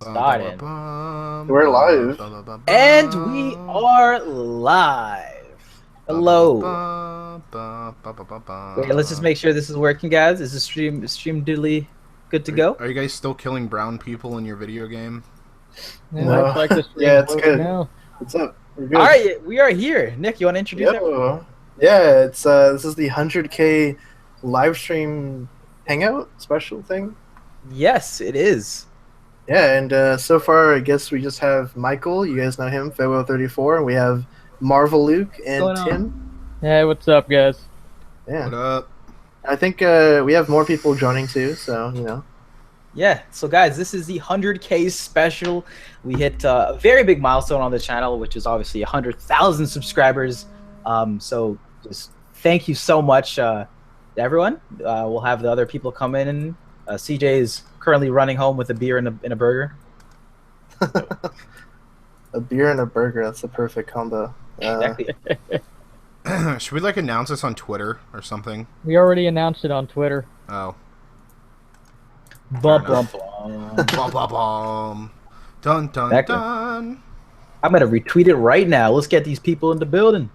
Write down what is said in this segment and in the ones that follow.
Started. We're live. And we are live. Hello. Wait, let's just make sure this is working, guys. Is the stream diddly good to go? Are you guys still killing brown people in your video game? Yeah, no. Looks like the Yeah, it's good. Now. What's up? We're good. All right, we are here. Nick, you want to introduce everyone? Yeah, it's this is the 100K Livestream hangout special thing. Yes, it is. Yeah, and so far, I guess we just have Michael. You guys know him, Farewell34. And we have Marvel Luke and Tim. Hey, what's up, guys? Yeah. What up? I think we have more people joining too, so, you know. Yeah, so guys, this is the 100K special. We hit a very big milestone on the channel, which is obviously 100,000 subscribers. So just thank you so much to everyone. We'll have the other people come in, and CJ is currently running home with a beer and a burger. A beer and a burger, that's the perfect combo. Exactly. Should we like announce this on Twitter or something? We already announced it on Twitter. Oh. Bum, bum, bum. Bum, bum, bum. Dun, dun, Exactly. dun. I'm gonna retweet it right now. Let's get these people in the building.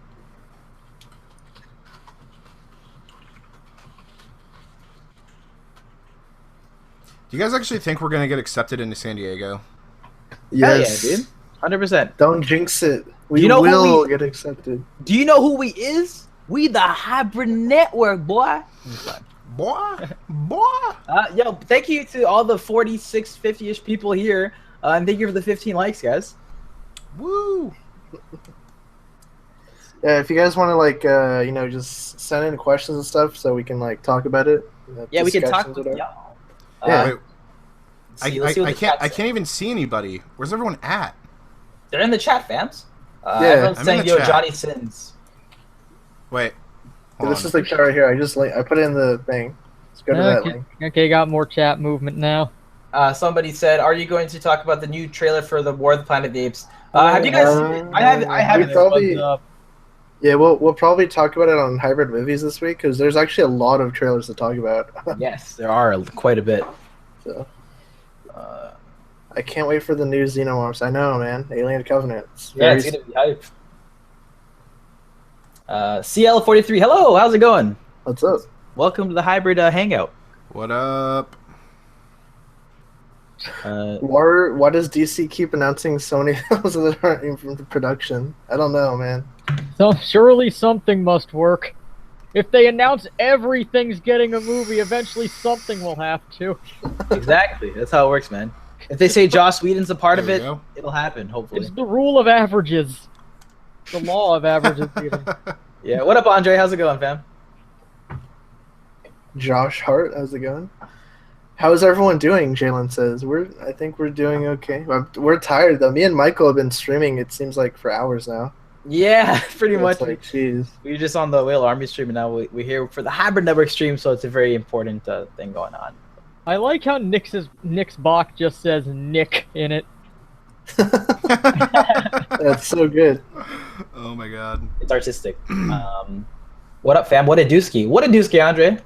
Do you guys actually think we're gonna get accepted into San Diego? Yes. Hell yeah, dude. 100%. Don't jinx it. We You know will get accepted. Do you know who we is? We the Hybrid Network, boy. Boy, boy. Yo, thank you to all the 46, 50-ish people here. And thank you for the 15 likes, guys. Woo. Yeah, if you guys want to, like, you know, just send in questions and stuff so we can, like, talk about it. Yeah, we can talk discussions, with whatever. y'all. Yeah. Wait, let's see what I the chat can't says. even see anybody. Where's everyone at? They're in the chat, fams. Yeah, everyone's I'm in saying, the yo, chat. Johnny Sins. Wait. Hold This on. is the chat right here. I put it in the thing. Let's go to that link. Okay, got more chat movement now. Somebody said, "Are you going to talk about the new trailer for the War of the Planet of the Apes?" Have you guys seen it? I haven't. we probably- What's up? Yeah, we'll probably talk about it on Hybrid Movies this week because there's actually a lot of trailers to talk about. Yes, there are quite a bit. So I can't wait for the new Xenomorphs. I know, man. Alien Covenant. It's It's gonna be hype. CL43, hello, how's it going? What's up? Welcome to the hybrid hangout. What up? Why does DC keep announcing Sony films that aren't even from the production? I don't know, man. So surely something must work. If they announce everything's getting a movie, eventually something will have to. Exactly, that's how it works, man. If they say Joss Whedon's a part of There it, we go. it'll happen, hopefully. It's the rule of averages. The law of averages, even. Yeah, what up, Andre? How's it going, fam? Josh Hart, how's it going? How's everyone doing? Jalen says. I think we're doing okay. We're tired though. Me and Michael have been streaming. It seems like for hours now. Yeah, pretty It's much. like, jeez. We're just on the Whale Army stream, and now we're here for the hybrid network stream, so it's a very important thing going on. I like how Nick's box just says Nick in it. That's so good. Oh my god. It's artistic. What up, fam? What a dooski. What a dooski, Andre.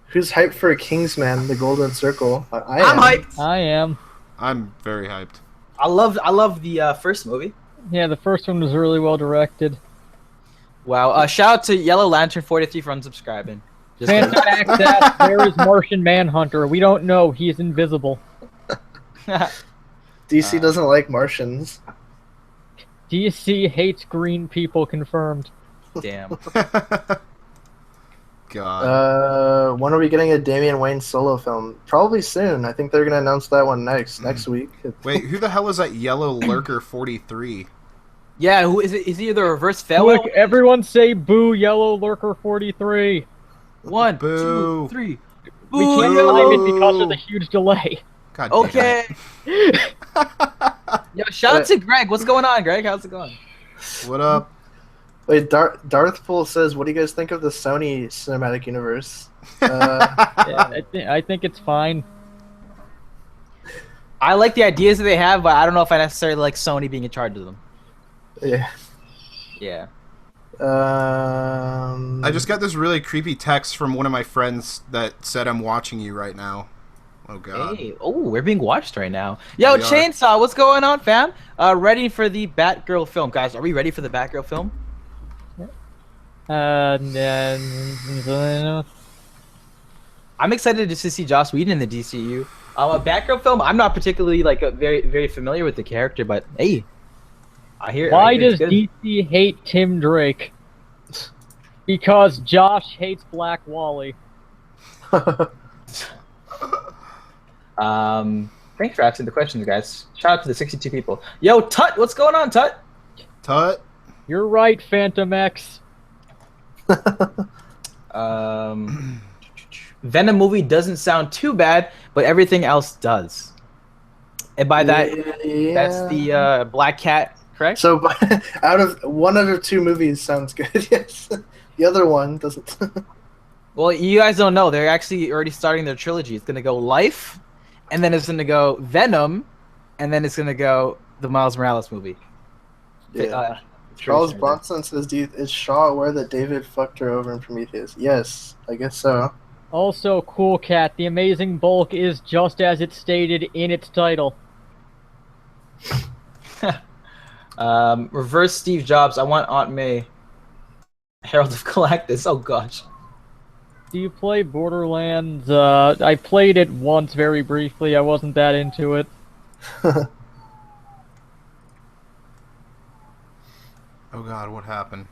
Who's hyped for Kingsman: The Golden Circle? I I'm am. hyped. I am. I'm very hyped. I love the first movie. Yeah, the first one was really well directed. Wow. Shout out to Yellow Lantern 43 for unsubscribing. Just Fan fact that there is Martian Manhunter. We don't know. He is invisible. DC doesn't like Martians. DC hates green people, confirmed. Damn. God. When are we getting a Damian Wayne solo film? Probably soon. I think they're gonna announce that one next week. Wait, who the hell is that yellow lurker 43? Yeah, who is it? Is he the reverse farewell? Look, everyone say boo, Yellow Lurker 43. 1, Boo. 2, 3. We can't Boo. live it because of the huge delay. God damn Okay. Yo, shout out to Greg. What's going on, Greg? How's it going? it. What up? Wait, Darth Pool says, "What do you guys think of the Sony cinematic universe?" Yeah, I think it's fine. I like the ideas that they have, but I don't know if I necessarily like Sony being in charge of them. Yeah. Yeah. I just got this really creepy text from one of my friends that said I'm watching you right now. Oh god. Hey, oh, we're being watched right now. Yo, We are. Chainsaw, what's going on, fam? Ready for the Batgirl film, guys? Are we ready for the Batgirl film? No. I'm excited just to see Joss Whedon in the DCU. A Batgirl film. I'm not particularly like very familiar with the character, but hey, Why I hear it's does good. DC hate Tim Drake? Because Josh hates Black Wally. Thanks for asking the questions, guys. Shout out to the 62 people. Yo, Tut, what's going on, Tut? Tut. You're right, Phantom X. Venom movie doesn't sound too bad, but everything else does. And by that, that's the Black Cat, correct? So out of one out of two movies sounds good. Yes, the other one doesn't. Well, you guys don't know. They're actually already starting their trilogy. It's gonna go Life, and then it's gonna go Venom, and then it's gonna go the Miles Morales movie. Yeah. Charles Bronson says, "Is Shaw aware that David fucked her over in Prometheus?" Yes, I guess so. Also, Cool Cat, the Amazing Bulk is just as it's stated in its title. Reverse Steve Jobs. I want Aunt May. Herald of Galactus. Oh gosh. Do you play Borderlands? I played it once very briefly. I wasn't that into it. Oh god, what happened?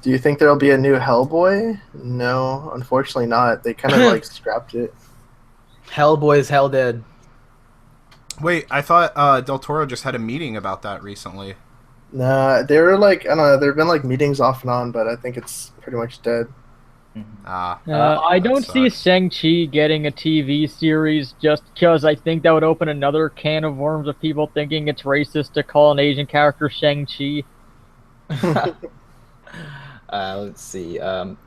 Do you think there'll be a new Hellboy? No, unfortunately not. They kind of like scrapped it. Hellboy is hell dead. Wait, I thought Del Toro just had a meeting about that recently. Nah, they were like, I don't know, there have been like meetings off and on, but I think it's pretty much dead. I don't see Shang-Chi getting a TV series just because I think that would open another can of worms of people thinking it's racist to call an Asian character Shang-Chi. Let's see. Aunt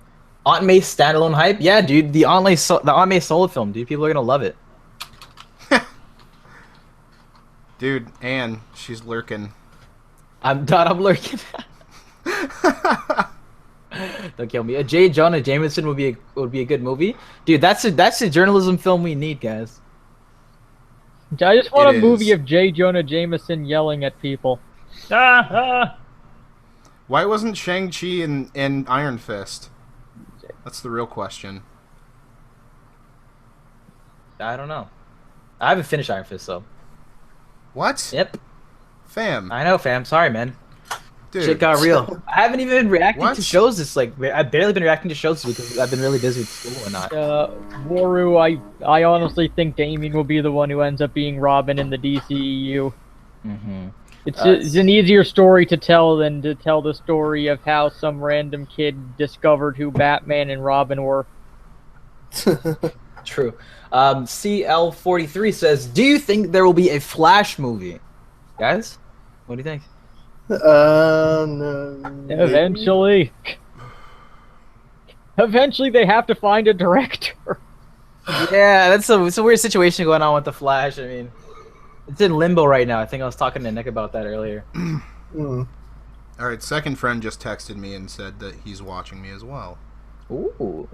May standalone hype. Yeah, dude, the Aunt May solo film, dude. People are gonna love it. Dude, Anne, she's lurking. I'm lurking. Don't kill me. A J. Jonah Jameson would be a good movie, dude. That's a journalism film we need, guys. I just want It a movie is. of J. Jonah Jameson yelling at people. Why wasn't Shang-Chi in Iron Fist? That's the real question. I don't know. I haven't finished Iron Fist, though. What? Yep. Fam. I know, fam. Sorry, man. Dude. Shit got real. I haven't even been reacting What? to shows this I've barely been reacting to shows this week because I've been really busy with school and not. Waru, I honestly think Damien will be the one who ends up being Robin in the DCEU. Mm-hmm. It's an easier story to tell than to tell the story of how some random kid discovered who Batman and Robin were. True. CL43 says, "Do you think there will be a Flash movie?" Guys, what do you think? No. Eventually. Eventually they have to find a director. Yeah, it's a weird situation going on with the Flash. I mean, it's in limbo right now. I think I was talking to Nick about that earlier. Mm. All right, second friend just texted me and said that he's watching me as well. Ooh.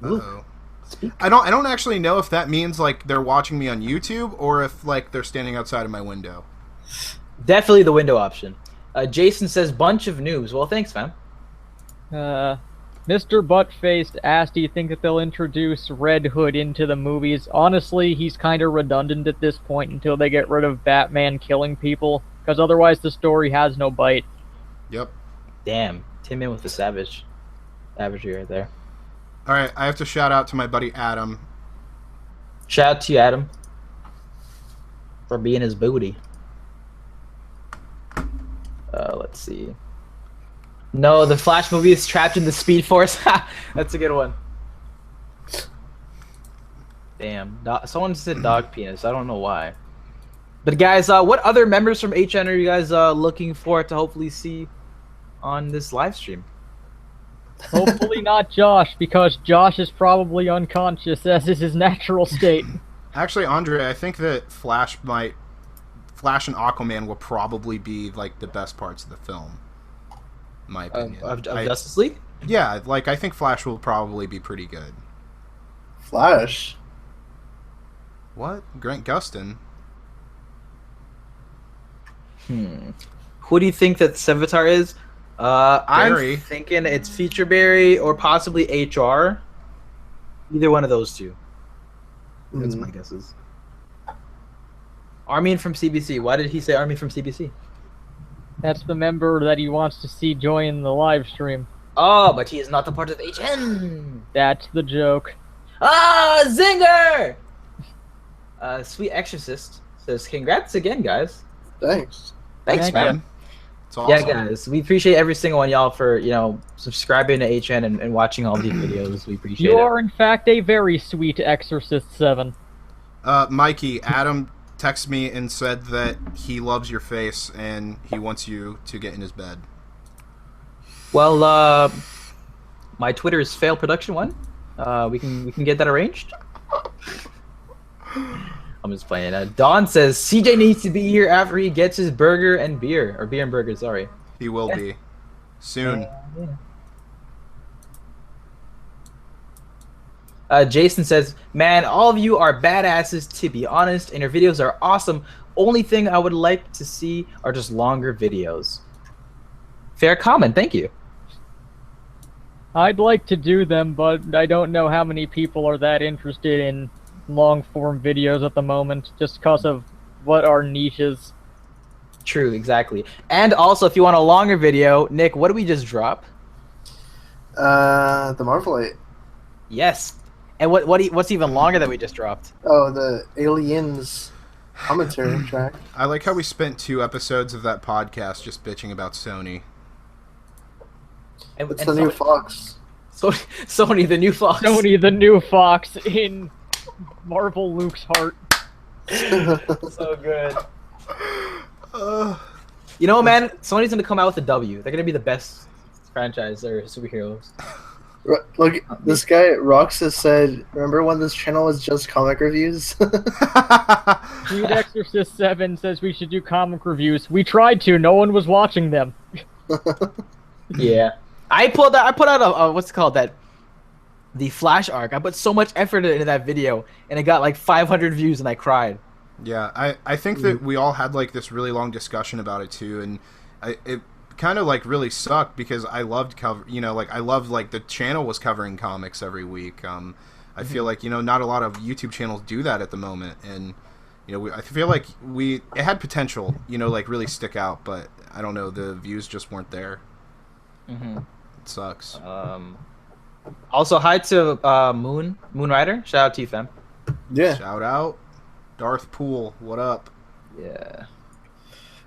Uh-oh. I don't actually know if that means like they're watching me on YouTube or if like they're standing outside of my window. Definitely the window option. Jason says, "Bunch of noobs." Well, thanks, fam. Mr. Buttfaced asked, do you think that they'll introduce Red Hood into the movies? Honestly, he's kind of redundant at this point until they get rid of Batman killing people, because otherwise the story has no bite. Yep. Damn, Tim in with the savagery right there. All right, I have to shout out to my buddy Adam. Shout out to you, Adam, for being his booty. Let's see. No, the Flash movie is trapped in the Speed Force. That's a good one. Damn, someone said dog penis. I don't know why. But guys, what other members from HN are you guys looking for to hopefully see on this live stream? Hopefully not Josh, because Josh is probably unconscious, as is his natural state. Actually, Andre, I think that Flash and Aquaman will probably be like the best parts of the film. In my opinion. Of Justice League? Yeah, like I think Flash will probably be pretty good. Flash. What? Grant Gustin? Who do you think that Sevatar is? Barry. I'm thinking it's Feature Barry or possibly HR. Either one of those two. That's my guesses. Armin from CBC. Why did he say Armin from CBC? That's the member that he wants to see join the live stream. Oh, but he is not a part of HN. That's the joke. Ah, zinger! Sweet Exorcist says, "Congrats again, guys." Thanks. Thanks, Thank man. you. It's awesome. Yeah, guys, we appreciate every single one of y'all for subscribing to HN and watching all these videos. We appreciate You it. are in fact a very sweet Exorcist 7. Mikey, Adam texted me and said that he loves your face and he wants you to get in his bed. Well, my Twitter is fail production 1. We can get that arranged. I'm just playing. Don says CJ needs to be here after he gets his burger and beer, or beer and burger. Sorry. He will be soon. Jason says, "Man, all of you are badasses. To be honest, and your videos are awesome. Only thing I would like to see are just longer videos." Fair comment. Thank you. I'd like to do them, but I don't know how many people are that interested in long-form videos at the moment, just because of what our niche is. True, exactly. And also, if you want a longer video, Nick, what did we just drop? The Marvelite. Yes. And what's even longer that we just dropped? Oh, the Aliens commentary track. I like how we spent 2 episodes of that podcast just bitching about Sony. And, It's and the new Fox. Sony, the new Fox. Sony, the new Fox in Marvel Luke's heart. So good. You know, man, Sony's gonna come out with a W. They're gonna be the best franchise or superheroes. Look, this guy Roxas said, "Remember when this channel was just comic reviews?" Sweet Exorcist 7 says we should do comic reviews. We tried to, no one was watching them. Yeah, I put out a what's it called, the Flash arc. I put so much effort into that video, and it got like 500 views, and I cried. Yeah, I think that we all had like this really long discussion about it too, and it kind of like really sucked because I loved I loved like the channel was covering comics every week. I feel like not a lot of YouTube channels do that at the moment, and I feel like it had potential, like really stick out, but I don't know, the views just weren't there. It sucks. Also, hi to Moonrider. Shout out to you, fam. Yeah. Shout out Darth Poole. What up? Yeah.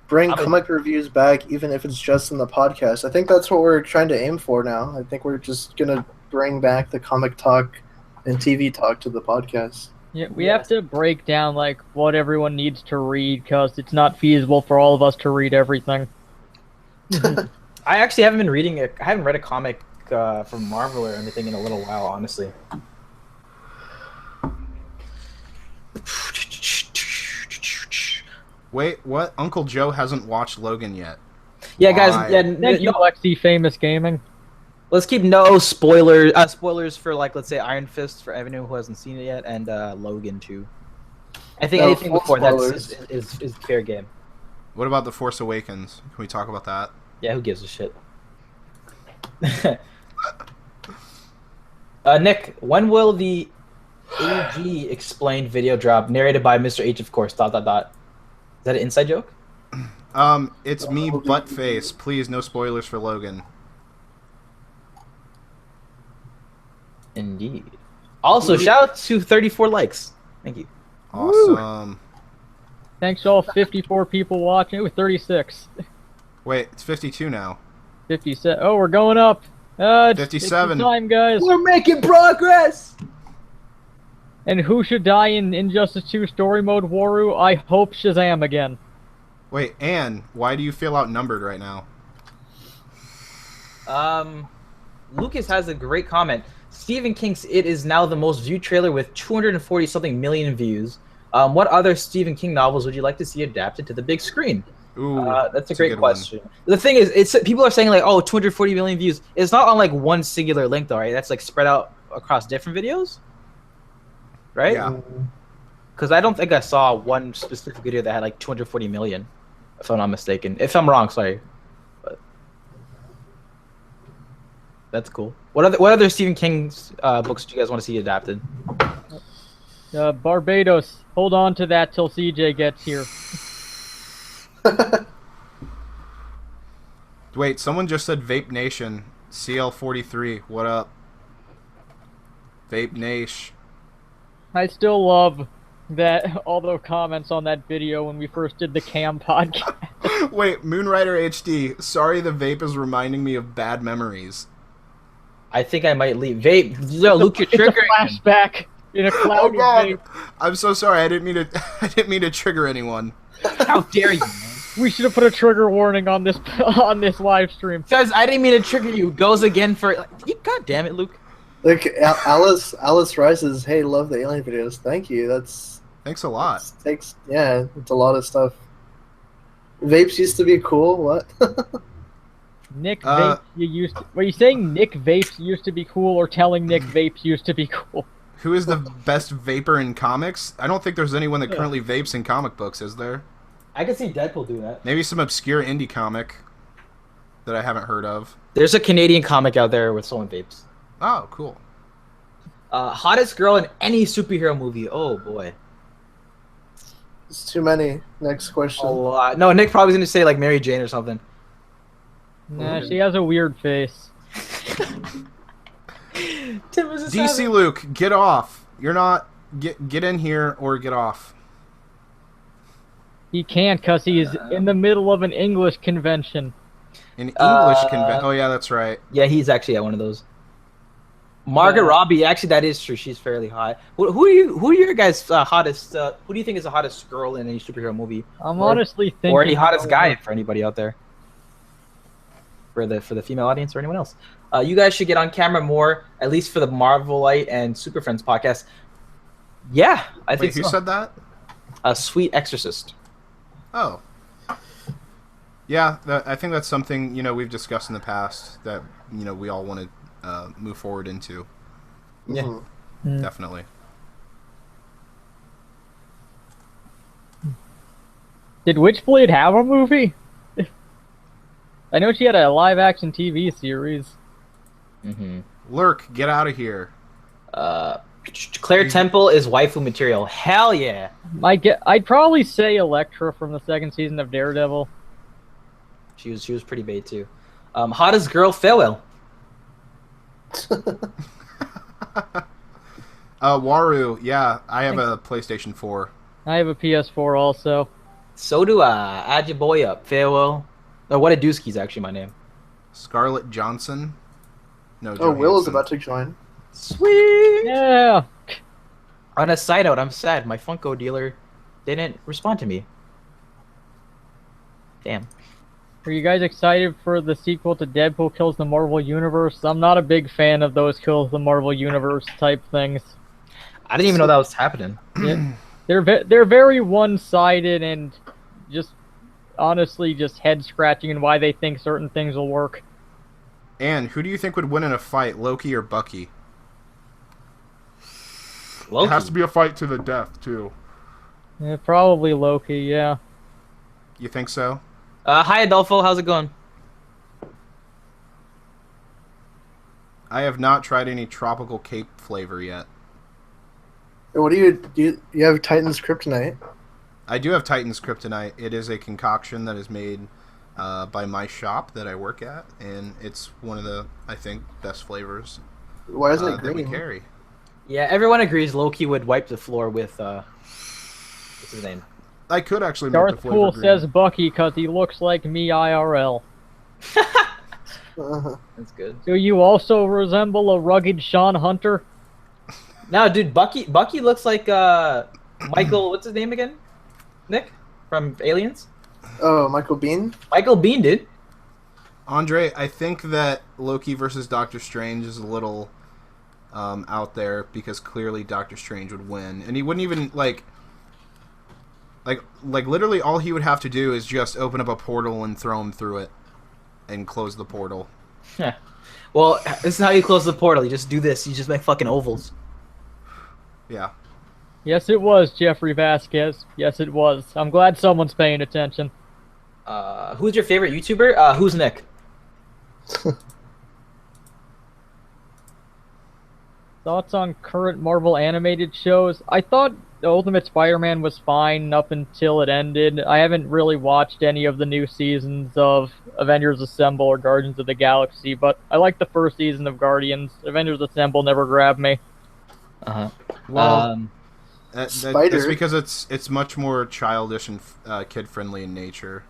Bring comic reviews back, even if it's just in the podcast. I think that's what we're trying to aim for now. I think we're just gonna bring back the comic talk and TV talk to the podcast. Yeah, we have to break down like what everyone needs to read because it's not feasible for all of us to read everything. I actually haven't been reading it. I haven't read a comic from Marvel or anything in a little while, honestly. Wait, what? Uncle Joe hasn't watched Logan yet. Yeah, guys. Why? Yeah, Thank you, Lexi Famous Gaming. let's keep no spoilers for like, let's say, Iron Fist for everyone who hasn't seen it yet, and Logan too. I think No, anything full before that spoilers. is fair game. What about The Force Awakens? Can we talk about that? Yeah, who gives a shit? Nick, when will the AG explained video drop, narrated by Mr. H, of course, ... Is that an inside joke? It's me, Buttface. Please, no spoilers for Logan. Indeed. Also, shout out to 34 likes. Thank you. Awesome. Thanks to all 54 people watching. It was 36. Wait, it's 52 now. 57. Oh, we're going up. It's 57. time, guys. We're making progress! And who should die in Injustice 2 story mode, Waru? I hope Shazam again. Wait, Anne, why do you feel outnumbered right now? Lucas has a great comment. Stephen King's It is now the most viewed trailer with 240-something million views. What other Stephen King novels would you like to see adapted to the big screen? Ooh, that's a great good question. The thing is, people are saying like, oh, 240 million views. It's not on like one singular link though, right? That's like spread out across different videos, right? Yeah. Because I don't think I saw one specific video that had like 240 million, if I'm not mistaken. If I'm wrong, sorry. But that's cool. What other Stephen King's books do you guys want to see adapted? Barbados. Hold on to that till CJ gets here. Wait, someone just said Vape Nation. CL43, what up? Vape Nation. I still love that all the comments on that video when we first did the Cam podcast. Wait, Moonrider HD. Sorry, the vape is reminding me of bad memories. I think I might leave. Vape, yo, Luke, you're It's a triggering. flashback in a Oh cloudy god, vape. I'm so sorry. I didn't mean to. I didn't mean to trigger anyone. How dare you, man? We should have put a trigger warning on this live stream. Guys, I didn't mean to trigger you. Goes again for. God damn it, Luke. Like Alice Rises, hey, love the alien videos. Thank you. Thanks a lot. It's a lot of stuff. Vapes used to be cool. What? Nick Vapes, were you saying Nick Vapes used to be cool, or telling Nick Vapes used to be cool? Who is the best vapor in comics? I don't think there's anyone that currently vapes in comic books, is there? I can see Deadpool do that. Maybe some obscure indie comic that I haven't heard of. There's a Canadian comic out there with someone vapes. Oh, cool. Hottest girl in any superhero movie. Oh boy. It's too many. Next question. A lot. No, Nick probably gonna say like Mary Jane or something. Nah, she has a weird face. Tim is a DC savage. Luke, get off. You're not get in here or get off. He can't because he's in the middle of an English convention. In English convention. Oh yeah, that's right. Yeah, he's actually at one of those. Margaret Robbie, actually, that is true. She's fairly hot. Who are your guys' hottest? Who do you think is the hottest girl in any superhero movie? I'm honestly thinking. Or any hottest guy for anybody out there? For the female audience or anyone else? You guys should get on camera more, at least for the Marvelite and Super Friends podcast. Yeah, I think Wait, who so. said that? Sweet Exorcist. Oh. Yeah, I think that's something, we've discussed in the past that, we all want to move forward into. Yeah. Mhm. Definitely. Did Witchblade have a movie? I know she had a live-action TV series. Mm-hmm. Lurk, get out of here. Claire Temple is waifu material. Hell yeah. I'd probably say Elektra from the second season of Daredevil. She was pretty bait too. Hottest girl, farewell. Waru, yeah, I have a PlayStation 4. I have a PS4 also. So do I. Add your boy up. Farewell. Oh, what a Dooskie's actually my name. Scarlett Johnson. No, Oh, Will is Johansson. about to join. Sweet. Yeah. On a side note, I'm sad. My Funko dealer didn't respond to me. Damn. Are you guys excited for the sequel to Deadpool Kills the Marvel Universe? I'm not a big fan of those Kills the Marvel Universe type things. I didn't even know that was happening. They're very one-sided and just honestly just head-scratching in why they think certain things will work. And who do you think would win in a fight, Loki or Bucky? Loki. It has to be a fight to the death, too. Yeah, probably Loki, yeah. You think so? Hi, Adolfo. How's it going? I have not tried any tropical cape flavor yet. What do you have Titan's Kryptonite? I do have Titan's Kryptonite. It is a concoction that is made by my shop that I work at, and it's one of the, I think, best flavors Why isn't it that we green? carry. Yeah, everyone agrees Loki would wipe the floor with, what's his name? I could actually make the Darth flavor Pool green. says Bucky because he looks like me IRL. That's good. Do you also resemble a rugged Sean Hunter? No, dude, Bucky looks like, Michael, what's his name again? Nick? From Aliens? Oh, Michael Bean? Michael Bean, dude. Andre, I think that Loki versus Doctor Strange is a little out there because clearly Doctor Strange would win, and he wouldn't even like literally all he would have to do is just open up a portal and throw him through it, and close the portal. Yeah. Well, this is how you close the portal. You just do this. You just make fucking ovals. Yeah. Yes, it was Jeffrey Vasquez. Yes, it was. I'm glad someone's paying attention. Who's your favorite YouTuber? Who's Nick? Thoughts on current Marvel animated shows? I thought the Ultimate Spider-Man was fine up until it ended. I haven't really watched any of the new seasons of Avengers Assemble or Guardians of the Galaxy, but I like the first season of Guardians. Avengers Assemble never grabbed me. Well, that's Spider. because it's much more childish and kid-friendly in nature.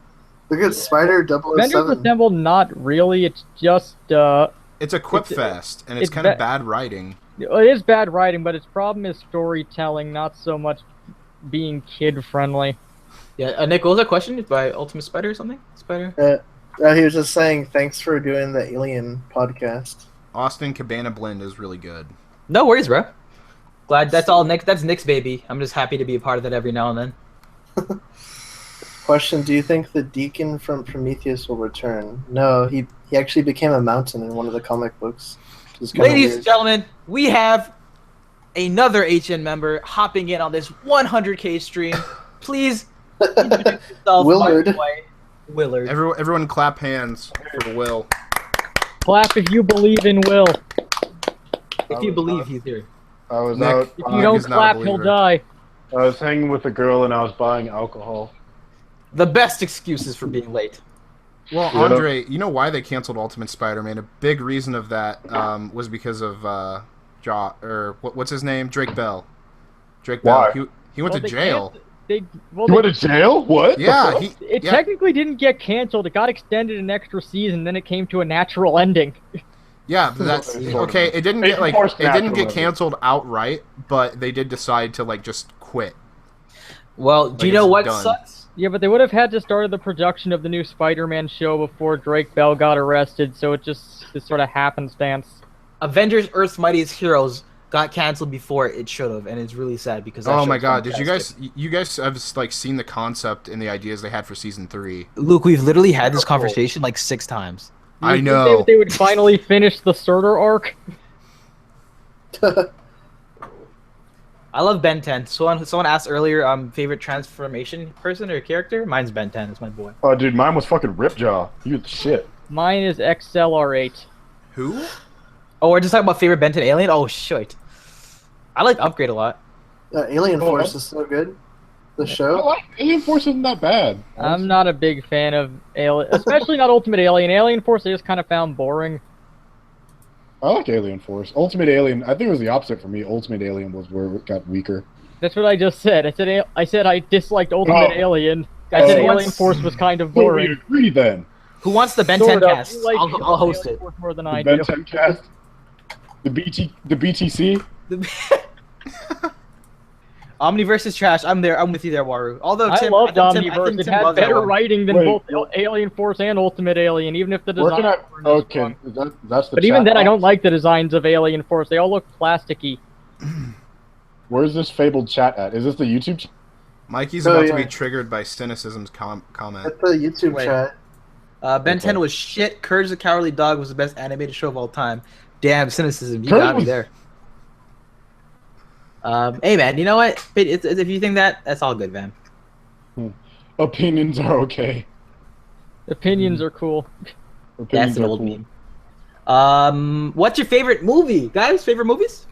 Look at Spider Avengers 007. Assemble, not really. It's just It's a quip fest, and it's kind of bad writing. it is bad writing, but its problem is storytelling, not so much being kid-friendly. Yeah, Nick, what was that question by Ultimate Spider or something? Spider? He was just saying thanks for doing the Alien podcast. Austin Cabana Blend is really good. No worries, bro. Glad that's all Nick. That's Nick's baby. I'm just happy to be a part of that every now and then. Question: do you think the Deacon from Prometheus will return? No, he actually became a mountain in one of the comic books. Ladies and gentlemen, we have another HN member hopping in on this 100K stream. Please introduce yourself, Willard. my boy, Willard. Everyone clap hands for Will. Clap if you believe in Will. If you believe he's here. I was Nick, out. If you don't he's not a clap, he'll believer. die. I was hanging with a girl and I was buying alcohol. The best excuses for being late. Well, Yeah. Andre, you know why they canceled Ultimate Spider-Man? A big reason of that was because of what's his name? Drake Bell. Drake Why? Bell. He went Well, to they jail. can't- You went to jail? What? Yeah, It technically didn't get canceled. It got extended an extra season, then it came to a natural ending. yeah. But that's okay. It didn't get canceled outright, but they did decide to just quit. Well, do Like, you know it's what done. sucks? Yeah, but they would have had to start the production of the new Spider-Man show before Drake Bell got arrested, so it's sort of happenstance. Avengers Earth's Mightiest Heroes got canceled before it should have, and it's really sad because that Oh my show's god, did fantastic. you guys have seen the concept and the ideas they had for season 3? Luke, we've literally had this conversation like 6 times. I You think know. they would finally finish the Surtur arc? I love Ben 10. Someone asked earlier, favorite transformation person or character? Mine's Ben 10. It's my boy. Oh, dude, mine was fucking Ripjaw. You the shit. Mine is XLR8. Who? Oh, we're just talking about favorite Ben 10 alien? Oh, shit. I like Upgrade a lot. Alien Force is so good. The I show. like Alien Force isn't that bad. I'm not a big fan of Alien, especially not Ultimate Alien. Alien Force I just kind of found boring. I like Alien Force. Ultimate Alien, I think it was the opposite for me. Ultimate Alien was where it got weaker. That's what I just said. I said I disliked Ultimate Oh. Alien. I said Oh. Alien Force was kind of Well, we boring. agree then. Who wants the Ben 10 Sort of. cast? You like I'll host Alien it. Force more than The I Ben do. 10 cast. The BTC. Omniverse is trash. I'm there. I'm with you there, Waru. Although I Tim, loved I think Omniverse. It Tim had loves that better one. writing than Wait, both what? Alien Force and Ultimate Alien, even if the Where designs can I? weren't as Okay, strong. that's the. But even chat then, I box. don't like the designs of Alien Force. They all look plasticky. Where's this fabled chat at? Is this the YouTube? Mikey's Oh, about to yeah. be triggered by Cynicism's comment. At the YouTube Wait. chat. Ben Okay. 10 was shit. Courage the Cowardly Dog was the best animated show of all time. Damn, Cynicism. You Courage got me was- there. Hey, man, you know what? If you think that, that's all good, man. Opinions are okay. Opinions are cool. Opinions That's an are old cool. meme. What's your favorite movie? Guys, favorite movies?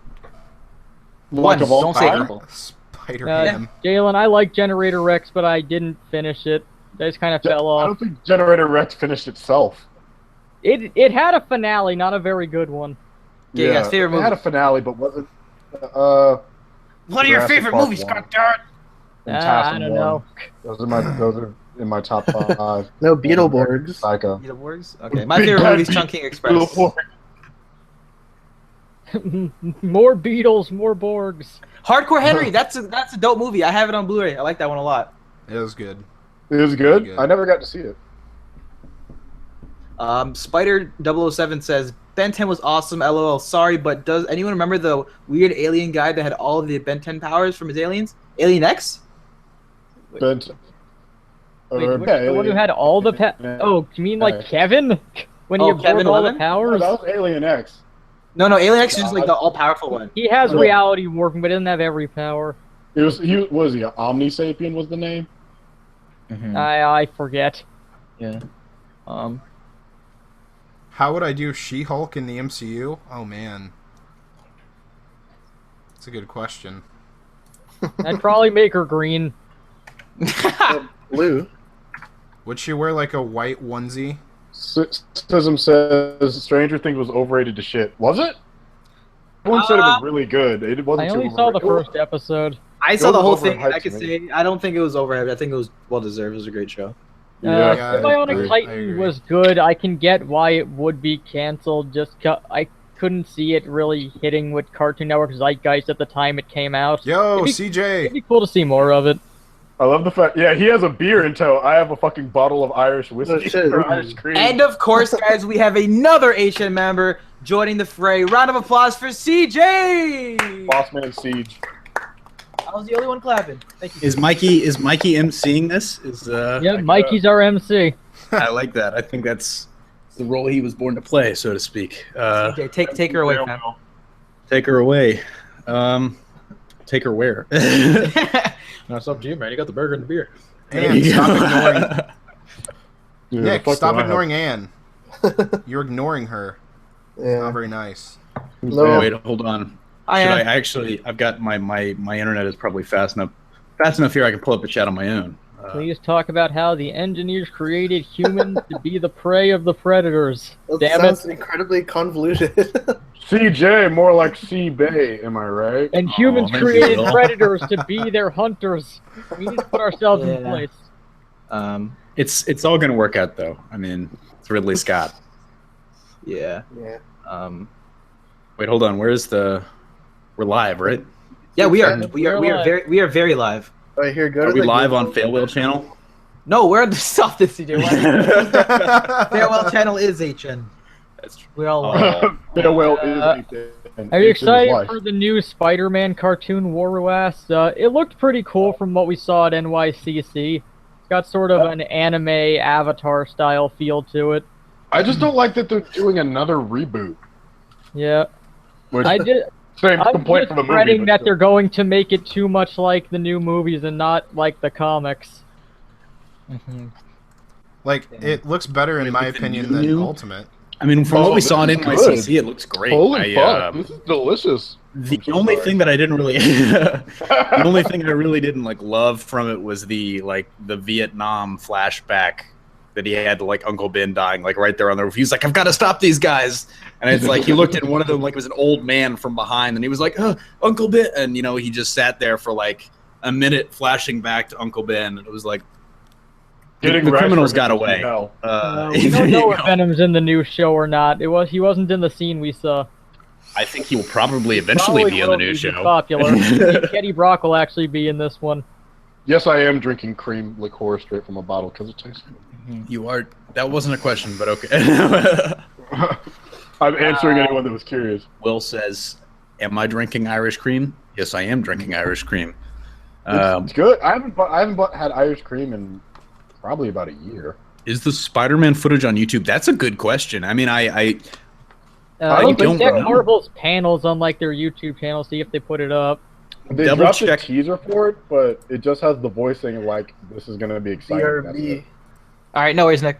Like One, of all don't say time? couple. Spider-Man. Jalen, I like Generator Rex, but I didn't finish it. I just kind of fell I off. don't think Generator Rex finished itself. It had a finale, not a very good one. Okay, guys, favorite it movie. had a finale, but wasn't. What are your Jurassic favorite Park movies, one. Scott? I don't know. Those are in my top 5. No Beetleborgs. Psycho. Beetleborgs? Okay, my Big favorite bad movie is Beet- Chungking Express. Beetleborg. More Beatles, more Borgs. Hardcore Henry, that's a dope movie. I have it on Blu-ray. I like that one a lot. It was good. It was good. Good. I never got to see it. Spider 007 says Ben 10 was awesome. LOL. Sorry, but does anyone remember the weird alien guy that had all of the Ben 10 powers from his aliens? Alien X? Bent. Wait, the one who had all the Oh, you mean like Kevin? When he Oh, absorbed Kevin all the 11? No, powers? that was Alien X. No, Alien X is just like the all-powerful one. He has Oh. reality warping, but he doesn't have every power. He was he Omnisapien was the name. Mhm. I forget. Yeah. How would I do She-Hulk in the MCU? Oh man, that's a good question. I'd probably make her green. Blue. Would she wear like a white onesie? Sism says Stranger Things was overrated to shit. Was it? Everyone said it was really good. It wasn't. I too only saw the overrated. first episode. I saw the was whole thing. And overhyped I could to say I don't think it was overhyped. I think it was well deserved. It was a great show. Yeah, Yeah, I Bionic agree. I Titan agree. was good. I can get why it would be canceled. I couldn't see it really hitting with Cartoon Network zeitgeist at the time it came out. Yo, It'd be CJ. cool to see more of it. I love the fact. Yeah, he has a beer in tow. I have a fucking bottle of Irish whiskey Oh, shit. or Irish cream. And of course, guys, we have another Asian member joining the fray. Round of applause for CJ. Bossman Siege. I was the only one clapping. Thank you. Is Mikey emceeing this? Yeah, Mikey's our MC. I like that. I think that's the role he was born to play, so to speak. CJ, take her away, fam. Take her away. Take her where? No, it's up to you, man. You got the burger and the beer. Anne, stop ignoring. Yeah, Nick, fuck stop do I have? ignoring Anne. You're ignoring her. Not Yeah. very nice. No. Wait, hold on. I Should am. I actually? I've got my internet is probably fast enough here. I can pull up the chat on my own. Please talk about how the engineers created humans to be the prey of the predators. That Damn sounds it. incredibly convoluted. CJ, more like C Bay. Am I right? And humans thank you, created Will. predators to be their hunters. We need to put ourselves in Yeah. place. It's all gonna work out though. I mean, it's Ridley Scott. Yeah. Yeah. Wait, hold on. Where's the? We're live, right? Yeah, we are. We're We are very live. Right here, go Are to we the live on Google. Fail Whale channel? No, we're on the stop this, CJ. Farewell channel is HN. That's true. We're all live. Farewell Uh, is. Are you excited for the new Spider-Man cartoon, War-Ass? It looked pretty cool from what we saw at NYCC. It's got sort of an anime Avatar style feel to it. I just don't like that they're doing another reboot. Yeah, Which, I did. same I'm complaint just from the movie. dreading but that still. they're going to make it too much like the new movies and not like the comics. Like, it looks better in my like the opinion new- than Ultimate. I mean, from what we this saw in is NYCC, it looks great. Holy fuck, I, this is delicious. The I'm so only sorry. thing that I didn't really, the only thing I really didn't like love from it was the Vietnam flashback that he had to like Uncle Ben dying like right there on the roof. He was like, "I've got to stop these guys," and it's like he looked at one of them like it was an old man from behind, and he was like, "Uncle Ben," and you know he just sat there for like a minute flashing back to Uncle Ben, and it was like Getting the rest criminals for got him. away. Hell. We There don't you know if go. Venom's in the new show or not. He wasn't in the scene we saw. I think he will probably eventually Probably be on the will new be show. Popular. Eddie Brock will actually be in this one. Yes, I am drinking cream liqueur straight from a bottle because it tastes good. You are. That wasn't a question, but okay. I'm answering anyone that was curious. Will says, "Am I drinking Irish cream?" Yes, I am drinking Irish cream. It's good. I haven't had Irish cream in probably about a year. Is the Spider-Man footage on YouTube? That's a good question. I mean, I don't Check think so. Marvel's panels on like their YouTube channel, see if they put it up. They Double dropped check. a teaser for it, but it just has the voice saying like, "This is gonna be exciting." That's BRB. it. All right, no worries, Nick.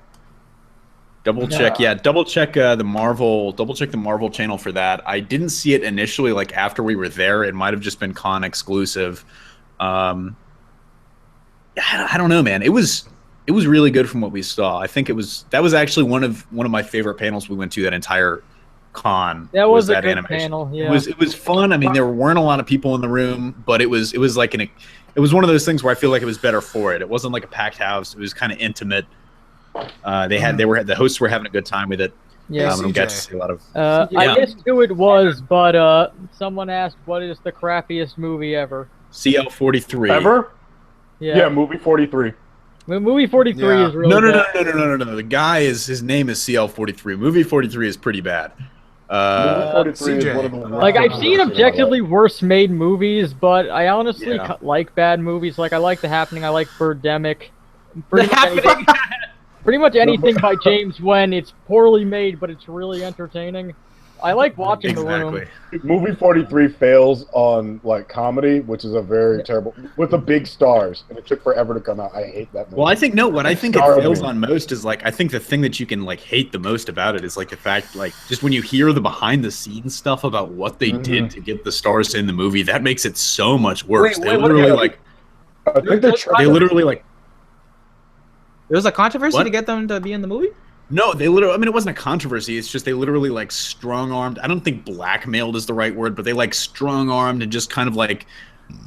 double check. Yeah, double check the Marvel. Double check the Marvel channel for that. I didn't see it initially. Like after we were there, it might have just been con exclusive. I don't know, man. It was really good from what we saw. I think that was actually one of my favorite panels we went to that entire con. That was a that good animation. panel. Yeah. It was fun. I mean, there weren't a lot of people in the room, but it was like it was one of those things where I feel like it was better for it. It wasn't like a packed house. It was kind of intimate. The hosts were having a good time with it. Yeah. And we got to see a lot of. I Yeah. missed who it was, but someone asked, "What is the crappiest movie ever?" CL43. Ever? Yeah. Yeah, movie 43. Movie 43 Yeah. is really No. bad. The guy his name is CL43. Movie 43 is pretty bad. Movie 43 CJ. is one of the Like I've seen objectively worse made movies, but I honestly Yeah. like bad movies. Like I like The Happening. I like Birdemic. The Pretty much Happening. anything, pretty much anything by James Wen. It's poorly made, but it's really entertaining. I like watching The Exactly. Room. Movie 43 fails on like comedy, which is a very terrible with the big stars, and it took forever to come out. I hate that movie. Well, I think no. What I think it Starving. fails on most is like I think the thing that you can like hate the most about it is like the fact like just when you hear the behind the scenes stuff about what they did to get the stars in the movie, that makes it so much worse. Wait, They what- literally yeah. like I think they literally like There was a controversy What? to get them to be in the movie. no, they literally. I mean, it wasn't a controversy. It's just they literally like strong armed. I don't think blackmailed is the right word, but they like strong armed and just kind of like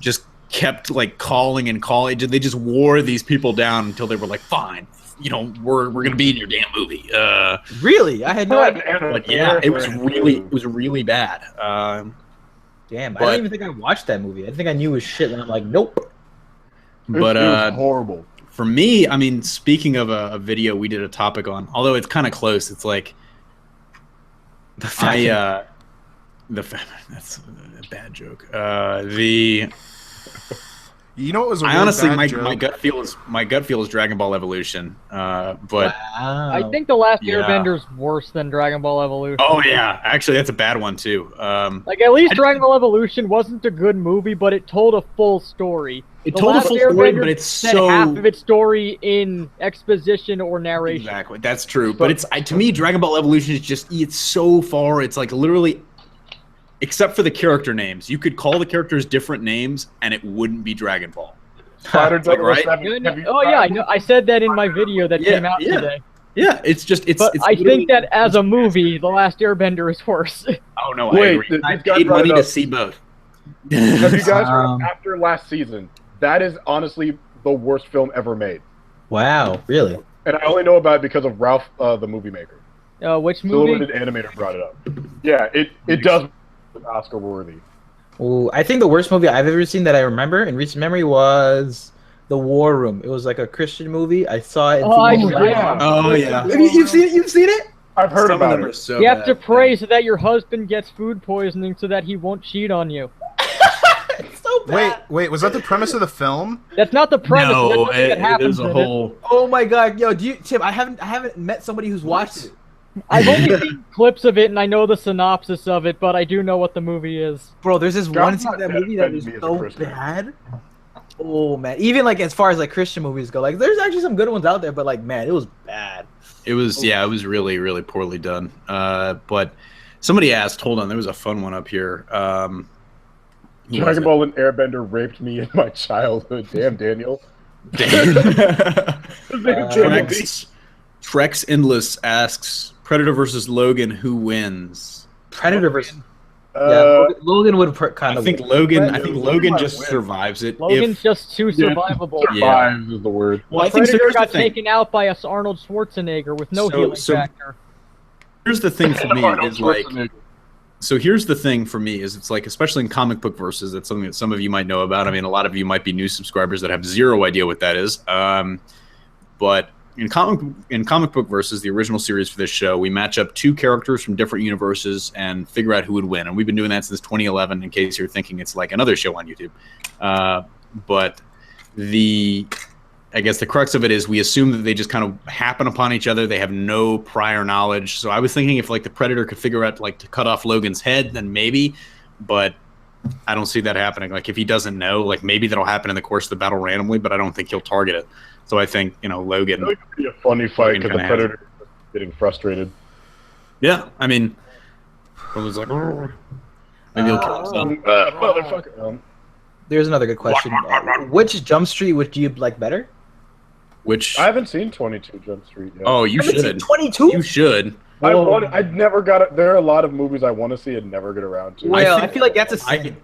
just kept like calling and calling. They just wore these people down until they were like, fine, you know, we're gonna be in your damn movie. Really? I had no idea. But yeah, it was really bad. Damn, I But- don't even think I watched that movie. I think I knew it was shit, and I'm like, nope. But it was horrible. for me, I mean, speaking of a video we did a topic on, although it's kind of close, it's like that's a bad joke. You know what was a I really honestly, bad my joke? gut feel is Dragon Ball Evolution. But Wow. I think The Last Yeah. Airbender's worse than Dragon Ball Evolution. oh yeah, actually that's a bad one too. Like, at least Dragon Ball Evolution wasn't a good movie, but it told a full story. It The told a Last full story, Airbender but it's said so half of its story in exposition or narration. exactly that's true. But it's to me, Dragon Ball Evolution is just it's so far. It's like literally, except for the character names, you could call the characters different names and it wouldn't be Dragon Ball. Spider like, right? 007, have you Oh yeah, I know. I said that in my video that came out today. Yeah, it's just it's. But it's I literally- think that as a movie, The Last Airbender is worse. Oh no, Wait, I agree. these I guys paid brought money it to up. see both. Have you guys heard Um, after last season? That is honestly the worst film ever made, Wow, really? and I only know about it because of Ralph, the movie maker. Which The movie? limited animator brought it up. Yeah, it does Oscar worthy. Well, I think the worst movie I've ever seen that I remember in recent memory was The War Room. It was like a Christian movie. I saw it. In Oh, theaters. yeah. Oh yeah. You've seen it? You've seen it? I've heard Some of about them are it. so You have to bad. pray so that your husband gets food poisoning so that he won't cheat on you. It's so bad. Wait, was that the premise of the film? That's not the premise. No, that's something that happens there's a in it. whole. Oh my god, yo, Tim? I haven't met somebody who's watched it. I've only seen clips of it and I know the synopsis of it, but I do know what the movie is. Bro, there's this God's one scene not in that that movie that offended is me as a so Christian. bad. Oh man, even like as far as like Christian movies go, like there's actually some good ones out there, but like man, it was bad. It was really really poorly done. But somebody asked. Hold on, there was a fun one up here. Who was Dragon it? Ball and Airbender raped me in my childhood. Damn, Daniel. Trex Endless asks Predator versus Logan, who wins? Predator versus Uh, Logan would kind I of. think Logan. I Predator. think Logan Logan might just win. survives it. Logan's If, just too survivable. survives is the word. well, I think so. Predator Here's the got thing. taken out by a Arnold Schwarzenegger with no So- healing so- factor. Here's the thing for me Arnold is like. Schwarzenegger. So here's the thing for me is it's like, especially in comic book verses, that's something that some of you might know about. I mean, a lot of you might be new subscribers that have zero idea what that is. But in comic book verses, the original series for this show, we match up two characters from different universes and figure out who would win. And we've been doing that since 2011. In case you're thinking it's like another show on YouTube, but I guess the crux of it is we assume that they just kind of happen upon each other. They have no prior knowledge. So I was thinking if like the Predator could figure out like to cut off Logan's head, then maybe, but I don't see that happening. Like if he doesn't know, like maybe that'll happen in the course of the battle randomly, but I don't think he'll target it. So I think, Logan. It would be a funny fight because the Logan kinda Predator is getting frustrated. Yeah, I mean, it was like, maybe he'll kill himself. Motherfucker. There's another good question. Which Jump Street would you like better? Which, I haven't seen 22 Jump Street yet. oh, you should. 22. You should. I'd never got it. There are a lot of movies I want to see and never get around to. Well, I think- feel like that's a sin.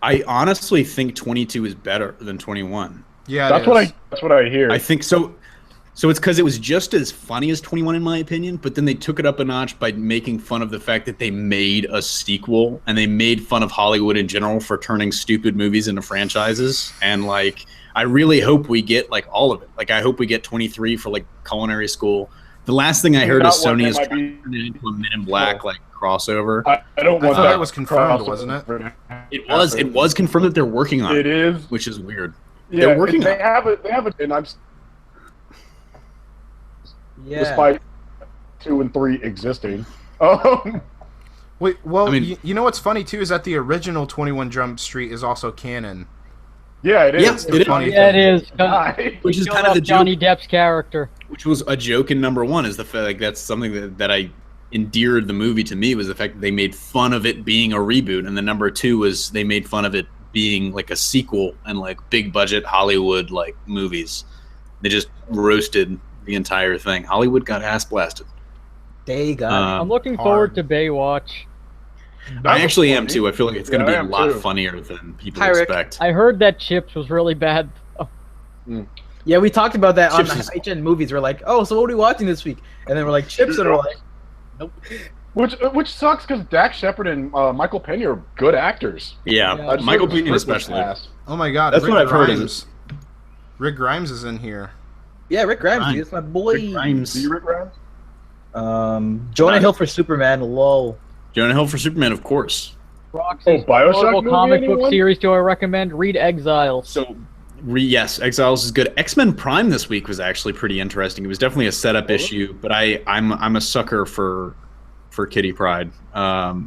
I honestly think 22 is better than 21. Yeah, That's what I hear. I think so. So it's because it was just as funny as 21 in my opinion, but then they took it up a notch by making fun of the fact that they made a sequel and they made fun of Hollywood in general for turning stupid movies into franchises. And like, I really hope we get like all of it. Like, I hope we get 23 for like culinary school. The last thing I heard is Not one Sony that is might turning be- it into a Men in Black like crossover. I don't I want thought that. it was confirmed, crossover. wasn't it? It was confirmed that they're working on It it, is. which is weird. Yeah, They're working They on it. have it. They have it, and I'm Yeah. despite 2 and 3 existing. Wait, well, I mean- you know what's funny too is that the original 21 Jump Street is also canon. Yeah, it is. Yes, it is. Funny Yeah, it thing. is. Nice. Which is Killed kind of off the Johnny joke. Depp's character. Which was a joke in number one. Is the fact like that's something that I endeared the movie to me was the fact that they made fun of it being a reboot, and then number two was they made fun of it being like a sequel and like big budget Hollywood like movies. They just roasted the entire thing. Hollywood got ass blasted. They got I'm looking hard. forward to Baywatch. I actually am too. I feel like it's going to Yeah, I be a am lot too. funnier than people Hi, Rick. expect. I heard that Chips was really bad. Yeah, we talked about that on Chips is- HN Movies. We're like, oh, so what are we watching this week? And then we're like, Chips, and we're like, nope. Which sucks because Dak Shepard and Michael Pena are good actors. Yeah, Yeah. I just Michael heard the Pena script was especially. ass. Oh my God, That's Rick what I've heard Grimes. Rick Grimes is in here. Yeah, Rick Grimes, Grimes. dude, that's my boy. Rick Grimes. Do you Rick Grimes? Jonah Hill for Superman, lol. Jonah Hill for Superman, of course. Roxy's Bioshock horrible movie, comic book anyone? series do I recommend? Read Exiles. So, yes, Exiles is good. X-Men Prime this week was actually pretty interesting. It was definitely a setup issue, but I'm a sucker for Kitty Pryde.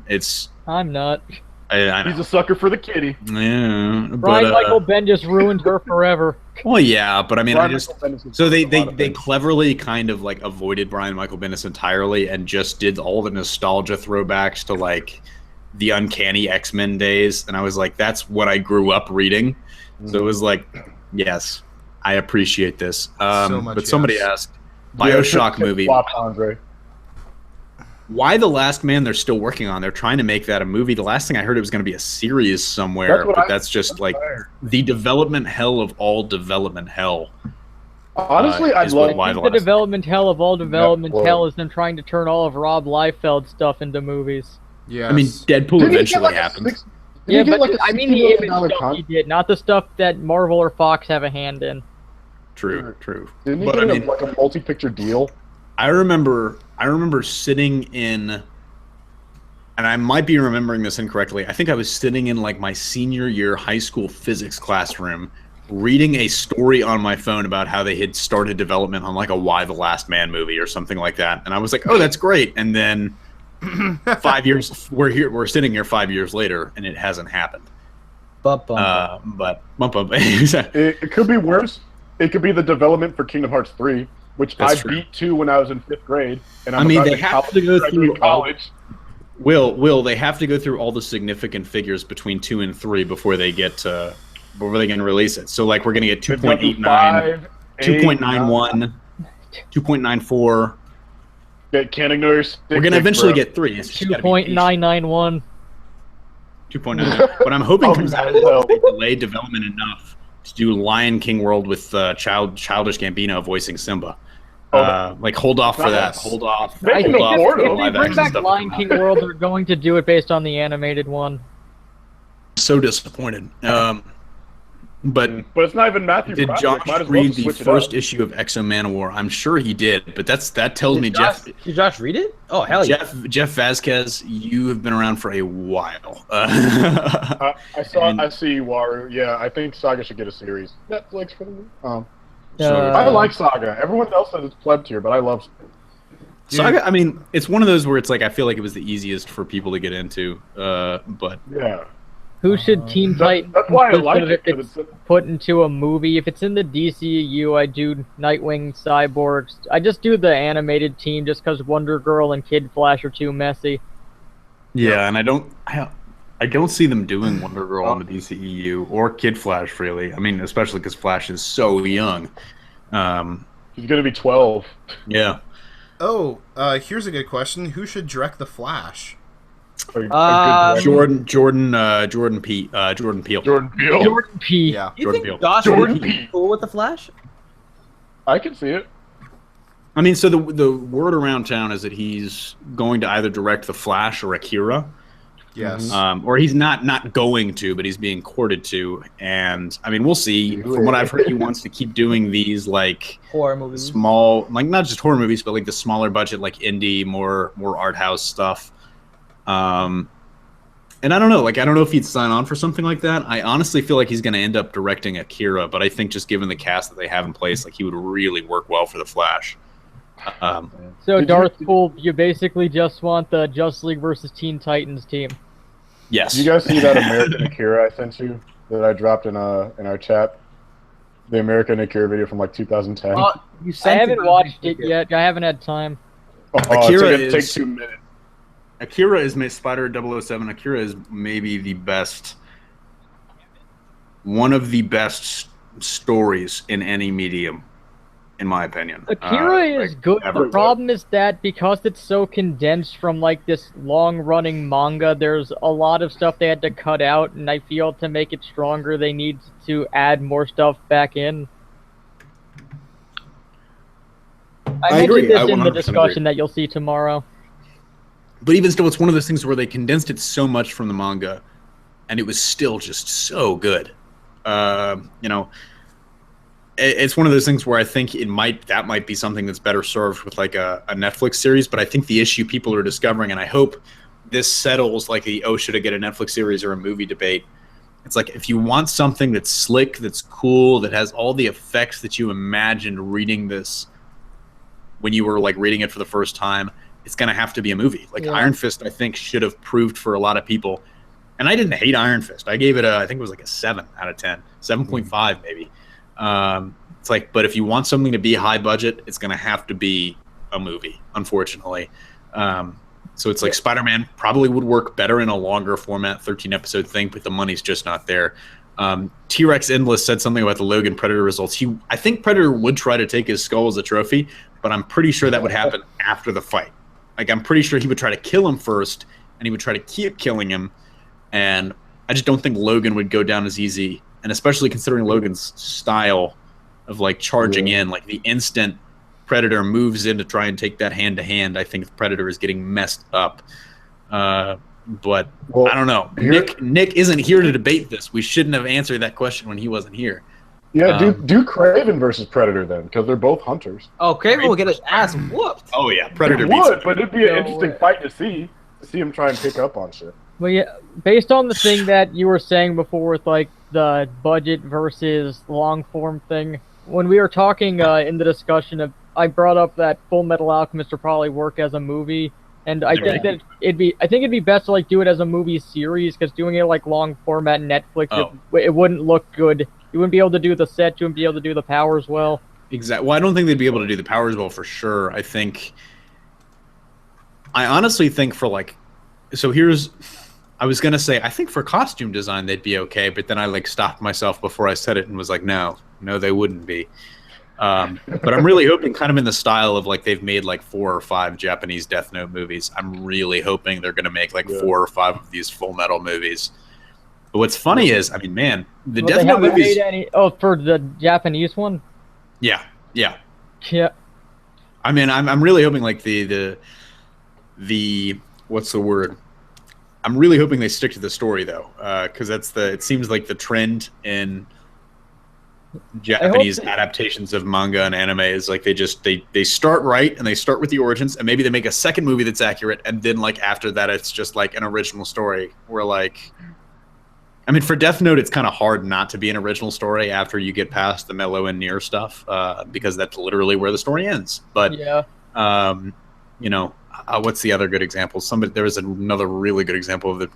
It's I'm not. I He's know. a sucker for the kitty. Yeah, but Brian Michael Bendis ruined her forever. well, yeah, but I mean, Brian I just Michael Bendis is so they a lot of they things. cleverly kind of like avoided Brian Michael Bendis entirely and just did all the nostalgia throwbacks to like the Uncanny X-Men days, and I was like, that's what I grew up reading. So it was like, yes, I appreciate this. So much But somebody yes. asked, Bioshock Yeah, movie. flop, Andre. Why The Last Man? They're still working on. They're trying to make that a movie. The last thing I heard, it was going to be a series somewhere, That's what but I- that's just that's like what I heard. the development hell of all development hell. Honestly, I'd is what love. Why I The think the Last development hell of all development well- hell is them trying to turn all of Rob Liefeld stuff into movies. Yeah. I mean, Deadpool Didn't he get eventually like a happened. six- didn't Yeah, he get but like a I mean $60 the image million stuff he did, not the stuff that Marvel or Fox have a hand in. True. Didn't he But get I mean, like a multi-picture deal? I remember sitting in, and I might be remembering this incorrectly. I think I was sitting in like my senior year high school physics classroom, reading a story on my phone about how they had started development on like a Why the Last Man movie or something like that, and I was like, oh, that's great. And then 5 years, we're sitting here 5 years later, and it hasn't happened. But It could be worse. It could be the development for Kingdom Hearts 3, which That's I true. beat 2 when I was in 5th grade, and I'm I mean, about they have college- to go graduate through all- college. Will they have to go through all the significant figures between 2 and 3 before they get to before they can release it? So like we're gonna get They've gone through 2.89, 5, 8, 2.91, 2.94. Can't ignore your stick We're gonna pics, eventually bro. get 3. It's just gotta be patient. 2.991. 2.9. But I'm hoping Oh, comes out no. they delay development enough to do Lion King World with Childish Gambino voicing Simba. Like hold off for that. Nice. Hold off. Make I him think a Hold off board for if the of they live bring action back stuff to Lion come King out. World, they're going to do it based on the animated one. So disappointed. But But it's not even Matthew did Broderick. Josh Might as well read the switch it first up. issue of Exo Manowar? I'm sure he did, but that tells me Did Josh read it? Oh, hell yeah. Jeff Vasquez, you have been around for a while. I And- see Waru. Yeah, I think Saga should get a series. Netflix for the So- I like Saga. Everyone else says it's pleb tier, but I love. Saga, I mean, it's one of those where it's like I feel like it was the easiest for people to get into, but Yeah, Who should Teen Titans that's why I consist like of it. if 'Cause it's put into a movie? If it's in the DCU, I do Nightwing, Cyborgs. I just do the animated team just because Wonder Girl and Kid Flash are too messy. yeah, and I don't see them doing Wonder Girl in the DCEU or Kid Flash really. I mean, especially because Flash is so young. he's gonna be 12. Yeah. Oh, here's a good question. Who should direct The Flash? A good Jordan Peele. Jordan Peele. Jordan P. Yeah. You Jordan think Peele. Josh Jordan would be Peele. cool with the Flash? I can see it. I mean, so the word around town is that he's going to either direct The Flash or Akira. Yes. Or he's not going to, but he's being courted to. And I mean, we'll see. From what I've heard, he wants to keep doing these like Horror movies. small, like not just horror movies, but like the smaller budget, like indie, more art house stuff. And I don't know, like I don't know if he'd sign on for something like that. I honestly feel like he's going to end up directing Akira, but I think just given the cast that they have in place, like he would really work well for the Flash. So Did Darth Pool, you basically just want the Justice League versus Teen Titans team. Yes. Did you guys see that American Akira I sent you that I dropped in our chat? The American Akira video from like 2010. Oh, you I sent haven't watched it yet. I haven't had time. Akira it is- take 2 minutes. Akira is Spider 007. Akira is maybe one of the best stories in any medium, in my opinion. Akira is good. The problem is that because it's so condensed from like this long-running manga, there's a lot of stuff they had to cut out, and I feel to make it stronger, they need to add more stuff back in. I agree. mentioned I this in the 100% discussion that you'll see tomorrow. But even still, it's one of those things where they condensed it so much from the manga, and it was still just so good. You know, it's one of those things where I think that might be something that's better served with like a Netflix series. But I think the issue people are discovering, and I hope this settles like the should it get a Netflix series or a movie debate. It's like if you want something that's slick, that's cool, that has all the effects that you imagined reading this when you were like reading it for the first time, it's going to have to be a movie. Like Iron Fist, I think, should have proved for a lot of people. And I didn't hate Iron Fist. I gave it I think it was like a 7 out of 10, 7.5 maybe. It's like, but if you want something to be high budget, it's going to have to be a movie, unfortunately. So it's like Spider-Man probably would work better in a longer format, 13 episode thing, but the money's just not there. T-Rex Endless said something about the Logan Predator results. I think Predator would try to take his skull as a trophy, but I'm pretty sure that would happen after the fight. Like, I'm pretty sure he would try to kill him first, and he would try to keep killing him. And I just don't think Logan would go down as easy. And especially considering Logan's style of, like, charging in. Like, the instant Predator moves in to try and take that hand-to-hand, I think the Predator is getting messed up. But I don't know. Nick isn't here to debate this. We shouldn't have answered that question when he wasn't here. Yeah, do Kraven versus Predator then, because they're both hunters. Oh, Kraven will get his ass whooped. Oh yeah, Predator It would, beats. but it'd be an interesting fight to see him try and pick up on shit. Well, yeah, based on the thing that you were saying before with like the budget versus long form thing, when we were talking in the discussion I brought up that Full Metal Alchemist would probably work as a movie, and I think that it'd be best to like do it as a movie series, because doing it like long format Netflix, it wouldn't look good. You wouldn't be able to do the set. You wouldn't be able to do the powers well. Exactly. Well, I don't think they'd be able to do the powers well for sure. I honestly think for like, I was going to say, I think for costume design, they'd be okay. But then I like stopped myself before I said it and was like, no, they wouldn't be. But I'm really hoping, kind of in the style of like they've made like 4 or 5 Japanese Death Note movies. I'm really hoping they're going to make like 4 or 5 of these Full Metal movies. But what's funny is, I mean, man, the Death Note movies. For the Japanese one. Yeah. Yeah. I mean, I'm really hoping like the what's the word? I'm really hoping they stick to the story though, because it seems like the trend in Japanese adaptations of manga and anime is like they start right and they start with the origins, and maybe they make a second movie that's accurate, and then like after that it's just like an original story where like. I mean, for Death Note, it's kind of hard not to be an original story after you get past the Mellow and Near stuff, because that's literally where the story ends. But, you know, what's the other good example? There was another really good example of the,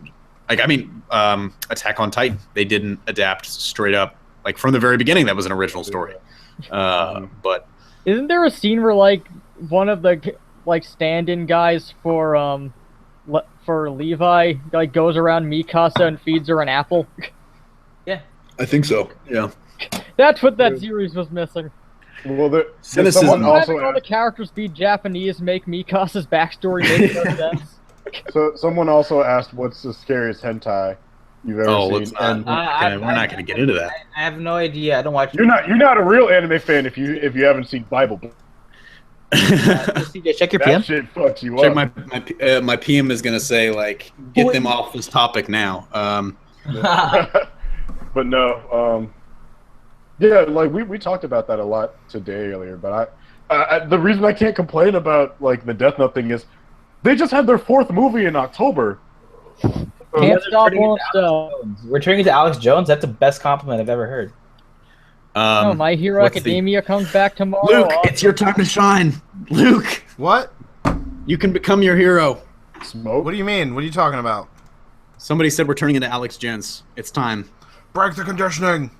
like, I mean, Attack on Titan. They didn't adapt straight up, like from the very beginning. That was an original story. But isn't there a scene where like one of the like stand-in guys for Levi like goes around Mikasa and feeds her an apple? Yeah, I think so. Yeah, that's what that series was missing. Well, someone also all the characters be Japanese, make Mikasa's backstory make no sense. So someone also asked, "What's the scariest hentai you've ever seen?" We're not going to get into that. I have no idea. I don't watch. You're not a real anime fan if you haven't seen Bible. Check your PM. That shit fucks you up. My PM is gonna say like get them off this topic now. But no, yeah, like we talked about that a lot today earlier. But the reason I can't complain about like the Death Note thing is they just had their 4th movie in October. Can't stop, won't stop. We're turning into Alex Jones. That's the best compliment I've ever heard. No, My Hero what's the- Academia comes back tomorrow. Luke, it's your time to shine. Luke, What? you can become your hero. Smoke. What do you mean? What are you talking about? Somebody said we're turning into Alex Jones. It's time. Break the conditioning.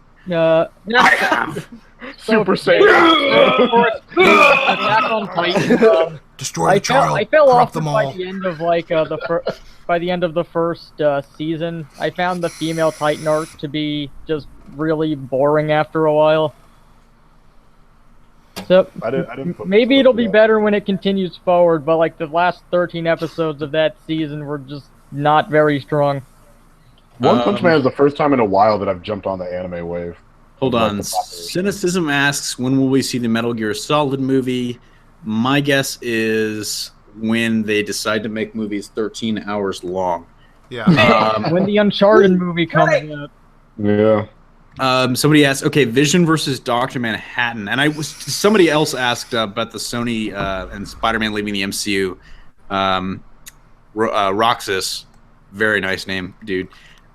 Super Saiyan. Attack on Titan. Destroy the child. I fell Corrupt off them by all. the end of by the end of the first season. I found the female Titan arc to be just really boring after a while. So I didn't put maybe myself it'll through be that. better when it continues forward. But like the last 13 episodes of that season were just not very strong. One Punch Man is the first time in a while that I've jumped on the anime wave. Hold Like on. the population. Cynicism asks, when will we see the Metal Gear Solid movie? My guess is when they decide to make movies 13 hours long. Yeah. When the Uncharted movie comes out. Yeah. Somebody asked, okay, Vision versus Dr. Manhattan. And somebody else asked about the Sony and Spider-Man leaving the MCU. Roxas, very nice name, dude.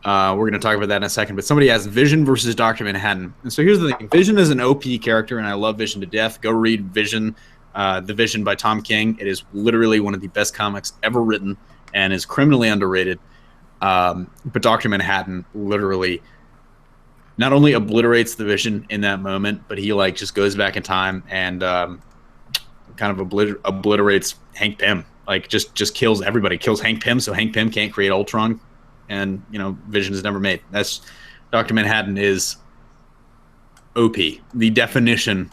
We're going to talk about that in a second. But somebody asked Vision versus Dr. Manhattan. And so here's the thing. Vision is an OP character, and I love Vision to death. Go read Vision, The Vision by Tom King. It is literally one of the best comics ever written and is criminally underrated. But Dr. Manhattan literally not only obliterates the Vision in that moment, but he like just goes back in time and kind of obliterates Hank Pym. Like just kills everybody. Kills Hank Pym, so Hank Pym can't create Ultron. And Vision is never made. That's Dr. Manhattan is OP, the definition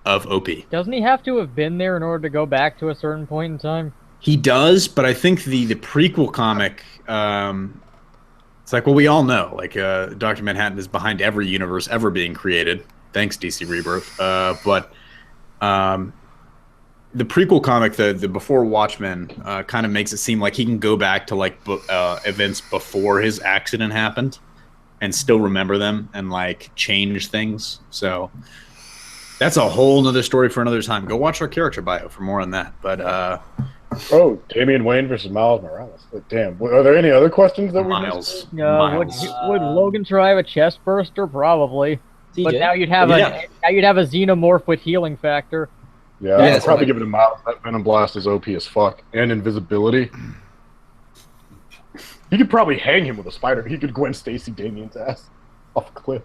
of OP. Doesn't he have to have been there in order to go back to a certain point in time? He does, but I think the prequel comic, it's like, well, we all know, like Dr. Manhattan is behind every universe ever being created. Thanks, DC Rebirth. But the prequel comic, the Before Watchmen, kind of makes it seem like he can go back to like events before his accident happened and still remember them and like change things. So that's a whole nother story for another time. Go watch our character bio for more on that. But Oh, Damian Wayne versus Miles Morales. But damn, are there any other questions that we Miles. missed? Would Logan survive a chest burster? Probably. But CJ? now you'd have a xenomorph with healing factor. Yeah, Yeah, I'd probably like- give it a Miles. That Venom Blast is OP as fuck. And invisibility. You could probably hang him with a spider. He could Gwen Stacy Damian's ass off a cliff.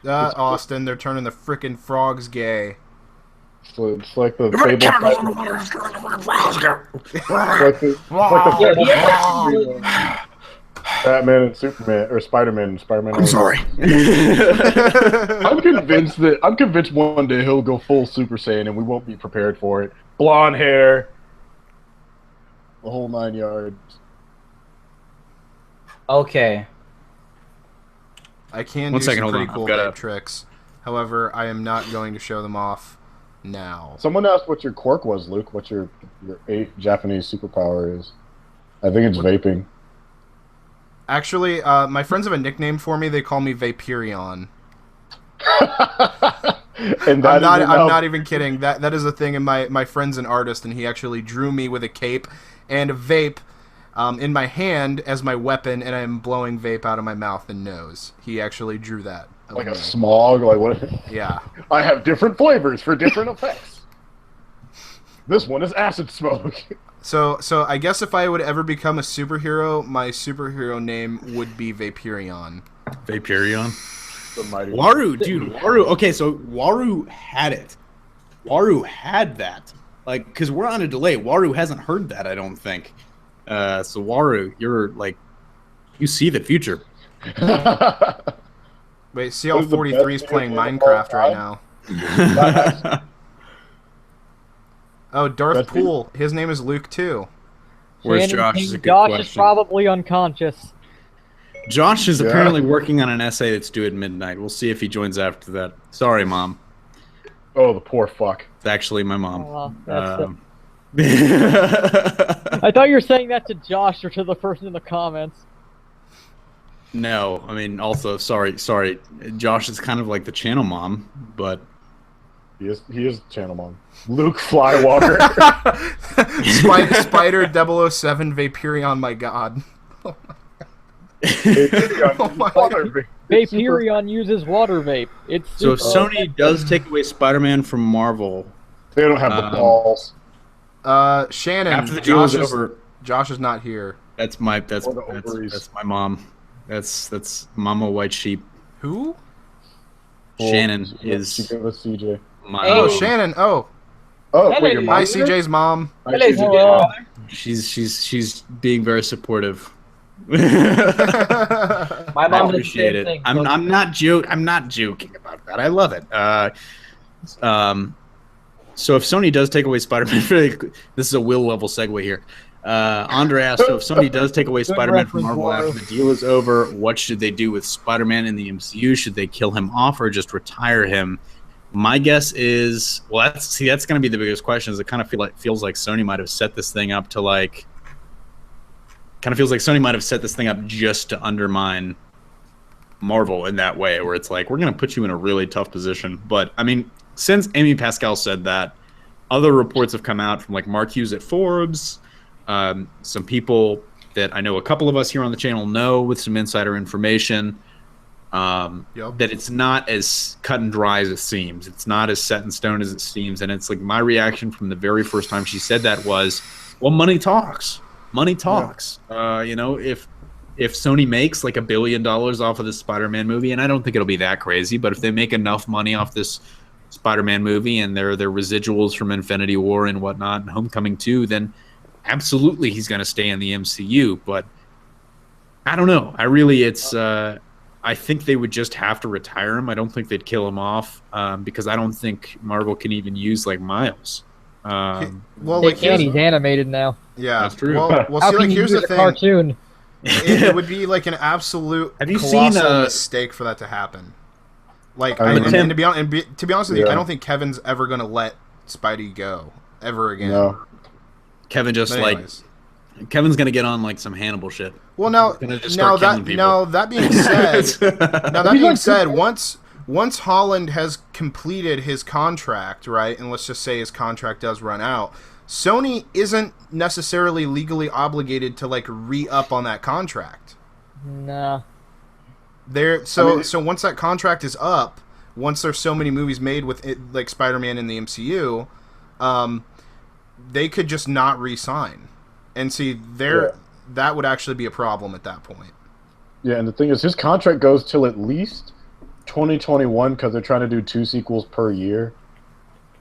Austin, they're turning the frickin' frogs gay. So it's like the Fable. Batman and Superman, or Spider-Man and Spider-Man. I'm sorry. I'm convinced one day he'll go full Super Saiyan and we won't be prepared for it. Blonde hair, the whole 9 yards. Okay. I can One do second, some hold pretty on. cool I've gotta- vape tricks. However, I am not going to show them off now. Someone asked what your quirk was, Luke. What your Japanese superpower is? I think it's vaping. Actually, my friends have a nickname for me. They call me Vaporeon. And I'm not even kidding. That is a thing. And my friend's an artist, and he actually drew me with a cape and a vape in my hand as my weapon, and I'm blowing vape out of my mouth and nose. He actually drew that. of like me. a smog. Like what? Yeah. I have different flavors for different effects. This one is acid smoke. So I guess if I would ever become a superhero, my superhero name would be Vaporeon. Vaporeon. The mighty Waru, dude, Waru. Okay, so Waru had it. Waru had that. Like, because we're on a delay. Waru hasn't heard that, I don't think. So Waru, you're like, you see the future. Wait, What is the CL43 is best playing video game of Minecraft all right time? now. Oh, Darth Best Poole. His name is Luke too. Where's Shannon Josh? King, Is a good Josh is question. probably unconscious. Josh is Yeah. apparently working on an essay that's due at midnight. We'll see if he joins after that. Sorry, Mom. Oh, the poor fuck. It's actually my mom. Oh, that's Um, I thought you were saying that to Josh or to the person in the comments. no, I mean, also, sorry. Josh is kind of like the channel mom, but He is channel mom. Luke Flywalker. Spider 007 Vaporeon, my god. Oh my Vaporeon uses water vape. It's So if Sony does take away Spider-Man from Marvel, They don't have the balls. Shannon, after the deal is Josh over, Josh is not here. that's my mom. That's Mama White Sheep. Who? Shannon She is gave us CJ. my Oh, mom. Shannon. Oh, Oh, Hello. wait, your hi, mom? CJ's mom. Hi, Hello, CJ. CJ. She's being very supportive. My I mom did the appreciate same it. thing. I'm not joking about that. I love it. So if Sony does take away Spider-Man, this is a Will level segue here. Andre asked, so if Sony does take away Spider-Man from Marvel after the deal is over, what should they do with Spider-Man in the MCU? Should they kill him off or just retire him? My guess is, well, that's going to be the biggest question. Is it kind of feels like Sony might have set this thing up to just to undermine Marvel in that way, where it's like, we're going to put you in a really tough position. But I mean, since Amy Pascal said that, other reports have come out from like Mark Hughes at Forbes, some people that I know a couple of us here on the channel know with some insider information, that it's not as cut and dry as it seems. It's not as set in stone as it seems. And it's like my reaction from the very first time she said that was, well, money talks. Money talks. Yeah. If Sony makes like $1 billion off of this Spider-Man movie, and I don't think it'll be that crazy, but if they make enough money off this Spider-Man movie and their residuals from Infinity War and whatnot and Homecoming 2, then absolutely he's going to stay in the MCU. But I don't know. I think they would just have to retire him. I don't think they'd kill him off because I don't think Marvel can even use like Miles. Well, they like can. He's animated now. yeah, That's true. Well, How see, can like you here's use the a thing. cartoon? It would be like an absolute Have you colossal seen, mistake for that to happen. Like, I mean, and to be honest with you, Yeah. I don't think Kevin's ever gonna let Spidey go ever again. No. Kevin just But like anyways. Kevin's gonna get on like some Hannibal shit. Well, now Gonna just start killing people. that being said, once Holland has completed his contract, right, and let's just say his contract does run out, Sony isn't necessarily legally obligated to like re-up on that contract. Nah. So once that contract is up, once there's so many movies made with it, like Spider-Man in the MCU, they could just not re-sign, and see that would actually be a problem at that point. Yeah, and the thing is, his contract goes till at least 2021 because they're trying to do 2 sequels per year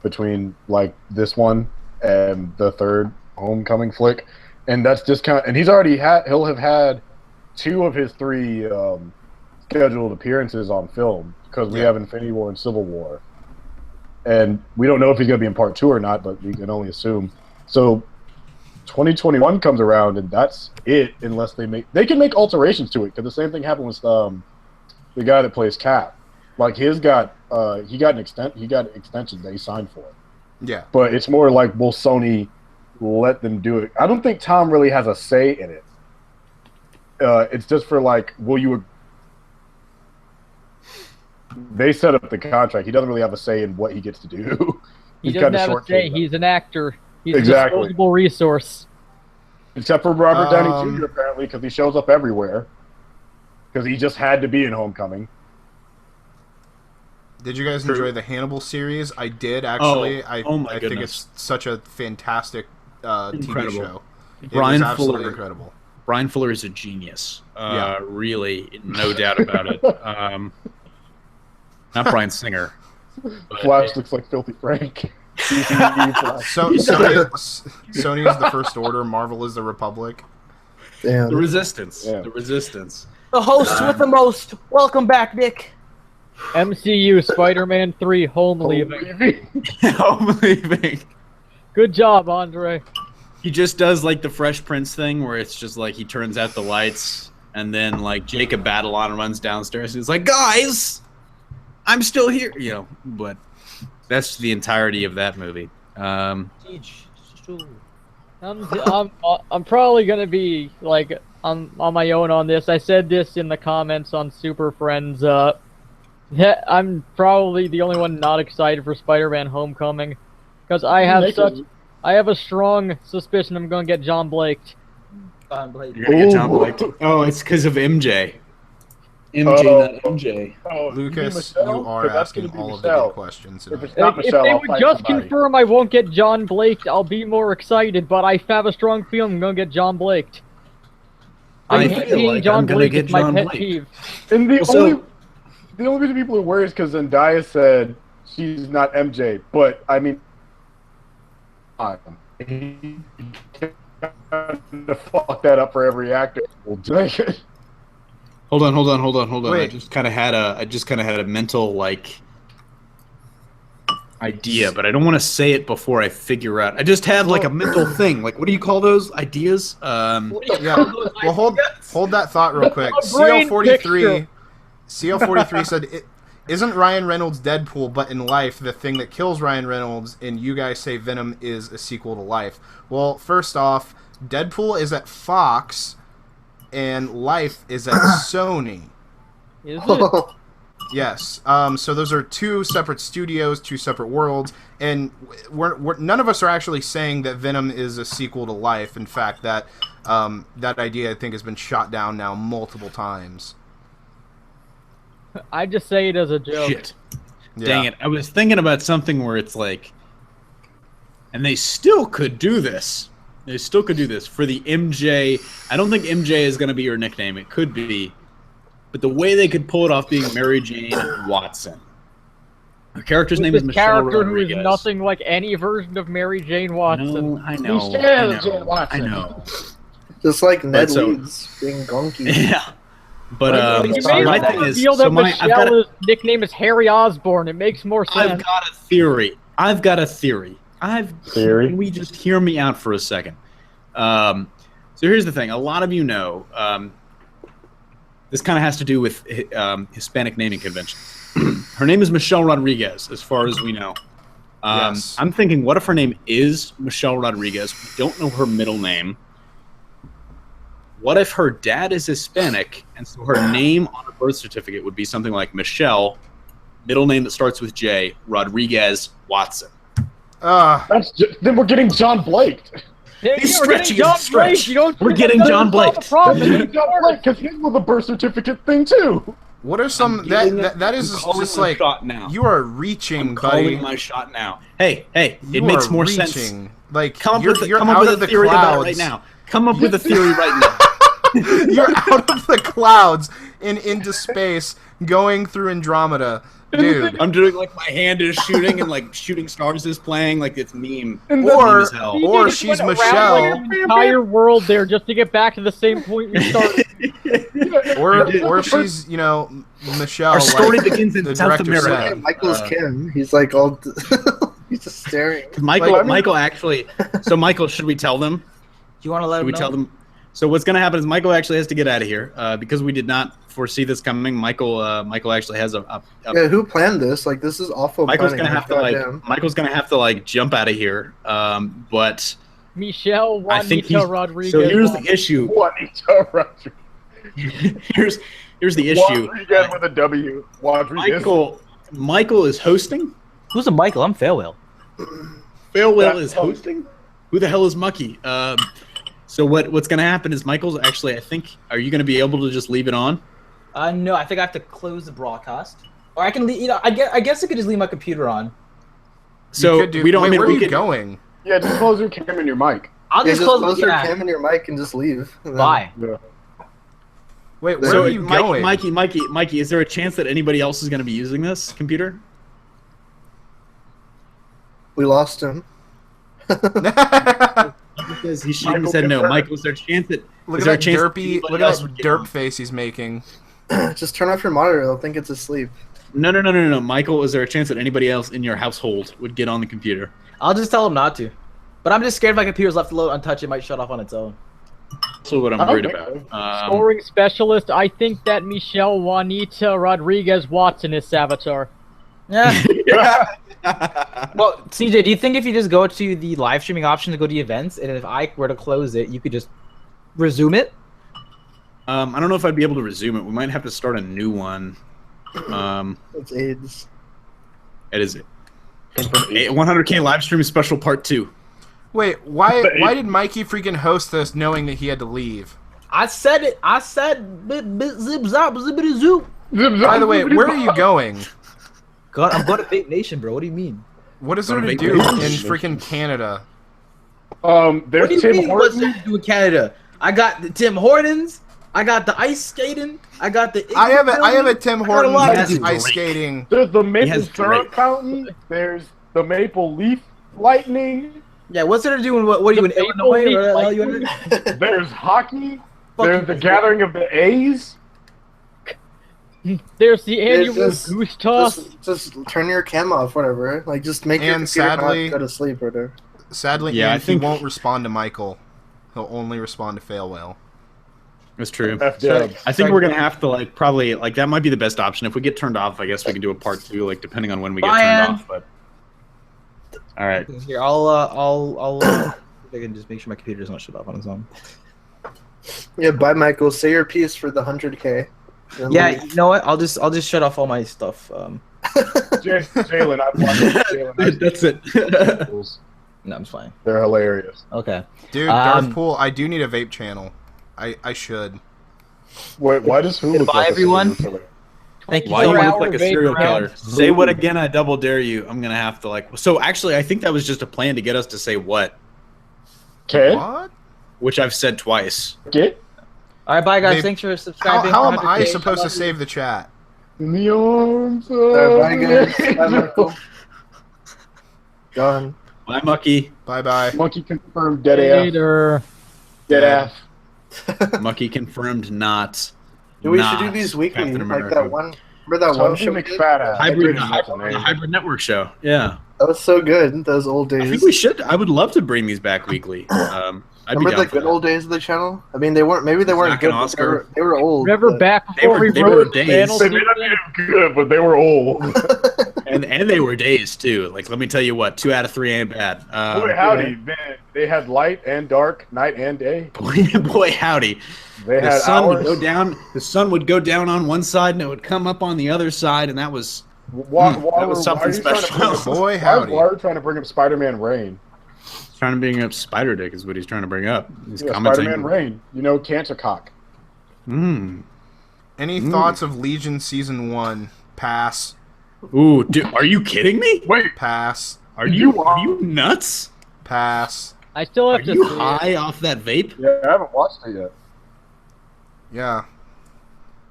between like this one and the third Homecoming flick, and that's discount. And he'll have had 2 of his 3 scheduled appearances on film because we have Infinity War and Civil War, and we don't know if he's going to be in part 2 or not, but we can only assume. So 2021 comes around and that's it, unless they can make alterations to it, because the same thing happened with the guy that plays Cap. Like he got an extension that he signed for. Yeah, But it's more like, will Sony let them do it? I don't think Tom really has a say in it. It's just for like, will you? They set up the contract. He doesn't really have a say in what he gets to do. He He's doesn't kinda have a short say. term. He's an actor. He's Exactly. a disposable resource. Except for Robert Downey Jr. apparently, because he shows up everywhere. Because he just had to be in Homecoming. Did you guys enjoy the Hannibal series? I did actually. Oh, I my think goodness. it's such a fantastic Incredible. TV show. Brian it was absolutely Fuller. incredible. Brian Fuller is a genius. Yeah. Really, no doubt about it. Not Brian Singer. but Flash looks like Filthy Frank. Sony is the First Order. Marvel is the Republic. Damn. The Resistance. Yeah. The Resistance. The host with the most. Welcome back, Nick. MCU Spider-Man 3 Home Leaving. I'm leaving. Good job, Andre. He just does like the Fresh Prince thing where it's just like he turns out the lights and then like Jacob Batalon runs downstairs and he's like, guys, I'm still here. You know, but that's the entirety of that movie. I'm probably gonna be like on my own on this. I said this in the comments on Super Friends. Yeah, I'm probably the only one not excited for Spider-Man: Homecoming because I have a strong suspicion I'm gonna get John Blaked. Blake. You're gonna get John Ooh. Blake. Oh, it's because of MJ. MJ, not MJ. Oh, Lucas, Michelle? you are 'Cause that's asking gonna be all of the Michelle. good questions If tonight. it's not If Michelle, they I'll would find just somebody. confirm I won't get John Blake, I'll be more excited, but I have a strong feeling I'm gonna get John Blake. I hate feel being like John I'm gonna Blake get is my John pet Blake. peeve. And Also- the only reason people are worried is because Zendaya said she's not MJ, but I mean, he to fuck that up for every actor. Hold on. I Wait. just kind of had a mental like idea, but I don't want to say it before I figure out. I just have like a mental thing. Like, what do you call those ideas? Yeah. Well, hold that thought real quick. A brain CL43 CL43 said, "Isn't Ryan Reynolds Deadpool, but in life the thing that kills Ryan Reynolds, and you guys say Venom is a sequel to Life?" Well, first off, Deadpool is at Fox, and Life is at Sony. Is it? Yes. So those are two separate studios, two separate worlds, and we're none of us are actually saying that Venom is a sequel to Life. In fact, that idea I think has been shot down now multiple times. I just say it as a joke. Shit. Yeah. Dang it. I was thinking about something where it's like, and they still could do this. They still could do this for the MJ. I don't think MJ is going to be your nickname. It could be. But the way they could pull it off being Mary Jane Watson. Her character's name is This Michelle character who Rodriguez. is nothing like any version of Mary Jane Watson. No, I know. Michelle I Jane know. Watson. I know. Just like Ned so- Leeds being gonky. Yeah. But Like, You Sorry, made my that thing is, reveal that so I've got Michelle's nickname is Harry Osborn. It makes more sense. I've got a theory. Theory? Can we just hear me out for a second? So here's the thing. A lot of you know, this kind of has to do with Hispanic naming conventions. Her name is Michelle Rodriguez, as far as we know. Yes. I'm thinking, what if her name is Michelle Rodriguez? We don't know her middle name. What if her dad is Hispanic, and so her name on her birth certificate would be something like Michelle, middle name that starts with J, Rodriguez Watson? Then we're getting John Blake. Yeah, He's we're getting stretching John it, stretch. Blake. You don't We're think getting that John doesn't solve Blake. the problem? We're getting John Blake because his was a birth certificate thing too. What are some that is just like shot now. you are reaching, I'm buddy. calling my shot now. Hey, it You makes are more reaching. sense. Like Come up you're with, you're come up out with of a the theory about it clouds right now. Come up with a theory right now. You're out of the clouds and into space, going through Andromeda, dude. I'm doing like my hand is shooting and like shooting stars is playing like it's meme. And Or- Meme as hell. You Or just she's went around, Michelle. like, the entire world there just to get back to the same point we started. Or she's Michelle. Our story like begins in the South director America. said. Michael's Kim. He's like all. He's just staring. Michael actually. So Michael, should we tell them? You want to let Should him we know? tell them? So what's going to happen is Michael actually has to get out of here because we did not foresee this coming. Michael actually has a Yeah, who planned this? Like, this is awful. Michael's planning. gonna have to jump out of here. But Michelle I think Juanita Rodriguez. so. Here's the issue. Juanita Rodriguez. Here's the issue. Rodriguez with a W. Rodriguez. Michael is hosting. Who's a Michael? I'm Failwell. Failwell is hosting. Who the hell is Mucky? So what's gonna happen is Michael's actually. I think. Are you gonna be able to just leave it on? No, I think I have to close the broadcast, or I can leave. I guess I could just leave my computer on. So You could do- we don't. Wait, I mean, where we are you could, going? Yeah, just close your cam and your mic. I'll Yeah, just just close. close your Yeah. cam and your mic and just leave. And then- Bye. Yeah. Wait, where So are you going? Mikey, is there a chance that anybody else is going to be using this computer? We lost him. Because he's shaking his head no. Michael, is there a chance that Look is at there a that chance derpy. anybody Look else at would that get on? derp face he's making. Just turn off your monitor. They'll think it's asleep. No. Michael, is there a chance that anybody else in your household would get on the computer? I'll just tell him not to. But I'm just scared if my computer's left alone untouched, it might shut off on its own. That's what I'm worried about. Scoring specialist. I think that Michelle Juanita Rodriguez Watson is Savitar. Yeah. Well, CJ, do you think if you just go to the live streaming option to go to events, and if I were to close it, you could just resume it? I don't know if I'd be able to resume it. We might have to start a new one. It's AIDS. It is it. 100K Livestream Special Part 2. Wait, why did Mikey freaking host this knowing that he had to leave? I said it. I said zip zop zippity zoop. By the way, where are you going? God, I'm going to Vape Nation, bro. What do you mean? What is there Go to to do in vacation. freaking Canada? What do There's you Tim mean? What's Hortons. there to do in Canada? I got the Tim Hortons. I got the ice skating. I got the. I have a Tim I got a lot Hortons to do. ice skating. There's the maple has syrup Drake. fountain. There's the maple leaf lightning. Yeah, what's there to do in what are you in The Illinois Maple or the hell Leaf you in? There's hockey. Fuck There's you. the gathering of the A's. There's the annual just- goose toss. Just turn your cam off, whatever. Like, just make your And computer not sadly- go to sleep or whatever. Sadly, Yeah, and I think- he won't respond to Michael. He'll only respond to Fail Whale. That's true. F dub. I think we're gonna have to like probably like that might be the best option. If we get turned off, I guess we can do a part 2, like depending on when we get Bye, turned Ann. off. But all right, Here, I'll if I can just make sure my computer doesn't shut off on its own. Yeah, bye, Michael. Say your piece for the 100K. Then Yeah, leave. you know what? I'll just shut off all my stuff. Jalen, I've watched Jalen. that's it. No, I'm fine. They're hilarious. Okay. Dude, Um, Darth Pool, I do need a vape channel. I should. Wait, why does Hulu? Goodbye, look like a everyone. serial killer? Thank you Why so you much. look like a serial killer? Say what again? I double dare you. I'm gonna have to like. So actually, I think that was just a plan to get us to say what, Okay. What? which I've said twice. Okay. All right, bye guys. Babe, Thanks for How, subscribing. how for am I 100K. supposed to save the chat? In the arms of Bye, guys. an Bye, angel. Michael. Gone. Bye, Mucky. Bye bye. Monkey confirmed dead AF. Later. Dead AF. Mucky confirmed not. Dude, we should not do these weekly. Captain Like America. that one. Remember that one Tony show we did? McFadden. Hybrid, That's the amazing. hybrid network show. Yeah, That was so good. Those old I days. think we should. I would love to bring these back weekly. I'd be Remember down the for good that. old days of the channel? I mean, they weren't. Maybe they weren't Zach good. and But they, Oscar. they were old. Remember but- back They before were- we they wrote were the days. channel They may not sequence? be good, but they were old. And they were days too. Like let me tell you what, 2 out of 3 ain't bad. Boy, howdy. They had light and dark, night and day. Boy howdy. They The had sun would hours. go down. The sun would go down on one side, and it would come up on the other side, and that was Why that was something are you trying to special. bring up- Boy, why howdy. are you trying to bring up Spider-Man Rain? trying to bring up Spider Dick. Is what he's trying to bring up. He's Yeah, commenting. Spider-Man Rain. You know, Cancer Cock. Any thoughts of Legion Season 1? Pass. Ooh, dude, are you kidding me? Wait, Pass. Are you nuts? Pass. I still Are have to you see it. high off that vape? yeah, I haven't watched it yet. Yeah.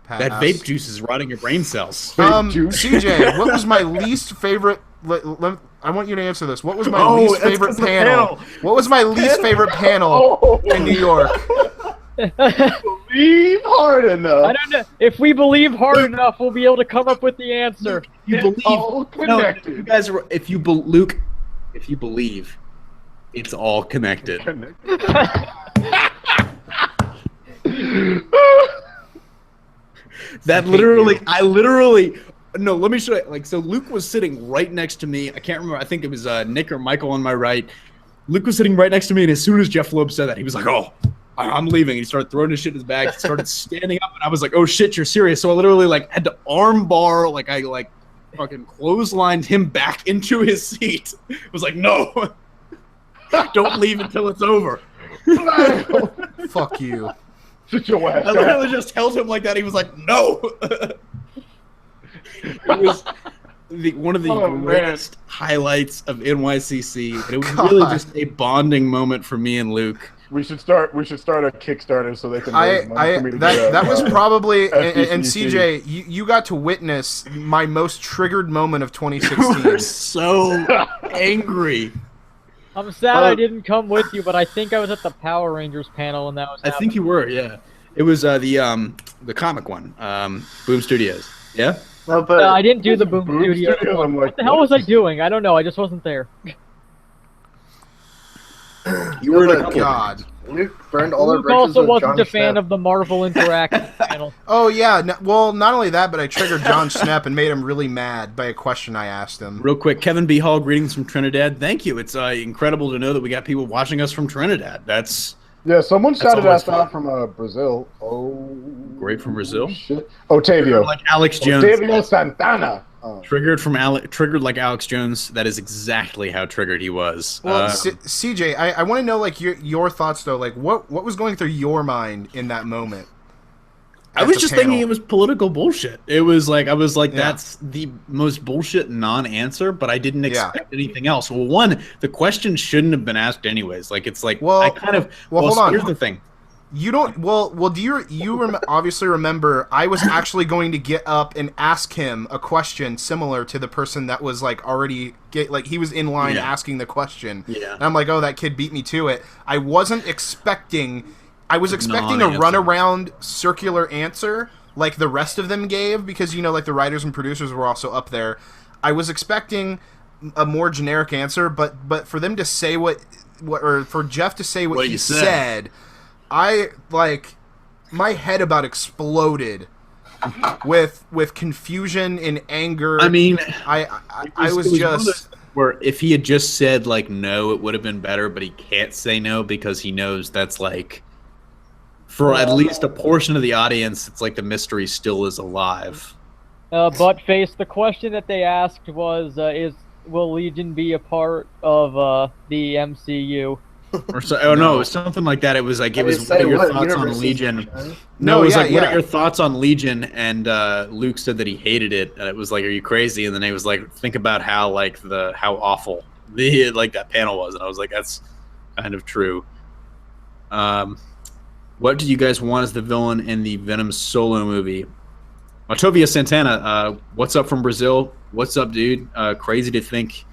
Pass. That vape juice is rotting your brain cells. juice. CJ, what was my least favorite... I want you to answer this. What was my Oh, least that's favorite 'cause the panel? What was my least favorite panel in New York? Believe hard enough. I don't know. If we believe hard enough, we'll be able to come up with the answer. You It's believe? all No, connected. you guys are. If you Luke, if you believe, it's all connected. That literally, no, let me show you. Like, so Luke was sitting right next to me. I can't remember. I think it was Nick or Michael on my right. Luke was sitting right next to me, and as soon as Jeff Loeb said that, he was like, "Oh, I'm leaving." He started throwing his shit in his bag. He started standing up, and I was like, "Oh shit, you're serious?" So I literally like had to arm bar, like I like fucking clotheslined him back into his seat. I was like, "No, don't leave until it's over." Fuck you. Sit your ass I down. literally just held him like that. He was like, "No." It was one of the Oh, man. greatest highlights of NYCC. And it was God. really just a bonding moment for me and Luke. We should start a Kickstarter so they can raise money for me to That was probably and FBCC. CJ, you got to witness my most triggered moment of We were 2016. so angry. I'm sad I didn't come with you, but I think I was at the Power Rangers panel when that was I happening. think you were, yeah. It was the comic one, Boom Studios. Yeah. No, but I didn't do the Boom Boom Studio. Studio, I'm like, What the hell was I doing? I don't know. I just wasn't there. You were in a but couple. God. Luke burned all our Luke bridges also with wasn't John a fan Schnapp. of the Marvel Interactive panel. Oh yeah. Well, not only that, but I triggered John Schnepp and made him really mad by a question I asked him. Real quick, Kevin B. Hall, greetings from Trinidad. Thank you. It's incredible to know that we got people watching us from Trinidad. That's Yeah, someone shouted always us out from Brazil. Oh, great from Brazil. shit. Otavio. Like Alex Jones. Otavio Santana. Triggered like Alex Jones. That is exactly how triggered he was. Well, CJ, I want to know like your thoughts though. Like what was going through your mind in that moment? I was just thinking it was political bullshit. It was like I was like, that's the most bullshit non-answer, but I didn't expect anything else. Well, one, the question shouldn't have been asked anyways. Like it's like I kind of hold on. Here's the thing. You don't do you obviously remember I was actually going to get up and ask him a question similar to the person that was like already he was in line asking the question. Yeah. And I'm like, oh, that kid beat me to it. I was expecting a runaround circular answer like the rest of them gave, because like the writers and producers were also up there. I was expecting a more generic answer, but for them to say or for Jeff to say what he said, I my head about exploded with confusion and anger. I mean, I was just where if he had just said like no, it would have been better, but he can't say no because he knows that's like for at least a portion of the audience, it's like the mystery still is alive. Buttface, the question that they asked was, will Legion be a part of the MCU? Or no, it was something like that. It was like what are your thoughts on Legion? No, it was what are your thoughts on Legion? And Luke said that he hated it, and it was like, are you crazy? And then he was like, think about how awful that panel was, and I was like, that's kind of true. What do you guys want as the villain in the Venom solo movie? Octavia Santana, what's up from Brazil? What's up, dude? Crazy to think.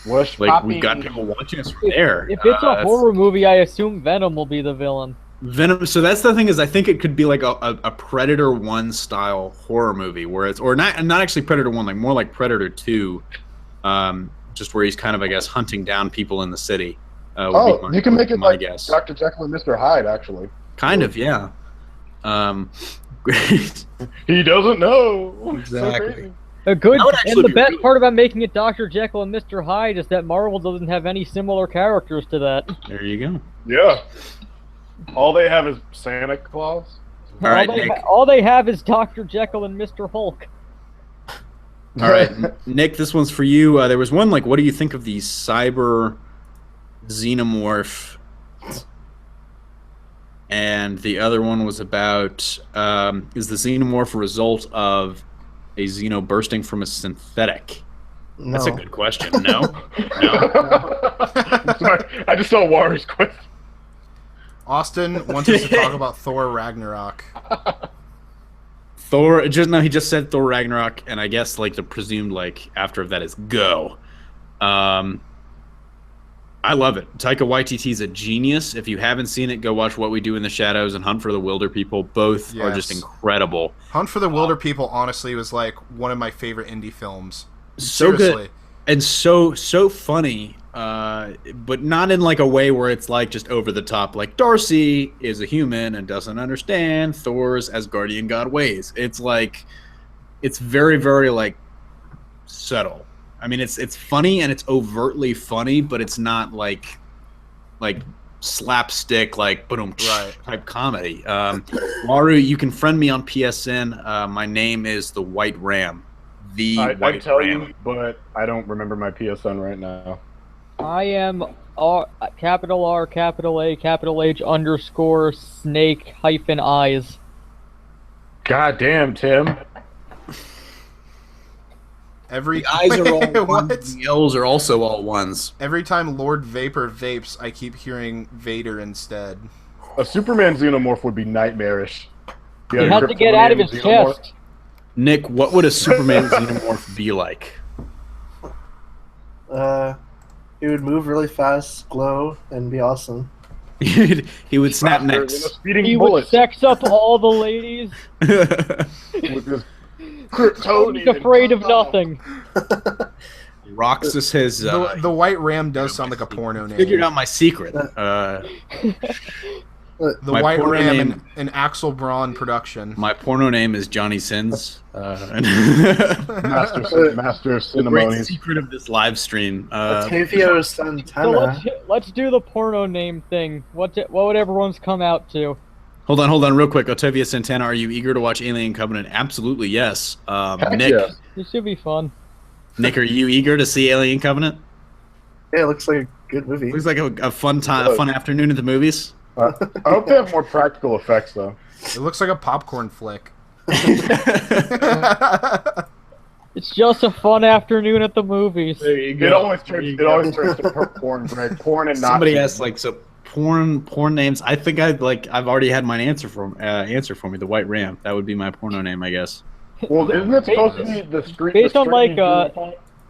We've got people watching us from there. If it's a horror movie, I assume Venom will be the villain. Venom. So that's the thing is, I think it could be like a Predator 1 style horror movie, where it's not actually Predator 1, like more like Predator 2, just where he's kind of, I guess, hunting down people in the city. You can make it like guess. Dr. Jekyll and Mr. Hyde, actually. Kind of, yeah. He doesn't know. Exactly. And the best part about making it Dr. Jekyll and Mr. Hyde is that Marvel doesn't have any similar characters to that. There you go. Yeah. All they have is Santa Claus. All they have is Dr. Jekyll and Mr. Hulk. All right, Nick, this one's for you. There was one what do you think of the cyber xenomorph? And the other one was about is the xenomorph a result of a xeno bursting from a synthetic? No. That's a good question. No? Sorry, I just saw Warrior's question. Austin wants us to talk about Thor Ragnarok. He just said Thor Ragnarok, and I guess the presumed after of that is go. I love it. Taika Waititi's a genius. If you haven't seen it, go watch What We Do in the Shadows and Hunt for the Wilder People. Both are just incredible. Hunt for the Wilder People, honestly, was one of my favorite indie films. So good and so funny, but not in a way where it's just over the top. Like Darcy is a human and doesn't understand Thor's Asgardian god ways. It's it's very, very subtle. I mean, it's funny and it's overtly funny, but it's not like slapstick boom type comedy. Maru, you can friend me on PSN. My name is the White Ram. I tell you, but I don't remember my PSN right now. I am capital R, capital A, capital H _ snake -eyes. God damn, Tim. The eyes are all ones, the L's are also all ones. Every time Lord Vapor vapes, I keep hearing Vader instead. A Superman xenomorph would be nightmarish. He has to get out of his chest. Nick, what would a Superman xenomorph be like? He would move really fast, glow, and be awesome. He would snap necks. He would sex up all the ladies. With his He's afraid of nothing. Roxas has the White Ram does sound like a porno name. Figured out my secret. The White Ram and Axel Braun production. My porno name is Johnny Sins. Master of Cinemonies. The great secret of this live stream. Octavio Santana. So let's do the porno name thing. What would everyone's come out to? Hold on, real quick. Otavia Santana, are you eager to watch Alien Covenant? Absolutely, yes. Nick, yes. It should be fun. Nick, are you eager to see Alien Covenant? Yeah, it looks like a good movie. Looks like a fun time, a fun afternoon at the movies. I hope they have more practical effects, though. It looks like a popcorn flick. It's just a fun afternoon at the movies. There you go. It always turns to porn, Greg. Porn and not. Somebody asked porn names. I think I've already had mine answer for me. The White Ram. That would be my porno name, I guess. Well, isn't it supposed to be the street? Based on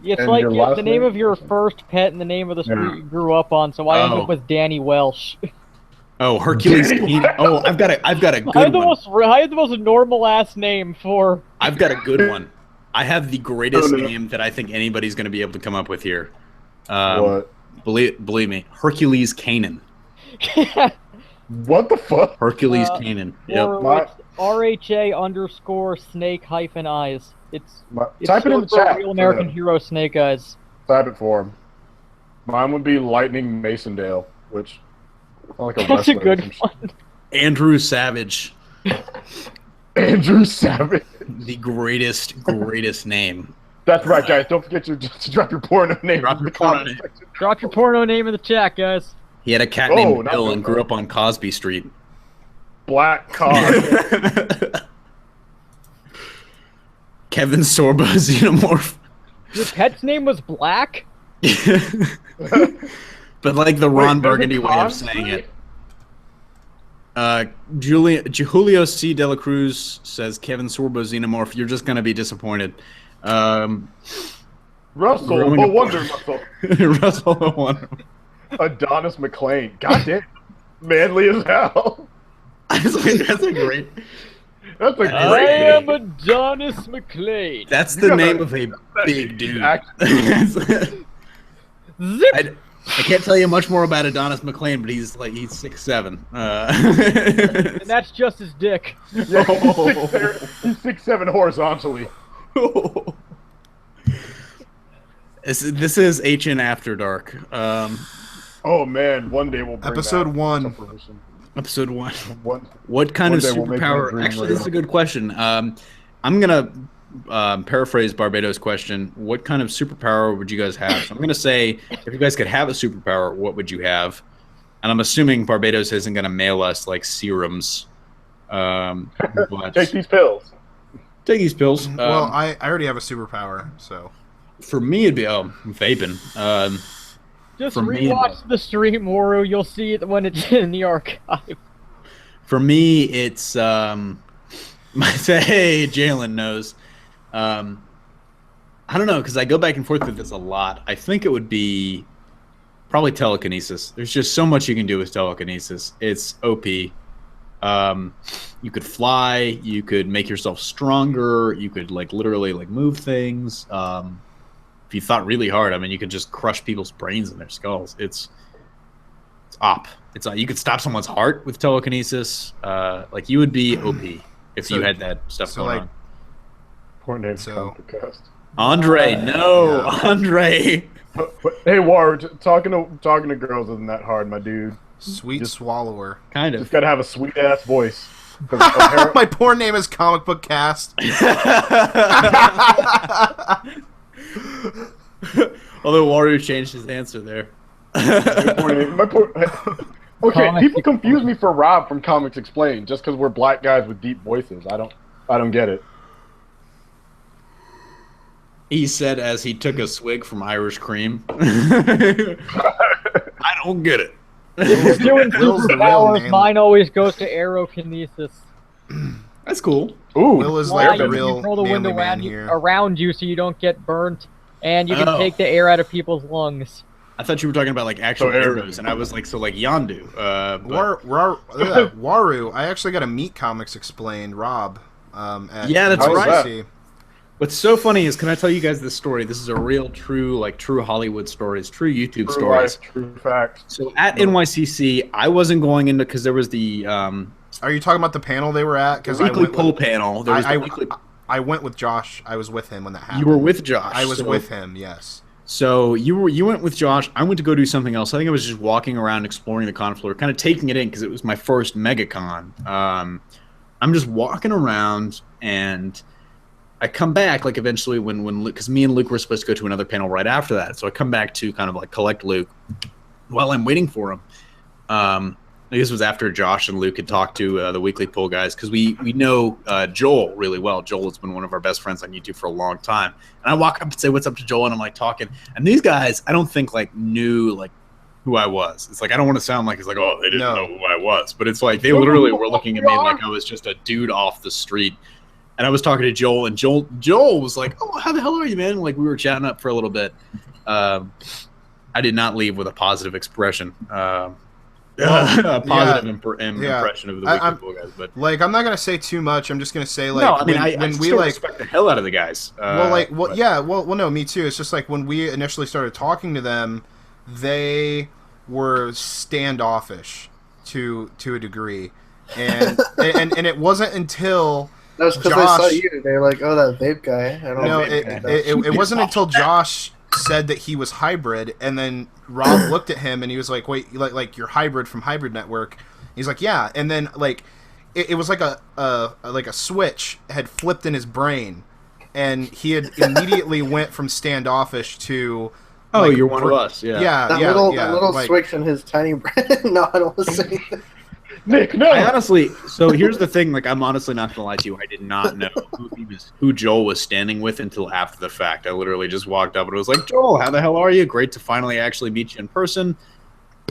it's like the name of your first pet and the name of the street you grew up on. So I ended up with Danny Welsh. Oh, Hercules. Oh, I've got a good one. I had the most normal ass name for. I've got a good one. I have the greatest name that I think anybody's going to be able to come up with here. What? Believe me, Hercules Canaan. What the fuck? Hercules Canaan. Yep. RHA_snake-eyes. It's type it in the chat. Real American hero Snake Eyes. Type it for him. Mine would be Lightning Masondale, which like a That's a wrestler or good some shit. one. Andrew Savage. Andrew Savage. The greatest name. That's right, guys. Don't forget to drop your porno name. Drop your porno name. Drop your porno name in the chat, guys. He had a cat named Bill and grew up on Cosby Street. Black Cod. Kevin Sorbo Xenomorph. Your pet's name was Black? But like the Ron Burgundy way of saying it. Julio C. De La Cruz says Kevin Sorbo Xenomorph. You're just gonna be disappointed. Russell, a wonder Russell. Russell, a wonder. Adonis McClain. Goddamn, manly as hell. That's a great. That's a great. I am name. Adonis McClain. That's the name of a big dude. Zip. I can't tell you much more about Adonis McClain, but he's 6'7". And that's just his dick. Yeah, he's 6'7" horizontally. This is HN After Dark. Oh man, one day we'll bring Episode that 1. to fruition. Episode 1. One What kind of day we'll make it a superpower? dream Actually, real. this is a good question. I'm gonna paraphrase Barbados' question. What kind of superpower would you guys have? So I'm gonna say, if you guys could have a superpower, what would you have? And I'm assuming Barbados isn't gonna mail us like serums. But Take these pills. take these pills. Well, I already have a superpower, so. For me, it'd be vaping. Just For me, rewatch the stream, Waru. You'll see it when it's in the archive. For me, it's hey, Jalen knows. I don't know, because I go back and forth with this a lot. I think it would be probably telekinesis. There's just so much you can do with telekinesis. It's OP. You could fly. You could make yourself stronger. You could literally move things. If you thought really hard, I mean, you could just crush people's brains in their skulls. It's op. You could stop someone's heart with telekinesis. You would be OP if you had that stuff going on. Poor name. So- Andre, no, Yeah. Hey, Andre. War, talking to girls isn't that hard, my dude. Sweet swallower. Kind Just of. gotta have a sweet ass voice. 'Cause apparently- My porn name is Comic Book Cast. Although Waru changed his answer there. Okay, Comics people confuse me for Rob from Comics Explained just because we're black guys with deep voices. I don't get it. He said as he took a swig from Irish cream. I don't get it. If you're doing Will's the real superpowers, name. mine always goes to aerokinesis. That's cool. Ooh, Will is Why? like the You real control the manly window man here. around you so you don't get burnt, and you can Oh. take the air out of people's lungs. I thought you were talking about actual So arrows, and I was Yondu. But- Waru, I actually got to meet Comics Explained, Rob. At Yeah, that's How's right. UCC. What's so funny is, can I tell you guys this story? This is a real, true Hollywood stories, true YouTube true stories. life, true facts. So at NYCC, I wasn't going into because there was the Are you talking about the panel they were at? Because weekly poll panel. There was the I weekly. went with Josh. I was with him when that happened. You were with Josh. I was so- with him. Yes. So you went with Josh. I went to go do something else. I think I was just walking around exploring the con floor, kind of taking it in because it was my first MegaCon. I'm just walking around and I come back like eventually when because me and Luke were supposed to go to another panel right after that. So I come back to kind of like collect Luke while I'm waiting for him. I guess it was after Josh and Luke had talked to the Weekly Pull guys because we know Joel really well. Joel has been one of our best friends on YouTube for a long time. And I walk up and say what's up to Joel, and I'm like talking. And these guys, I don't think like knew like who I was. It's like I don't want to sound like it's like, oh, they didn't know who I was. But it's like they literally were looking at me like I was just a dude off the street. And I was talking to Joel, and Joel was like, oh, how the hell are you, man? Like we were chatting up for a little bit. I did not leave with a positive expression. A positive impression of the Weekly Pull guys, but like I'm not gonna say too much. I'm just gonna say like no, I mean when we still like respect the hell out of the guys. No, me too. It's just like when we initially started talking to them, they were standoffish to a degree, and and it wasn't until that was because I saw you. They're like, oh, that vape guy. It wasn't until Josh said that he was hybrid, and then Rob looked at him and he was like, wait, like you're hybrid from Hybrid Network? He's like, yeah. And then like it was like a switch had flipped in his brain, and he had immediately went from standoffish to you're one of us. That little switch in his tiny brain. No, I don't want to say anything. Nick, no. I honestly, so here's the thing. Like, I'm honestly not gonna lie to you. I did not know who Joel was standing with until after the fact. I literally just walked up and was like, Joel, how the hell are you? Great to finally actually meet you in person.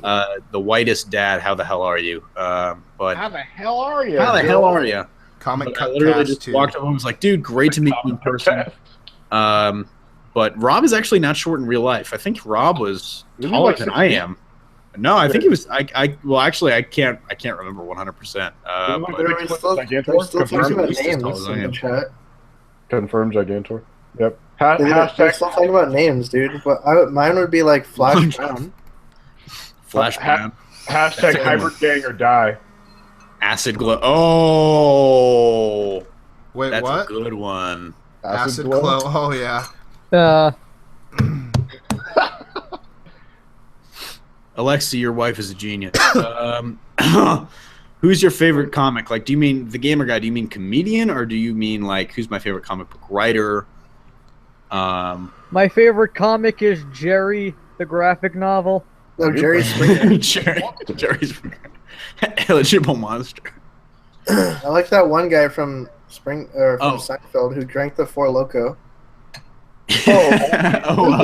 The whitest dad, how the hell are you? But how the hell are you? How the hell are you? Comic I literally just walked up and was like, dude, great to meet you in person. But Rob is actually not short in real life. I think Rob was taller than I am. No, I think he was. I can't remember 100%. We're still talking about names in the chat. Confirm Gigantor. Yep. We're still talking about names, dude. But mine would be like Flash Brown. Flash Brown. Hashtag Hybrid Gang or die. Acid Glow. Oh, wait, that's what? a good one. Acid Glow. Oh yeah. Alexi, your wife is a genius. Who's your favorite comic? Like, do you mean the gamer guy? Do you mean comedian, or do you mean like who's my favorite comic book writer? My favorite comic is Jerry, the graphic novel. No, Jerry Springer. Jerry Springer. Eligible monster. I like that one guy from Seinfeld who drank the Four Loko.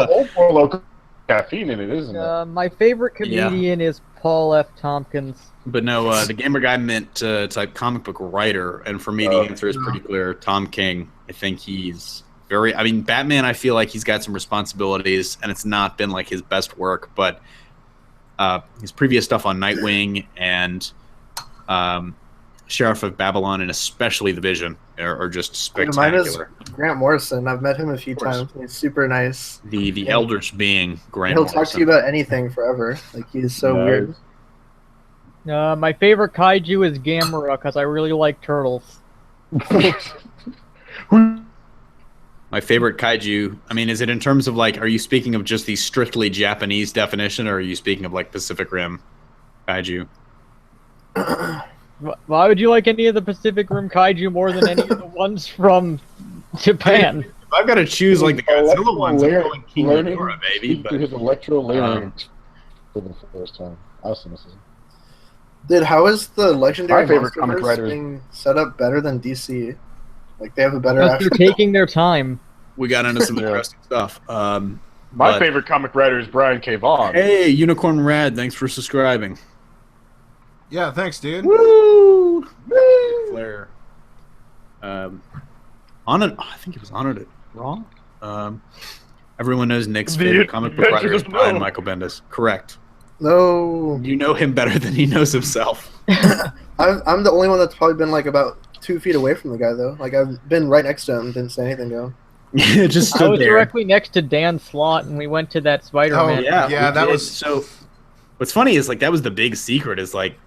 Old Four Loko. Caffeine in it, isn't it? My favorite comedian is Paul F. Tompkins. But no, the gamer guy meant type comic book writer, and for me the answer is pretty clear. Tom King. I think he's very. I mean, Batman. I feel like he's got some responsibilities, and it's not been like his best work. But his previous stuff on Nightwing and Sheriff of Babylon, and especially The Vision, are just spectacular. Mine is Grant Morrison. I've met him a few times. He's super nice. The elders being Grant He'll Morrison. talk to you about anything forever. Like, he's so weird. My favorite kaiju is Gamera because I really like turtles. My favorite kaiju, I mean, is it in terms of like, are you speaking of just the strictly Japanese definition, or are you speaking of like Pacific Rim kaiju? Why would you like any of the Pacific Rim kaiju more than any of the ones from Japan? If I've got to choose like the Godzilla ones, I'm going King Ghidorah, baby. But his electro larynx for the first time. Awesome. Dude, how is the Legendary My favorite comic writer being set up better than DC? Like, they have a better. Because they're taking their time. We got into some interesting stuff. My favorite comic writer is Brian K. Vaughan. Hey, Unicorn Rad, thanks for subscribing. Yeah, thanks, dude. Woo! Flare. I think it was honored it wrong. Everyone knows Nick's favorite comic book writer is Brian Michael Bendis. Correct. No. You know him better than he knows himself. I'm the only one that's probably been like about 2 feet away from the guy, though. Like, I've been right next to him, didn't say anything to him. Just stood I was there. directly next to Dan Slott, and we went to that Spider-Man. Oh, yeah, that did. was so. What's funny is like that was the big secret. Is like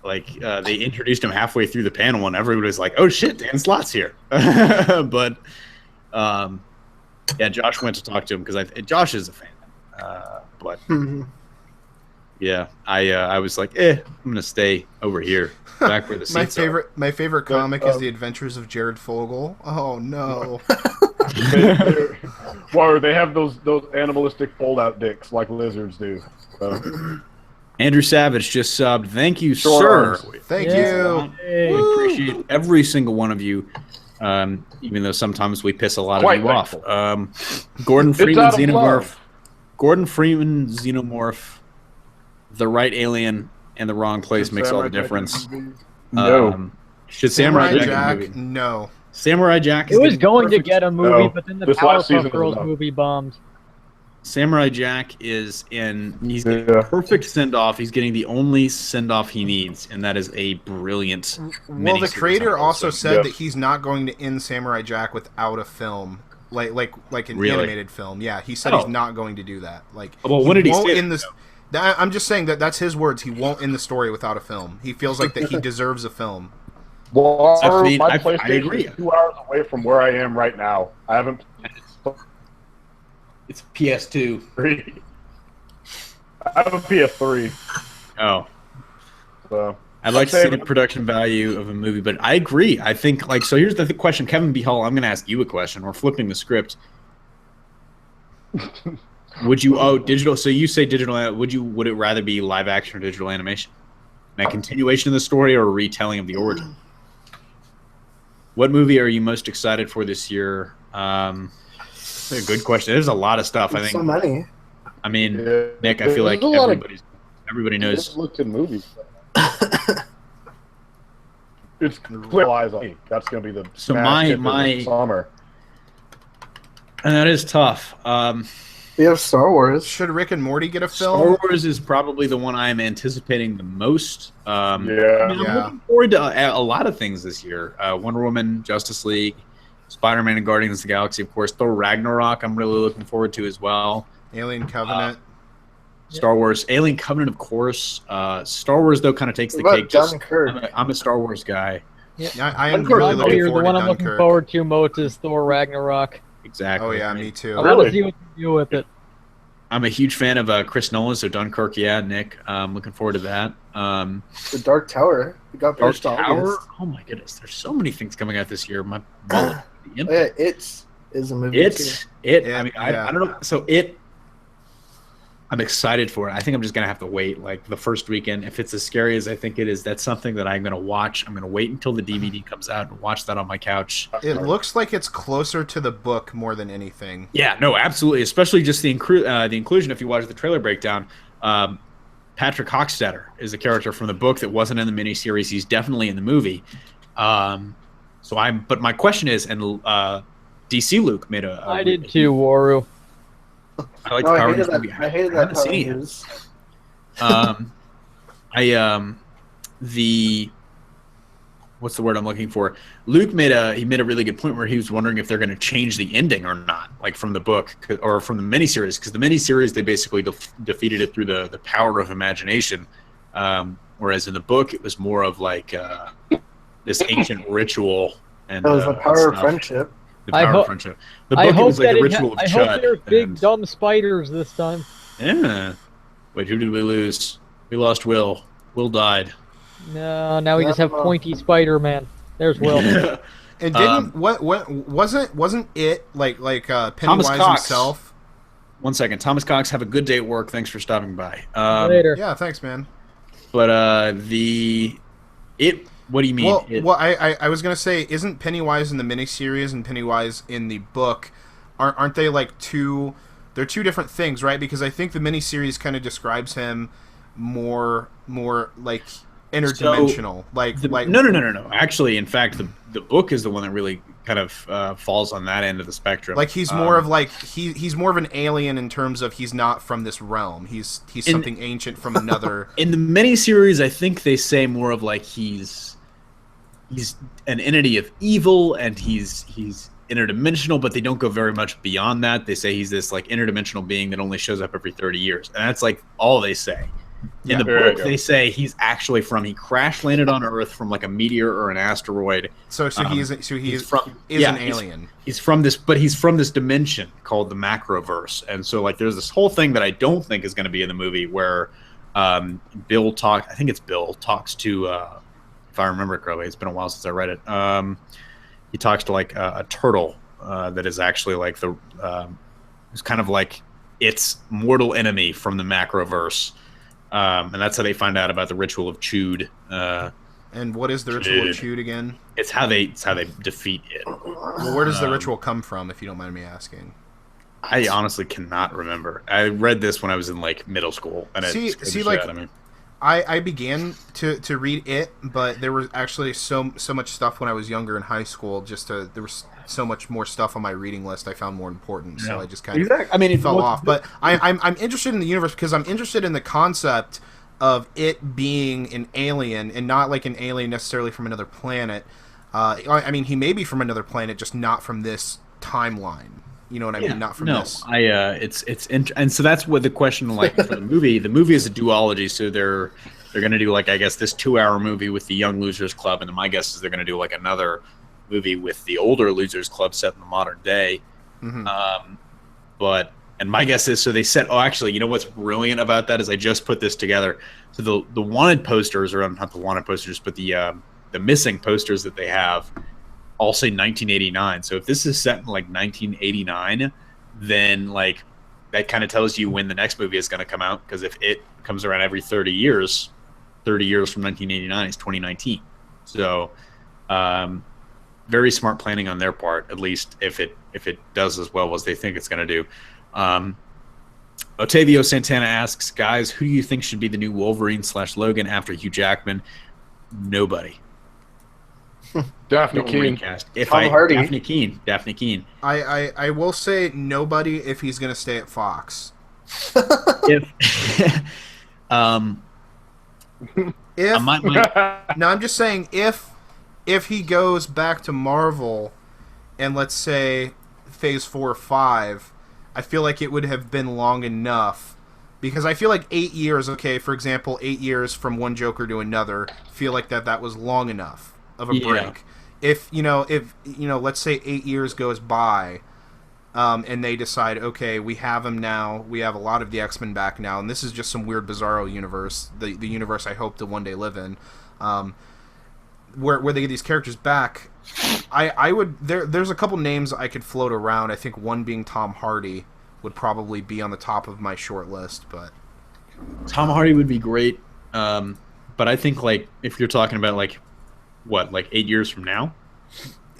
they introduced him halfway through the panel, and everybody was like, "Oh shit, Dan Slott's here." But Yeah, Josh went to talk to him because Josh is a fan. But yeah, I was like, I'm gonna stay over here, back where the seats are. My favorite comic is The Adventures of Jared Fogle. Oh no. Well, they have those animalistic fold-out dicks like lizards do. So. Andrew Savage just subbed. Thank you, Short sir. arms. Thank you. We appreciate every single one of you, even though sometimes we piss a lot Quite of you thankful. off. Gordon It's Freeman out of Xenomorph. love. Gordon Freeman Xenomorph. The right alien and the wrong place makes all the Samurai difference. Jack movie? No. Should Samurai Jack, Jack? movie? No. Samurai Jack is It was the going to perfect- get a movie, No, but then the this last season Powerpuff was Girls enough. movie bombed. Samurai Jack is he's getting Yeah. the perfect send-off. He's getting the only send-off he needs, and that is a brilliant Well, the miniseries creator on also Wilson. said Yes. that he's not going to end Samurai Jack without a film, like an Really? animated film. Yeah, he said Oh. he's not going to do that. Like, Well, when did he won't say end that, this? I'm just saying that's his words. He won't end the story without a film. He feels like that he deserves a film. Well, I mean, my I PlayStation agree. is 2 hours away from where I am right now. I haven't. It's PS2. I have a PS3. Oh. So I'd like to see the saving- production value of a movie, but I agree. I think so here's the question, Kevin B. Hall. I'm going to ask you a question. We're flipping the script. Would you digital? So you say digital. Would it rather be live action or digital animation? A continuation of the story or a retelling of the origin? What movie are you most excited for this year? That's a good question. There's a lot of stuff. I There's think. so many. I mean, Yeah, Nick, I feel like there's a lot of- everybody knows. looked in movies. It's clear eyes on me. That's going to be the So smash hit of my- the summer. And that is tough. We have Star Wars. Should Rick and Morty get a Star film? Wars is probably the one I'm anticipating the most. Yeah. I mean, I'm Yeah. looking forward to a lot of things this year. Wonder Woman, Justice League, Spider-Man and Guardians of the Galaxy, of course. Thor Ragnarok, I'm really looking forward to as well. Alien Covenant. Star Wars, Alien Covenant, of course. Star Wars, though, kind of takes the What about cake. Just, Dunkirk? I'm a Star Wars guy. I am Dunkirk really is looking weird. forward The one to I'm looking Dunkirk. forward to most is Thor Ragnarok. Exactly. Oh yeah, me too. I want to Really? see what they do with it. I'm a huge fan of Chris Nolan, so Dunkirk, yeah, Nick. Looking forward to that. The Dark Tower. We got Dark pushed to Tower. August. Oh my goodness, there's so many things coming out this year. My Oh, yeah, It is a movie. I Yeah, mean, yeah. I don't know. So I'm excited for it. I think I'm just gonna have to wait like the first weekend. If it's as scary as I think it is, that's something that I'm gonna watch. I'm gonna wait until the DVD comes out and watch that on my couch. It looks like it's closer to the book more than anything. Yeah, no, absolutely. Especially just the inclusion. If you watch the trailer breakdown, Patrick Hockstetter is a character from the book that wasn't in the miniseries. He's definitely in the movie. But my question is, and DC Luke made a I did too, Waru. I like No, the I Power hated Rangers that. movie. I hated that haven't Power seen it yet. Rangers. What's the word I'm looking for? Luke made a really good point where he was wondering if they're going to change the ending or not, like from the book or from the miniseries, because the miniseries they basically defeated it through the power of imagination, whereas in the book it was more of like this ancient ritual and That was the power of stuff. friendship. The I power ho- of friendship. The book I it hope was like that a it ritual of I Chud. hope there's big and- dumb spiders this time. Yeah. Wait, who did we lose? We lost Will. Will died. No, now we just have pointy Spider-Man. There's Will. And didn't what wasn't it like Pennywise Cox. himself? One second. Thomas Cox, have a good day at work. Thanks for stopping by. Later. Yeah, thanks, man. But what do you mean? Well, I was gonna say, isn't Pennywise in the miniseries and Pennywise in the book, aren't they like two? They're two different things, right? Because I think the miniseries kind of describes him more like interdimensional, No. Actually, in fact, the book is the one that really kind of falls on that end of the spectrum. Like he's more of like he's more of an alien in terms of he's not from this realm. He's something ancient from another. In the miniseries, I think they say more of like he's an entity of evil and he's interdimensional, but they don't go very much beyond that. They say he's this like interdimensional being that only shows up every 30 years, and that's like all they say. In the There you book, go. they say he crash landed on Earth from like a meteor or an asteroid. So he is an alien. He's from this dimension called the Macroverse, and so like there's this whole thing that I don't think is going to be in the movie where Bill talks to if I remember correctly, it's been a while since I read it. He talks to like a turtle that is actually like it's kind of like its mortal enemy from the Macroverse. And that's how they find out about the ritual of Chewed. And what is the ritual of Chewed again? It's how they defeat it. Well, where does the ritual come from, if you don't mind me asking? I honestly cannot remember. I read this when I was in like middle school, and I began to read it, but there was actually so much stuff when I was younger in high school. There was so much more stuff on my reading list I found more important, so I just kind of fell off. But I'm interested in the universe because I'm interested in the concept of it being an alien and not like an alien necessarily from another planet. I mean, he may be from another planet, just not from this timeline. You know what I mean? Not from this. And so that's what the question like for the movie. The movie is a duology, so they're going to do like I guess this 2-hour movie with the Young Losers Club, and then my guess is they're going to do like another movie with the older Losers Club set in the modern day. Mm-hmm. And my guess is so they said. Oh, actually, you know what's brilliant about that is I just put this together. So the wanted posters, or not the wanted posters, but the missing posters that they have all say 1989. So if this is set in like 1989, then like that kind of tells you when the next movie is going to come out. Because if it comes around every 30 years from 1989 is 2019. So very smart planning on their part, at least if it does as well as they think it's going to do. Otavio Santana asks, guys, who do you think should be the new Wolverine / Logan after Hugh Jackman? Nobody. Daphne Keane. Tom Hardy. Daphne Keane. I will say nobody if he's going to stay at Fox. If I'm just saying if he goes back to Marvel and let's say Phase 4 or 5, I feel like it would have been long enough because I feel like 8 years. Okay, for example, 8 years from one Joker to another. Feel like that was long enough of a break. If let's say 8 years goes by, and they decide, okay, we have him now. We have a lot of the X-Men back now, and this is just some weird Bizarro universe, the universe I hope to one day live in, where they get these characters back. I would there's a couple names I could float around. I think one being Tom Hardy would probably be on the top of my short list, but Tom Hardy would be great. But I think like if you're talking about like 8 years from now?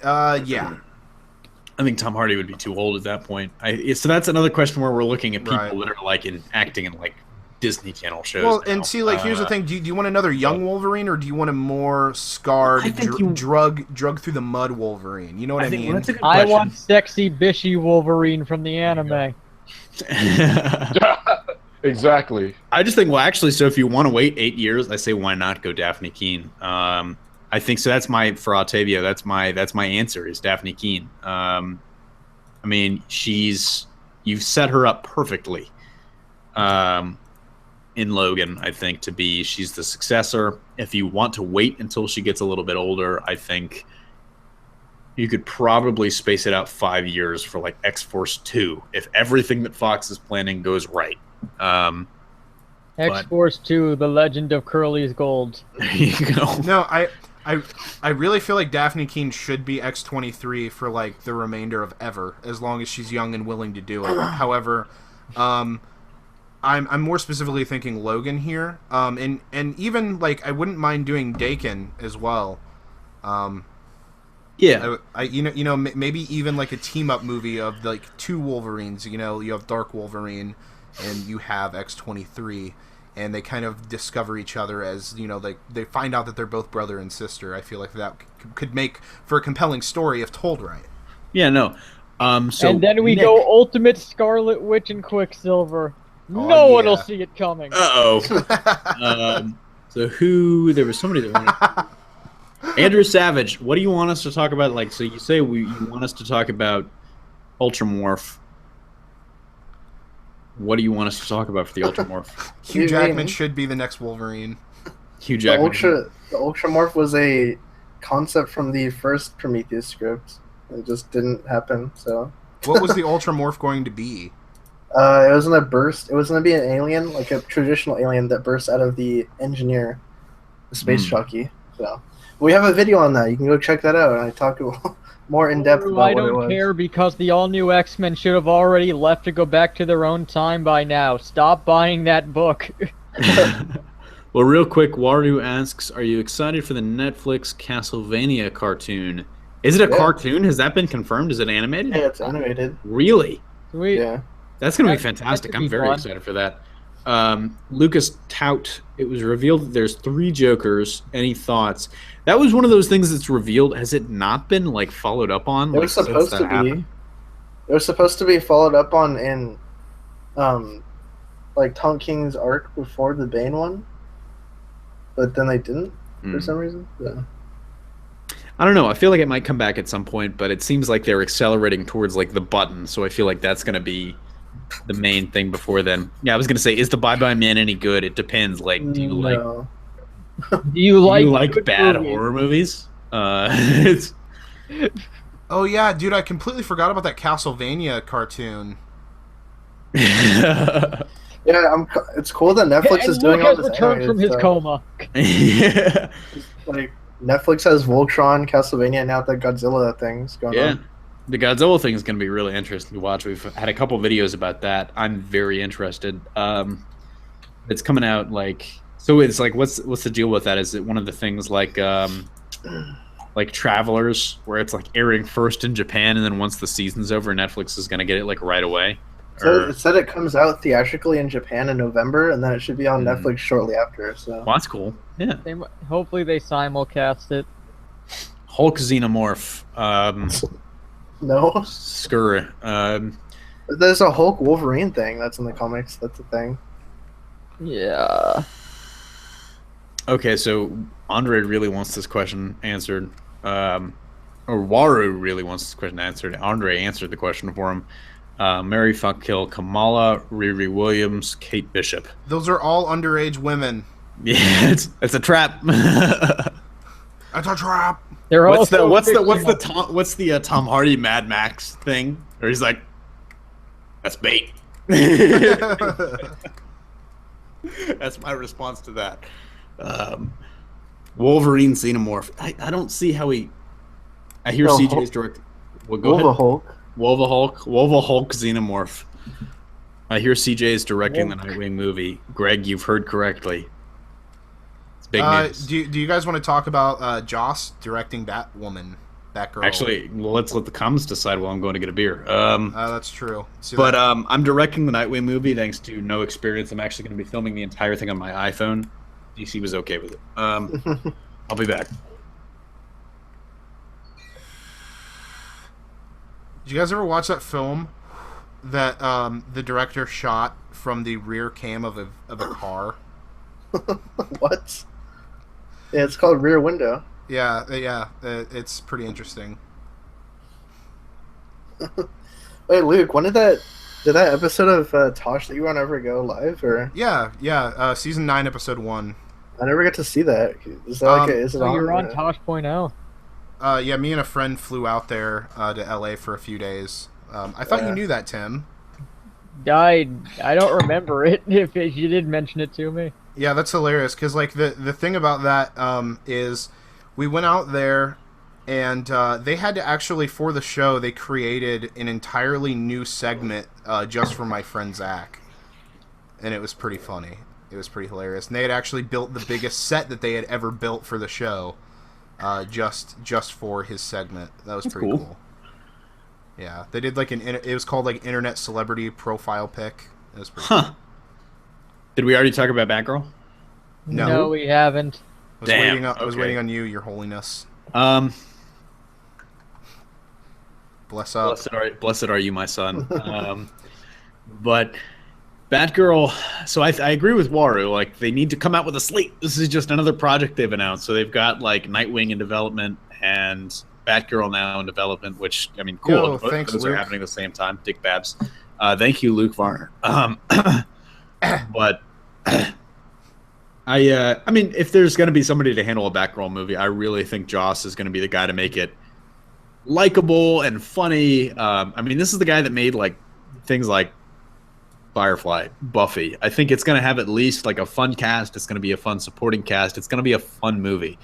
Yeah. I think Tom Hardy would be too old at that point. So that's another question where we're looking at people Right. that are like acting in like Disney Channel shows. Well, now. and see, like, here's the thing: do you want another young Wolverine, or do you want a more scarred, I think drug through the mud Wolverine? You know what I mean? That's a good I question. want sexy, bishy Wolverine from the anime. Exactly. I just think, well, actually, so if you want to wait 8 years, I say why not go Daphne Keane? I think so. That's for Octavio. That's my answer is Daphne Keane. I mean, you've set her up perfectly. In Logan, I think she's the successor. If you want to wait until she gets a little bit older, I think you could probably space it out 5 years for like X-Force 2 if everything that Fox is planning goes right. X-Force 2, The Legend of Curly's Gold. There you go. No, I really feel like Daphne Keane should be X-23 for like the remainder of ever, as long as she's young and willing to do it. However, I'm more specifically thinking Logan here, and even like I wouldn't mind doing Dakin as well. Yeah, maybe even like a team up movie of like two Wolverines. You know, you have Dark Wolverine, and you have X-23, and they kind of discover each other as they find out that they're both brother and sister. I feel like that could make for a compelling story if told right. Yeah, no. So and then we Nick, go Ultimate Scarlet Witch and Quicksilver. Oh, No one yeah. will see it coming. Uh-oh. So there was somebody that wanted... Andrew Savage, what do you want us to talk about? Like, so you say you want us to talk about Ultramorph. What do you want us to talk about for the Ultramorph? Hugh Jackman should be the next Wolverine. Hugh Jackman. The Ultramorph was a concept from the first Prometheus script. It just didn't happen. So. What was the Ultramorph going to be? It was gonna burst. It was gonna be an alien, like a traditional alien that bursts out of the engineer, the space jockey. So we have a video on that. You can go check that out, and I talk more in depth about I what it don't was. care because the all-new X-Men should have already left to go back to their own time by now. Stop buying that book. Well, real quick, Waru asks, are you excited for the Netflix Castlevania cartoon? Is it a cartoon? Has that been confirmed? Is it animated? Yeah, it's animated. Really? Sweet. Yeah. That's going to be fantastic. I'm very excited for that. Lucas Tout, it was revealed that there's 3 Jokers. Any thoughts? That was one of those things that's revealed. Has it not been like followed up on? It was supposed to be. It was supposed to be followed up on in, like Tom King's arc before the Bane one, but then they didn't for some reason. Yeah. I don't know. I feel like it might come back at some point, but it seems like they're accelerating towards like the button. So I feel like that's going to be the main thing before then. Yeah, I was going to say, is the Bye Bye Man any good? It depends. Like, do you Do you like bad horror movies? It's... Oh yeah, dude! I completely forgot about that Castlevania cartoon. Yeah, it's cool that Netflix is doing all this. Returned from his coma. Yeah. Like Netflix has Voltron, Castlevania, now the Godzilla thing's going on. The Godzilla thing is going to be really interesting to watch. We've had a couple videos about that. I'm very interested. It's coming out like, so it's like, what's the deal with that? Is it one of the things like Travelers, where it's like airing first in Japan, and then once the season's over, Netflix is going to get it like right away? So it said it comes out theatrically in Japan in November, and then it should be on Netflix shortly after. So well, that's cool. Yeah. Hopefully they simulcast it. Hulk Xenomorph. No. Skur. There's a Hulk Wolverine thing that's in the comics. That's a thing. Yeah. Okay, so Andre really wants this question answered. Or Waru really wants this question answered. Andre answered the question for him. Mary Fuck Kill, Kamala, Riri Williams, Kate Bishop. Those are all underage women. Yeah, it's a trap. It's a trap. What's the Tom Hardy Mad Max thing? Or he's like, that's bait. That's my response to that. Wolverine Xenomorph. I don't see how he. I hear CJ's direct. Well, go ahead. Wolva Hulk Xenomorph. I hear CJ is directing the Nightwing movie. Greg, you've heard correctly. It's big news. Do you guys want to talk about Joss directing Batwoman, Batgirl? Actually, well, let's let the comments decide while I'm going to get a beer. That's true. I'm directing the Nightwing movie thanks to no experience. I'm actually going to be filming the entire thing on my iPhone. DC was okay with it. I'll be back. Did you guys ever watch that film that the director shot from the rear cam of a car? What? Yeah, it's called Rear Window. Yeah, it's pretty interesting. Wait, Luke, when did that episode of Tosh that you were on ever go live? Or yeah, season 9, episode 1. I never got to see that. Is that like is it on? You're on Tosh.0. Yeah, me and a friend flew out there to LA for a few days. I thought you knew that, Tim. I don't remember it. If you did mention it to me. Yeah, that's hilarious. Because like the thing about that is, we went out there, and they had to actually, for the show, they created an entirely new segment just for my friend Zach, and it was pretty funny. It was pretty hilarious, and they had actually built the biggest set that they had ever built for the show. Just for his segment. That was pretty cool. Yeah, they did like it was called like Internet Celebrity Profile Pic. It was pretty cool. Did we already talk about Batgirl? No, we haven't. I was waiting on you, Your Holiness. Blessed are you, my son. But Batgirl, so I agree with Waru. Like, they need to come out with a slate. This is just another project they've announced. So they've got like Nightwing in development and Batgirl now in development. Which, I mean, cool. Thanks, those Luke. are happening at the same time. Dick Babs. Thank you, Luke Varner. But I mean, if there's going to be somebody to handle a Batgirl movie, I really think Joss is going to be the guy to make it likable and funny. I mean, this is the guy that made like things like Firefly, Buffy. I think it's going to have at least like a fun cast. It's going to be a fun supporting cast. It's going to be a fun movie.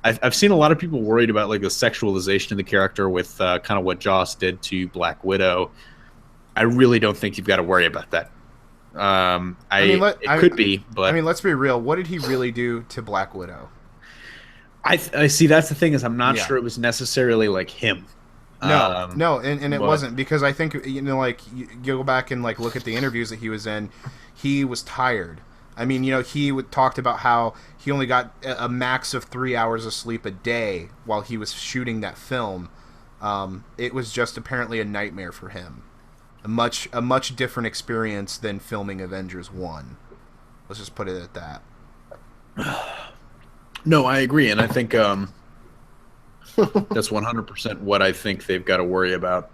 I've seen a lot of people worried about like the sexualization of the character with kind of what Joss did to Black Widow. I really don't think you've got to worry about that. It could be, but I mean, let's be real. What did he really do to Black Widow? I see. That's the thing is, I'm not sure it was necessarily like him. No, and it wasn't, because I think, you know, like you go back and like look at the interviews that he was in. He was tired. I mean, you know, he talked about how he only got a max of 3 hours of sleep a day while he was shooting that film. It was just apparently a nightmare for him. A much different experience than filming Avengers 1. Let's just put it at that. No, I agree, and I think that's 100% what I think they've got to worry about.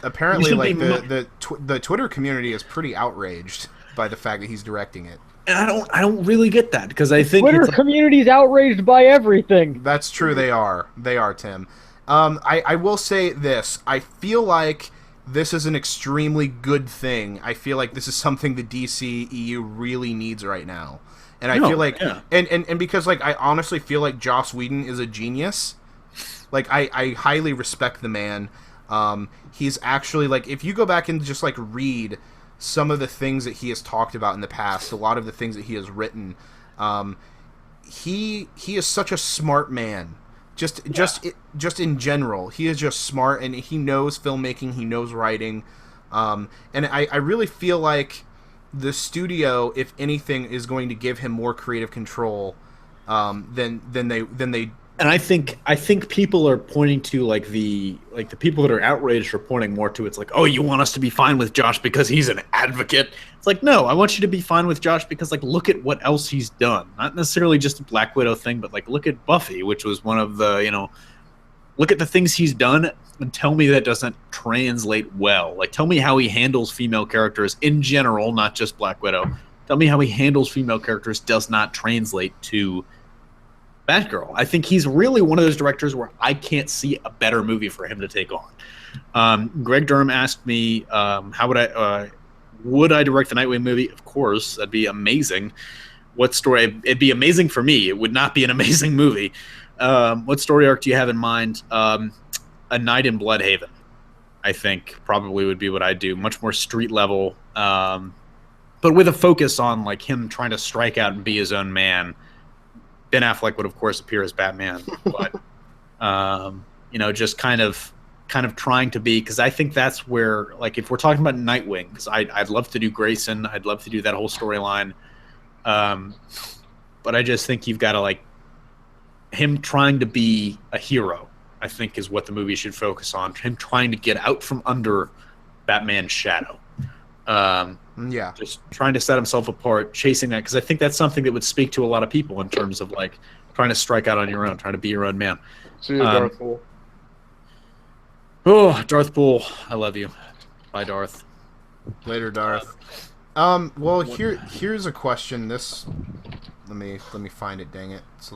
Apparently, like the Twitter community is pretty outraged by the fact that he's directing it. And I don't really get that, because I think Twitter community's outraged by everything. That's true. They are, Tim. I will say this. I feel like this is an extremely good thing. I feel like this is something the DC EU really needs right now. And I feel like, and because like I honestly feel like Joss Whedon is a genius. Like I highly respect the man. He's actually, like, if you go back and just like read some of the things that he has talked about in the past, a lot of the things that he has written, he is such a smart man. Just in general, he is just smart, and he knows filmmaking, he knows writing, and I really feel like the studio, if anything, is going to give him more creative control than they. And I think people are pointing to like the people that are outraged are pointing more to, it's like, oh, you want us to be fine with Josh because he's an advocate. It's like, no, I want you to be fine with Josh because, like, look at what else he's done. Not necessarily just a Black Widow thing, but like look at Buffy, which was one of the, you know, look at the things he's done and tell me that doesn't translate well. Like, tell me how he handles female characters in general, not just Black Widow. Tell me how he handles female characters does not translate to Batgirl. I think he's really one of those directors where I can't see a better movie for him to take on. Greg Durham asked me, how would I direct the Nightwing movie? Of course, that'd be amazing. What story? It'd be amazing for me. It would not be an amazing movie. What story arc do you have in mind? A Night in Bloodhaven, I think, probably would be what I'd do. Much more street level, but with a focus on like him trying to strike out and be his own man. Ben Affleck would, of course, appear as Batman, but you know, just kind of trying to be, because I think that's where, like, if we're talking about Nightwing, because I'd love to do Grayson, I'd love to do that whole storyline, but I just think you've got to, like, him trying to be a hero, I think, is what the movie should focus on. Him trying to get out from under Batman's shadow. Just trying to set himself apart, chasing that, because I think that's something that would speak to a lot of people in terms of like trying to strike out on your own, trying to be your own man. See you, Darth Poole. Oh, Darth Poole, I love you. Bye, Darth. Later, Darth. Well, here's a question. Let me find it. Dang it, it's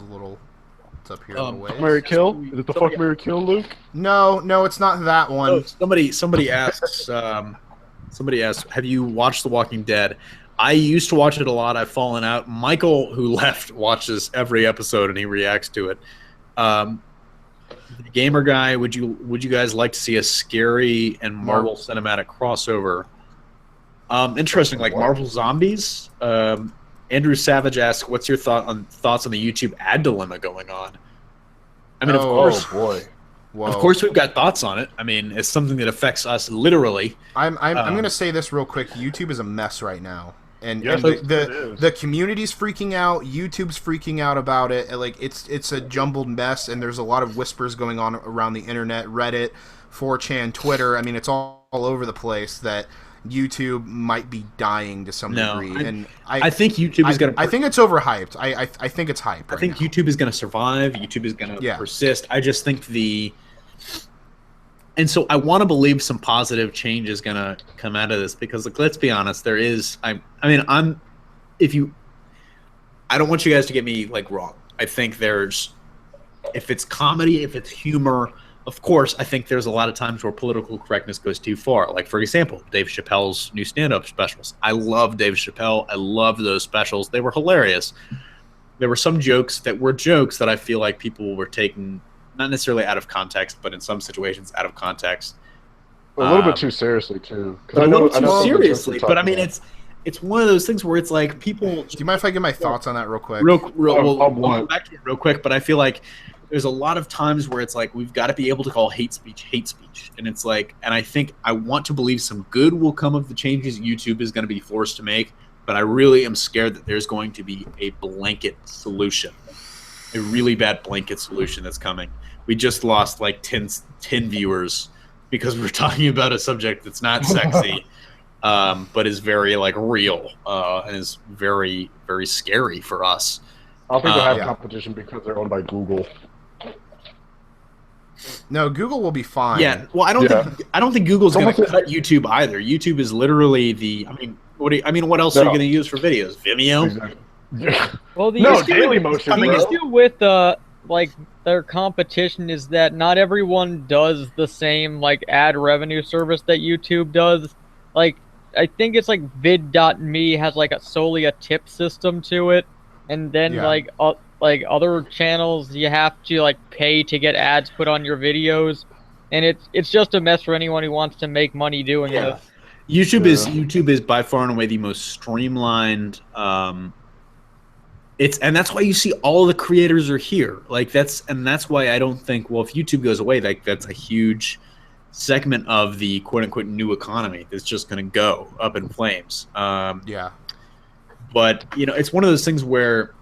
up here. Fuck, Marry, Kill? Is it the Fuck, Marry, Kill, Luke? No, it's not that one. Oh, somebody asks. Somebody asked, have you watched The Walking Dead? I used to watch it a lot. I've fallen out. Michael, who left, watches every episode and he reacts to it. The gamer guy, would you guys like to see a scary and Marvel cinematic crossover? Interesting, like Marvel Zombies. Andrew Savage asks, what's your thoughts on the YouTube ad dilemma going on? I mean, of course. Oh boy. Whoa. Of course, we've got thoughts on it. I mean, it's something that affects us literally. I'm going to say this real quick. YouTube is a mess right now, and, Yes, and it the community's freaking out. YouTube's freaking out about it. Like it's a jumbled mess, and there's a lot of whispers going on around the internet, Reddit, 4chan, Twitter. I mean, it's all over the place that YouTube might be dying to some degree. And I think YouTube is going to... I think it's overhyped. I think it's hype. I think YouTube is going to survive. YouTube is going to persist. I just think and so I want to believe some positive change is gonna come out of this because, like, let's be honest, there is. I don't want you guys to get me like wrong. I think if it's comedy, if it's humor, of course, I think there's a lot of times where political correctness goes too far. Like, for example, Dave Chappelle's new stand-up specials. I love Dave Chappelle. I love those specials. They were hilarious. There were some jokes that I feel like people were taking, not necessarily out of context, but in some situations out of context. A little bit too seriously, too. But a little too seriously. But I mean, it's one of those things where it's like people. Do you mind if I get my thoughts on that real quick? We'll come back to it real quick, but I feel like there's a lot of times where it's like we've got to be able to call hate speech, and it's like, and I think I want to believe some good will come of the changes YouTube is going to be forced to make, but I really am scared that there's going to be a blanket solution, a really bad blanket solution that's coming. We just lost like 10 viewers because we're talking about a subject that's not sexy, but is very like real and is very, very scary for us. I don't think they'll have competition because they're owned by Google. No, Google will be fine. Yeah, well, I don't think Google's going to cut YouTube either. YouTube is literally what else are you going to use for videos? Vimeo? Exactly. Well, the issue with like their competition is that not everyone does the same like ad revenue service that YouTube does. Like, I think it's like vid.me has like solely a tip system to it, and then like other channels you have to like pay to get ads put on your videos, and it's just a mess for anyone who wants to make money doing this. YouTube is by far and away the most streamlined. And that's why you see all the creators are here. Like that's why I don't think, well, if YouTube goes away, like that's a huge segment of the quote unquote new economy that's just going to go up in flames. But it's one of those things where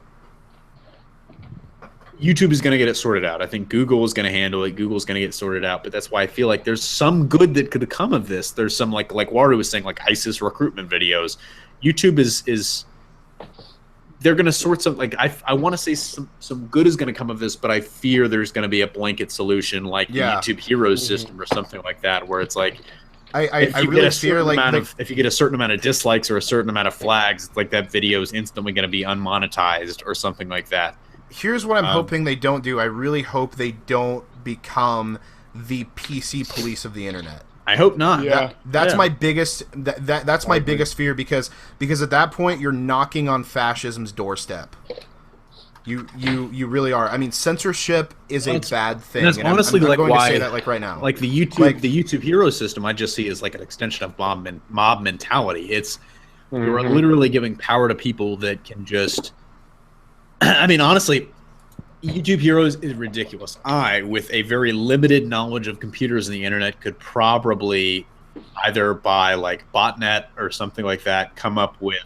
YouTube is going to get it sorted out. I think Google is going to handle it. Google's going to get sorted out. But that's why I feel like there's some good that could come of this. There's some like Waru was saying, like ISIS recruitment videos. YouTube is they're going to sort some, like I want to say some good is going to come of this, but I fear there's going to be a blanket solution like the YouTube Heroes system or something like that, where it's like I really fear if you get a certain amount of dislikes or a certain amount of flags, like that video is instantly going to be unmonetized or something like that. Here's what I'm hoping they don't do. I really hope they don't become the PC police of the internet. I hope not. That's my biggest that's my biggest fear because at that point you're knocking on fascism's doorstep. You really are. I mean, censorship is a bad thing. That's honestly I'm like going why to say that like right now. Like the YouTube hero system, I just see as like an extension of mob mentality. It's you're literally giving power to people that can just. I mean, honestly, YouTube Heroes is ridiculous. I, with a very limited knowledge of computers and the internet, could probably either by like botnet or something like that come up with,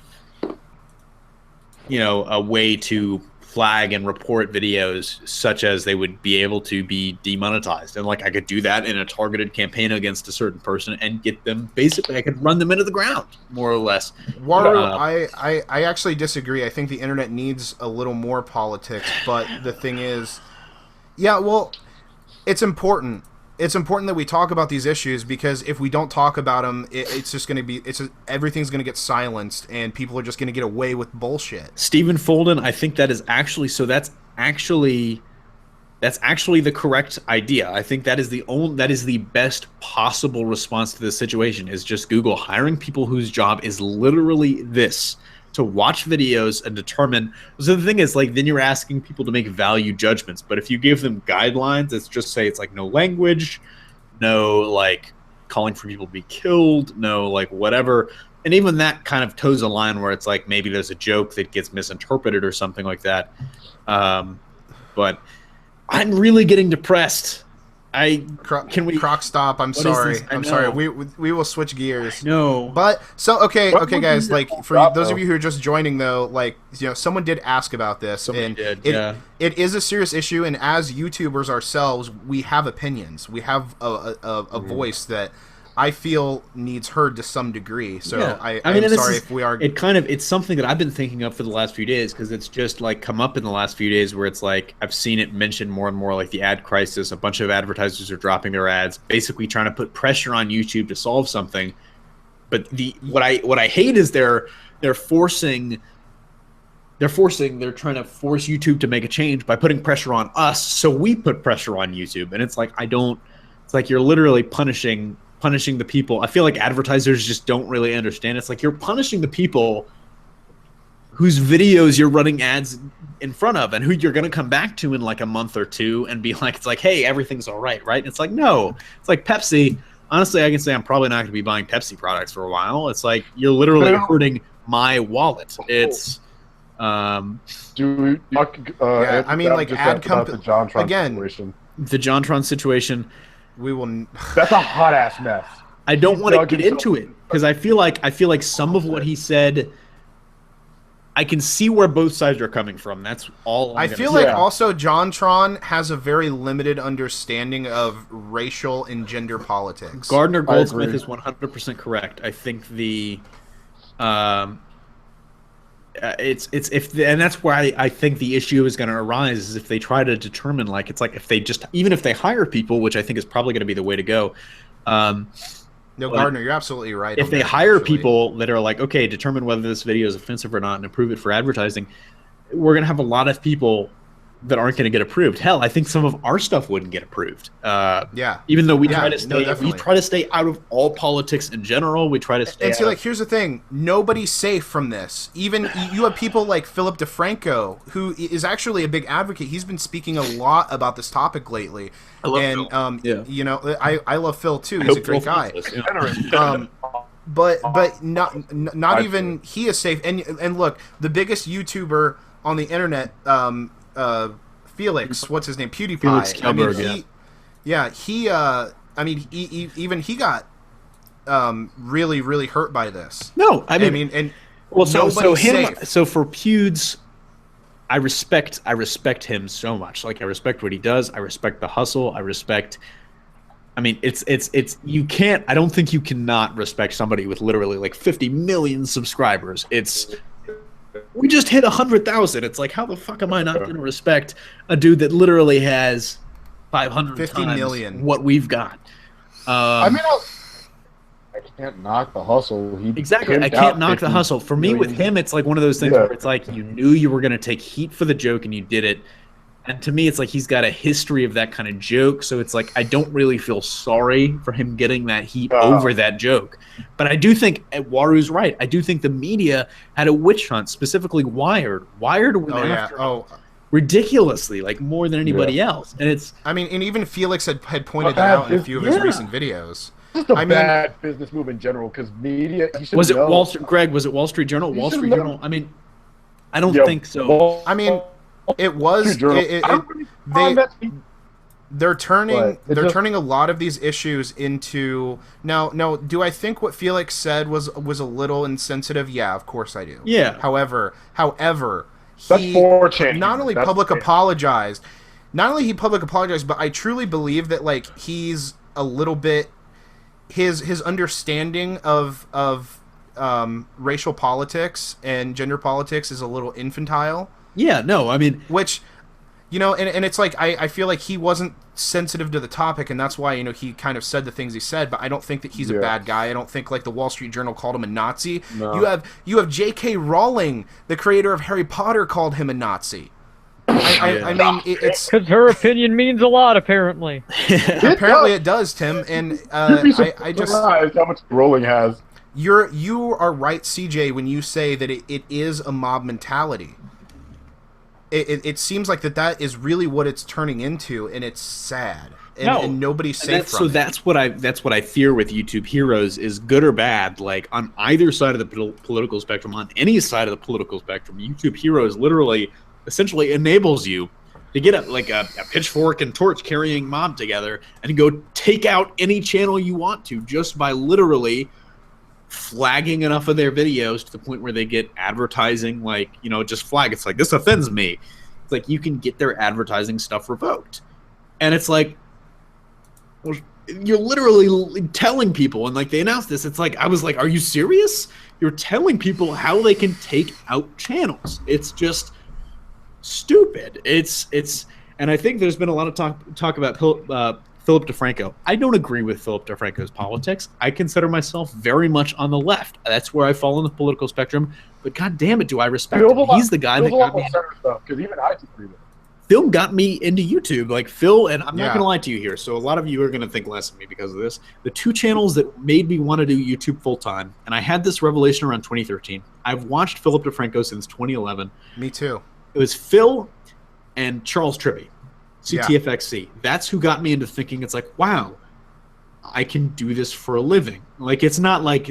a way to flag and report videos such as they would be able to be demonetized. And like I could do that in a targeted campaign against a certain person and get them, basically I could run them into the ground, more or less. Waru, I actually disagree. I think the internet needs a little more politics, but the thing is, it's important. It's important that we talk about these issues because if we don't talk about them, it's just going to be everything's going to get silenced and people are just going to get away with bullshit. Stephen Folden, I think that is actually that's actually the correct idea. I think that is the best possible response to this situation is just Google hiring people whose job is literally this, to watch videos and determine. So the thing is, like, then you're asking people to make value judgments. But if you give them guidelines, it's just say it's like no language, no like calling for people to be killed, no like whatever. And even that kind of toes a line where it's like maybe there's a joke that gets misinterpreted or something like that. But I'm really getting depressed. Croc stop. I'm sorry. I'm sorry. We will switch gears. No. But okay, guys. Like for those of you who are just joining, though, like someone did ask about this, it is a serious issue. And as YouTubers ourselves, we have opinions. We have a voice that I feel needs heard to some degree. So Yeah. I'm sorry if we are. It's something that I've been thinking of for the last few days, because it's just like come up in the last few days where it's like I've seen it mentioned more and more, like the ad crisis. A bunch of advertisers are dropping their ads, basically trying to put pressure on YouTube to solve something. But what I hate is they're trying to force YouTube to make a change by putting pressure on us, so we put pressure on YouTube. And it's like it's like you're literally punishing the people. I feel like advertisers just don't really understand. It's like you're punishing the people whose videos you're running ads in front of and who you're going to come back to in like a month or two and be like, it's like, hey, everything's all right, right? And it's like, no. It's like Pepsi. Honestly, I can say I'm probably not going to be buying Pepsi products for a while. It's like you're literally hurting my wallet. It's I mean, like ad company the JonTron again. Situation. The JonTron situation. We will. That's a hot ass mess. I don't want to get into it because I feel like some of what he said, I can see where both sides are coming from. That's all. I feel like also JonTron has a very limited understanding of racial and gender politics. Gardner Goldsmith is 100% correct. I think and that's why I think the issue is going to arise is if they try to determine, like, it's like if they just, even if they hire people, which I think is probably going to be the way to go. No, Gardner, you're absolutely right. If they hire people that are like, okay, determine whether this video is offensive or not and approve it for advertising, we're going to have a lot of people that aren't going to get approved. Hell, I think some of our stuff wouldn't get approved. Yeah. Even though we try to stay out of all politics in general. We try to stay. And see, like, here's the thing: nobody's safe from this. Even you have people like Philip DeFranco, who is actually a big advocate. He's been speaking a lot about this topic lately. I love Phil. You know, I love Phil too. He's a great guy. But not even he is safe. And look, the biggest YouTuber on the internet. Felix, what's his name? PewDiePie. Felix Kjellberg, even he got really, really hurt by this. No, I mean for Pewds, I respect him so much. Like, I respect what he does. I respect the hustle. I respect. I mean, it's you can't. I don't think you cannot respect somebody with literally like 50 million subscribers. We just hit 100,000. It's like, how the fuck am I not going to respect a dude that literally has 550 million what we've got? I mean, I can't knock the hustle. I can't knock the hustle. For me, with him, it's like one of those things where it's like you knew you were going to take heat for the joke and you did it. And to me, it's like he's got a history of that kind of joke. So it's like I don't really feel sorry for him getting that heat over that joke. But I do think Waru's right. I do think the media had a witch hunt, specifically Wired. Wired went after ridiculously, like more than anybody else. And it's. I mean, and even Felix had pointed that out in a few of his recent videos. It's a bad business move in general because media. Was it Wall Street? Greg, was it Wall Street Journal? Wall Street Journal. I mean, I don't think so. I mean. It was. They're turning a lot of these issues into now. Do I think what Felix said was a little insensitive? Yeah, of course I do. Yeah. However, he not only apologized, but I truly believe that like he's a little bit his understanding of racial politics and gender politics is a little infantile. Yeah, no, I mean... Which, you know, and it's like, I feel like he wasn't sensitive to the topic, and that's why, you know, he kind of said the things he said, but I don't think that he's a bad guy. I don't think, like, the Wall Street Journal called him a Nazi. No. You have J.K. Rowling, the creator of Harry Potter, called him a Nazi. I mean, it's... Because her opinion means a lot, apparently. Apparently it does, Tim, and I just... how much Rowling has. You are right, CJ, when you say that it is a mob mentality. It seems like that is really what it's turning into, and it's sad. And nobody's safe from it. So that's what I fear with YouTube heroes is good or bad. Like on either side of the political spectrum, on any side of the political spectrum, YouTube heroes literally, essentially enables you to get a pitchfork and torch carrying mob together and go take out any channel you want to just by literally flagging enough of their videos to the point where they get advertising, like, you know, just flag. It's like, this offends me. It's like you can get their advertising stuff revoked. And it's like, well, you're literally telling people, and like they announced this. It's like I was like, are you serious? You're telling people how they can take out channels. It's just stupid. And I think there's been a lot of talk about Philip DeFranco. I don't agree with Philip DeFranco's politics. I consider myself very much on the left. That's where I fall on the political spectrum. But god damn it, do I respect him. He's the guy that got me. Because even I agree with it. Phil got me into YouTube. Like Phil, and I'm not going to lie to you here. So a lot of you are going to think less of me because of this. The two channels that made me want to do YouTube full time, and I had this revelation around 2013. I've watched Philip DeFranco since 2011. Me too. It was Phil and Charles Tribby, CTFXC. That's who got me into thinking. It's like, wow, I can do this for a living. Like it's not like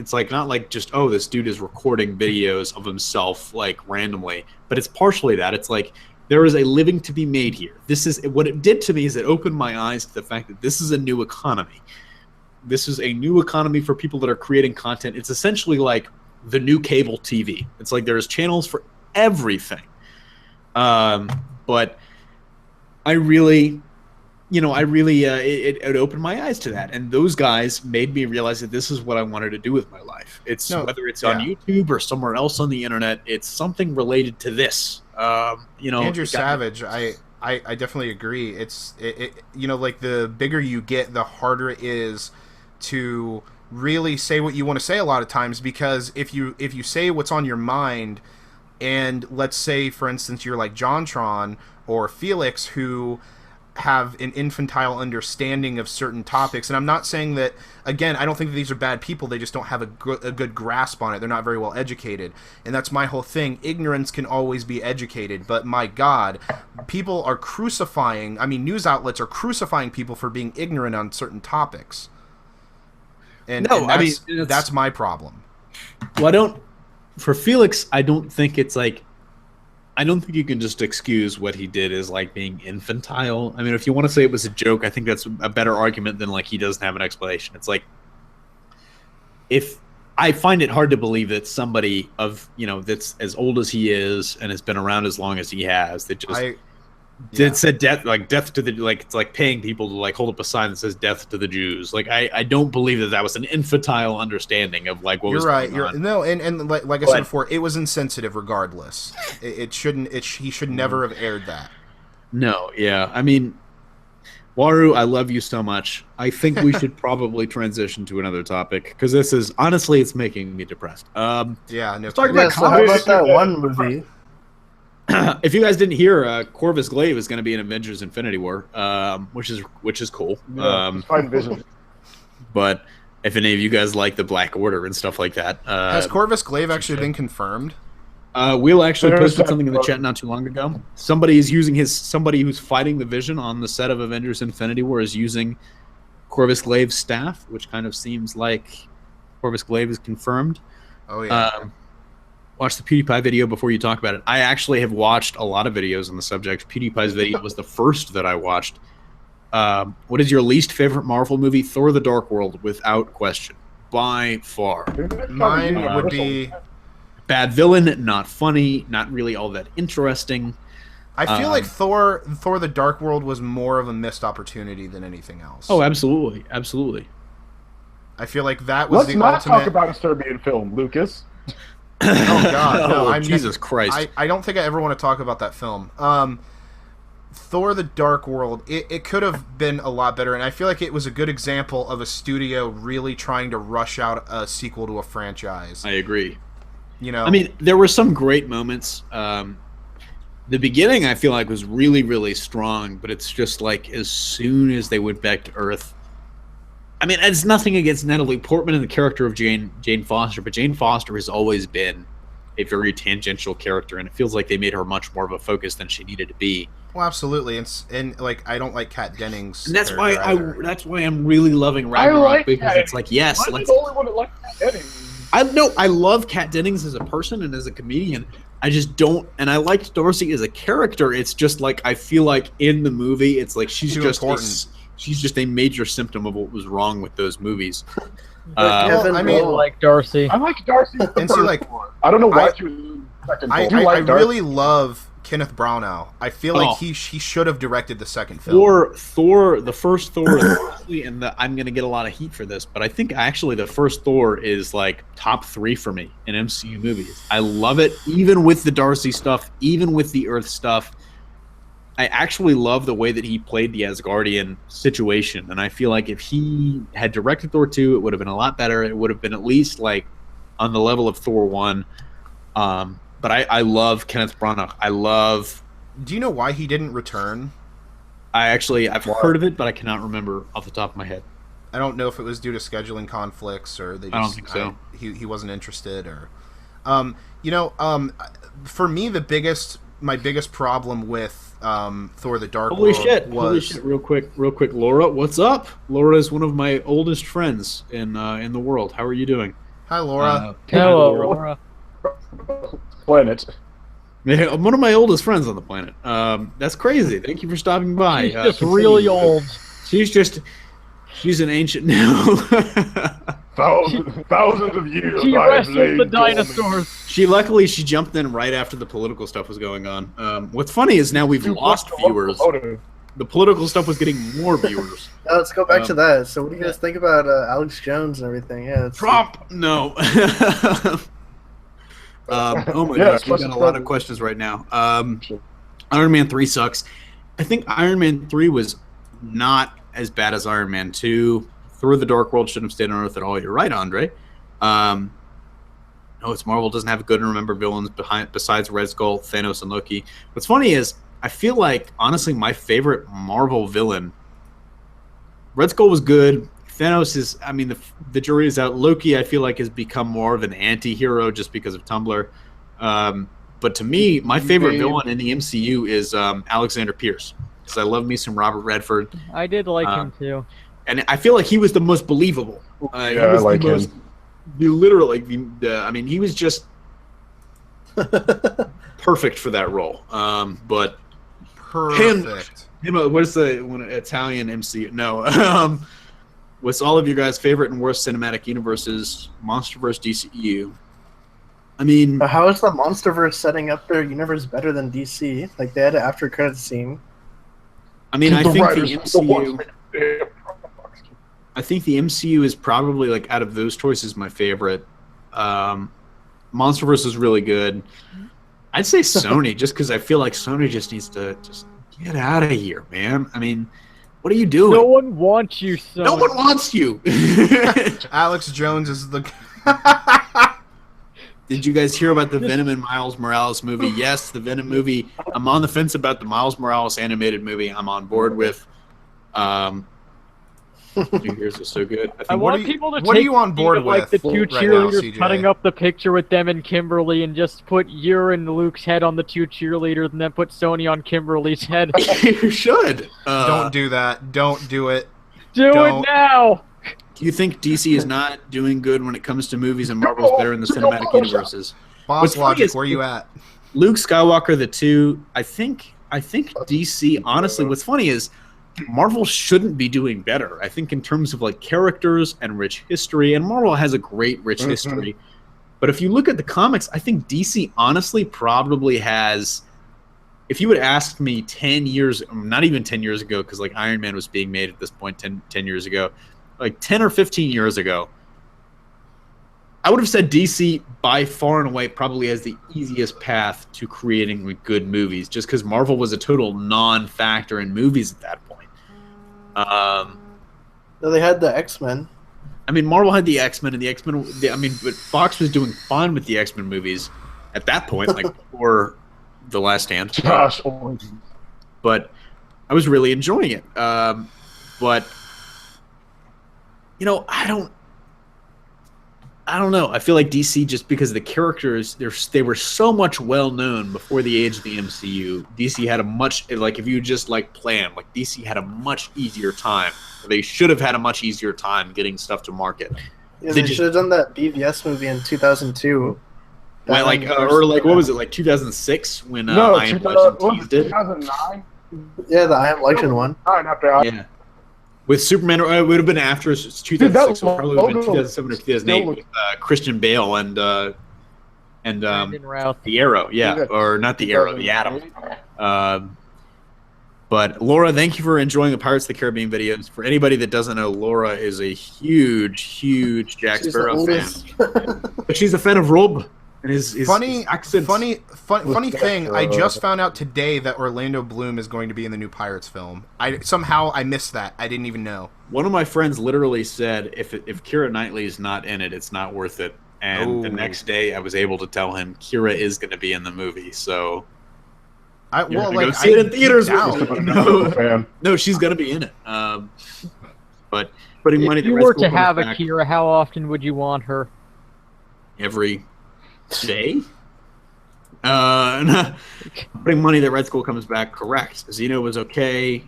just, oh, this dude is recording videos of himself like randomly. But it's partially that. It's like there is a living to be made here. This is what it did to me is it opened my eyes to the fact that this is a new economy. This is a new economy for people that are creating content. It's essentially like the new cable TV. It's like there's channels for everything. But I really, it opened my eyes to that. And those guys made me realize that this is what I wanted to do with my life. It's whether it's on YouTube or somewhere else on the internet, it's something related to this. Andrew Savage, I definitely agree. It's like the bigger you get, the harder it is to really say what you want to say a lot of times, because if you say what's on your mind, and let's say, for instance, you're like JonTron or Felix, who have an infantile understanding of certain topics. And I'm not saying that, again, I don't think that these are bad people. They just don't have a good grasp on it. They're not very well educated. And that's my whole thing. Ignorance can always be educated. But my God, people are crucifying, news outlets are crucifying people for being ignorant on certain topics. And that's my problem. Well, for Felix, I don't think it's like, I don't think you can just excuse what he did as like being infantile. I mean, if you want to say it was a joke, I think that's a better argument than like he doesn't have an explanation. It's like, if I find it hard to believe that somebody of, that's as old as he is and has been around as long as he has, that just said death to the, like, it's like paying people to like hold up a sign that says death to the Jews. Like, I don't believe that was an infantile understanding of like what was going on. No, and like I said before, it was insensitive regardless. He should never have aired that. No, yeah. I mean, Waru, I love you so much. I think we should probably transition to another topic, because this is, honestly, it's making me depressed. Let's talk about how about that one movie? If you guys didn't hear, Corvus Glaive is going to be in Avengers: Infinity War, which is cool. But if any of you guys like the Black Order and stuff like that, has Corvus Glaive actually been confirmed? Will actually posted something in the chat not too long ago. Somebody who's fighting the Vision on the set of Avengers: Infinity War is using Corvus Glaive's staff, which kind of seems like Corvus Glaive is confirmed. Oh yeah. Watch the PewDiePie video before you talk about it. I actually have watched a lot of videos on the subject. PewDiePie's video was the first that I watched. What is your least favorite Marvel movie? Thor: The Dark World, without question. By far. Mine would be... Bad villain, not funny, not really all that interesting. I feel like Thor: The Dark World was more of a missed opportunity than anything else. Oh, absolutely. Absolutely. I feel like that was the ultimate... Let's not talk about a Serbian film, Lucas. Oh God! No, Jesus Christ! I don't think I ever want to talk about that film. Thor: The Dark World. It could have been a lot better, and I feel like it was a good example of a studio really trying to rush out a sequel to a franchise. I agree. I mean, there were some great moments. The beginning, I feel like, was really, really strong, but it's just like as soon as they went back to Earth. I mean, it's nothing against Natalie Portman and the character of Jane Foster, but Jane Foster has always been a very tangential character, and it feels like they made her much more of a focus than she needed to be. Well, absolutely, and like I don't like Kat Dennings, and that's why I'm really loving Ragnarok, because it's like, yes, I'm the only one that likes Kat Dennings. I love Kat Dennings as a person and as a comedian. I just don't, and I liked Darcy as a character. It's just like I feel like in the movie, it's like she's just a major symptom of what was wrong with those movies. I like Darcy. I like Darcy. And see, like, I don't know why she was second. I really love Kenneth Branagh. I feel like he should have directed the second film. The first Thor, especially, and I'm going to get a lot of heat for this, but I think actually the first Thor is like top 3 for me in MCU movies. I love it, even with the Darcy stuff, even with the Earth stuff. I actually love the way that he played the Asgardian situation, and I feel like if he had directed Thor 2, it would have been a lot better. It would have been at least like on the level of Thor 1. But I love Kenneth Branagh. Do you know why he didn't return? I've heard of it, but I cannot remember off the top of my head. I don't know if it was due to scheduling conflicts or they just, I don't think so. He wasn't interested or, for me, my biggest problem with Thor: The Dark World Holy shit! Real quick, Laura, what's up? Laura is one of my oldest friends in the world. How are you doing? Hi, Laura. Hello, Laura. Planet. Yeah, I'm one of my oldest friends on the planet. That's crazy. Thank you for stopping by. She's just really old. She's an ancient now. Thousands of years. She wrestled the dinosaurs. She jumped in right after the political stuff was going on. What's funny is now we've lost viewers. The political stuff was getting more viewers. Let's go back to that. So what do you guys think about Alex Jones and everything? Yeah, Trump. No. Oh my gosh, we got a lot of questions right now. Iron Man 3 sucks. I think Iron Man 3 was not as bad as Iron Man 2. Thor: The Dark World shouldn't have stayed on Earth at all. You're right, Andre. No, it's Marvel doesn't have good and remember villains besides Red Skull, Thanos, and Loki. What's funny is I feel like, honestly, my favorite Marvel villain, Red Skull was good. Thanos is, I mean, the jury is out. Loki, I feel like, has become more of an anti-hero just because of Tumblr. But to me, my favorite villain in the MCU is Alexander Pierce, because I love me some Robert Redford. I did like him too. And I feel like he was the most believable. I like him. I mean, he was just perfect for that role. But perfect. What is the Italian MCU? No. What's all of your guys' favorite and worst cinematic universes? MonsterVerse, DCEU. I mean, how is the MonsterVerse setting up their universe better than DC? Like they had an after credit scene. I mean, I think the MCU. I think the MCU is probably, like, out of those choices, my favorite. MonsterVerse is really good. I'd say Sony, just because I feel like Sony just needs to just get out of here, man. I mean, what are you doing? No one wants you, Sony. No one wants you. Alex Jones is the. Did you guys hear about the Venom and Miles Morales movie? Yes, the Venom movie. I'm on the fence about the Miles Morales animated movie. I'm on board with. 2 years is so good. I want people to what are you on board like with the two cheerleaders cutting up the picture with them and Kimberly, and just put your and Luke's head on the two cheerleaders, and then put Sony on Kimberly's head. You should. Don't do that. Don't do it. Do it now. Do you think DC is not doing good when it comes to movies, and Marvel's better in the cinematic universes? Boss Logic, where you at? Luke Skywalker, the 2. I think DC. Honestly, what's funny is Marvel shouldn't be doing better. I think in terms of like characters and rich history, and Marvel has a great rich history. But if you look at the comics, I think DC honestly probably has. If you would ask me 10 years, not even 10 years ago, because like Iron Man was being made at this point 10 years ago, like 10 or 15 years ago, I would have said DC by far and away probably has the easiest path to creating good movies, just because Marvel was a total non-factor in movies at that point. No, they had the X-Men. I mean, Marvel had the X-Men, and the X-Men. But Fox was doing fine with the X-Men movies at that point, like before The Last Stand. Gosh, but I was really enjoying it. But I don't know. I feel like DC, just because the characters, they were so much well known before the age of the MCU. DC had a much, like, if you just like plan, like DC had a much easier time. They should have had a much easier time getting stuff to market. Yeah, they should have done that BVS movie in 2002. Well, what was it, like 2006 when I Am Legend teased it? 2009. Yeah, the I Am Legend one. Yeah. With Superman, it would have been after 2006, so probably would have been 2007 or 2008 with Christian Bale and and Brandon Routh. the Arrow, Yeah. or not the Arrow, the Atom. But Laura, thank you for enjoying the Pirates of the Caribbean videos. For anybody that doesn't know, Laura is a huge Jack She's Sparrow the fan. oldest. But she's a fan of Rob and his Funny accent. funny thing. I just found out today that Orlando Bloom is going to be in the new Pirates film. Somehow I missed that. I didn't even know. One of my friends literally said, if Keira Knightley is not in it, it's not worth it. And the next day, I was able to tell him Keira is going to be in the movie. So go see it in theaters. No, she's going to be in it. But putting money. If you were to have a Keira, how often would you want her? Every day. Putting money that Red Skull comes back. Correct. Xeno was okay.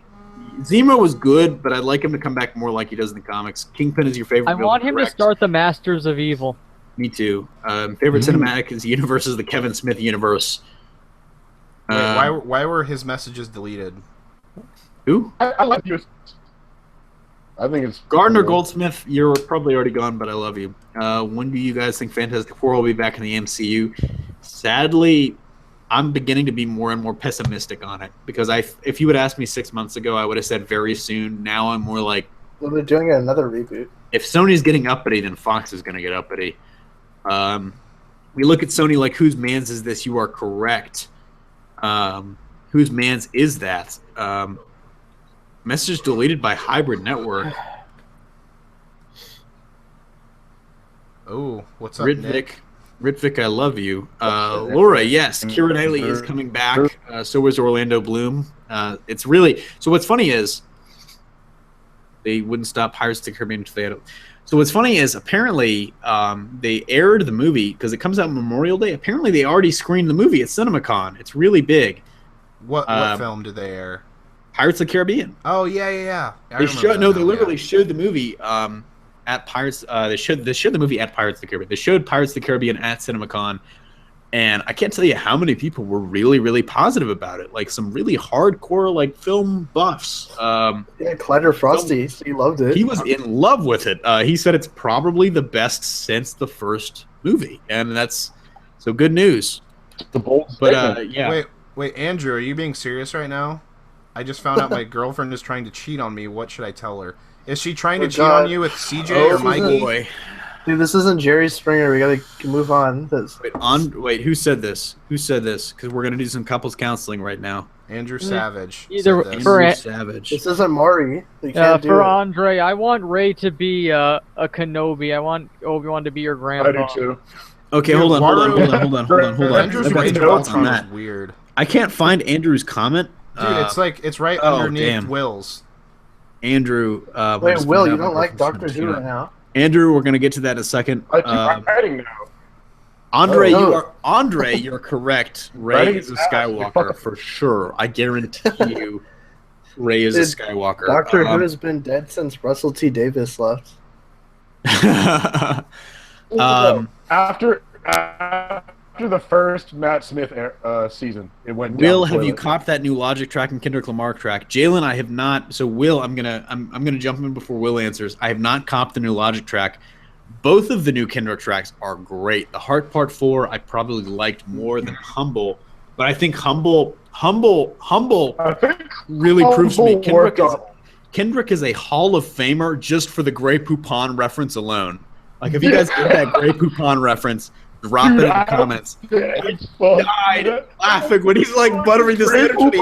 Zemo was good, but I'd like him to come back more like he does in the comics. Kingpin is your favorite. I want him to start the Masters of Evil. Me too. Favorite cinematic is the universe is the Kevin Smith universe. Wait, why were his messages deleted? Who? I like you. I think it's Gardner Goldsmith. You're probably already gone, but I love you. When do you guys think Fantastic Four will be back in the MCU? Sadly, I'm beginning to be more and more pessimistic on it because if you would ask me 6 months ago, I would have said very soon. Now I'm more like, well, they're doing another reboot. If Sony's getting uppity, then Fox is going to get uppity. We look at Sony like, whose man's is this? You are correct. Whose man's is that? Message deleted by Hybrid Network. Oh, what's up, Nick? Ritvik, I love you. Laura, yes, Keira Knightley is coming back. So is Orlando Bloom. It's really so. What's funny is they wouldn't stop Pirates of the Caribbean until they had. So what's funny is apparently they aired the movie because it comes out Memorial Day. Apparently they already screened the movie at CinemaCon. It's really big. What film did they air? Pirates of the Caribbean. Oh yeah. They literally showed the movie at Pirates. They showed the movie at Pirates of the Caribbean. They showed Pirates of the Caribbean at CinemaCon, and I can't tell you how many people were really positive about it. Like some really hardcore like film buffs. Yeah, Clyder Frosty, he loved it. He was in love with it. He said it's probably the best since the first movie, and that's so good news. The bold but yeah. Wait, Andrew, are you being serious right now? I just found out my girlfriend is trying to cheat on me. What should I tell her? Is she trying to cheat on you with CJ or Mikey? Boy. Dude, this isn't Jerry Springer. We gotta move on. Wait, who said this? Who said this? Because we're gonna do some couples counseling right now. Andrew Savage. Savage. This isn't Maury. For Andre, I want Ray to be a Kenobi. I want Obi-Wan to be your grandpa. I do too. Okay, hold on. Andrew's I've got rating thoughts on is that. weird. I can't find Andrew's comment. Dude, it's right underneath Will's. Andrew. Wait, Will, you don't like Doctor Who right now? Andrew, we're gonna get to that in a second. I'm writing now. Andre, you're correct. Ray is a Skywalker for sure. I guarantee you, Ray is a Skywalker. Doctor Who has been dead since Russell T Davies left. After the first Matt Smith season, it went down. Will, have you copped that new Logic track and Kendrick Lamar track? Jalen, I have not. So Will, I'm gonna jump in before Will answers. I have not copped the new Logic track. Both of the new Kendrick tracks are great. The Heart Part 4 I probably liked more than Humble, but I think Humble really proves to me Kendrick is a Hall of Famer just for the Grey Poupon reference alone. Like if you guys get that Grey Poupon reference, drop it in the comments. I died laughing when he's like buttering the sandwich and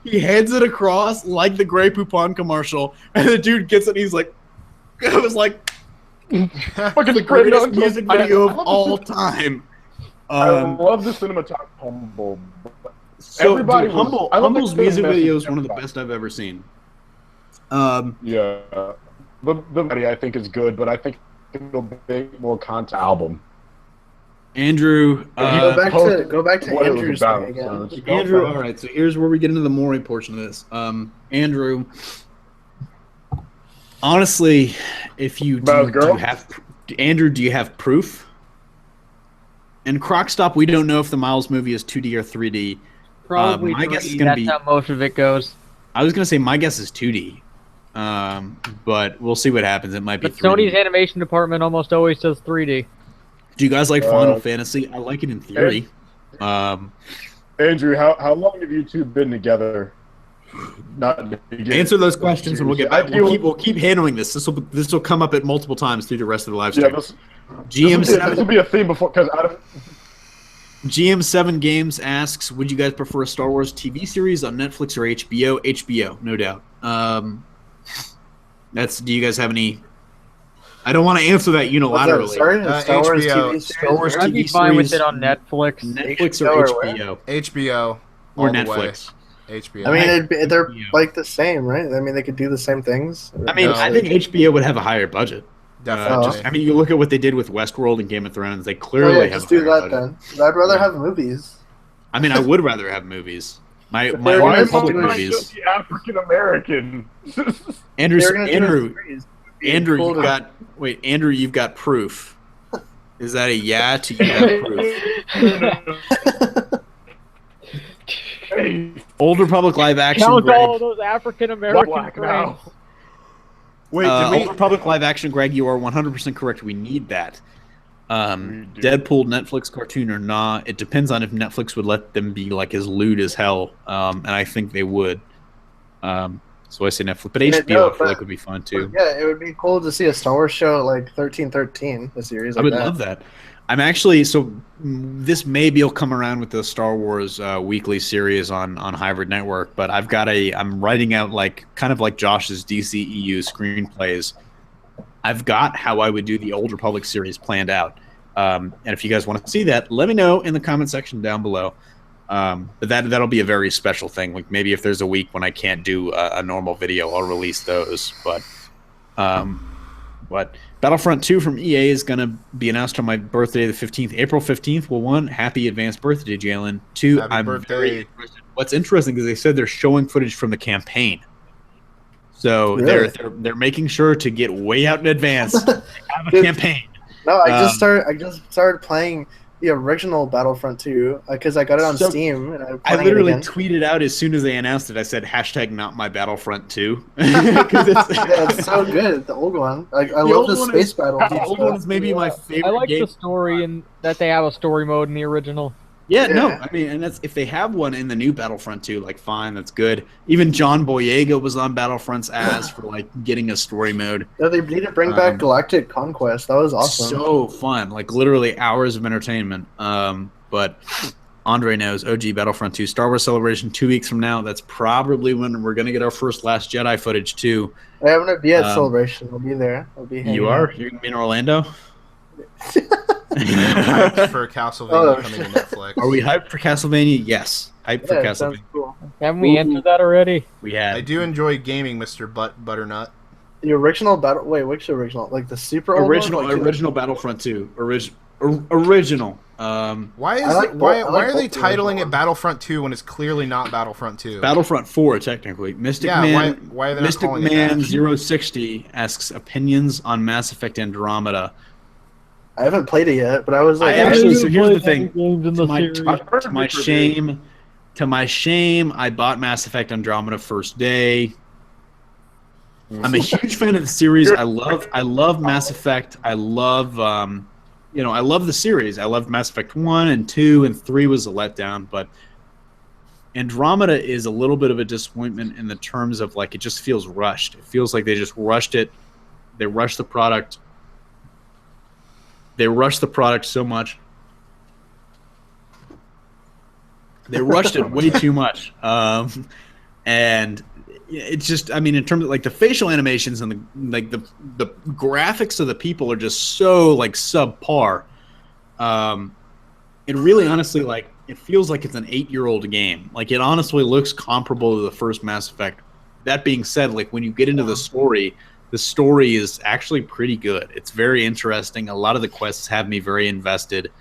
he hands it across like the Grey Poupon commercial, and the dude gets it and he's like, I was like, the greatest music video of all time. I love the cinematography. Humble. So Humble's music video is one of the best I've ever seen. Yeah, the I think is good, but I think it'll be more content album. Andrew, go back to Andrew's thing again. Andrew, all right. So here's where we get into the Maury portion of this. Andrew, honestly, if you do you have proof? In Crocstop, we don't know if the Miles movie is 2D or 3D. Probably my 3D. guess is gonna That's how most of it goes. I was gonna say my guess is 2D, but we'll see what happens. It might be. But 3D. Sony's animation department almost always does 3D. Do you guys like Final Fantasy? I like it in theory. Andrew, how long have you two been together? Not answer those questions and we'll get back. We'll keep handling this. This will come up at multiple times through the rest of the live stream. Yeah, this will be a theme before because GM7 Games asks, would you guys prefer a Star Wars TV series on Netflix or HBO? HBO, no doubt. Do you guys have any? I don't want to answer that unilaterally. Sorry, Star Wars HBO. TV Star Wars series? I'd be TV fine with series. it on Netflix. Netflix HBO or or HBO? HBO Or all the Netflix. way. HBO. I mean, they're HBO. like the same, right? I mean, they could do the same things. I mean, No. I think HBO would have a higher budget. Definitely. I mean, you look at what they did with Westworld and Game of Thrones. They Oh, clearly yeah, have just a do higher that budget. then. I'd rather have movies. I mean, I would rather have movies. My they're Old gonna Republic do movies. African American. Andrew, They're gonna do a Andrew, series. It'd be cool Andrew, you've got proof. Is that a yeah to you have proof? Hey, Old Republic live action. Count Greg. all those African American black now. friends. Wait, Old Republic live action. Greg, you are 100% correct. We need that. Deadpool Netflix cartoon or not? It depends on if Netflix would let them be like as lewd as hell, and I think they would. So I say Netflix, but Yeah, HBO no, I feel but- like would be fun too. Yeah, it would be cool to see a Star Wars show like 1313, a series I like would that. love that. I'm actually this maybe will come around with the Star Wars weekly series on Hybrid Network, but I'm writing out like kind of like Josh's DCEU screenplays. I've got how I would do the Old Republic series planned out, and if you guys want to see that, let me know in the comment section down below. But that'll be a very special thing. Like maybe if there's a week when I can't do a normal video, I'll release those. But Battlefront 2 from EA is going to be announced on my birthday, the 15th, April 15th. Well, one, happy advanced birthday, Jalen. Two, Happy I'm birthday. very interested. What's interesting is they said they're showing footage from the campaign. So Really? they're making sure to get way out in advance to have a Dude, campaign. No, I Um, just started playing the original Battlefront 2 because I got it on So, Steam and I'm I playing literally it again. tweeted out as soon as they announced it. I said hashtag not my Battlefront 2 because Yeah, it's so good. The old one. Like I love old the one space is- battle. The old one is maybe my favorite. I like game. the story and that they have a story mode in the original. Yeah, no, Yeah. I mean, and that's if they have one in the new Battlefront 2, like fine, that's good. Even John Boyega was on Battlefront's ass for like getting a story mode. No, they need to bring back Galactic Conquest. That was awesome. So fun, like literally hours of entertainment. But Andre knows OG Battlefront 2 Star Wars Celebration 2 weeks from now. That's probably when we're gonna get our first Last Jedi footage too. I'm gonna be at Um, Celebration. I'll be there. I'll be. hanging You are? out. You're gonna be in Orlando? I'm hyped for Castlevania Oh, coming to shit. Netflix. Are we hyped for Castlevania? Yes, hyped for Yeah, it sounds Castlevania. cool. Haven't we answered that already? We had I do enjoy gaming, Mr. Butternut. The original battle. Wait, which original? Like the super old original one? Like, original Battlefront 2. Original. Why is I like it? Why, both- I why like are they both the titling original it ones. Battlefront 2 when it's clearly not Battlefront 2? Battlefront 4, technically. Mystic Yeah, Man, why are they not Mystic calling it Man that? 060 asks opinions on Mass Effect Andromeda. I haven't played it yet, but I was like, I actually- so here's the Played thing. any games in the series. To my shame, I bought Mass Effect Andromeda first day. I'm a huge fan of the series. I love Mass Effect. I love I love the series. I loved Mass Effect 1 and 2 and 3 was a letdown, but Andromeda is a little bit of a disappointment in the terms of like it just feels rushed. It feels like they just rushed it. They rushed the product. They rushed the product so much. They rushed it way too much. And it's just, I mean, in terms of like the facial animations and the graphics of the people are just so like subpar. It really honestly like it feels like it's an 8-year-old game. Like it honestly looks comparable to the first Mass Effect. That being said, like when you get into the story is actually pretty good. It's very interesting. A lot of the quests have me very invested.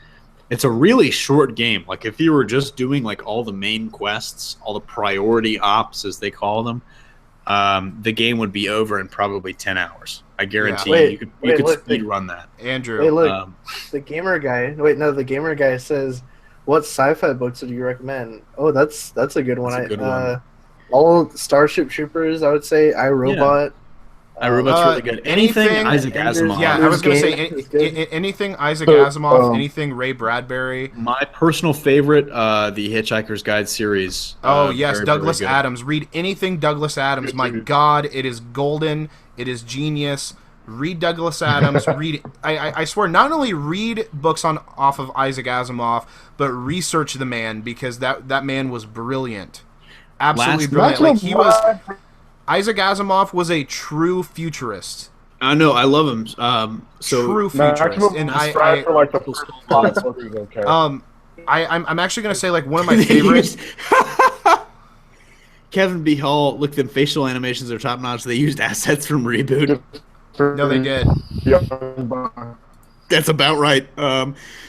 It's a really short game. Like if you were just doing like all the main quests, all the priority ops as they call them, the game would be over in probably 10 hours. I guarantee Wait, you could look, speed run that. Andrew. Hey, look, Um, the gamer guy. Wait, no, the gamer guy says, "What sci-fi books would you recommend?" Oh, that's a good one. That's a good one. All Starship Troopers. I would say. iRobot. iRobot's really good. Anything Isaac Asimov. Yeah, I was gonna say anything Isaac Asimov, anything Ray Bradbury. My personal favorite, the Hitchhiker's Guide series. Oh yes, very, Douglas very good. Adams. Read anything Douglas Adams. My God, it is golden. It is genius. Read Douglas Adams. Read. I swear, not only read books off of Isaac Asimov, but research the man, because that man was brilliant. Absolutely brilliant. Like he was. Isaac Asimov was a true futurist. I know, I love him. True futurist, and for like the first 5 books is okay. I'm actually gonna say like one of my favorites. Kevin B. Hall, look, them facial animations are top notch. They used assets from Reboot. No, they did. That's about right.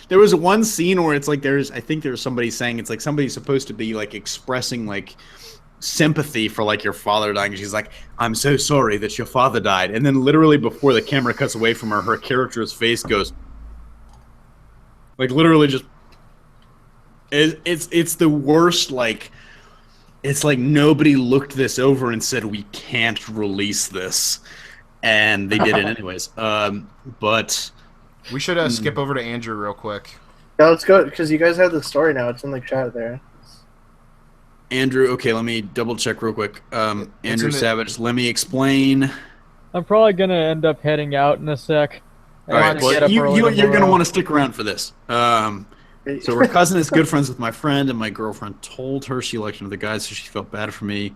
There was one scene where it's like I think there's somebody saying it's like somebody's supposed to be like expressing like sympathy for like your father dying. She's like, I'm so sorry that your father died. And then literally before the camera cuts away from her character's face goes like literally just it's the worst. Like it's like nobody looked this over and said we can't release this, and they did it anyways. But we should skip over to Andrew real quick. Yeah, let's go, because you guys have the story now. It's in the chat there. Andrew, okay, let me double check real quick. Andrew Savage, let me explain. I'm probably gonna end up heading out in a sec. All right, well, you're gonna want to stick around for this. So her cousin is good friends with my friend, and my girlfriend told her she liked another guy, so she felt bad for me.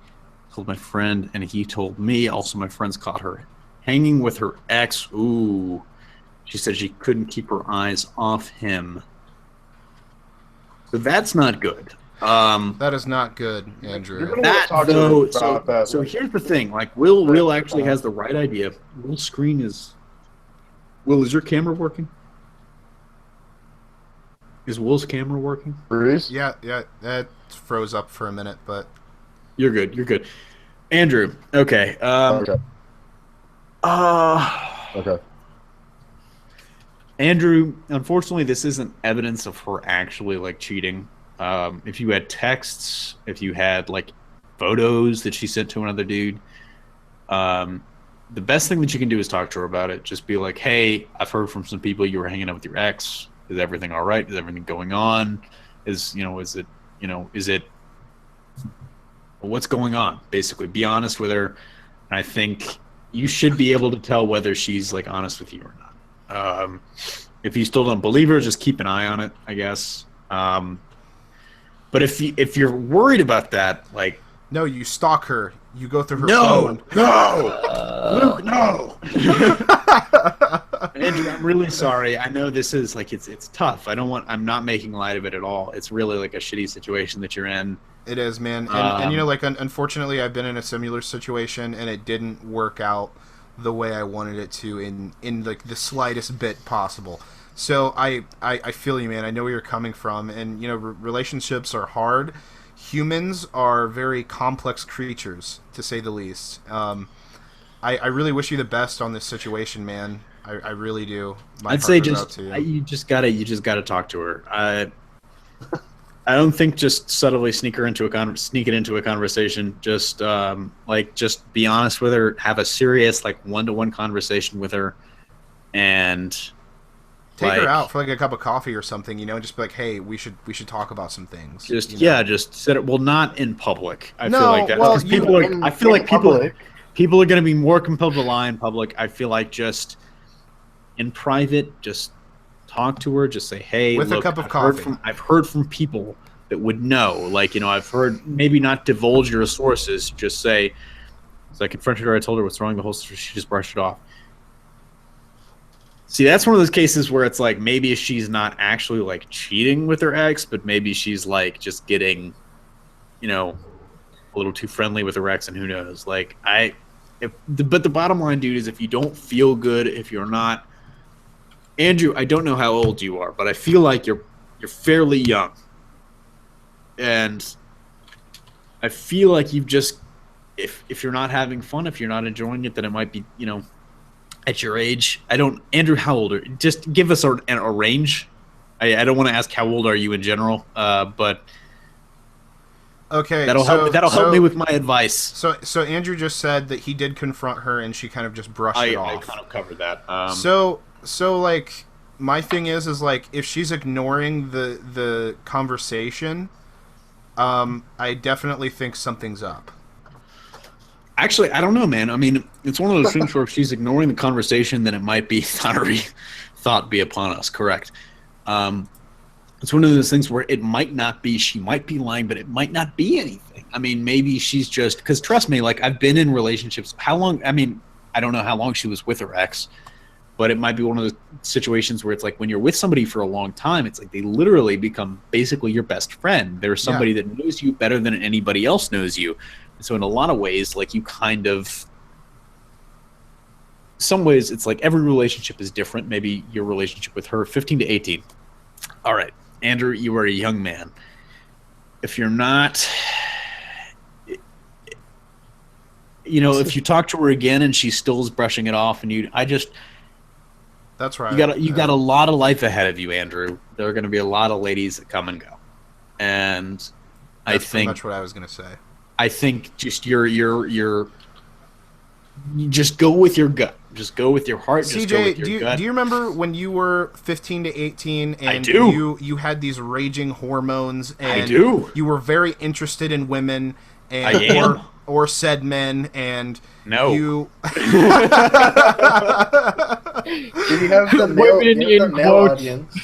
Told my friend, and he told me. Also, my friends caught her hanging with her ex. Ooh, she said she couldn't keep her eyes off him. So that's not good. That is not good, Andrew. So here's the thing. Like, Will actually has the right idea. Will's screen is... Will, is your camera working? Is Will's camera working? Bruce? Yeah, that froze up for a minute, but... You're good. Andrew, okay. Okay. Andrew, unfortunately, this isn't evidence of her actually, like, cheating. If you had texts, if you had like photos that she sent to another dude, the best thing that you can do is talk to her about it. Just be like, hey, I've heard from some people you were hanging out with your ex. Is everything all right? Is everything going on? Is it what's going on? Basically, be honest with her. And I think you should be able to tell whether she's like honest with you or not. If you still don't believe her, just keep an eye on it, I guess. But if you're worried about that, like... No, you stalk her. You go through her phone. Luke, no! Andrew, I'm really sorry. I know this is, like, it's tough. I'm not making light of it at all. It's really, like, a shitty situation that you're in. It is, man. And you know, like, unfortunately, I've been in a similar situation, and it didn't work out the way I wanted it to in like, the slightest bit possible. So I feel you, man. I know where you're coming from, and you know relationships are hard. Humans are very complex creatures, to say the least. I really wish you the best on this situation, man. I really do. I'd say you just gotta talk to her. I don't think just subtly sneak it into a conversation. Just just be honest with her. Have a serious like one-to-one conversation with her, and. Take her out for like a cup of coffee or something, you know, just be like, hey, we should talk about some things. Just set it. Well, not in public. I feel like that because people are going to be more compelled to lie in public. I feel like just in private, just talk to her. Just say, hey, with a cup of coffee. I've heard from people that would know. Like, you know, I've heard. Maybe not divulge your sources. Just say, so I confronted her. I told her what's wrong. The whole story. She just brushed it off. See, that's one of those cases where it's like maybe she's not actually like cheating with her ex, but maybe she's like just getting, you know, a little too friendly with her ex, and who knows? Like but the bottom line, dude, is if you don't feel good, if you're not, Andrew, I don't know how old you are, but I feel like you're fairly young, and I feel like you've just if you're not having fun, if you're not enjoying it, then it might be, you know. At your age, Andrew, how old are you? Just give us a range. I don't want to ask how old are you in general, but Okay, That'll help me with my advice. So Andrew just said that he did confront her, and she kind of just brushed it off. I kind of covered that. So like, my thing is like, if she's ignoring the conversation, I definitely think something's up. Actually, I don't know, man. I mean, it's one of those things where if she's ignoring the conversation, then it might be thought be upon us. Correct. It's one of those things where it might not be, she might be lying, but it might not be anything. I mean, maybe she's just, because trust me, like, I've been in relationships. How long? I mean, I don't know how long she was with her ex, but it might be one of those situations where it's like when you're with somebody for a long time, it's like they literally become basically your best friend. They're somebody that knows you better than anybody else knows you. And so in a lot of ways, like, you kind of, some ways it's like every relationship is different. Maybe your relationship with her, 15 to 18. All right, Andrew, you are a young man. If you're not, you know, if you talk to her again and she still is brushing it off, and that's right. You got a lot of life ahead of you, Andrew. There are going to be a lot of ladies that come and go, and I think that's what I was going to say. I think just you just go with your gut. Just go with your heart. Just go with your gut. Do you remember when you were 15 to 18 and I do. you had these raging hormones and I do. You were very interested in women and I am. or said men and no. You Did you have the male, Women in male quotes. audience?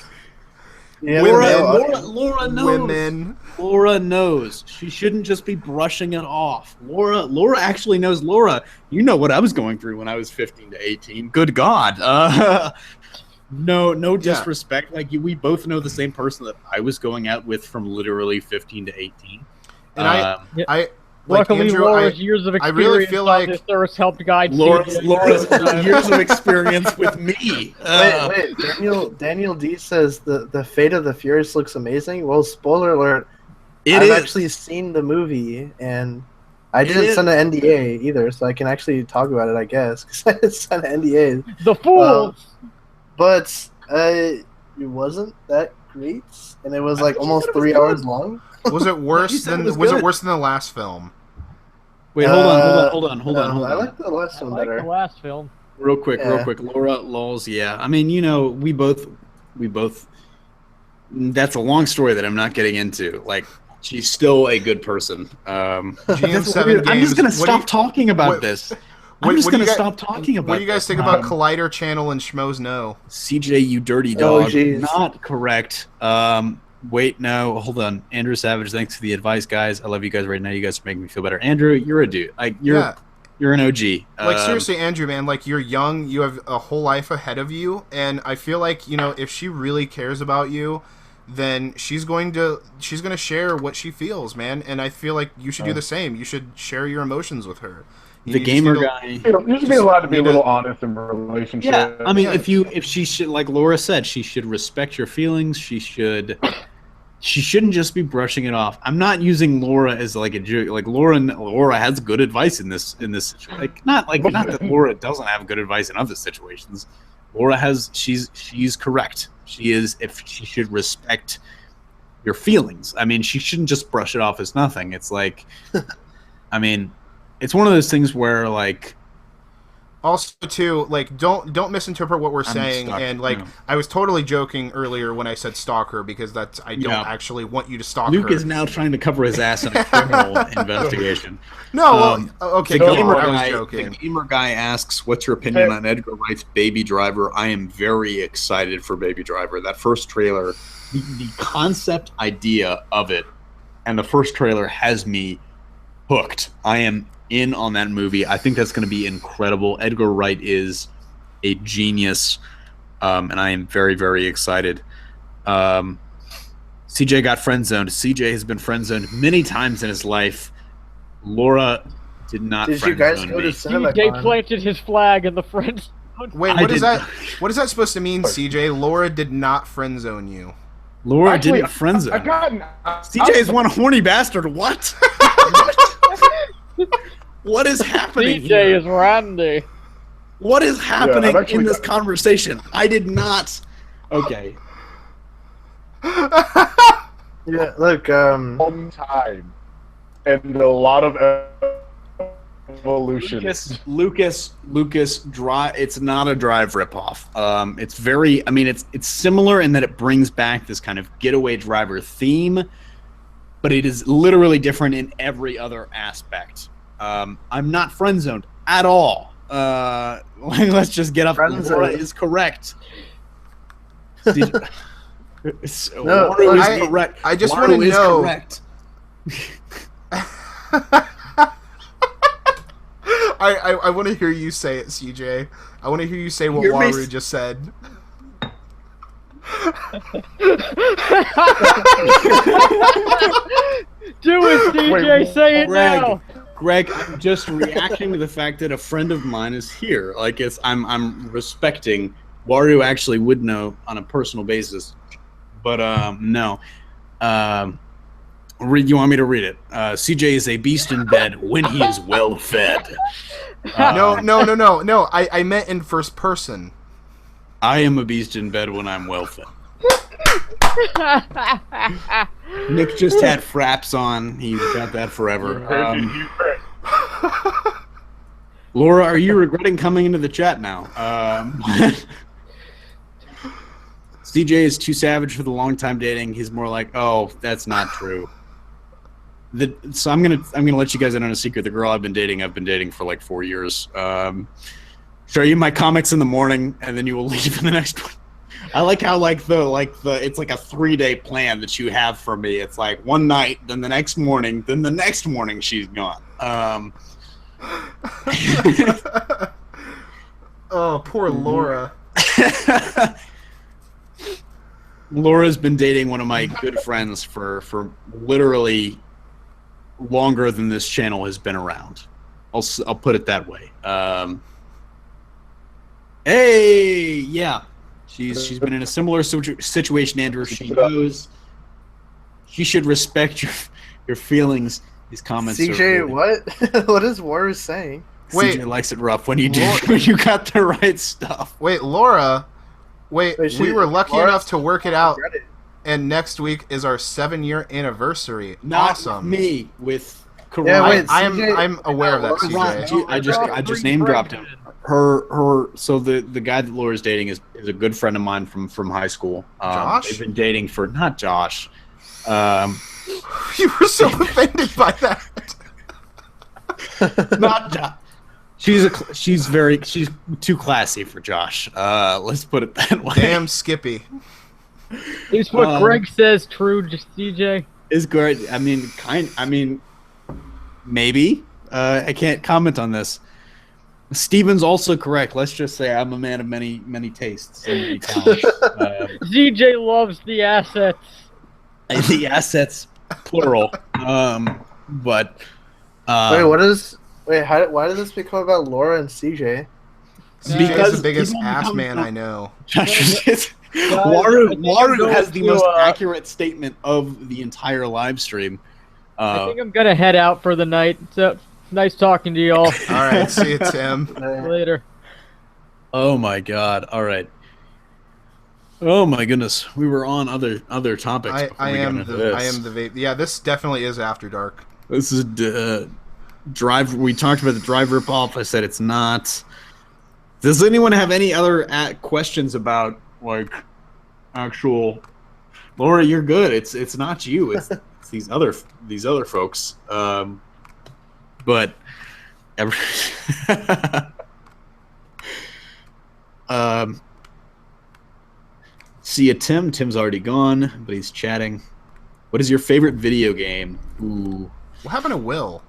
Laura knows. Women. Laura knows. She shouldn't just be brushing it off. Laura actually knows. Laura, you know what I was going through when I was 15 to 18. Good God. No disrespect. Like, we both know the same person that I was going out with from literally 15 to 18. And Luckily, Andrew, Laura's years of experience really feel like on this earth helped guide Laura's CJ. years of experience with me. Wait, Daniel D says the Fate of the Furious looks amazing. Well, spoiler alert, I've actually seen the movie, and I didn't sign an NDA either, so I can actually talk about it, I guess, because I didn't sign an NDA. The fools! But it wasn't that great, and it was like almost 3 hours long. Was it worse than the last film? Wait, hold on. I like the last one better. The last film. Real quick. Laura Laws, yeah. I mean, you know, we both. That's a long story that I'm not getting into. Like, she's still a good person. GM7 I'm just gonna stop talking about this. I'm just gonna stop talking about. What do you guys think about Collider Channel and Schmoes No? CJ, you dirty dog. Not correct. Wait, no, hold on. Andrew Savage, thanks for the advice, guys. I love you guys right now. You guys are making me feel better. Andrew, you're a dude. You're an OG. Like, seriously, Andrew, man, like, you're young, you have a whole life ahead of you, and I feel like, you know, if she really cares about you, then she's going to share what she feels, man, and I feel like you should do the same. You should share your emotions with her. The gamer guy. You should be allowed to be a little honest in a relationship. Yeah, I mean, if she should, like Laura said, she should respect your feelings. She shouldn't just be brushing it off. I'm not using Laura as like a joke. Like, Laura has good advice in this situation. Not that Laura doesn't have good advice in other situations. Laura has. She's correct. She should respect your feelings. I mean, she shouldn't just brush it off as nothing. It's like, I mean, it's one of those things where, like, also, too, like, don't misinterpret what we're saying. And, like, I was totally joking earlier when I said stalk her, because I don't actually want you to stalk her. Luke is now trying to cover his ass in a criminal investigation. No, okay, the gamer guy asks, what's your opinion on Edgar Wright's Baby Driver? I am very excited for Baby Driver. That first trailer, the concept idea of it, and the first trailer has me hooked. I am in on that movie. I think that's going to be incredible. Edgar Wright is a genius, and I am very, very excited. CJ got friend zoned. CJ has been friend zoned many times in his life. Laura did not. Did you guys go to cinema? CJ planted his flag in the friend zone. Wait, what is that? What is that supposed to mean, CJ? Laura did not friend zone you. Laura didn't friend zone. CJ is one horny bastard. What? What is happening CJ here? is Randy. What is happening in this conversation? I did not. Okay. Yeah, look. One time. and a lot of evolution. Lucas, Drive. It's not a Drive ripoff. It's very. I mean, it's similar in that it brings back this kind of getaway driver theme, but it is literally different in every other aspect. I'm not friend zoned at all. Let's just get up. Laura is correct. No, Laura is correct. I just Laura want to is know. Correct. I want to hear you say it, CJ. I want to hear you say what Waru just said. Do it, CJ. Say it now. Greg, I'm just reacting to the fact that a friend of mine is here. Like, I'm respecting. Waru actually would know on a personal basis, but no. You want me to read it? CJ is a beast in bed when he is well fed. No. I meant in first person. I am a beast in bed when I'm well fed. Nick just had fraps on. He's got that forever. Laura, are you regretting coming into the chat now? CJ is too savage for the long time dating. He's more like, oh, that's not true. So I'm gonna let you guys in on a secret. The girl I've been dating for like 4 years. Show you my comics in the morning, and then you will leave in the next one. I like how it's like a 3-day plan that you have for me. It's like one night, then the next morning, then the next morning she's gone. Oh, poor Laura. Laura's been dating one of my good friends for literally longer than this channel has been around. I'll put it that way. Hey, yeah, she's been in a similar situation, Andrew. She knows she should respect your feelings. These comments. CJ, what? What is Waru saying? Wait, CJ likes it rough when you got the right stuff. Wait, Laura. Wait, we were lucky enough to work it out, Reddit. and next week is our 7-year anniversary. Not awesome. Me with Karai. Yeah, wait, I'm aware of that, CJ. I just name dropped him. So the guy that Laura's dating is a good friend of mine from high school. Josh? They've been dating for not Josh. You were so offended by that. Not Josh. She's too classy for Josh. Let's put it that way. Damn Skippy. Is what Greg says true, CJ? Is good. I mean, maybe. I can't comment on this. Steven's also correct. Let's just say I'm a man of many tastes. And many talents. CJ loves the assets. The assets, plural. But Why did this become about Laura and CJ? CJ is the biggest ass man I know. Waru has the most accurate statement of the entire live stream. I think I'm gonna head out for the night. So nice talking to y'all. All right, see you, Tim. Later. Oh my God! All right. Oh my goodness, we were on other topics. I am the vape. Yeah, this definitely is After Dark. This is Drive. We talked about the Drive ripoff. I said it's not. Does anyone have any other questions about like actual? Laura, you're good. It's not you. It's these other folks. But see a Tim. Tim's already gone, but he's chatting. What is your favorite video game? Ooh. What happened to Will?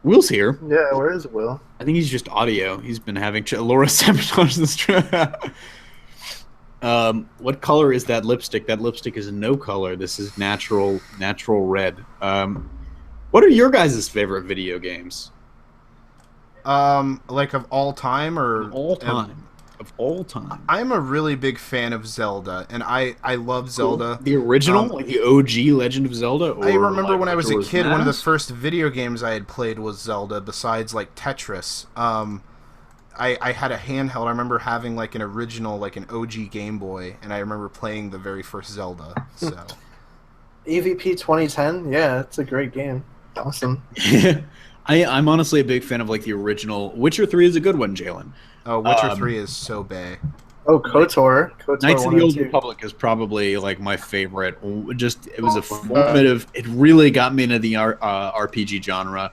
Will's here. Yeah, where is Will? I think he's just audio. He's been having Laura sabotage this trip. What color is that lipstick? That lipstick is no color. This is natural red. What are your guys' favorite video games? Like of all time or Of all time. I'm a really big fan of Zelda, and I love Zelda. The original, like the OG Legend of Zelda? Or I remember like when I was a kid, one of the Mask? first video games I had played was Zelda, besides like Tetris. I had a handheld. I remember having like an original, like an OG Game Boy, and I remember playing the very first Zelda. So EVP 2010? Yeah, it's a great game. Awesome. I'm honestly a big fan of like the original. Witcher 3 is a good one, Jalen. Oh, Witcher 3 is so bae. Oh, KOTOR. KOTOR Knights of 1 the and Old 2. Republic is probably like my favorite. Just it was a formative. It really got me into the RPG genre.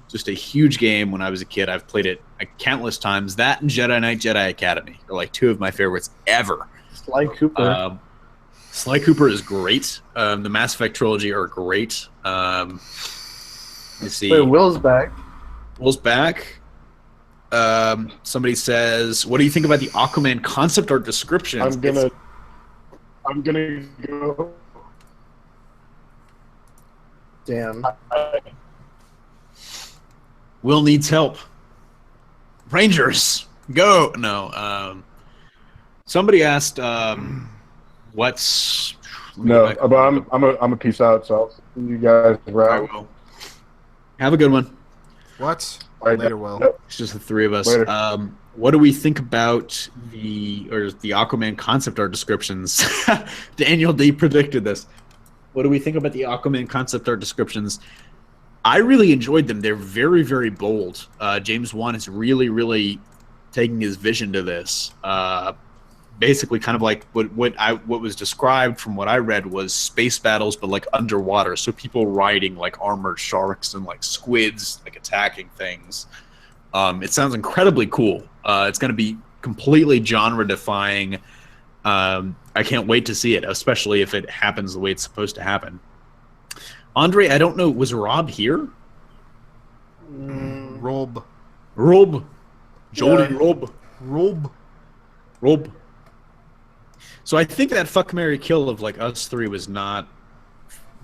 Just a huge game when I was a kid. I've played it countless times. That and Jedi Knight, Jedi Academy are like two of my favorites ever. Sly Cooper. Sly Cooper is great. The Mass Effect trilogy are great. Let's see. Wait, Will's back. Will's back. Somebody says, "What do you think about the Aquaman concept art description?" I'm gonna go. Damn. Will needs help. Rangers, go! No. Somebody asked, "What's?" No, but I'm a peace out. So I'll see you guys I around. will. Have a good one. What? Right, Later, Will. It's just the three of us. Later. What do we think about the Aquaman concept art descriptions? Daniel D predicted this. What do we think about the Aquaman concept art descriptions? I really enjoyed them. They're very, very bold. James Wan is really, really taking his vision to this. Basically, kind of like what was described from what I read was space battles, but like underwater. So people riding like armored sharks and like squids, like attacking things. It sounds incredibly cool. It's going to be completely genre defying. I can't wait to see it, especially if it happens the way it's supposed to happen. Andre, I don't know. Was Rob here? Rob. Jody Yeah. Rob. So I think that fuck, marry, kill of like us three was not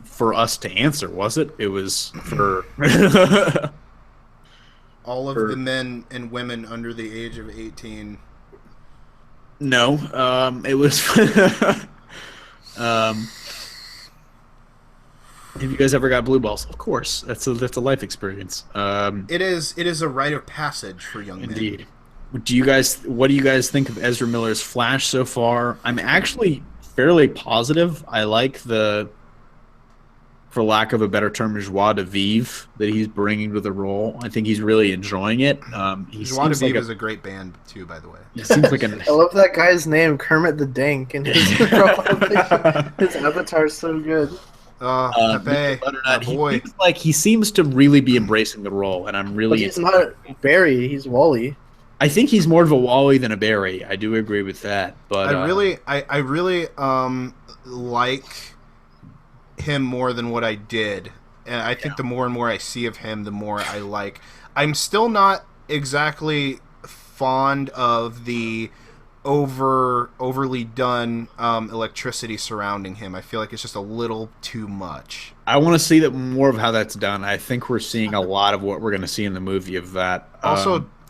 for us to answer, was it? It was for All of the men and women under the age of 18. No. It was. Have you guys ever got blue balls? Of course, that's a life experience. It is a rite of passage for young men. Indeed. What do you guys think of Ezra Miller's Flash so far? I'm actually fairly positive. I like the, for lack of a better term, joie de vivre that he's bringing to the role. I think he's really enjoying it. Joie de Vivre is a great band too, by the way. He seems like I love that guy's name, Kermit the Dank, and his profile picture. His avatar's so good. Pepe, my boy. he seems to really be embracing the role, and I'm But really. he's not Barry, he's Wally. I think he's more of a Wally than a Barry. I do agree with that, but I really like him more than what I did, and I think the more and more I see of him, the more I like. I'm still not exactly fond of the overly done electricity surrounding him. I feel like it's just a little too much. I want to see that more of how that's done. I think we're seeing a lot of what we're going to see in the movie of that.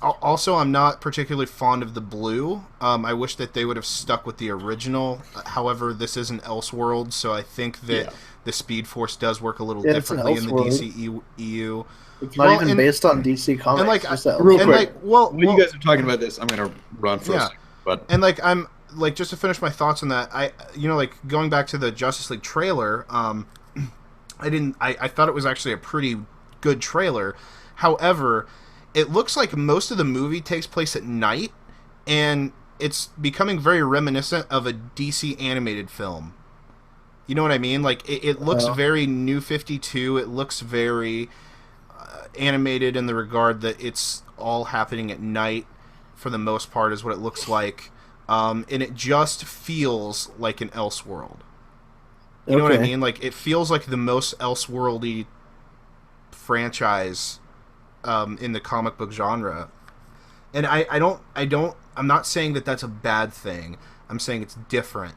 Also, I'm not particularly fond of the blue. I wish that they would have stuck with the original. However, this is an Elseworld, so I think that the Speed Force does work a little differently in the DCEU. It's not even based on DC Comics. And like, real and quick, like, well, when you guys are talking about this, I'm going to run for a second. But and like, I'm like, just to finish my thoughts on that, like going back to the Justice League trailer, I thought it was actually a pretty good trailer. However, it looks like most of the movie takes place at night, and it's becoming very reminiscent of a DC animated film. You know what I mean? Like, it looks very New 52. It looks very animated in the regard that it's all happening at night for the most part, is what it looks like. And it just feels like an Elseworld. You know what I mean? Like, it feels like the most Elseworldy franchise in the comic book genre. And I'm not saying that that's a bad thing. I'm saying it's different.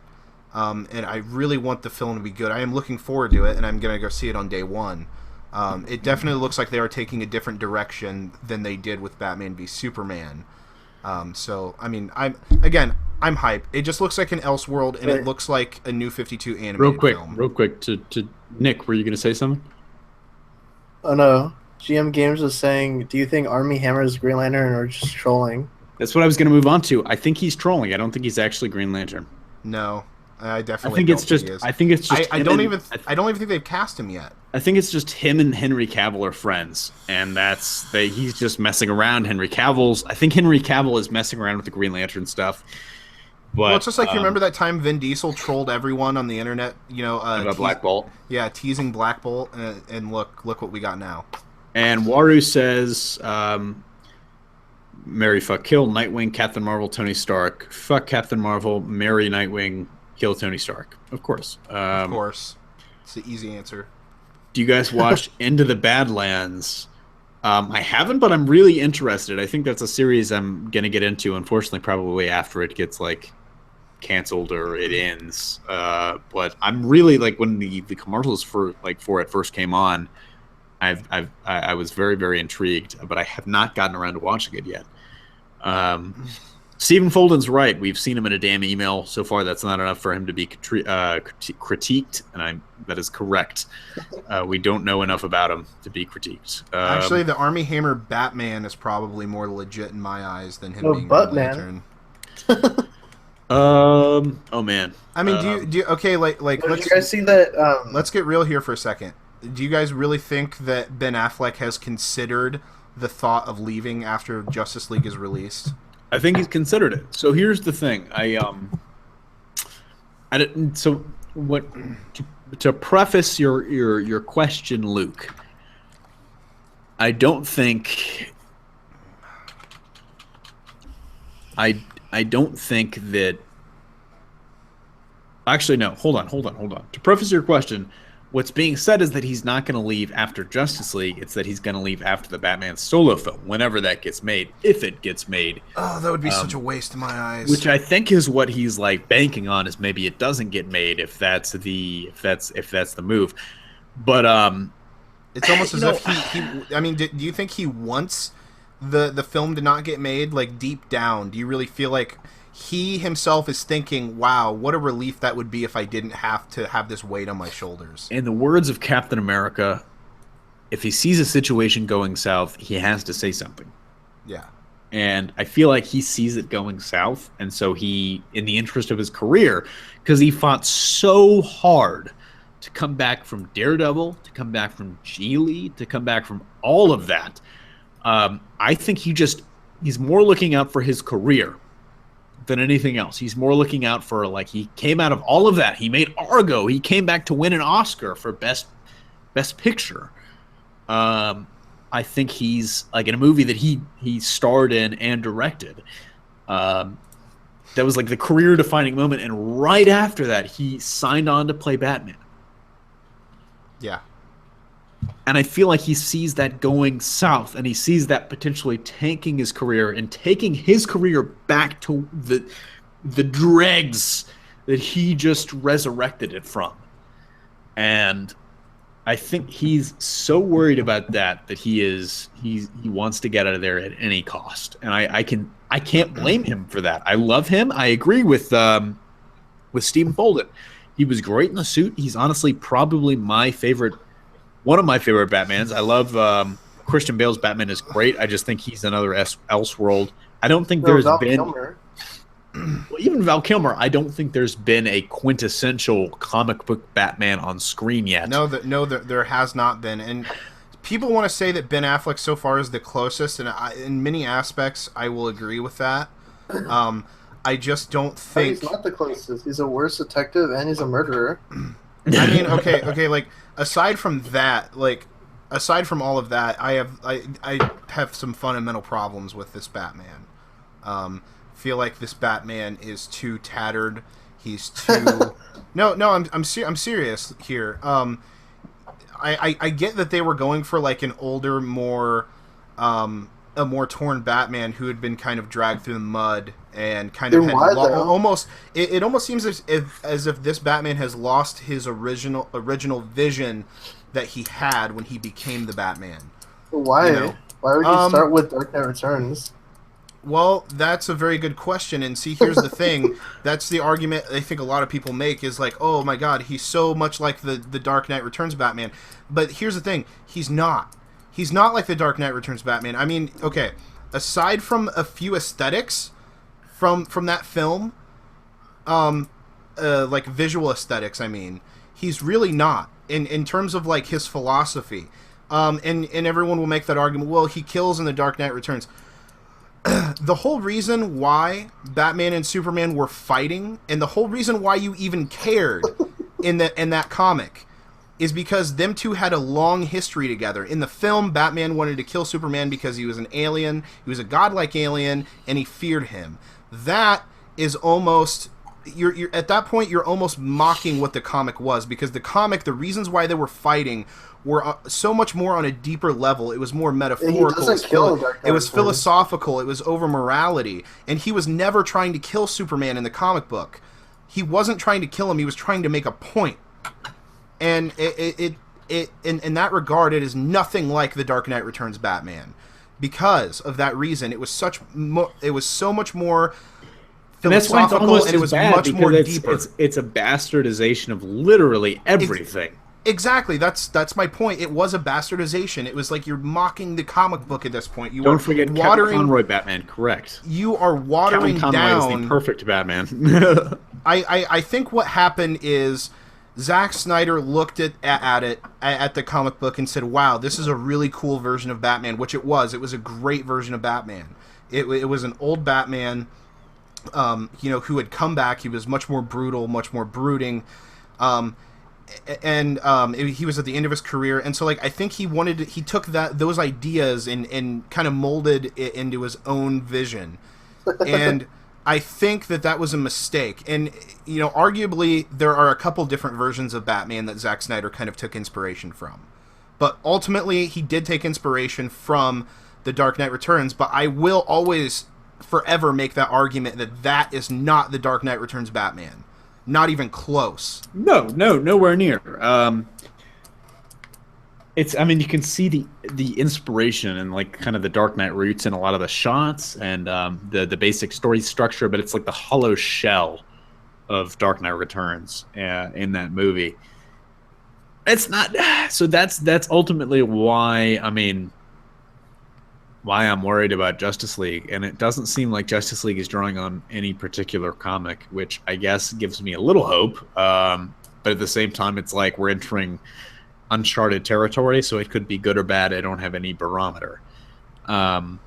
And I really want the film to be good. I am looking forward to it, and I'm going to go see it on day one. It definitely looks like they are taking a different direction than they did with Batman v Superman. So, I mean, I'm hyped. It just looks like an Elseworld, and it looks like a New 52 animated film. Real quick, to Nick, were you going to say something? Oh no. GM Games was saying, do you think Armie Hammer is Green Lantern or just trolling? That's what I was going to move on to. I think he's trolling. I don't think he's actually Green Lantern. No, I definitely I think don't it's just. think he is. I think it's just. I don't even think they've cast him yet. I think it's just him and Henry Cavill are friends, and he's just messing around. I think Henry Cavill is messing around with the Green Lantern stuff. But, well, it's just like you remember that time Vin Diesel trolled everyone on the internet, about Black Bolt. Yeah, teasing Black Bolt, and look what we got now. And Waru says, marry, fuck, kill, Nightwing, Captain Marvel, Tony Stark. Fuck Captain Marvel, marry Nightwing, kill Tony Stark. Of course. Of course. It's the easy answer. Do you guys watch Into the Badlands? I haven't, but I'm really interested. I think that's a series I'm going to get into, unfortunately, probably after it gets, canceled or it ends. But I'm really, when the commercials for it first came on, I was very, very intrigued, but I have not gotten around to watching it yet. Stephen Folden's right. We've seen him in a damn email. So far, that's not enough for him to be critiqued, and that is correct. We don't know enough about him to be critiqued. Actually, the Army Hammer Batman is probably more legit in my eyes than him being Green Lantern. Oh man. I mean, do you okay? Let's you guys see that? Let's get real here for a second. Do you guys really think that Ben Affleck has considered the thought of leaving after Justice League is released? I think he's considered it. So here's the thing. To preface your question, Luke, I don't think that. Actually, no. Hold on. To preface your question, what's being said is that he's not going to leave after Justice League. It's that he's going to leave after the Batman solo film, whenever that gets made, if it gets made. Oh, that would be such a waste in my eyes. Which I think is what he's banking on, is maybe it doesn't get made if that's the move. But it's almost as if he I mean, do you think he wants the film to not get made? Deep down, do you really feel like he himself is thinking, wow, what a relief that would be if I didn't have to have this weight on my shoulders? In the words of Captain America, if he sees a situation going south, he has to say something. Yeah. And I feel like he sees it going south, and so he, in the interest of his career, because he fought so hard to come back from Daredevil, to come back from Geely, to come back from all of that, I think he's more looking out for his career than anything else. He's more looking out for, he came out of all of that. He made Argo. He came back to win an Oscar for best picture. I think he's in a movie that he starred in and directed. That was the career defining moment. And right after that, he signed on to play Batman. Yeah. And I feel like he sees that going south, and he sees that potentially tanking his career and taking his career back to the dregs that he just resurrected it from. And I think he's so worried about that he wants to get out of there at any cost. And I can't blame him for that. I love him. I agree with Stephen Folden. He was great in the suit. He's honestly probably one of my favorite Batmans. I love Christian Bale's Batman is great. I just think he's another Elseworld. I don't think there's been even Val Kilmer. I don't think there's been a quintessential comic book Batman on screen yet. No, there has not been. And people want to say that Ben Affleck so far is the closest, and in many aspects, I will agree with that. I just don't think he's not the closest. He's a worse detective, and he's a murderer. I mean, okay, aside from all of that, I have some fundamental problems with this Batman. Feel like this Batman is too tattered. He's too I'm serious here. I get that they were going for an older, a more torn Batman who had been kind of dragged through the mud and kind of almost it almost seems as if this Batman has lost his original vision that he had when he became the Batman. Why? Why would you start with Dark Knight Returns? Well, that's a very good question. And see, here's the thing. That's the argument I think a lot of people make is oh my God, he's so much like the Dark Knight Returns Batman. But here's the thing. He's not. He's not like the Dark Knight Returns Batman. I mean, okay, aside from a few aesthetics from that film, visual aesthetics, I mean, he's really not. in terms of like his philosophy, and everyone will make that argument. Well, he kills in The Dark Knight Returns. The whole reason why Batman and Superman were fighting, and the whole reason why you even cared in that comic, is because them two had a long history together. In the film, Batman wanted to kill Superman because he was an alien, he was a godlike alien, and he feared him. That is almost... You're at that point, you're almost mocking what the comic was, because the comic, the reasons why they were fighting were so much more on a deeper level. It was more metaphorical. It was philosophical. It was over morality. And he was never trying to kill Superman in the comic book. He wasn't trying to kill him. He was trying to make a point. And it in that regard, it is nothing like The Dark Knight Returns Batman. Because of that reason, it was so much more philosophical, and it was much more deeper. It's a bastardization of literally everything. Exactly. That's my point. It was a bastardization. It was like you're mocking the comic book at this point. Don't forget Kevin Conroy Batman, correct. You are watering Kevin Conroy down... is the perfect Batman. I think what happened is Zack Snyder looked at the comic book and said, wow, this is a really cool version of Batman, which it was. It was a great version of Batman. It was an old Batman, who had come back. He was much more brutal, much more brooding. He was at the end of his career, and so like I think he took those ideas and kind of molded it into his own vision, and I think that was a mistake. And arguably there are a couple different versions of Batman that Zack Snyder kind of took inspiration from, but ultimately he did take inspiration from The Dark Knight Returns. But I will always forever make that argument that is not The Dark Knight Returns Batman. Not even close. No, nowhere near. You can see the inspiration and like kind of the Dark Knight roots in a lot of the shots and the basic story structure, but it's like the hollow shell of Dark Knight Returns in that movie. It's not. So that's ultimately why I'm worried about Justice League, and it doesn't seem like Justice League is drawing on any particular comic, which I guess gives me a little hope. But at the same time, it's like we're entering uncharted territory, so it could be good or bad. I don't have any barometer. I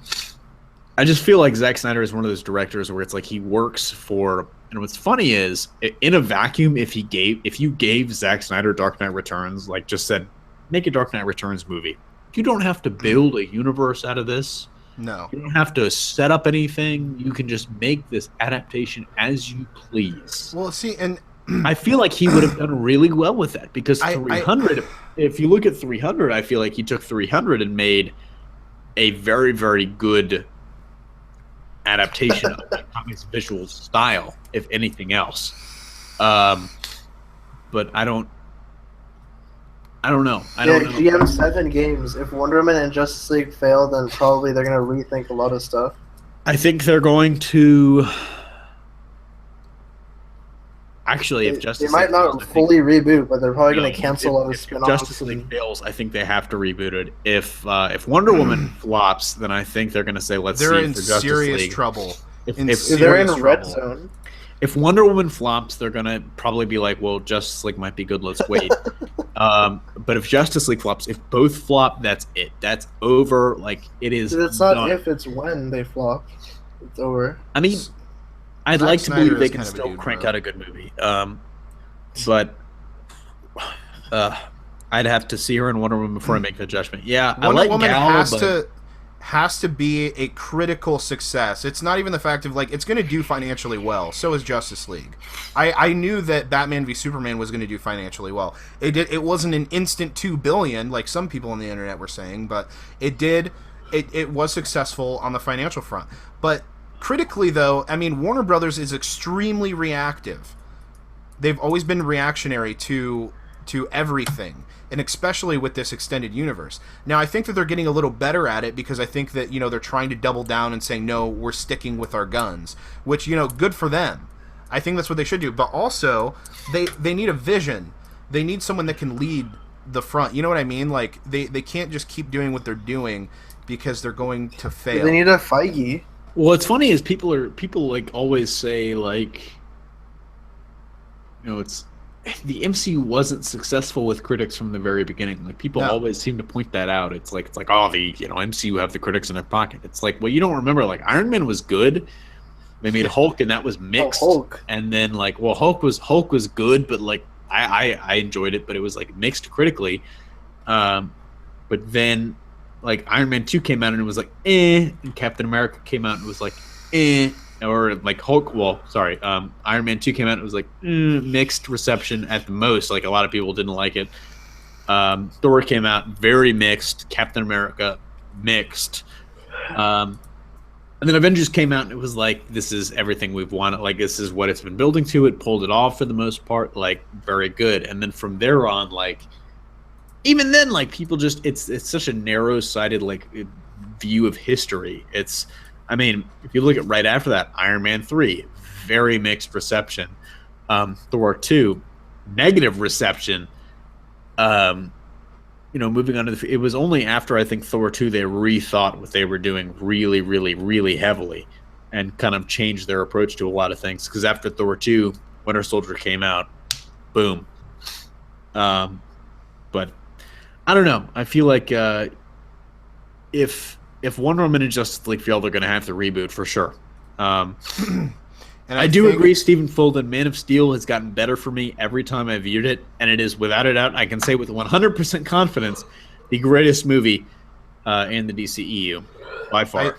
just feel like Zack Snyder is one of those directors where it's like he works for. And what's funny is, in a vacuum, if you gave Zack Snyder Dark Knight Returns, like just said, make a Dark Knight Returns movie. You don't have to build a universe out of this. No. You don't have to set up anything. You can just make this adaptation as you please. Well, see, and I feel like he would have done really well with that, because 300, if you look at 300, I feel like he took 300 and made a very, very good adaptation of the comic's visual style, if anything else. But I don't know. GM 7 games. If Wonder Woman and Justice League fail, then probably they're going to rethink a lot of stuff. I think they're going to... Actually, if Justice League... They might not fully reboot, but they're probably going to cancel a lot of spin-offs. If Justice League fails, I think they have to reboot it. If Wonder Woman flops, then I think they're going to say, let's see for Justice League. They're in serious trouble. If they're in red zone. If Wonder Woman flops, they're going to probably be like, well, Justice League might be good, let's wait. But if Justice League flops, if both flop, that's it. That's over. Like, it is It's not done. If, it's when they flop. It's over. I mean, I'd like to believe they can still crank out a good movie. But I'd have to see her in Wonder Woman before I make the judgment. Yeah, Wonder Woman Gal, has to be a critical success. It's not even the fact of like it's going to do financially well. So is Justice League. I knew that Batman v Superman was going to do financially well. It did. It wasn't an instant $2 billion like some people on the internet were saying, but it did. It was successful on the financial front. But critically, though, I mean, Warner Brothers is extremely reactive. They've always been reactionary to everything, and especially with this extended universe. Now, I think that they're getting a little better at it because I think that, they're trying to double down and saying, no, we're sticking with our guns, which, good for them. I think that's what they should do. But also, they need a vision. They need someone that can lead the front. You know what I mean? Like, they can't just keep doing what they're doing because they're going to fail. They need a Feige. Well, what's funny is people like always say, like, it's the MCU wasn't successful with critics from the very beginning. Like people always seem to point that out. It's like oh, the MCU have the critics in their pocket. It's like, well, you don't remember, like Iron Man was good. They made Hulk and that was mixed. Hulk. And then like, well, Hulk was good, but like I enjoyed it, but it was like mixed critically. But then like Iron Man 2 came out and it was like and Captain America came out and it was like or like Hulk. Well, sorry, Iron Man 2 came out and it was like mixed reception at the most. Like a lot of people didn't like it. Thor came out very mixed. Captain America mixed. And then Avengers came out and it was like, this is everything we've wanted. Like, this is what it's been building to. It pulled it off for the most part. Like, very good. And then from there on, like, even then, like, people just, it's such a narrow-sided, like, view of history. It's, I mean, if you look at right after that, Iron Man 3, very mixed reception. Thor 2, negative reception. Moving on to it was only after I think Thor 2 they rethought what they were doing really, really, really heavily and kind of changed their approach to a lot of things. Because after Thor 2, Winter Soldier came out, boom. But I don't know. I feel like if Wonder Woman and Justice League feel they're going to have to reboot for sure. And I do agree, Stephen Fulton, Man of Steel has gotten better for me every time I viewed it, and it is, without a doubt, I can say with 100% confidence, the greatest movie in the DCEU, by far.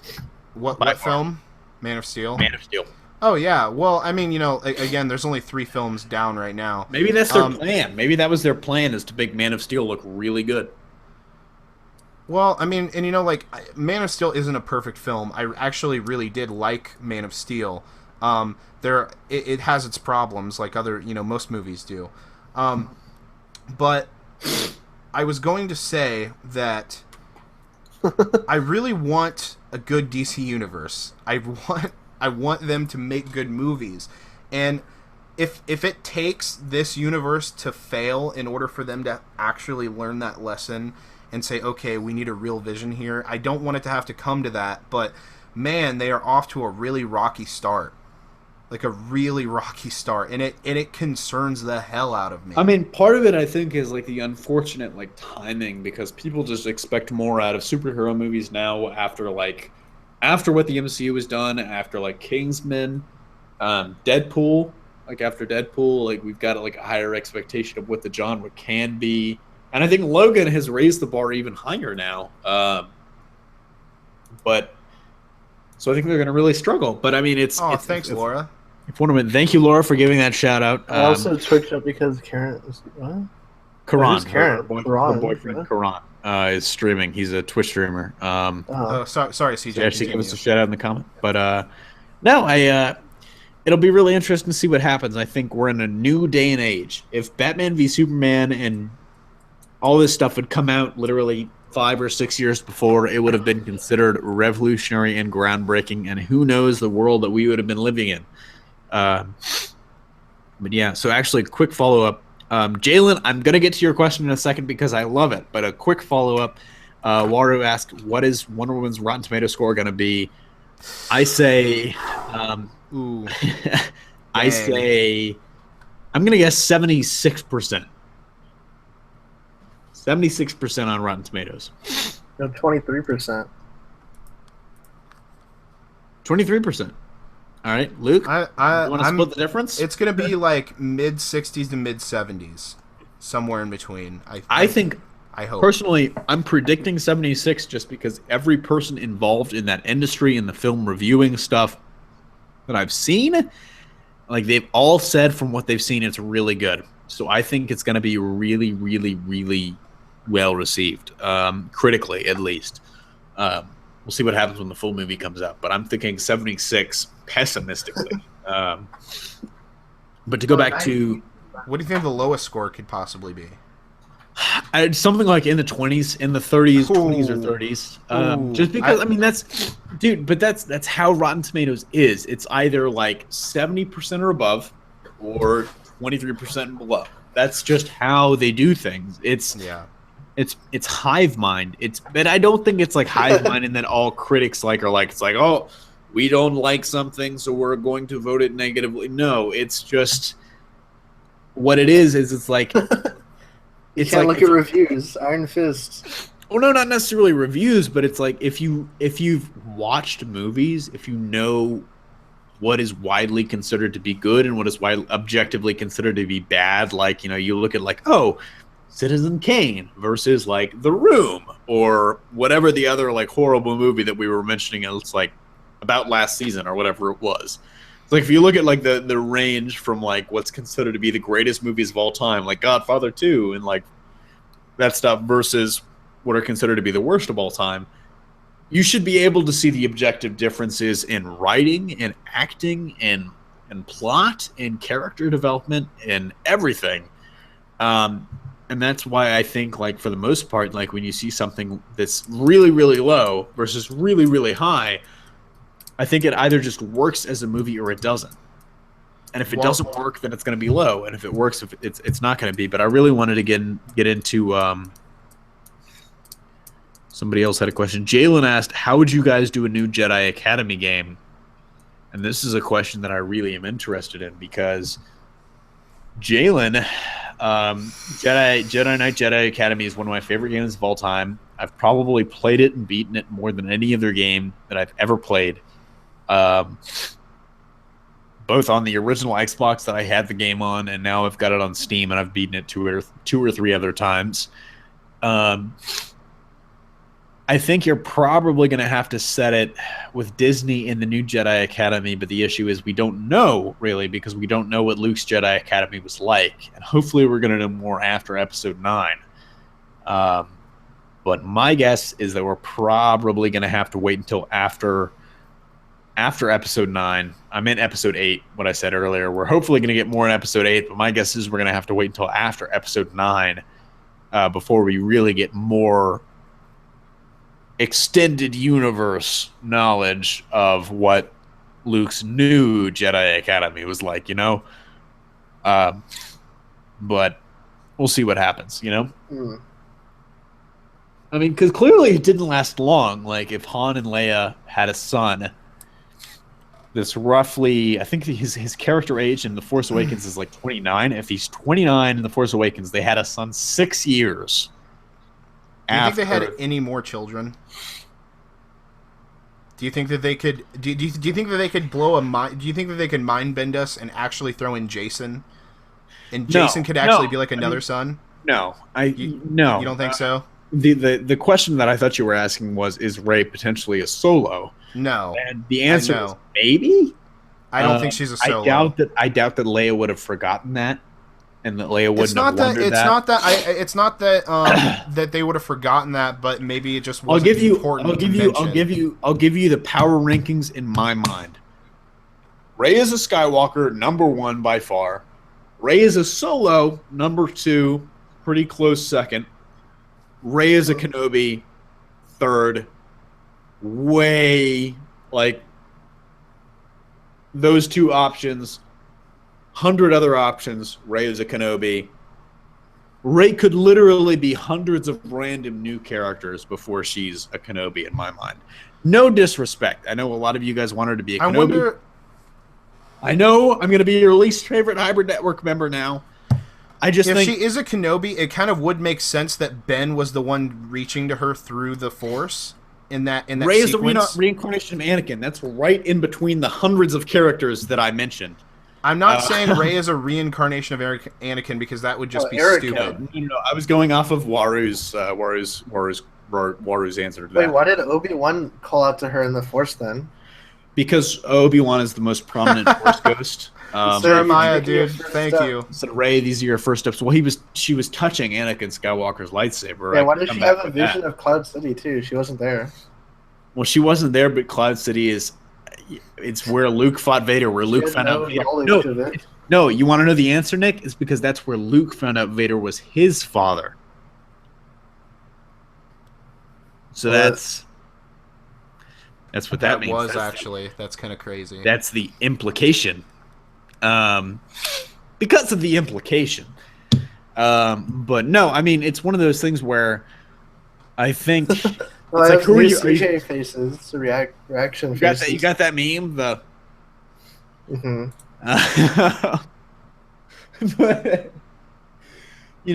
What film? Man of Steel? Man of Steel. Oh, yeah. Well, I mean, again, there's only 3 films down right now. Maybe that's their plan. Maybe that was their plan, is to make Man of Steel look really good. Well, I mean, and like, Man of Steel isn't a perfect film. I actually really did like Man of Steel. It has its problems, like other, most movies do. But I was going to say that I really want a good DC universe. I want them to make good movies, and if it takes this universe to fail in order for them to actually learn that lesson and say, okay, we need a real vision here, I don't want it to have to come to that. But man, they are off to a really rocky start. Like a really rocky start, and it concerns the hell out of me. I mean, part of it I think is like the unfortunate like timing, because people just expect more out of superhero movies now after what the MCU has done, after like Kingsman, Deadpool. Like after Deadpool, like we've got like a higher expectation of what the genre can be, and I think Logan has raised the bar even higher now. But so I think they're going to really struggle. But I mean, thanks, Laura. Thank you, Laura, for giving that shout out. I also switched up because Karen was what? Karan, Karen? Her boyfriend Karan is streaming. He's a Twitch streamer. Sorry, CJ. Actually, give us a shout out in the comment. But no, it'll be really interesting to see what happens. I think we're in a new day and age. If Batman v Superman and all this stuff had come out literally 5 or 6 years before, it would have been considered revolutionary and groundbreaking, and who knows the world that we would have been living in. But yeah, so actually, quick follow-up. Jalen, I'm going to get to your question in a second because I love it, but a quick follow-up. Waru asked, what is Wonder Woman's Rotten Tomato score going to be? I say, I say, I'm going to guess 76%. 76% on Rotten Tomatoes. No, 23%. 23%. All right, Luke. I you want to split the difference? It's going to be like mid 60s to mid 70s, somewhere in between. I think. I hope. Personally, I'm predicting 76 just because every person involved in that industry, in the film reviewing stuff that I've seen, like they've all said from what they've seen, it's really good. So I think it's going to be really, really, really well received, critically at least. We'll see what happens when the full movie comes out, but I'm thinking 76 pessimistically. But to go back to, what do you think the lowest score could possibly be? Something like in the 20s, in the 30s, 20s or 30s. Just because, I mean, that's how Rotten Tomatoes is. It's either like 70% or above, or 23% and below. That's just how they do things. It's hive mind. But I don't think it's like hive mind and then all critics are like, it's like, oh, we don't like something, so we're going to vote it negatively. No, it's just what it is it's like You it's can't like look at reviews. Iron Fist. well, no, not necessarily reviews, but it's like if you've watched movies, if you know what is widely considered to be good and what is objectively considered to be bad, like, you know, you look at like, oh, Citizen Kane versus like The Room or whatever the other like horrible movie that we were mentioning, it's like about last season or whatever it was. It's like if you look at like the range from like what's considered to be the greatest movies of all time, like Godfather 2 and like that stuff versus what are considered to be the worst of all time, you should be able to see the objective differences in writing and acting and plot and character development and everything. And that's why I think, like, for the most part, like when you see something that's really, really low versus really, really high, I think it either just works as a movie or it doesn't. And if it doesn't work, then it's going to be low. And if it works, if it's not going to be. But I really wanted to get into somebody else had a question. Jalen asked, how would you guys do a new Jedi Academy game? And this is a question that I really am interested in because Jalen, Jedi Knight Jedi Academy is one of my favorite games of all time. I've probably played it and beaten it more than any other game that I've ever played. Both on the original Xbox that I had the game on, and now I've got it on Steam, and I've beaten it two or three other times. I think you're probably going to have to set it with Disney in the new Jedi Academy, but the issue is we don't know, really, because we don't know what Luke's Jedi Academy was like, and hopefully we're going to know more after Episode 9. But my guess is that we're probably going to have to wait until after Episode 9. I meant Episode 8, what I said earlier. We're hopefully going to get more in Episode 8, but my guess is we're going to have to wait until after Episode 9 before we really get more extended universe knowledge of what Luke's new Jedi Academy was like, you know? But we'll see what happens, you know? Mm. I mean, because clearly it didn't last long. Like, if Han and Leia had a son, this roughly, I think his character age in The Force Awakens is like 29. If he's 29 in The Force Awakens, they had a son 6 years. Do you think they had any more children? Do you think that they could? Do you think that they could blow a mind? Do you think that they could mind bend us and actually throw in Jason? And Jason could actually be like another son. No, no. You don't think so? The question that I thought you were asking was, is Rey potentially a Solo? No. And the answer is maybe. I don't think she's a Solo. I doubt that Leia would have forgotten that. And that Leia wouldn't have wondered that. It's not that that they would have forgotten that, but maybe it just wasn't important. I'll give you the power rankings in my mind. Rey is a Skywalker, number 1 by far. Rey is a Solo, number 2, pretty close second. Rey is a Kenobi, third. Way like those two options. 100 other options. Rey is a Kenobi. Rey could literally be hundreds of random new characters before she's a Kenobi in my mind. No disrespect. I know a lot of you guys want her to be a Kenobi. I know I'm going to be your least favorite Hybrid Network member now. I just think if she is a Kenobi, it kind of would make sense that Ben was the one reaching to her through the Force in that Rey is sequence. The reincarnation of Anakin. That's right in between the hundreds of characters that I mentioned. I'm not saying Rey is a reincarnation of Anakin because that would just be stupid. No, I was going off of Waru's answer to that. Wait, why did Obi-Wan call out to her in the Force then? Because Obi-Wan is the most prominent Force ghost. Jeremiah, dude, thank you. So Rey, these are your first steps. Well, she was touching Anakin Skywalker's lightsaber. Yeah, why did she have a vision of Cloud City too? She wasn't there. Well, she wasn't there, but Cloud City it's where Luke fought Vader, where Luke found out Vader. No, you want to know the answer, Nick? It's because that's where Luke found out Vader was his father. So that's what that means. That's kind of crazy. That's the implication. Because of the implication. But no, I mean, it's one of those things where I think well, it's like, who are you? CJ faces, reaction faces. You got that meme? But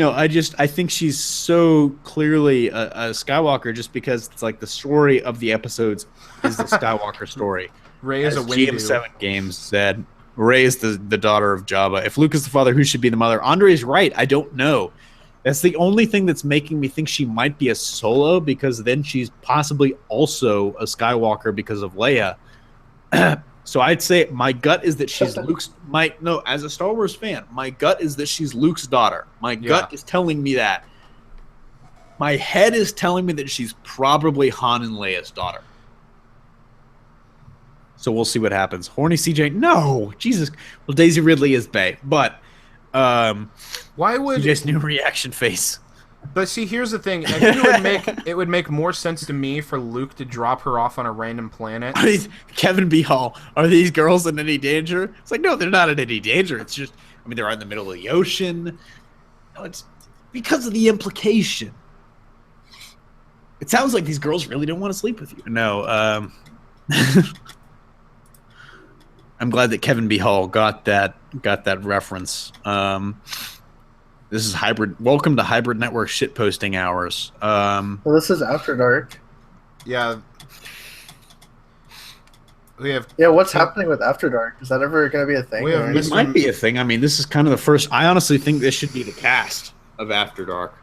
I think she's so clearly a Skywalker just because it's like the story of the episodes is the Skywalker story. Rey is As a Windu. GM7 Games said, Rey is the daughter of Jabba. If Luke is the father, who should be the mother? Andre's right. I don't know. That's the only thing that's making me think she might be a Solo, because then she's possibly also a Skywalker because of Leia. So I'd say my gut is that she's Luke's. As a Star Wars fan, my gut is that she's Luke's daughter. My gut is telling me that. My head is telling me that she's probably Han and Leia's daughter. So we'll see what happens. Horny CJ, no, Jesus. Well, Daisy Ridley is bae, but why would CJ's new reaction face? But see, here's the thing. I think it would make more sense to me for Luke to drop her off on a random planet. Kevin B. Hall, are these girls in any danger? It's like, no, they're not in any danger. It's just, they're out in the middle of the ocean. No, it's because of the implication. It sounds like these girls really don't want to sleep with you. No, I'm glad that Kevin B. Hall got that reference. This is hybrid. Welcome to Hybrid Network shitposting hours. Well, this is After Dark. Yeah. We have. Yeah, what's happening with After Dark? Is that ever going to be a thing? It might be a thing. This is kind of the first. I honestly think this should be the cast of After Dark.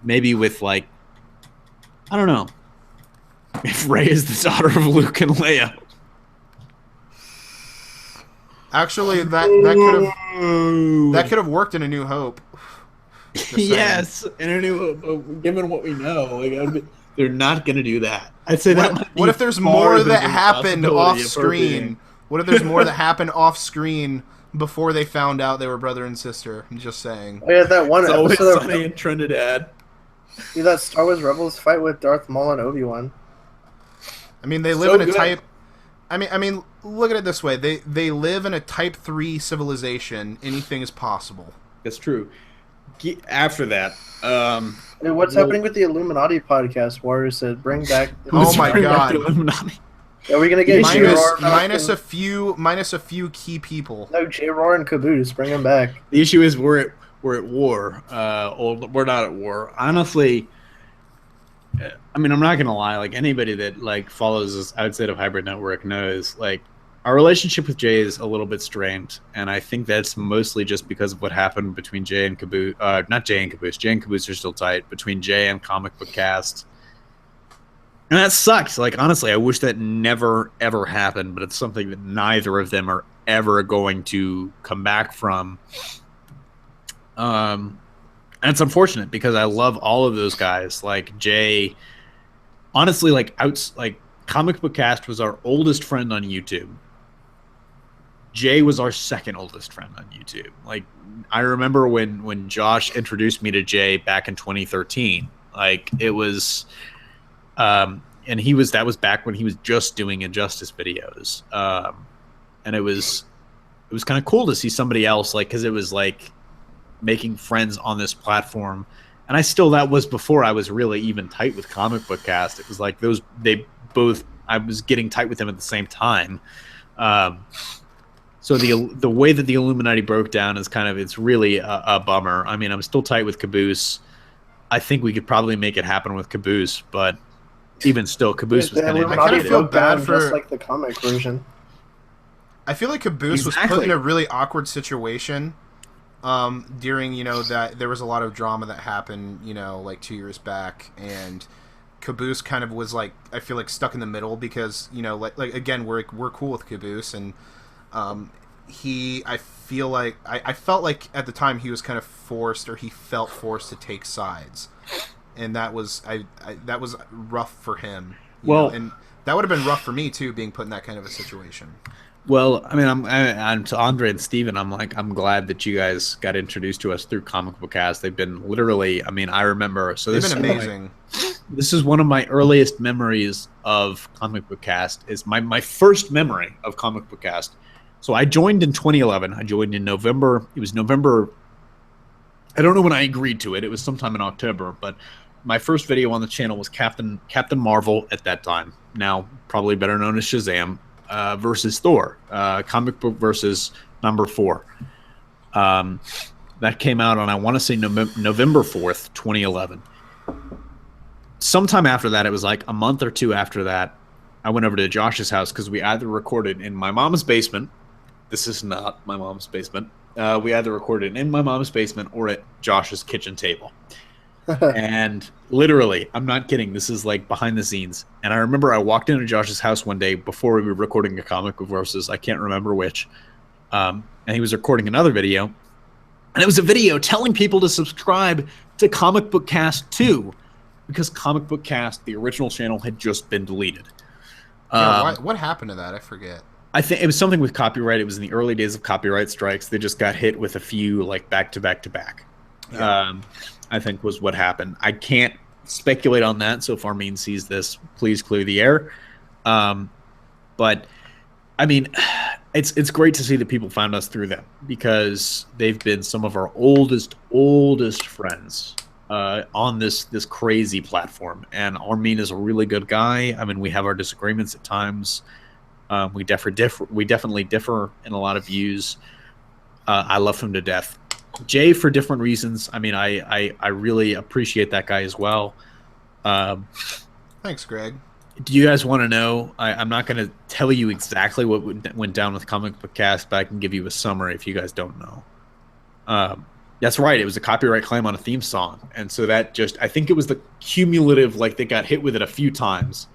Maybe with I don't know. If Rey is the daughter of Luke and Leia. Actually, that could have worked in A New Hope. Yes, in A New Hope. Given what we know, they're not going to do that. I'd say what if there's more that happened off screen? What if there's more that happened off screen before they found out they were brother and sister? I'm just saying. Oh, yeah, that one episode of Sunny in Trinidad. See that Star Wars Rebels fight with Darth Maul and Obi-Wan. They live in a type. Look at it this way: they live in a Type 3 civilization. Anything is possible. That's true. After that, what's happening with the Illuminati podcast? Warrior said, "Bring back." Oh my god! Are we gonna get minus a few key people? No, J-Roar and Caboose. Bring them back. The issue is we're at war. We're not at war. Honestly, I'm not gonna lie. Anybody that follows us outside of Hybrid Network knows our relationship with Jay is a little bit strained, and I think that's mostly just because of what happened between Jay and Caboose. Not Jay and Caboose. Jay and Caboose are still tight. Between Jay and Comic Book Cast, and that sucks. Honestly, I wish that never ever happened, but it's something that neither of them are ever going to come back from. And it's unfortunate because I love all of those guys. Jay, honestly, Comic Book Cast was our oldest friend on YouTube. Jay was our second oldest friend on YouTube. I remember when Josh introduced me to Jay back in 2013. It was, and that was back when he was just doing Injustice videos. And it was kind of cool to see somebody else, because it was making friends on this platform. And that was before I was really even tight with Comic Book Cast. It was I was getting tight with them at the same time. So the way that the Illuminati broke down is it's really a bummer. I'm still tight with Caboose. I think we could probably make it happen with Caboose, but even still, Caboose was kind of. I kind of feel bad for just like the comic version. I feel like Caboose was put in a really awkward situation. During that there was a lot of drama that happened 2 years back, and Caboose kind of was I feel stuck in the middle because again we're cool with Caboose, and I felt like at the time he was kind of forced, or he felt forced to take sides, and that was that was rough for him. And that would have been rough for me too, being put in that kind of a situation. Well, I'm to Andre and Steven, I'm glad that you guys got introduced to us through Comic Book Cast. They've been literally, I remember. So they've been amazing. This is one of my earliest memories of Comic Book Cast. Is my first memory of Comic Book Cast. So I joined in 2011. I joined in November. It was November. I don't know when I agreed to it. It was sometime in October. But my first video on the channel was Captain Marvel at that time. Now probably better known as Shazam. Versus Thor, comic book versus number 4. That came out on, I want to say, November 4th, 2011. Sometime after that, it was like a month or two after that, I went over to Josh's house because we either recorded in my mom's basement. This is not my mom's basement. We either recorded in my mom's basement or at Josh's kitchen table. And literally, I'm not kidding, this is like behind the scenes. And I remember I walked into Josh's house one day before we were recording a comic book versus, I can't remember which. And he was recording another video. And it was a video telling people to subscribe to Comic Book Cast 2 because Comic Book Cast, the original channel, had just been deleted. Yeah, what happened to that? I forget. I think it was something with copyright. It was in the early days of copyright strikes. They just got hit with a few like back to back to back. Yeah. I think was what happened. I can't speculate on that. So if Armin sees this, please clear the air. But I mean, it's great to see that people found us through them because they've been some of our oldest friends on this crazy platform. And Armin is a really good guy. I mean, we have our disagreements at times. We definitely differ in a lot of views. I love him to death. Jay, for different reasons. I mean, I really appreciate that guy as well. Thanks, Greg. Do you guys want to know? I'm not going to tell you exactly what went down with Comic Book Cast, but I can give you a summary if you guys don't know. That's right. It was a copyright claim on a theme song. And so that just, I think it was the cumulative, like they got hit with it a few times.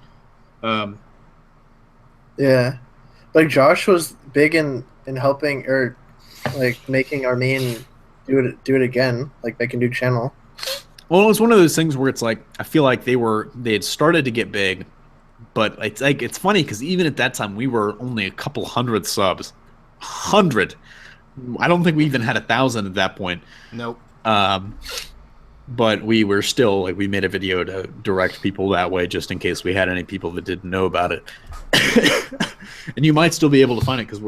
Yeah. Like Josh was big in helping or like making Armin do it again, like make a new channel. Well, it was one of those things where it's like I feel like they had started to get big, but it's funny because even at that time we were only a couple hundred subs. 100. I don't think we even had 1,000 at that point. Nope. But we were still like we made a video to direct people that way just in case we had any people that didn't know about it. And you might still be able to find it because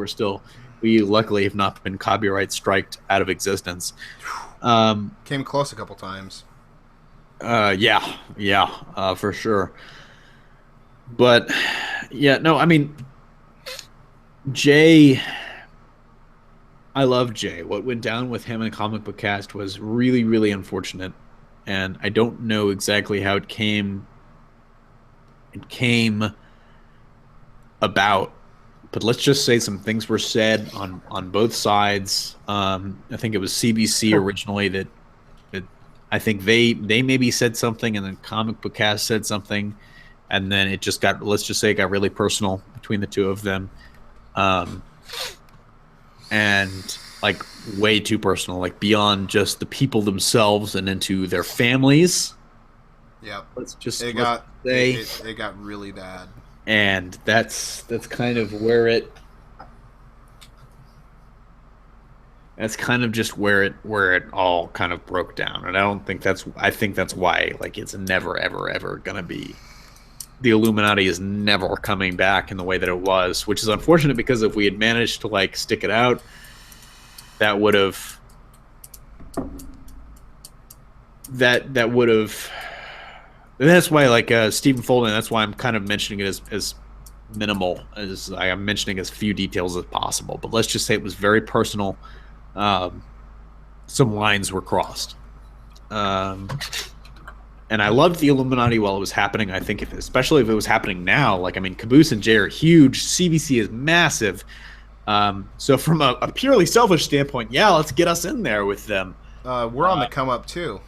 we luckily have not been copyright striked out of existence. Came close a couple times. Yeah, for sure. But yeah, no, I mean, Jay, I love Jay. What went down with him and Comic Book Cast was really, really unfortunate, and I don't know exactly how it came about. But let's just say some things were said on both sides. I think it was CBC originally that I think they maybe said something, and then Comic Book Cast said something, and then it just got, let's just say it got really personal between the two of them, and like way too personal, like beyond just the people themselves and into their families. Yeah, it got really bad. And that's kind of where it. That's kind of just where it all kind of broke down, and I think that's why like it's never ever gonna be. The Illuminati is never coming back in the way that it was, which is unfortunate because if we had managed to like stick it out, that would have. That would have. And that's why, like Stephen Folden, that's why I'm kind of mentioning it as minimal, as I am mentioning as few details as possible. But let's just say it was very personal. Some lines were crossed. And I loved the Illuminati while it was happening. I think, especially if it was happening now, like, I mean, Caboose and Jay are huge. CBC is massive. So from a purely selfish standpoint, yeah, let's get us in there with them. We're on the come up, too.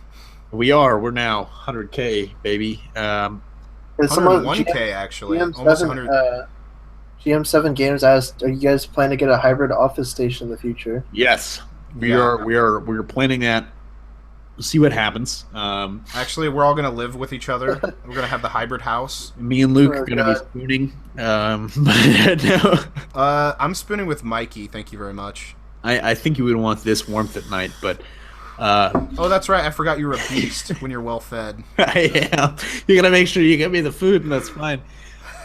We're now 100K, baby. 101K actually. Almost 100. GM7 Games asked, "Are you guys planning to get a hybrid office station in the future?" Yes, we are. We're planning that. We'll see what happens. Actually, we're all gonna live with each other. We're gonna have the hybrid house. Me and Luke are gonna be spooning. But no. I'm spooning with Mikey. Thank you very much. I think you would want this warmth at night, but. Oh, that's right. I forgot you're a beast when you're well fed. I am. You gotta make sure you get me the food, and that's fine.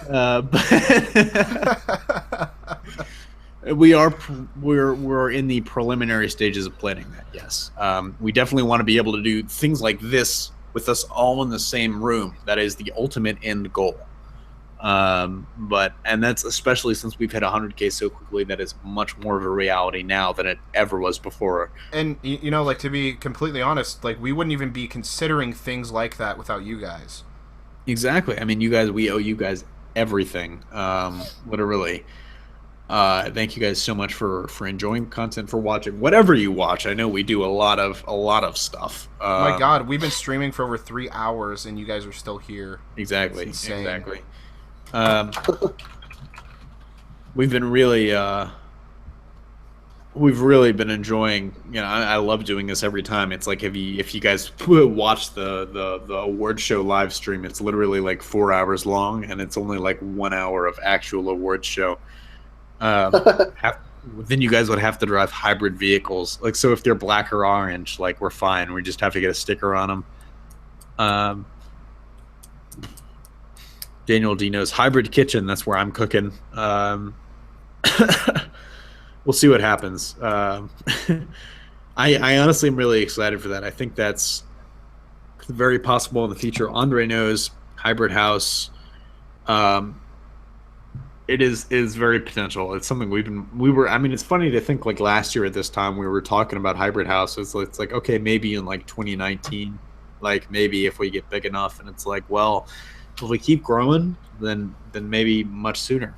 But we're in the preliminary stages of planning that. Yes, we definitely want to be able to do things like this with us all in the same room. That is the ultimate end goal. And that's especially since we've hit 100K so quickly that it's much more of a reality now than it ever was before. And you know, like, to be completely honest, like, we wouldn't even be considering things like that without you guys. Exactly. I mean, you guys, we owe you guys everything. Literally. Thank you guys so much for enjoying content, for watching whatever you watch. I know we do a lot of stuff. My God, we've been streaming for over 3 hours, and you guys are still here. Exactly. It's insane. Exactly. We've been really been enjoying. You know, I love doing this every time. It's like if you guys watch the award show live stream, it's literally like 4 hours long, and it's only like 1 hour of actual award show. Then you guys would have to drive hybrid vehicles. Like, so if they're black or orange, like, we're fine. We just have to get a sticker on them. Daniel D knows hybrid kitchen. That's where I'm cooking. We'll see what happens. I honestly am really excited for that. I think that's very possible in the future. Andre knows hybrid house. It is very potential. It's something I mean, it's funny to think, like, last year at this time we were talking about hybrid houses. It's like, okay, maybe in like 2019, like, maybe if we get big enough. And it's like, well, if we keep growing, then maybe much sooner.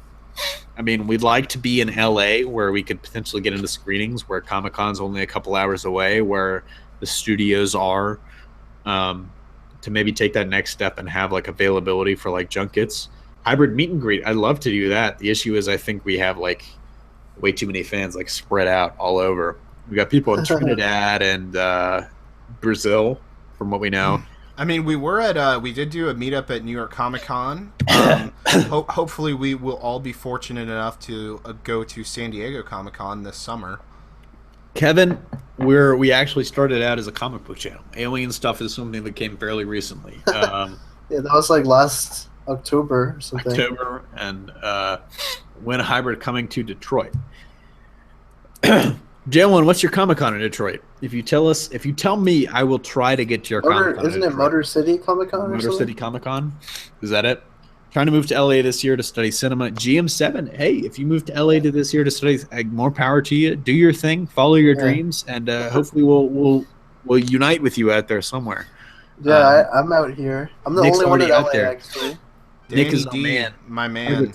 I mean, we'd like to be in LA where we could potentially get into screenings, where Comic-Con's only a couple hours away, where the studios are, to maybe take that next step and have like availability for like junkets. Hybrid meet and greet, I'd love to do that. The issue is I think we have like way too many fans like spread out all over. We got people in Trinidad and Brazil, from what we know. I mean, we did do a meetup at New York Comic Con. Hopefully we will all be fortunate enough to go to San Diego Comic Con this summer. Kevin, we actually started out as a comic book channel. Alien stuff is something that came fairly recently. Yeah, that was like last October or something. October, and when hybrid coming to Detroit. Jalen, what's your Comic-Con in Detroit? If you tell me, I will try to get to your Comic-Con. Isn't it Motor City Comic-Con? Motor City Comic-Con? Is that it? Trying to move to LA this year to study cinema. GM7, hey, if you move to LA to this year to study, more power to you. Do your thing, follow your dreams, and hopefully we'll unite with you out there somewhere. Yeah, I'm out here. I'm the Nick's only one in LA, there. actually. Nick is D, the man. my man.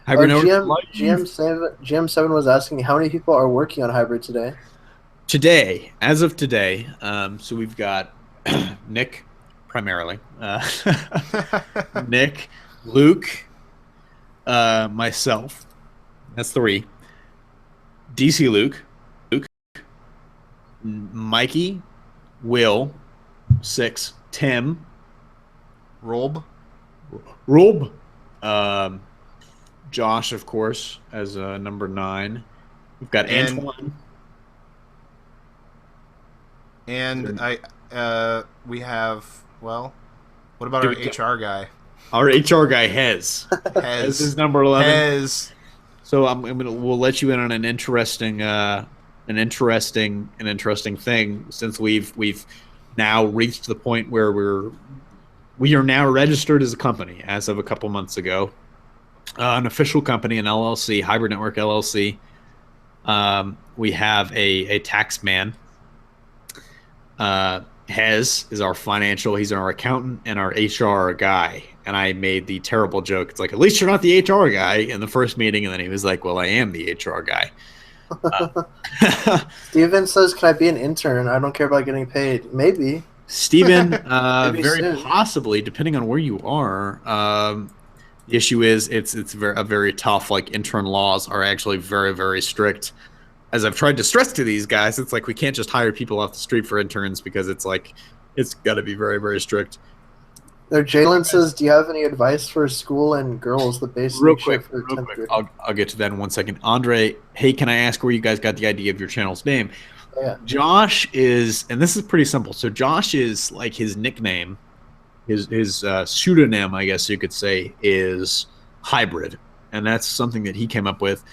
GM7 was asking how many people are working on hybrid today. Today, as of today, so we've got Nick, primarily. Nick, Luke, myself. That's 3. DC Luke, Mikey, Will, 6. Tim, Rob, Josh, of course, as number 9. We've got Antoine. And we have, well, what about our HR guy? Our HR guy, Hez. Hez is number 11. Hez. So we'll let you in on an interesting thing, since we've now reached the point where we are now registered as a company as of a couple months ago. An official company, an LLC, Hybrid Network LLC. We have a tax man. Hez is our financial, he's our accountant, and our HR guy. And I made the terrible joke, it's like, at least you're not the HR guy, in the first meeting. And then he was like, well, I am the HR guy. Steven says, can I be an intern? I don't care about getting paid. Maybe. Steven, Maybe very soon. possibly, depending on where you are. The issue is it's very tough. Like, intern laws are actually very, very strict. As I've tried to stress to these guys, it's like we can't just hire people off the street for interns, because it's like it's got to be very, very strict. Jalen says, do you have any advice for school and girls? The basic Real quick. I'll get to that in 1 second. Andre, hey, can I ask where you guys got the idea of your channel's name? Yeah. Josh is, and this is pretty simple. So Josh is like his nickname, his pseudonym, I guess you could say, is Hybrid, and that's something that he came up with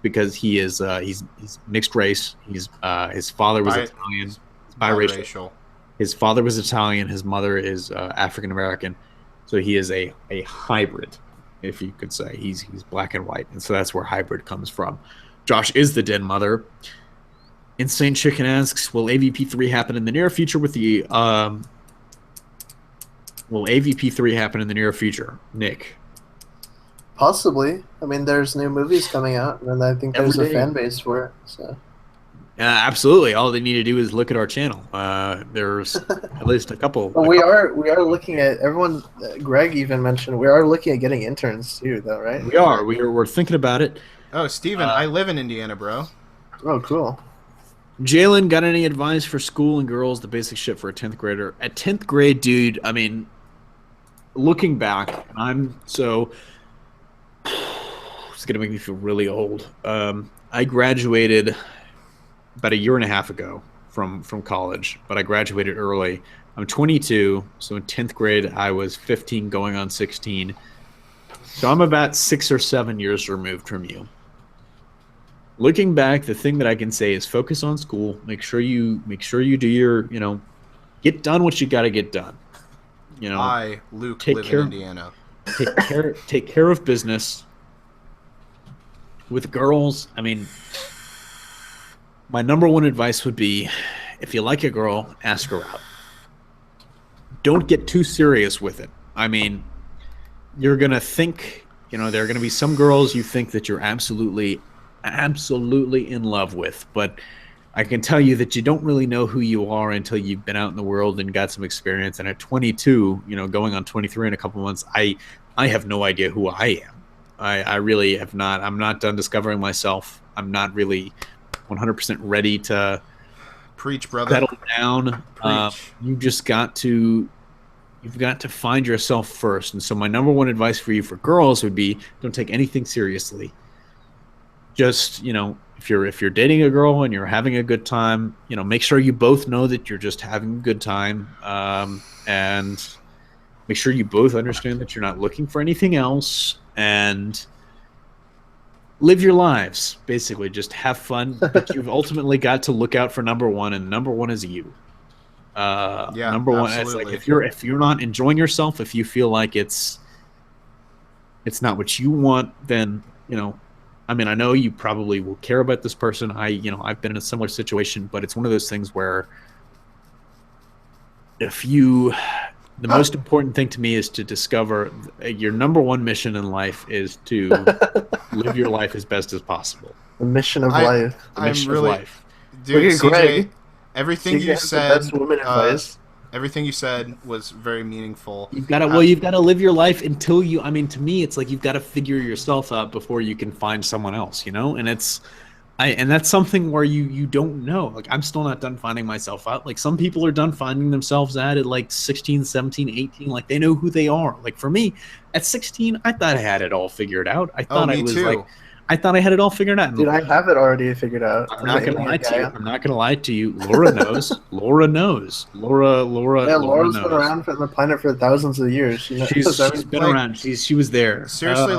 because he is he's mixed race. He's his father was Italian, he's biracial. His father was Italian. His mother is African American. So he is a hybrid, if you could say. He's black and white, and so that's where hybrid comes from. Josh is the den mother. Insane Chicken asks, will AVP3 happen in the near future with the will AVP3 happen in the near future? Nick. Possibly. I mean, there's new movies coming out, and I think there's a fan base for it. So. Absolutely. All they need to do is look at our channel. There's at least a couple. But we are looking at everyone. Greg even mentioned we are looking at getting interns too, though, right? We are. We're thinking about it. Oh, Steven, I live in Indiana, bro. Oh, cool. Jalen, got any advice for school and girls? The basic shit for a 10th grader. At 10th grade, dude. I mean, looking back, it's gonna make me feel really old. I graduated about a year and a half ago from college, but I graduated early. I'm 22, so in 10th grade I was 15 going on 16. So I'm about 6 or 7 years removed from you. Looking back, the thing that I can say is focus on school. Make sure you do your, get done what you got to get done. I, Luke, live in Indiana. Take care of business. With girls, I mean, my number one advice would be, if you like a girl, ask her out. Don't get too serious with it. I mean, you're going to think, there are going to be some girls you think that you're absolutely in love with, but I can tell you that you don't really know who you are until you've been out in the world and got some experience. And at 22, going on 23 in a couple months, I have no idea who I am. I really have not. I'm not done discovering myself. I'm not really 100% ready to preach, brother. Settle down. You've got to find yourself first. And so my number one advice for you for girls would be, don't take anything seriously. Just, if you're dating a girl and you're having a good time, make sure you both know that you're just having a good time, and make sure you both understand that you're not looking for anything else, and live your lives. Basically, just have fun. But you've ultimately got to look out for number one, and number one is you. Number one, it's like if you're not enjoying yourself, if you feel like it's not what you want, then I mean, I know you probably will care about this person. I've been in a similar situation, but it's one of those things where the most important thing to me is to discover your number one mission in life is to live your life as best as possible. The mission of life. The mission of life. Dude, look at CJ, Greg. Everything CJ you has the said, best woman advice. everything you said was very meaningful. You've got to live your life until you. I mean, to me, it's like you've got to figure yourself out before you can find someone else. And and that's something where you don't know. Like, I'm still not done finding myself out. Like, some people are done finding themselves out at like 16, 17, 18. Like, they know who they are. Like, for me, at 16, I thought I had it all figured out. I thought I thought I had it all figured out. Dude, I have it already figured out. I'm not gonna lie to you. I'm not gonna lie to you. Laura knows. Laura knows. Laura. Yeah, Laura's knows. been around for the planet for thousands of years. She's been around. She was there. Seriously,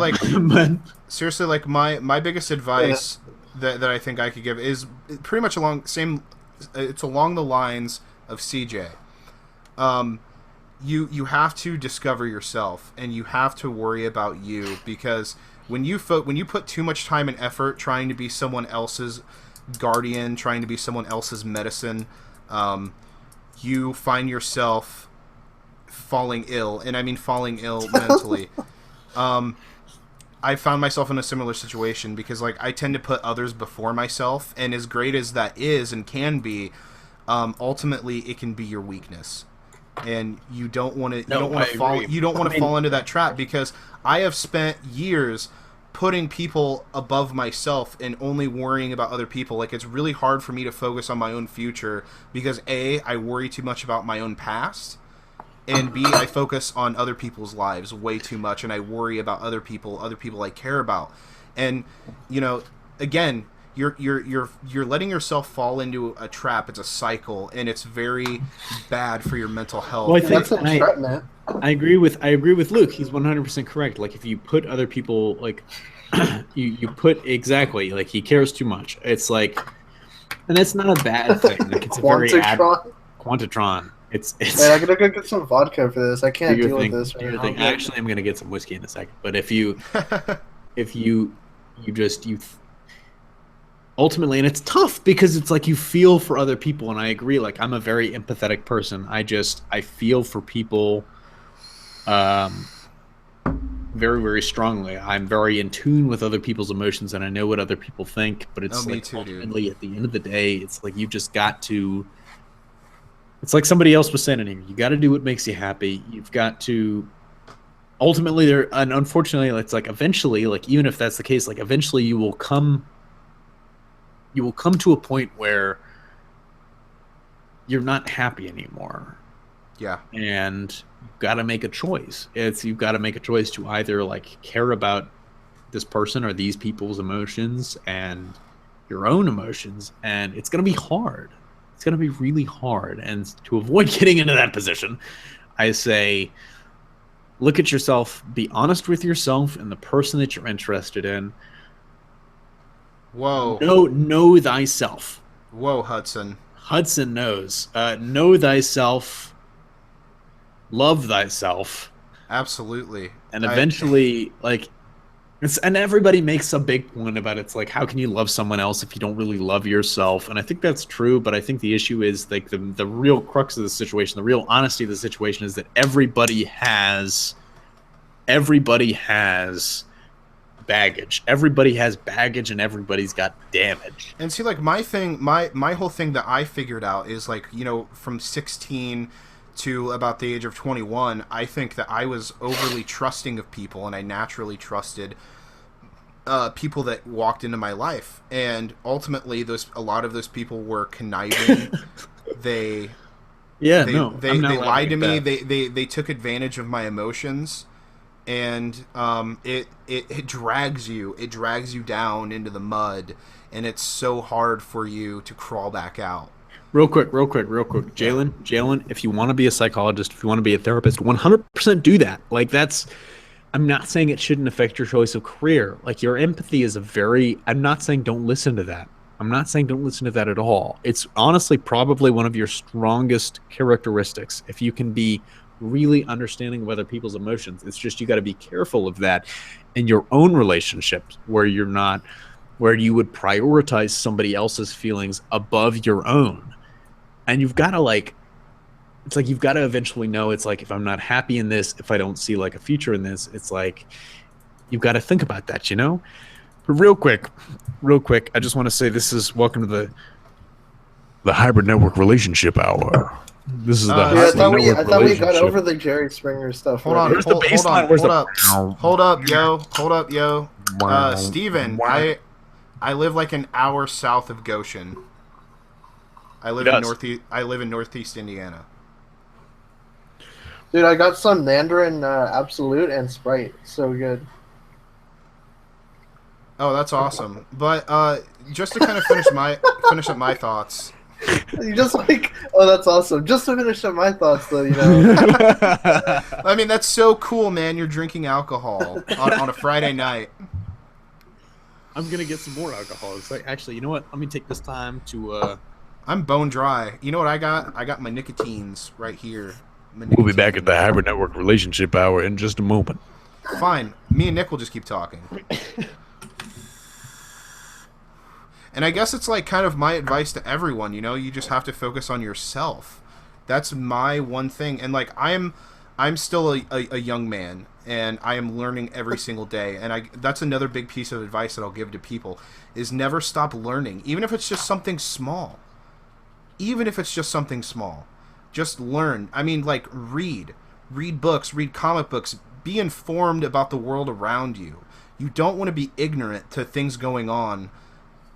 seriously, like my biggest advice that I think I could give is pretty much it's along the lines of CJ. You have to discover yourself, and you have to worry about you, because when you put too much time and effort trying to be someone else's guardian, trying to be someone else's medicine, you find yourself falling ill, and I mean falling ill mentally. I found myself in a similar situation because, like, I tend to put others before myself, and as great as that is and can be, ultimately it can be your weakness, and you don't want to. You don't want to fall into that trap, because I have spent years putting people above myself and only worrying about other people. Like, it's really hard for me to focus on my own future because A, I worry too much about my own past, and B, I focus on other people's lives way too much, and I worry about other people I care about. And again, you're letting yourself fall into a trap. It's a cycle, and it's very bad for your mental health. Well, I think that's a trap, man. I agree with Luke. He's 100% correct. Like, if you put other people, like, you put exactly, like, he cares too much. It's like, and that's not a bad thing. Like, it's a very Quantatron. Wait, I gotta go get some vodka for this. I can't do your deal thing. with this Do right your now. thing. Actually, I'm gonna get some whiskey in a second. But if you ultimately, and it's tough because it's like you feel for other people, and I agree. Like I'm a very empathetic person. I feel for people, very very strongly. I'm very in tune with other people's emotions, and I know what other people think. But it's me like too, dude. ultimately at the end of the day, it's like you just got to. It's like somebody else was saying to me. You got to do what makes you happy. You've got to. Ultimately, there, and unfortunately, it's like eventually, like even if that's the case, like eventually you will come to a point where you're not happy anymore. Yeah. And you've got to make a choice. You've got to make a choice to either like care about this person or these people's emotions and your own emotions, and it's going to be hard. It's going to be really hard. And to avoid getting into that position, I say look at yourself, be honest with yourself and the person that you're interested in. Whoa. Know thyself. Whoa, Hudson. Hudson knows. Know thyself. Love thyself. Absolutely. And eventually, and everybody makes a big point about it. It's like, how can you love someone else if you don't really love yourself? And I think that's true, but I think the issue is like the real crux of the situation, the real honesty of the situation is that everybody has baggage. Everybody has baggage and everybody's got damage. And see, like my whole thing that I figured out is like, you know, from 16 to about the age of 21, I think that I was overly trusting of people, and I naturally trusted people that walked into my life, and ultimately a lot of those people were conniving. they lied to me. They took advantage of my emotions, and it drags you down into the mud, and it's so hard for you to crawl back out. Real quick. Jalen, if you want to be a psychologist, if you want to be a therapist, 100% do that. Like I'm not saying it shouldn't affect your choice of career. Like your empathy is I'm not saying don't listen to that. I'm not saying don't listen to that at all. It's honestly probably one of your strongest characteristics. If you can be really understanding of other people's emotions, it's just, you got to be careful of that in your own relationships where you would prioritize somebody else's feelings above your own. And you've got to you've got to eventually know, it's like, if I'm not happy in this, if I don't see like a future in this, it's like, you've got to think about that, you know? But real quick, I just want to say welcome to the Hybrid Network Relationship Hour. This is the I thought we got over the Jerry Springer stuff. Hold on, hold up, yo. Steven, I live like an hour south of Goshen. I live in northeast Indiana. Dude, I got some Mandarin Absolute and Sprite. So good. Oh, that's awesome. But just to kind of finish up my thoughts. You just that's awesome. Just to finish up my thoughts, though, you know. I mean, that's so cool, man. You're drinking alcohol on a Friday night. I'm gonna get some more alcohol. It's like, actually, you know what? Let me take this time to. I'm bone dry. You know what I got? I got my nicotines right here. We'll be back at the Hybrid Network Relationship Hour in just a moment. Fine. Me and Nick will just keep talking. And I guess it's like kind of my advice to everyone, you know, you just have to focus on yourself. That's my one thing. And like I'm still a young man, and I am learning every single day. And that's another big piece of advice that I'll give to people is never stop learning, even if it's just something small. Just learn. I mean, like read books, read comic books, be informed about the world around you. You don't want to be ignorant to things going on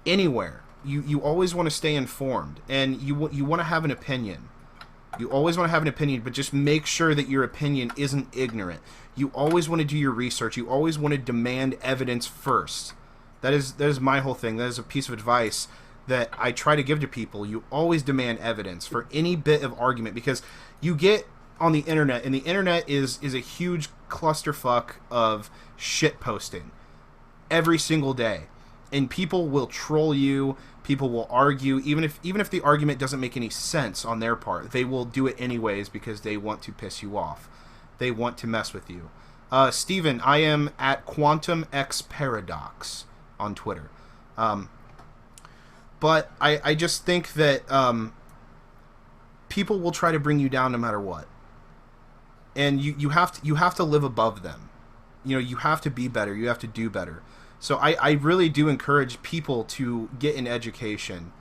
anywhere. You always want to stay informed, and you want to have an opinion. You always want to have an opinion, but just make sure that your opinion isn't ignorant. You always want to do your research. You always want to demand evidence first. That is my whole thing. That is a piece of advice that I try to give to people. You always demand evidence for any bit of argument, because you get on the internet, and the internet is a huge clusterfuck of shit posting every single day. and people will troll you. People will argue, even if the argument doesn't make any sense on their part. They will do it anyways because they want to piss you off. They want to mess with you. Steven, I am at Quantum X Paradox on Twitter. But I just think that people will try to bring you down no matter what. And you have to live above them. You know, you have to be better. You have to do better. So I really do encourage people to get an education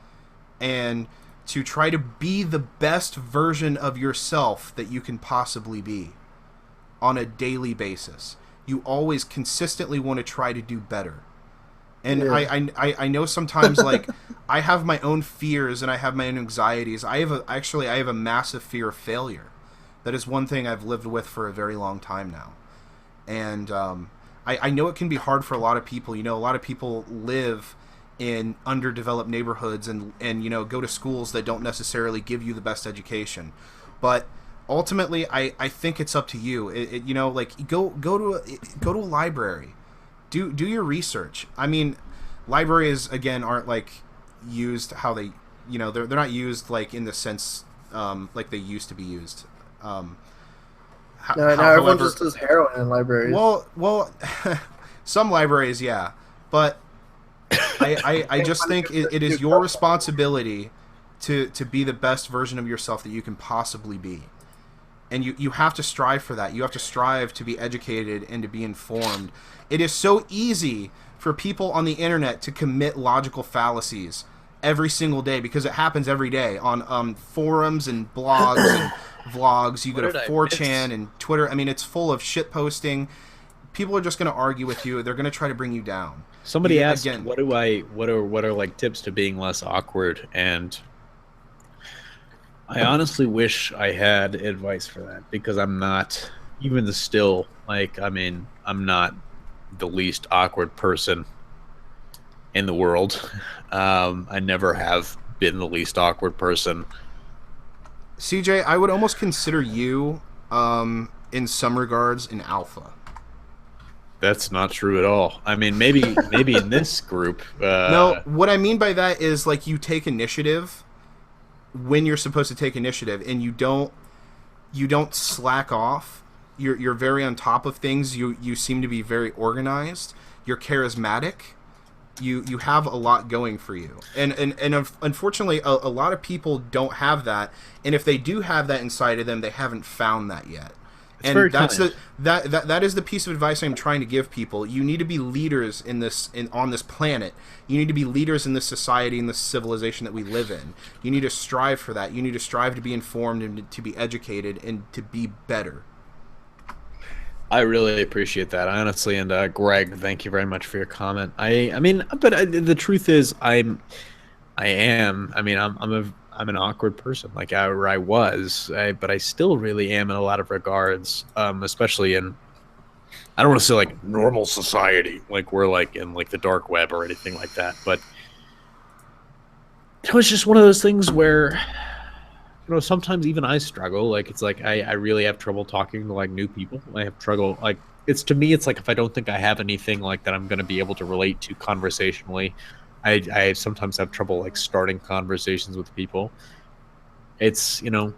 and to try to be the best version of yourself that you can possibly be on a daily basis. You always consistently want to try to do better. And yeah. I know sometimes, like, I have my own fears and I have my own anxieties. I have a massive fear of failure. That is one thing I've lived with for a very long time now. And I know it can be hard for a lot of people. You know, a lot of people live in underdeveloped neighborhoods and you know, go to schools that don't necessarily give you the best education. But ultimately, I think it's up to you. You know, like, go to a library. Do your research. I mean, libraries, again, aren't, like, used how they, you know, they're not used, like, in the sense like they used to be used. No, everyone just does heroin in libraries. Well, some libraries, yeah, but I just think it is your responsibility to be the best version of yourself that you can possibly be, and you have to strive for that. You have to strive to be educated and to be informed. It is so easy for people on the internet to commit logical fallacies every single day because it happens every day on forums and blogs and vlogs. You go to 4chan and Twitter. I mean, it's full of shit posting. People are just going to argue with you. They're going to try to bring you down. Somebody asked, what are like tips to being less awkward? And I honestly wish I had advice for that, because I'm not, even still, like, I mean, I'm not the least awkward person in the world. I never have been the least awkward person. CJ, I would almost consider you, in some regards, an alpha. That's not true at all. I mean, maybe in this group. No, what I mean by that is, like, you take initiative when you're supposed to take initiative, and you don't slack off. You're very on top of things. You seem to be very organized. You're charismatic. You have a lot going for you, and unfortunately, a lot of people don't have that. And if they do have that inside of them, they haven't found that yet. It's and that is the piece of advice I'm trying to give people. You need to be leaders on this planet. You need to be leaders in this society, in this civilization that we live in. You need to strive for that. You need to strive to be informed and to be educated and to be better. I really appreciate that, honestly, and Greg, thank you very much for your comment. The truth is, I'm an awkward person, like I was, but I still really am in a lot of regards, especially in, I don't want to say like normal society, like we're like in like the dark web or anything like that, but it was just one of those things where, you know, sometimes even I struggle. Like, it's like I really have trouble talking to, like, new people. I have trouble, like, to me, it's like if I don't think I have anything, like, that I'm going to be able to relate to conversationally, I sometimes have trouble, like, starting conversations with people. It's, you know,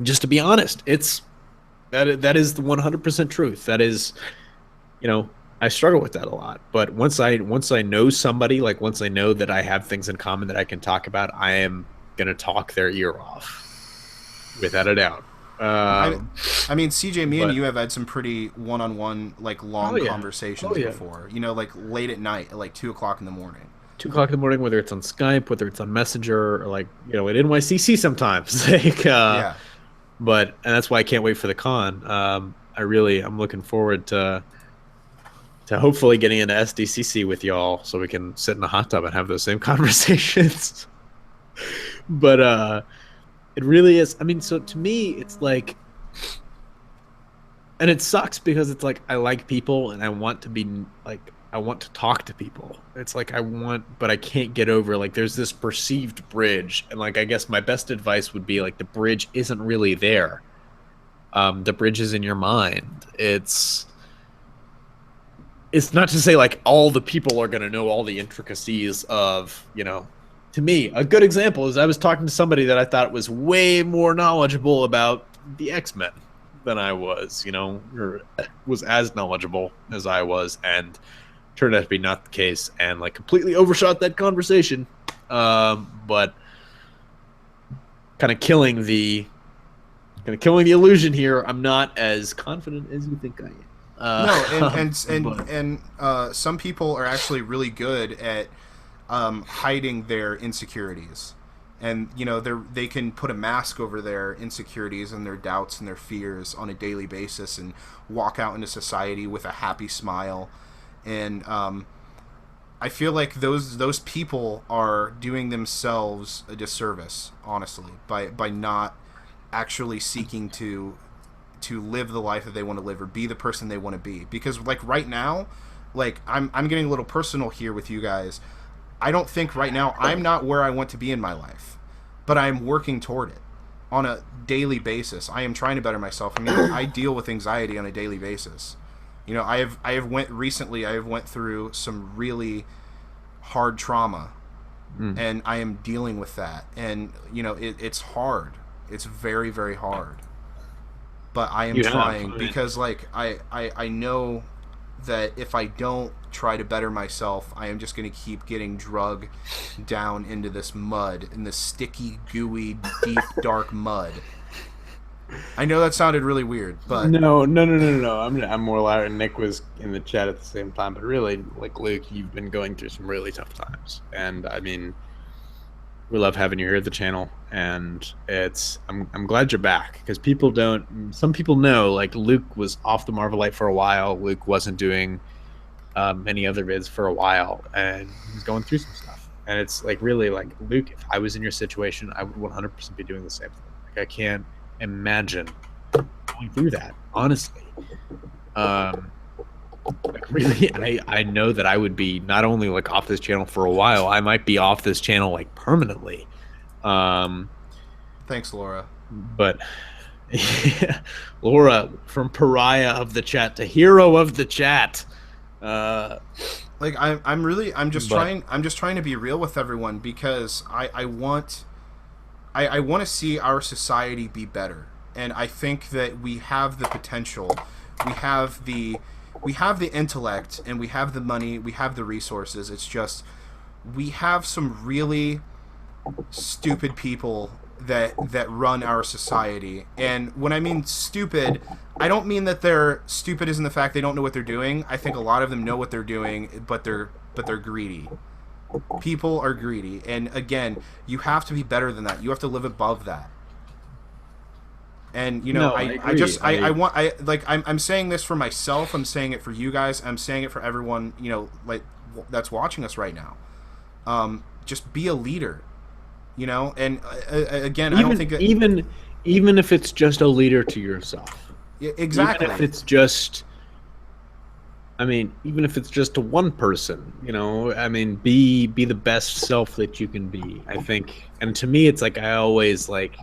just to be honest, that is the 100% truth. That is, you know, I struggle with that a lot. But once I know somebody, like, once I know that I have things in common that I can talk about, I am gonna talk their ear off, without a doubt. I mean, CJ, and you have had some pretty one-on-one, like, long conversations before. You know, like, late at night, at like 2:00 in the morning. 2:00 in the morning, whether it's on Skype, whether it's on Messenger, or, like, you know, at NYCC sometimes. Like, yeah. But, and that's why I can't wait for the con. I'm looking forward to hopefully getting into SDCC with y'all, so we can sit in the hot tub and have those same conversations. But it really is. I mean, so to me, it's like, and it sucks because it's like I like people and I want to be like, I want to talk to people. It's like but I can't get over, like, there's this perceived bridge, and, like, I guess my best advice would be, like, the bridge isn't really there. The bridge is in your mind. It's it's not to say like all the people are going to know all the intricacies of, you know, to me, a good example is I was talking to somebody that I thought was way more knowledgeable about the X-Men than I was, you know, or was as knowledgeable as I was, and turned out to be not the case, and like completely overshot that conversation. But kind of killing the illusion here. I'm not as confident as you think I am. No, some people are actually really good at hiding their insecurities, and you know they can put a mask over their insecurities and their doubts and their fears on a daily basis and walk out into society with a happy smile. And I feel like those people are doing themselves a disservice, honestly, by not actually seeking to live the life that they want to live or be the person they want to be. Because like right now, like I'm getting a little personal here with you guys. I don't think right now I'm not where I want to be in my life, but I'm working toward it on a daily basis. I am trying to better myself. I mean, I deal with anxiety on a daily basis. You know, I have went through some really hard trauma, and I am dealing with that. And you know, it's hard. It's very, very hard. But I am trying because, like, I know that if I don't try to better myself, I am just going to keep getting drugged down into this mud, in this sticky, gooey, deep, dark mud. I know that sounded really weird, but no. I'm more loud, and Nick was in the chat at the same time. But really, like Luke, you've been going through some really tough times, and I mean, we love having you here at the channel, and I'm glad you're back, because some people know, like, Luke was off the Marvelite for a while. Luke wasn't doing many other vids for a while, and he's going through some stuff. And it's like, really, like, Luke, if I was in your situation, I would 100% be doing the same thing. Like, I can't imagine going through that, honestly. Like, really, I know that I would be not only like off this channel for a while, I might be off this channel like permanently. Thanks, Laura. But Laura, from pariah of the chat to hero of the chat. Like I'm just trying to be real with everyone, because I want to see our society be better, and I think that we have the potential, we have the intellect, and we have the money, we have the resources. It's just we have some really stupid people that run our society. And when I mean stupid, I don't mean that they're stupid as in the fact they don't know what they're doing. I think a lot of them know what they're doing, but they're greedy. People are greedy, and again, you have to be better than that. You have to live above that. And you know, I'm saying this for myself. I'm saying it for you guys. I'm saying it for everyone, you know, like, that's watching us right now. Just be a leader, you know. And again, I don't think that even if it's just a leader to yourself. Yeah, exactly. Even if it's just, I mean, even if it's just to one person, you know, I mean, be the best self that you can be, I think. And to me, it's like, I always, like,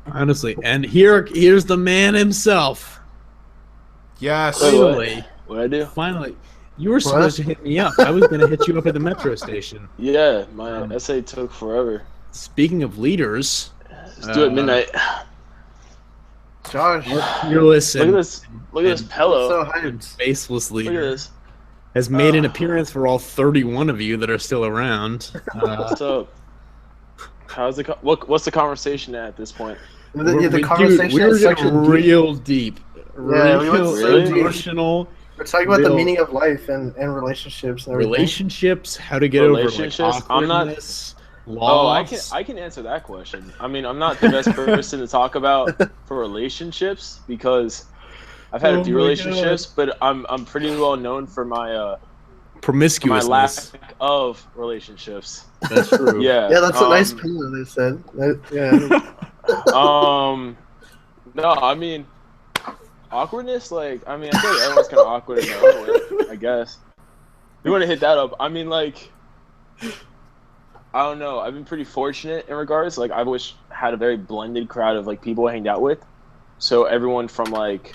honestly, and here's the man himself. Yes. Finally. What I do? Finally. You were supposed to hit me up. I was going to hit you up at the metro station. Yeah, my essay took forever. Speaking of leaders, let's do it at midnight. Josh, fearless look at this pillow. So hyped. Faceless leader. Look at this. Has made an appearance for all 31 of you that are still around. What's up? How's what's the conversation at this point? The conversation is getting real deep. Yeah, we went so deep. Emotional. We're talking about the meaning of life and relationships and everything. Relationships, how to get over like awkwardness, loss. I can answer that question. I mean, I'm not the best person to talk about for relationships, because I've had a few relationships, but I'm pretty well known for my promiscuousness, my lack of relationships. That's true. Yeah, that's a nice pillow, they said. No, I mean, awkwardness, like, I mean, I feel like everyone's kind of awkward in their own way, I guess. You want to hit that up? I mean, like, I don't know. I've been pretty fortunate in regards. Like, I've always had a very blended crowd of, like, people I hanged out with. So everyone from, like,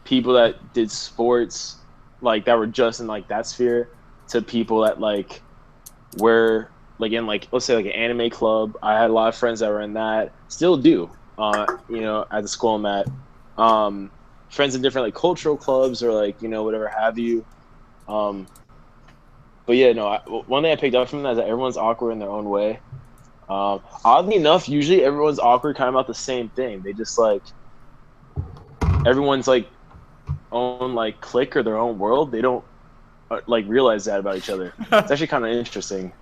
people that did sports, like that were just in like that sphere to people that like were like in like let's say like an anime club. I had a lot of friends that were in that, still do. You know, at the school I'm at. Friends in different like cultural clubs or like whatever have you. But yeah, no. One thing I picked up from that is that everyone's awkward in their own way. Oddly enough, usually everyone's awkward kind of about the same thing. They just like everyone's like own like clique or their own world. They don't like realize that about each other. It's actually kind of interesting.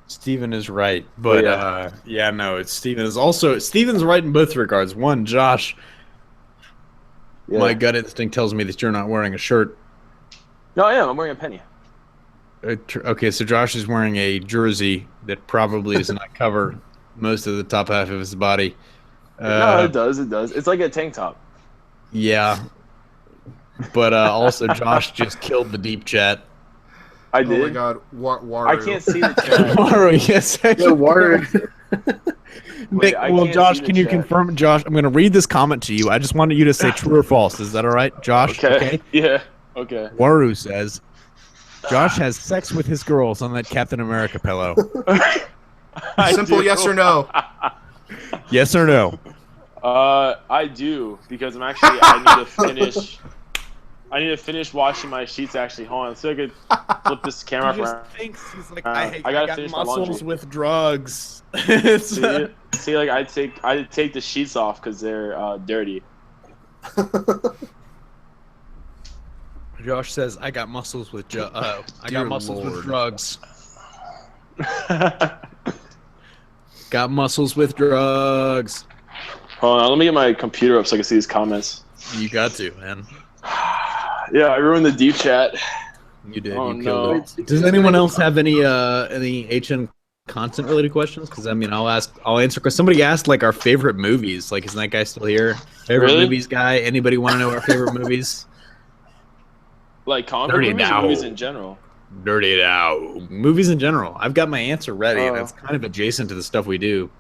Steven is right, but Steven's right in both regards. One, Josh, my gut instinct tells me that you're not wearing a shirt. No, I am. I'm wearing a penny. Okay, so Josh is wearing a jersey that probably does not cover most of the top half of his body. No, it does. It does. It's like a tank top. Yeah, but also Josh just killed the deep chat. I did. Oh my god, Waru. I can't see the chat. Waru, yes. Yeah, Waru. Wait, Nick, Josh, can you confirm? Josh, I'm going to read this comment to you. I just wanted you to say true or false. Is that all right, Josh? Okay. Yeah. Okay. Waru says, Josh has sex with his girls on that Captain America pillow. Simple yes or no. Yes or no? I do because I need to finish washing my sheets. Actually, hold on, so I could flip this camera He just around. thinks he's like, I I gotta got finish my muscles laundry. with drugs. See, like I take the sheets off because they're dirty. Josh says, I got muscles with with drugs. Got muscles with drugs. Hold on, let me get my computer up so I can see these comments. You got to, man. Yeah, I ruined the deep chat. You did. Oh, you killed no. it. Does anyone else have any HN content related questions? Because I mean, I'll answer. Because somebody asked like our favorite movies. Like, isn't that guy still here? Favorite Really? movies guy? Anybody want to know our favorite movies? Like comic Dirty movies or now. movies in general? Dirty it out. Movies in general. I've got my answer ready, and Oh. it's kind of adjacent to the stuff we do.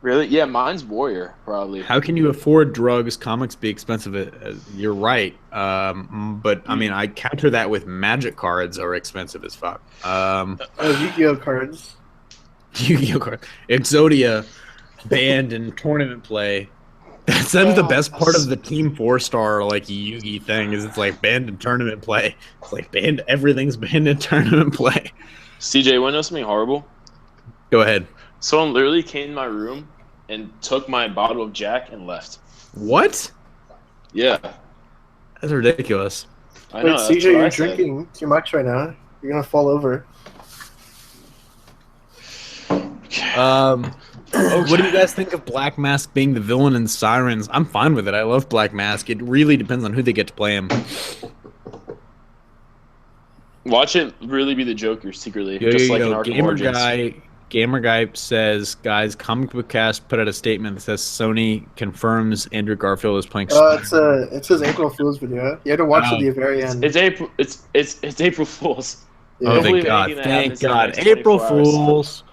Really? Yeah, mine's Warrior, probably. How can you afford drugs? Comics be expensive. You're right. But I mean, I counter that with magic cards are expensive as fuck. Yu-Gi-Oh cards. Yu-Gi-Oh cards. Exodia banned in tournament play. That's the best part of the Team 4-star like Yugi thing is it's like banned in tournament play. It's like banned. Everything's banned in tournament play. CJ, wanna know something horrible? Go ahead. Someone literally came in my room and took my bottle of Jack and left. What? Yeah. That's ridiculous. I Wait, know. that's CJ, what I you're said. drinking too much right now. You're gonna fall over. What do you guys think of Black Mask being the villain in Sirens? I'm fine with it. I love Black Mask. It really depends on who they get to play him. Watch it really be the Joker secretly, just like in Arkham Origins. Gamer guy says, guys, Comic Book Cast put out a statement that says Sony confirms Andrew Garfield is playing. It's his April Fool's video. You had to watch it to the very end. It's April. It's April Fools. Yeah. Oh, Hopefully thank God! anything that Thank happens in the God! next April 24 hours. Fools.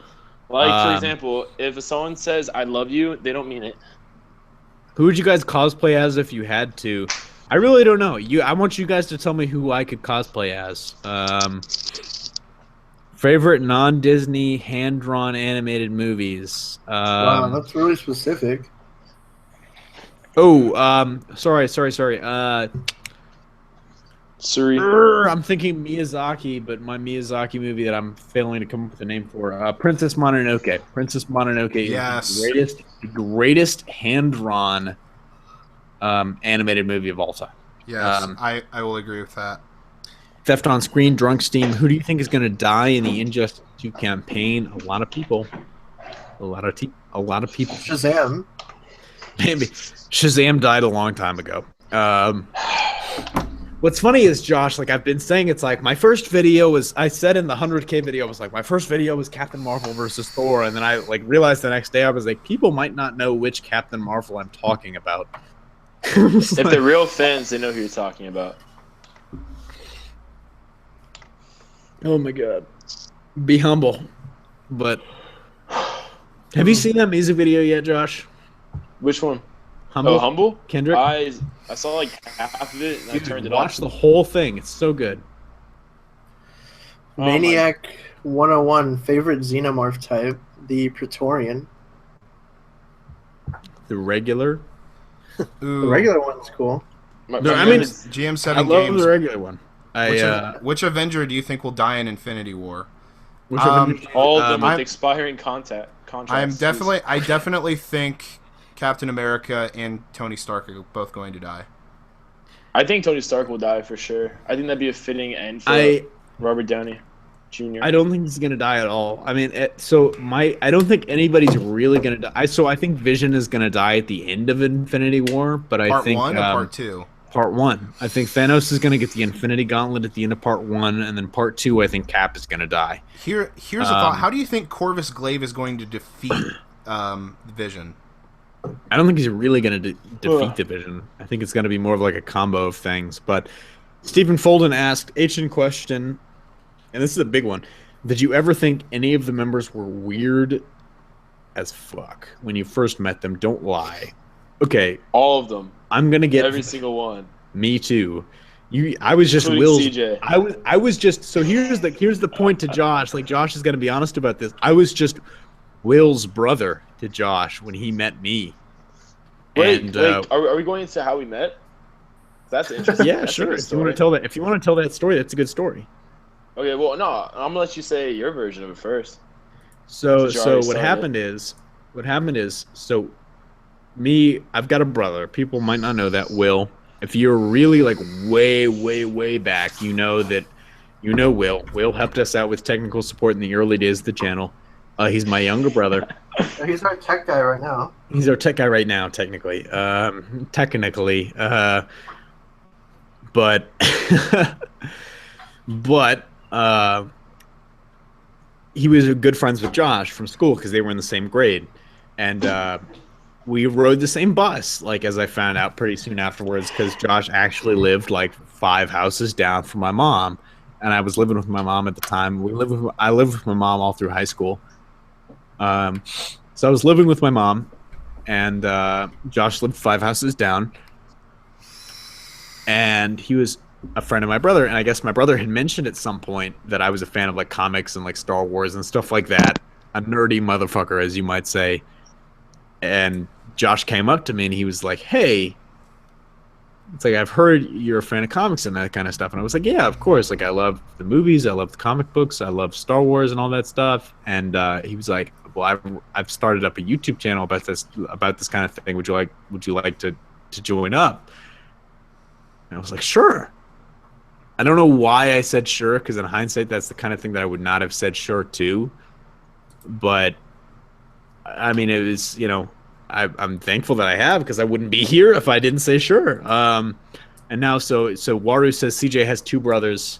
Like for example, if someone says "I love you," they don't mean it. Who would you guys cosplay as if you had to? I really don't know. I want you guys to tell me who I could cosplay as. Favorite non-Disney hand-drawn animated movies. Wow, that's really specific. Sorry. Suri. I'm thinking Miyazaki, but my Miyazaki movie that I'm failing to come up with a name for. Princess Mononoke. Princess Mononoke Yes. is the greatest hand-drawn animated movie of all time. Yes, I will agree with that. Theft on Screen, Drunk Steam. Who do you think is going to die in the Injustice 2 campaign? A lot of people. A lot of people. Shazam. Maybe. Shazam died a long time ago. What's funny is, Josh, like I've been saying, it's like my first video was, I said in the 100K video, I was like, my first video was Captain Marvel versus Thor. And then I like realized the next day, I was like, people might not know which Captain Marvel I'm talking about. If they're real fans, they know who you're talking about. Oh my God. Be humble. But have you seen that music video yet, Josh? Which one? Humble. Oh, Humble? Kendrick. I saw like half of it and I Dude, turned it watch off. the whole thing. It's so good. Oh, Maniac 101 favorite xenomorph type, the Praetorian. The regular. Ooh. The regular one's cool. No, I mean, GM7 I love games. the regular one. Which Avenger do you think will die in Infinity War? Which Avenger- all of them with I'm- expiring contracts. I definitely think Captain America and Tony Stark are both going to die. I think Tony Stark will die for sure. I think that'd be a fitting end for Robert Downey Jr. I don't think he's gonna die at all. I mean, I don't think anybody's really gonna die. I think Vision is gonna die at the end of Infinity War, but I Part think 1 or Part 2? Part 1. I think Thanos is gonna get the Infinity Gauntlet at the end of Part 1, and then Part 2, I think Cap is gonna die. Here's a thought. How do you think Corvus Glaive is going to defeat Vision? I don't think he's really gonna defeat the Vision. I think it's gonna be more of like a combo of things. But Stephen Folden asked, ancient question, and this is a big one. Did you ever think any of the members were weird as fuck when you first met them? Don't lie. Okay. All of them. I'm gonna get every single one. Me too. I was just Including Will's. CJ. I was just. So here's the point to Josh. Like Josh is gonna be honest about this. I was just Will's brother to Josh when he met me. Wait, are we going into how we met? That's interesting. Yeah, That's sure. If you want to tell that story, that's a good story. Okay, well, no, I'm gonna let you say your version of it first. So what what happened is, so me, I've got a brother. People might not know that. Will, if you're really like way back, you know Will. Will helped us out with technical support in the early days of the channel. He's my younger brother. He's our tech guy right now. He's our tech guy right now, technically. But he was good friends with Josh from school because they were in the same grade, and we rode the same bus. Like, as I found out pretty soon afterwards, because Josh actually lived like 5 houses down from my mom, and I was living with my mom at the time. I lived with my mom all through high school. So I was living with my mom, and Josh lived 5 houses down, and he was a friend of my brother. And I guess my brother had mentioned at some point that I was a fan of like comics and like Star Wars and stuff like that. A nerdy motherfucker, as you might say. And Josh came up to me and he was like, "Hey, it's like, I've heard you're a fan of comics and that kind of stuff." And I was like, "Yeah, of course. Like, I love the movies, I love the comic books, I love Star Wars and all that stuff." And he was like, "Well, I've started up a YouTube channel about this kind of thing. Would you like to join up?" And I was like, "Sure." I don't know why I said sure, because in hindsight, that's the kind of thing that I would not have said sure to. But I mean, it was, I'm thankful that I have, because I wouldn't be here if I didn't say sure. And now, so Waru says CJ has 2 brothers,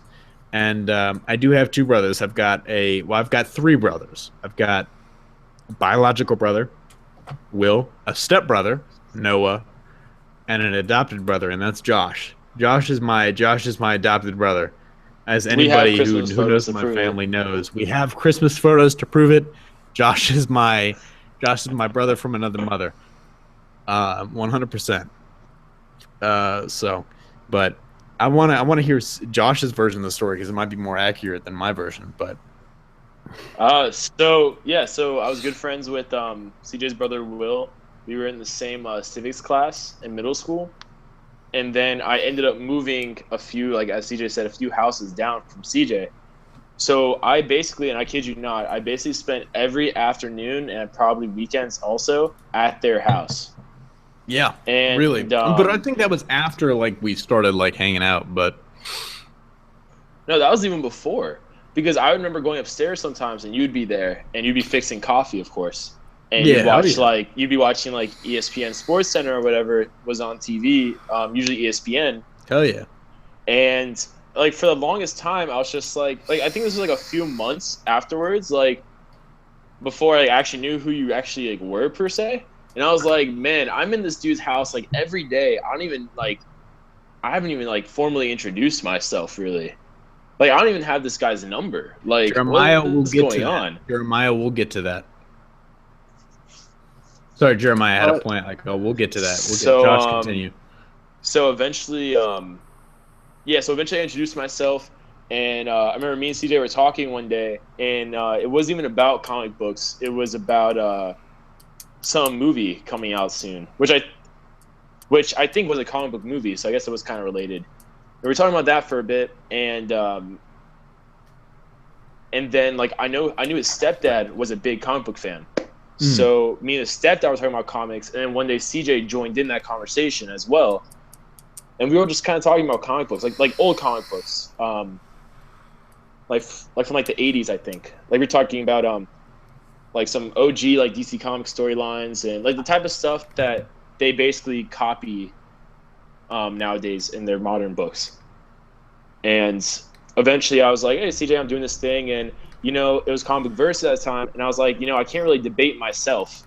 and I do have 2 brothers. I've got 3 brothers. I've got a biological brother, Will, a stepbrother, Noah, and an adopted brother, and that's Josh. Josh is my adopted brother. As anybody who knows my family knows, we have Christmas photos to prove it. Josh is my brother from another mother. 100%. But I want to hear Josh's version of the story, because it might be more accurate than my version. But so I was good friends with CJ's brother Will. We were in the same civics class in middle school. And then I ended up moving a few, like as CJ said, a few houses down from CJ. So I basically, and I kid you not, I basically spent every afternoon and probably weekends also at their house. Yeah, and, really. But I think that was after like we started like hanging out. But no, that was even before, because I remember going upstairs sometimes and you'd be there and you'd be fixing coffee, of course. And you'd be watching like ESPN Sports Center or whatever was on TV, usually ESPN. Hell yeah. And like for the longest time, I was just like I think this was like a few months afterwards, like before I actually knew who you actually like were per se. And I was like, man, I'm in this dude's house like every day. I haven't even like formally introduced myself really. Like I don't even have this guy's number. Like Jeremiah will what's get going to that. on? Jeremiah will get to that. Sorry, Jeremiah had a point. Like, oh, we'll get to that. We'll So, get Josh continue. So eventually, so eventually I introduced myself, and I remember me and CJ were talking one day, and it wasn't even about comic books. It was about some movie coming out soon, which I think was a comic book movie. So I guess it was kind of related. We were talking about that for a bit, and then like I knew his stepdad was a big comic book fan. So me and his stepdad were talking about comics, and then one day CJ joined in that conversation as well. And we were just kind of talking about comic books, like old comic books, like from like the 80s, I think. Like we're talking about like some OG like DC comic storylines and like the type of stuff that they basically copy nowadays in their modern books. And eventually, I was like, "Hey, CJ, I'm doing this thing," and it was comic book verse at that time, and I was like, I can't really debate myself.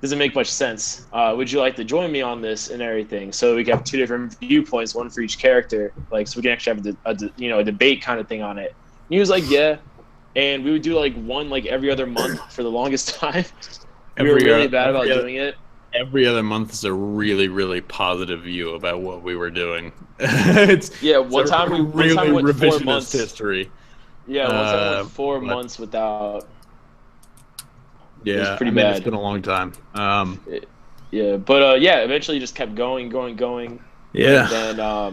Doesn't make much sense. Would you like to join me on this and everything? So we have two different viewpoints, one for each character, like so we can actually have a debate kind of thing on it. And he was like, yeah, and we would do like one like every other month for the longest time. We were really bad about doing it. Every other month is a really, really positive view about what we were doing. One time we went revisionist 4 months. history. Yeah, one time we went 4 months without. Yeah, it was pretty bad. It's been a long time. Eventually just kept going. Yeah.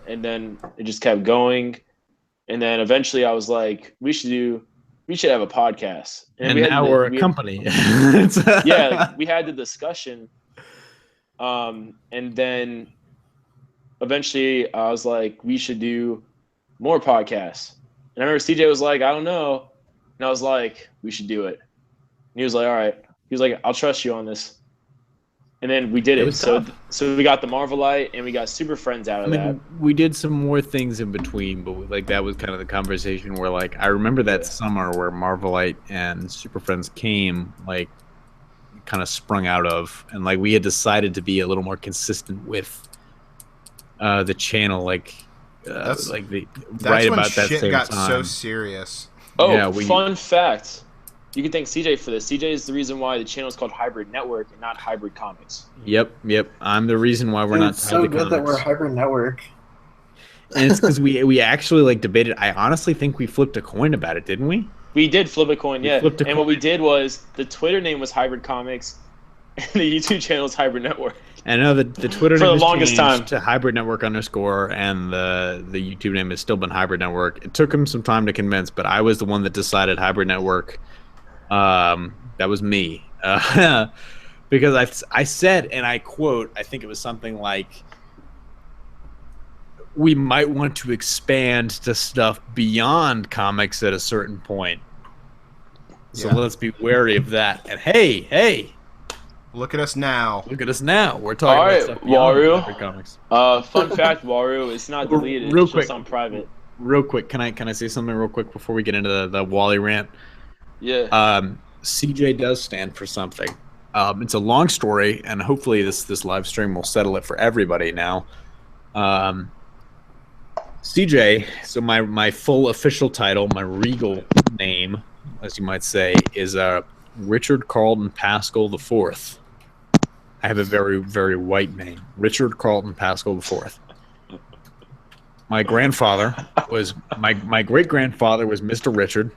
And then it just kept going, and then eventually I was like, we should have a podcast. And now we're a company. Yeah, we had the discussion, and then eventually I was like, we should do more podcasts. And I remember CJ was like, I don't know. And I was like, we should do it. And he was like, all right. He was like, I'll trust you on this. And then we did it. So we got the Marvelite and we got Super Friends out of that. We did some more things in between, but like that was kind of the conversation where like I remember that summer where Marvelite and Super Friends came, like kind of sprung out of, and like we had decided to be a little more consistent with the channel, like that's like the that's right when about that shit same got time. so serious. Oh, Yeah, fun fact. You can thank CJ for this. CJ is the reason why the channel is called Hybrid Network and not Hybrid Comics. Yep. I'm the reason why we're not. It's so good that we're Hybrid Network. And it's because we actually like debated. I honestly think we flipped a coin about it, didn't we? We did flip a coin, yeah. Flipped a and coin. what we did was the Twitter name was Hybrid Comics, and the YouTube channel is Hybrid Network. And I know the Twitter For name the has longest changed time. to Hybrid Network _, and the YouTube name has still been Hybrid Network. It took him some time to convince, but I was the one that decided Hybrid Network. That was me, because I said, and I quote, I think it was something like, we might want to expand to stuff beyond comics at a certain point. So let's be wary of that. And hey, Look at us now. look at us now. We're talking All about right, stuff beyond Wario. comic comics. Fun fact, Wario, it's not deleted. Real it's quick. just on private. Real quick, can I say something real quick before we get into the Wally rant? Yeah. CJ does stand for something. It's a long story, and hopefully this live stream will settle it for everybody now. CJ, so my full official title, my regal name, as you might say, is Richard Carlton Pascal IV. I have a very, very white name. Richard Carlton Pascal IV. My grandfather was my great grandfather was Mr. Richard.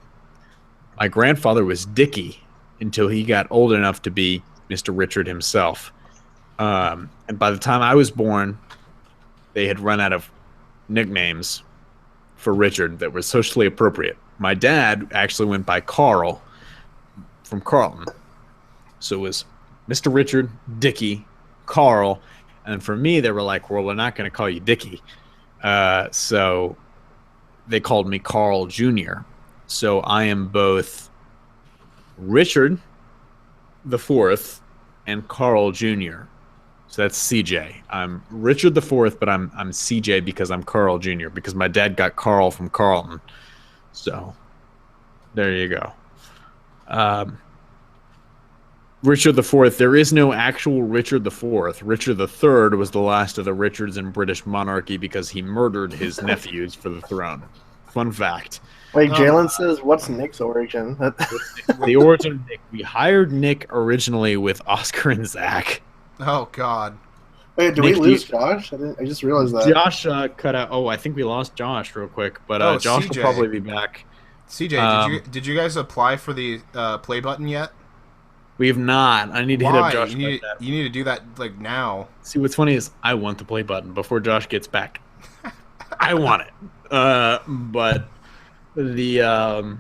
My grandfather was Dickie until he got old enough to be Mr. Richard himself. And by the time I was born, they had run out of nicknames for Richard that were socially appropriate. My dad actually went by Carl from Carlton. So it was Mr. Richard, Dickie, Carl, and for me, they were like, well, we're not going to call you Dickie. So they called me Carl Jr. So I am both Richard the Fourth and Carl Jr. So that's CJ. I'm Richard the Fourth, but I'm CJ because I'm Carl Jr. because my dad got Carl from Carlton. So there you go. Richard the Fourth. There is no actual Richard the Fourth. Richard the Third was the last of the Richards in British monarchy because he murdered his nephews for the throne. Fun fact. Wait, Jalen says, "What's Nick's origin?" The origin of Nick. We hired Nick originally with Oscar and Zach. Oh God. Wait, did Nick, we lose Josh? I just realized that. Josh cut out. Oh, I think we lost Josh real quick, but Josh CJ. will probably be back. CJ, did you guys apply for the play button yet? We have not. I need to hit up Josh. You need to do that like now. See, what's funny is I want the play button before Josh gets back. I want it. But the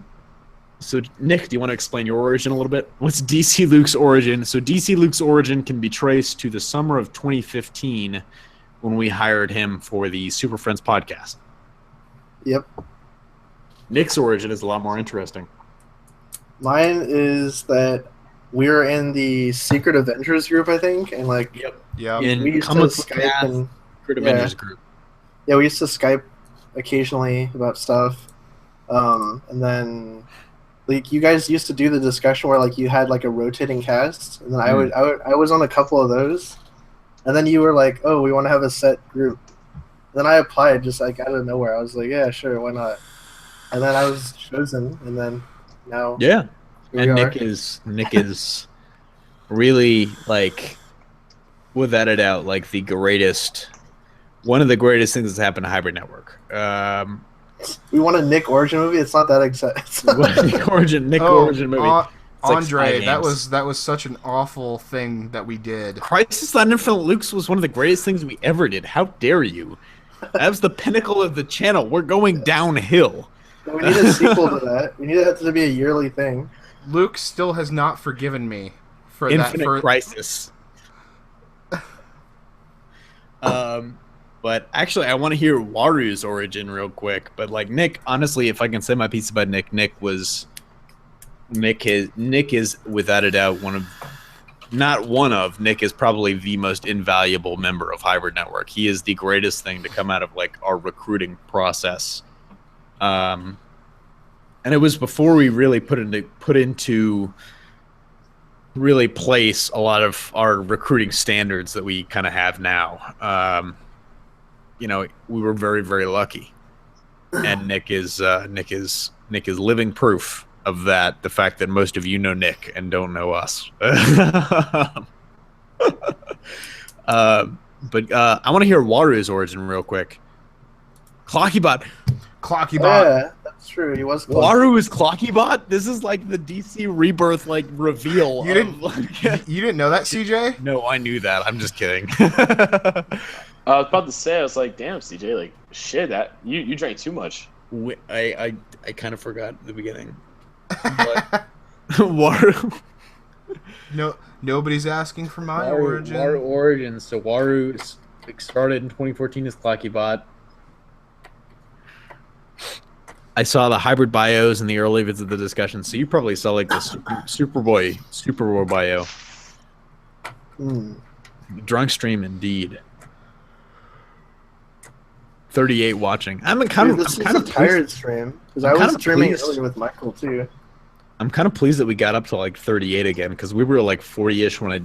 so Nick, do you want to explain your origin a little bit? What's DC Luke's origin? So DC Luke's origin can be traced to the summer of 2015 when we hired him for the Super Friends podcast. Yep. Nick's origin is a lot more interesting. Mine is that we were in the Secret Avengers group, I think, and like Yeah. In we used to Comic Skype and Secret Avengers group. yeah, we used to Skype occasionally about stuff, and then like you guys used to do the discussion where like you had like a rotating cast, and then I was on a couple of those, and then you were like, oh, we want to have a set group. Then I applied just like out of nowhere. I was like, yeah, sure, why not? And then I was chosen, and then now Yeah. here And we are. Nick is really like, without a doubt, like one of the greatest things that's happened to Hybrid Network. We want a Nick origin movie. It's not that exciting. Nick origin movie. like Andre, Spy that Games. was such an awful thing that we did. Crisis on Infinite Lukes was one of the greatest things we ever did. How dare you? That was the pinnacle of the channel. We're going downhill. We need a sequel to that. We need that to be a yearly thing. Luke still has not forgiven me for Infinite that. Crisis. But actually, I want to hear Waru's origin real quick. But like Nick, honestly, if I can say my piece about Nick, Nick is without a doubt Nick is probably the most invaluable member of Hybrid Network. He is the greatest thing to come out of like our recruiting process. And it was before we really put into really place a lot of our recruiting standards that we kind of have now. We were very, very lucky, and Nick is living proof of that. The fact that most of you know Nick and don't know us. But I want to hear Waru's origin real quick. Clockybot. Yeah, that's true. He was close. Waru is Clockybot? This is like the DC Rebirth like reveal. You didn't know that, CJ? No, I knew that. I'm just kidding. I was about to say, I was like, damn, CJ, like, shit, that you drank too much. I kind of forgot at the beginning. But Waru. No, nobody's asking for my Waru origin. origins. So Waru started in 2014 as Clockybot. I saw the hybrid bios in the early bits of the discussion, so you probably saw like the Superboy bio. Drunk stream indeed. 38 watching. This is a tired stream because I was streaming earlier with Michael too. I'm kind of pleased that we got up to like 38 again because we were like 40-ish when I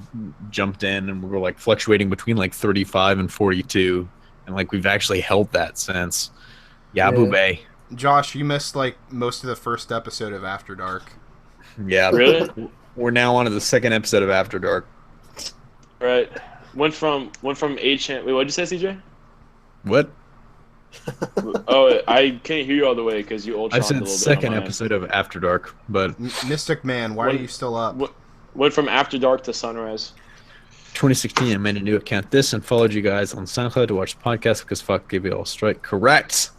jumped in, and we were like fluctuating between like 35 and 42, and like we've actually held that since. Yabu Bay. Josh, you missed like most of the first episode of After Dark. Yeah. Really? We're now on to the second episode of After Dark. Right. Went from 8chan. Wait, what'd you say, CJ? What? Oh, I can't hear you all the way because you old. I said second episode of After Dark, but Mystic Man, why are you still up? Went from After Dark to Sunrise. 2016, I made a new account this and followed you guys on SoundCloud to watch the podcast because fuck, give you all straight. Correct.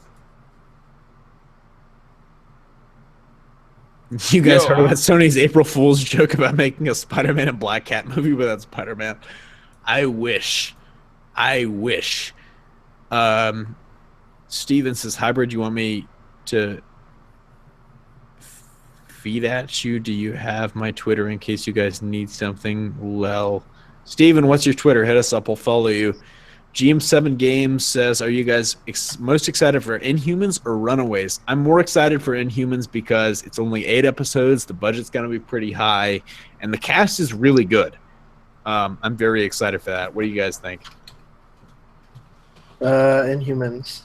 You guys heard about Sony's April Fool's joke about making a Spider-Man and Black Cat movie without Spider-Man? I wish. Steven says, Hybrid, you want me to feed at you? Do you have my Twitter in case you guys need something? Well, Steven, what's your Twitter? Hit us up. We'll follow you. GM7 Games says, are you guys most excited for Inhumans or Runaways? I'm more excited for Inhumans because it's only 8 episodes. The budget's going to be pretty high, and the cast is really good. I'm very excited for that. What do you guys think? Inhumans.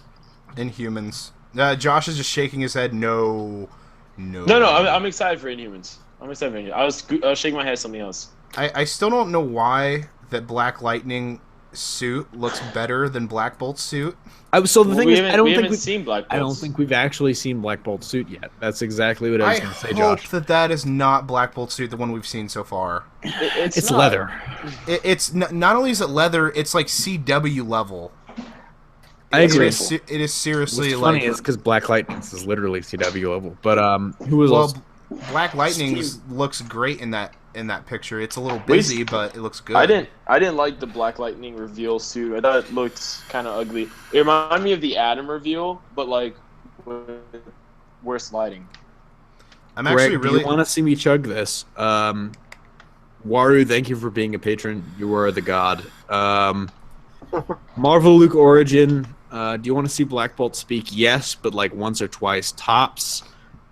Inhumans. Josh is just shaking his head. No. No. I'm excited for Inhumans. I'm excited for Inhumans. I was shaking my head at something else. I still don't know why that Black Lightning suit looks better than Black Bolt's suit. So the thing is, we haven't seen Black Bolt. I don't think we've actually seen Black Bolt's suit yet. That's exactly what I was going to say, I Josh. hope that is not Black Bolt's suit, the one we've seen so far. It's leather. It's not only is it leather, it's like CW level. I agree. It is seriously What's like. funny is because Black Lightning is literally CW level. But who was also Black Lightning looks great in that picture. It's a little busy, but it looks good. I didn't like the Black Lightning reveal suit. I thought it looked kind of ugly. It reminded me of the Atom reveal, but like with worse lighting. I'm actually really. Do you want to see me chug this? Waru, thank you for being a patron. You are the god. Marvel Luke Origin. Do you want to see Black Bolt speak? Yes, but like once or twice tops.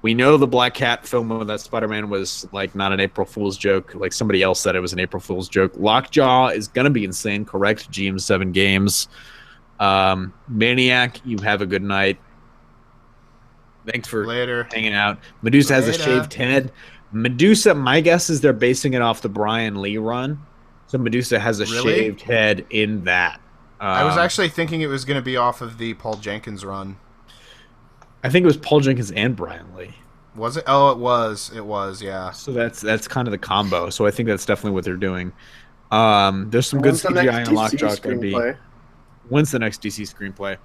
We know the Black Cat film with that Spider-Man was like not an April Fool's joke. Like somebody else said it was an April Fool's joke. Lockjaw is gonna be insane. Correct. GM7 Games. Maniac, you have a good night. Thanks for hanging out. Medusa has a shaved head. Medusa, my guess is they're basing it off the Brian Lee run. So Medusa has a shaved head in that. I was actually thinking it was going to be off of the Paul Jenkins run. I think it was Paul Jenkins and Brian Lee. Was it? Oh, it was. It was, yeah. So that's kind of the combo. So I think that's definitely what they're doing. There's some good CGI on Lockjaw going to be. When's the next DC screenplay?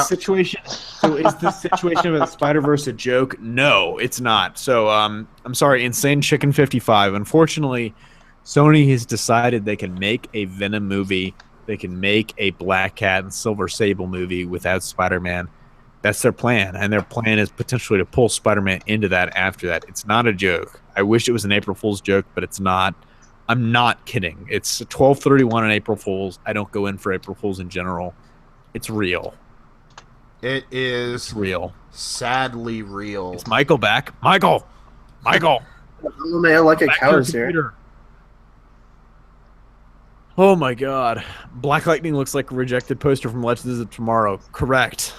Situation. So is this situation with Spider-Verse a joke? No, it's not. So I'm sorry, Insane Chicken 55. Unfortunately, Sony has decided they can make a Venom movie. They can make a Black Cat and Silver Sable movie without Spider-Man. That's their plan, and their plan is potentially to pull Spider-Man into that after that. It's not a joke. I wish it was an April Fool's joke, but it's not. I'm not kidding. It's 12/31 on April Fool's. I don't go in for April Fool's in general. It's real. It is. It's real. Sadly real. Is Michael back? Michael! Man, like a cow here. Oh my god. Black Lightning looks like a rejected poster from Legends of Tomorrow. Correct.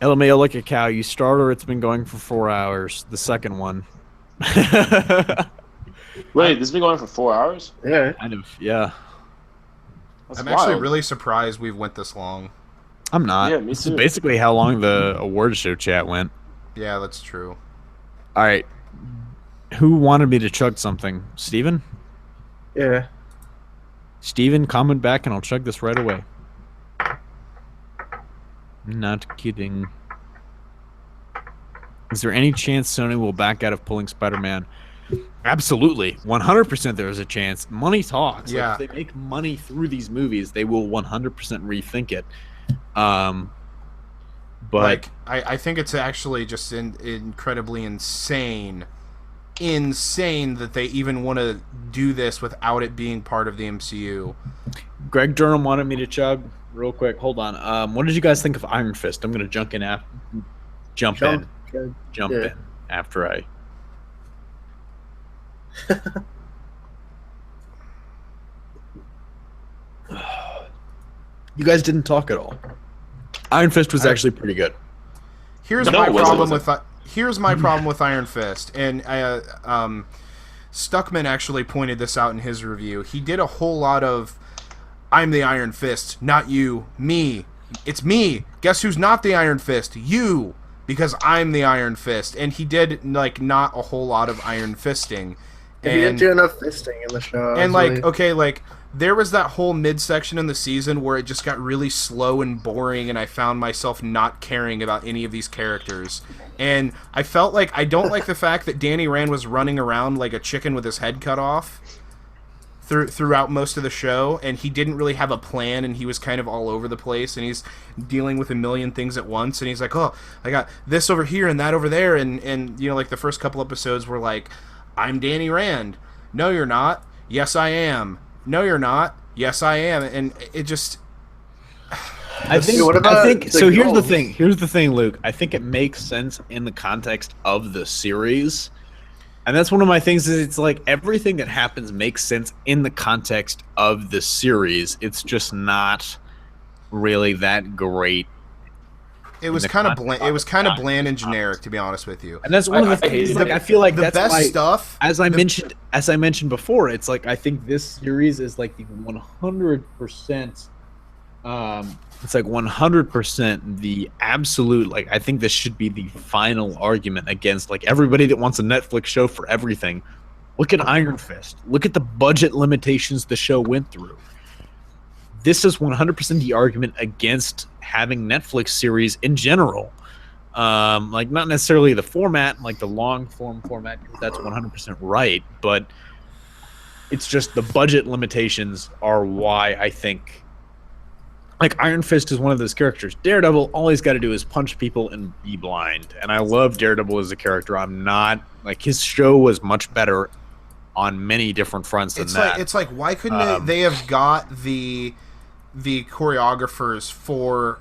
LMAO like a cow. You starter, it's been going for 4 hours. The second one. Wait, this has been going for 4 hours? Yeah. Kind of, yeah. I'm actually really surprised we've went this long. I'm not. Yeah, me This too. is basically how long the awards show chat went. Yeah, that's true. All right. Who wanted me to chug something? Steven? Yeah. Steven, comment back and I'll chug this right away. Not kidding. Is there any chance Sony will back out of pulling Spider-Man? Absolutely. 100% there is a chance. Money talks. Yeah. Like, if they make money through these movies, they will 100% rethink it. But like, I think it's actually just incredibly insane that they even want to do this without it being part of the MCU. Greg Durham wanted me to chug real quick. Hold on. What did you guys think of Iron Fist? I'm going to jump in after I... You guys didn't talk at all. Iron Fist was actually pretty good. Here's my problem with Iron Fist, and Stuckman actually pointed this out in his review. He did a whole lot of, I'm the Iron Fist, not you, me. It's me. Guess who's not the Iron Fist? You, because I'm the Iron Fist. And he did like not a whole lot of Iron Fisting. He didn't do enough fisting in the show. And like, okay, like there was that whole midsection in the season where it just got really slow and boring, and I found myself not caring about any of these characters. And I felt like I don't like the fact that Danny Rand was running around like a chicken with his head cut off throughout most of the show, and he didn't really have a plan, and he was kind of all over the place, and he's dealing with a million things at once, and he's like, oh, I got this over here and that over there, and you know, like the first couple episodes were like, I'm Danny Rand. No, you're not. Yes, I am. No, you're not. Yes, I am. And it just... I think so. Here's the thing. Here's the thing, Luke. I think it makes sense in the context of the series. And that's one of my things is it's like everything that happens makes sense in the context of the series. It's just not really that great. It was kind of bland. It was kind of bland and generic, to be honest with you. And that's one of the things. Like I feel like the that's best why, stuff. As I mentioned before, it's like I think this series is like the 100%. It's like 100% the absolute. Like I think this should be the final argument against like everybody that wants a Netflix show for everything. Look at Iron Fist. Look at the budget limitations the show went through. This is 100% the argument against having Netflix series in general. Like not necessarily the format, like the long form format, because that's 100% right. But it's just the budget limitations are why I think. Like Iron Fist is one of those characters. Daredevil, all he's got to do is punch people and be blind. And I love Daredevil as a character. I'm not like his show was much better on many different fronts than that. It's like why couldn't they have got the choreographers for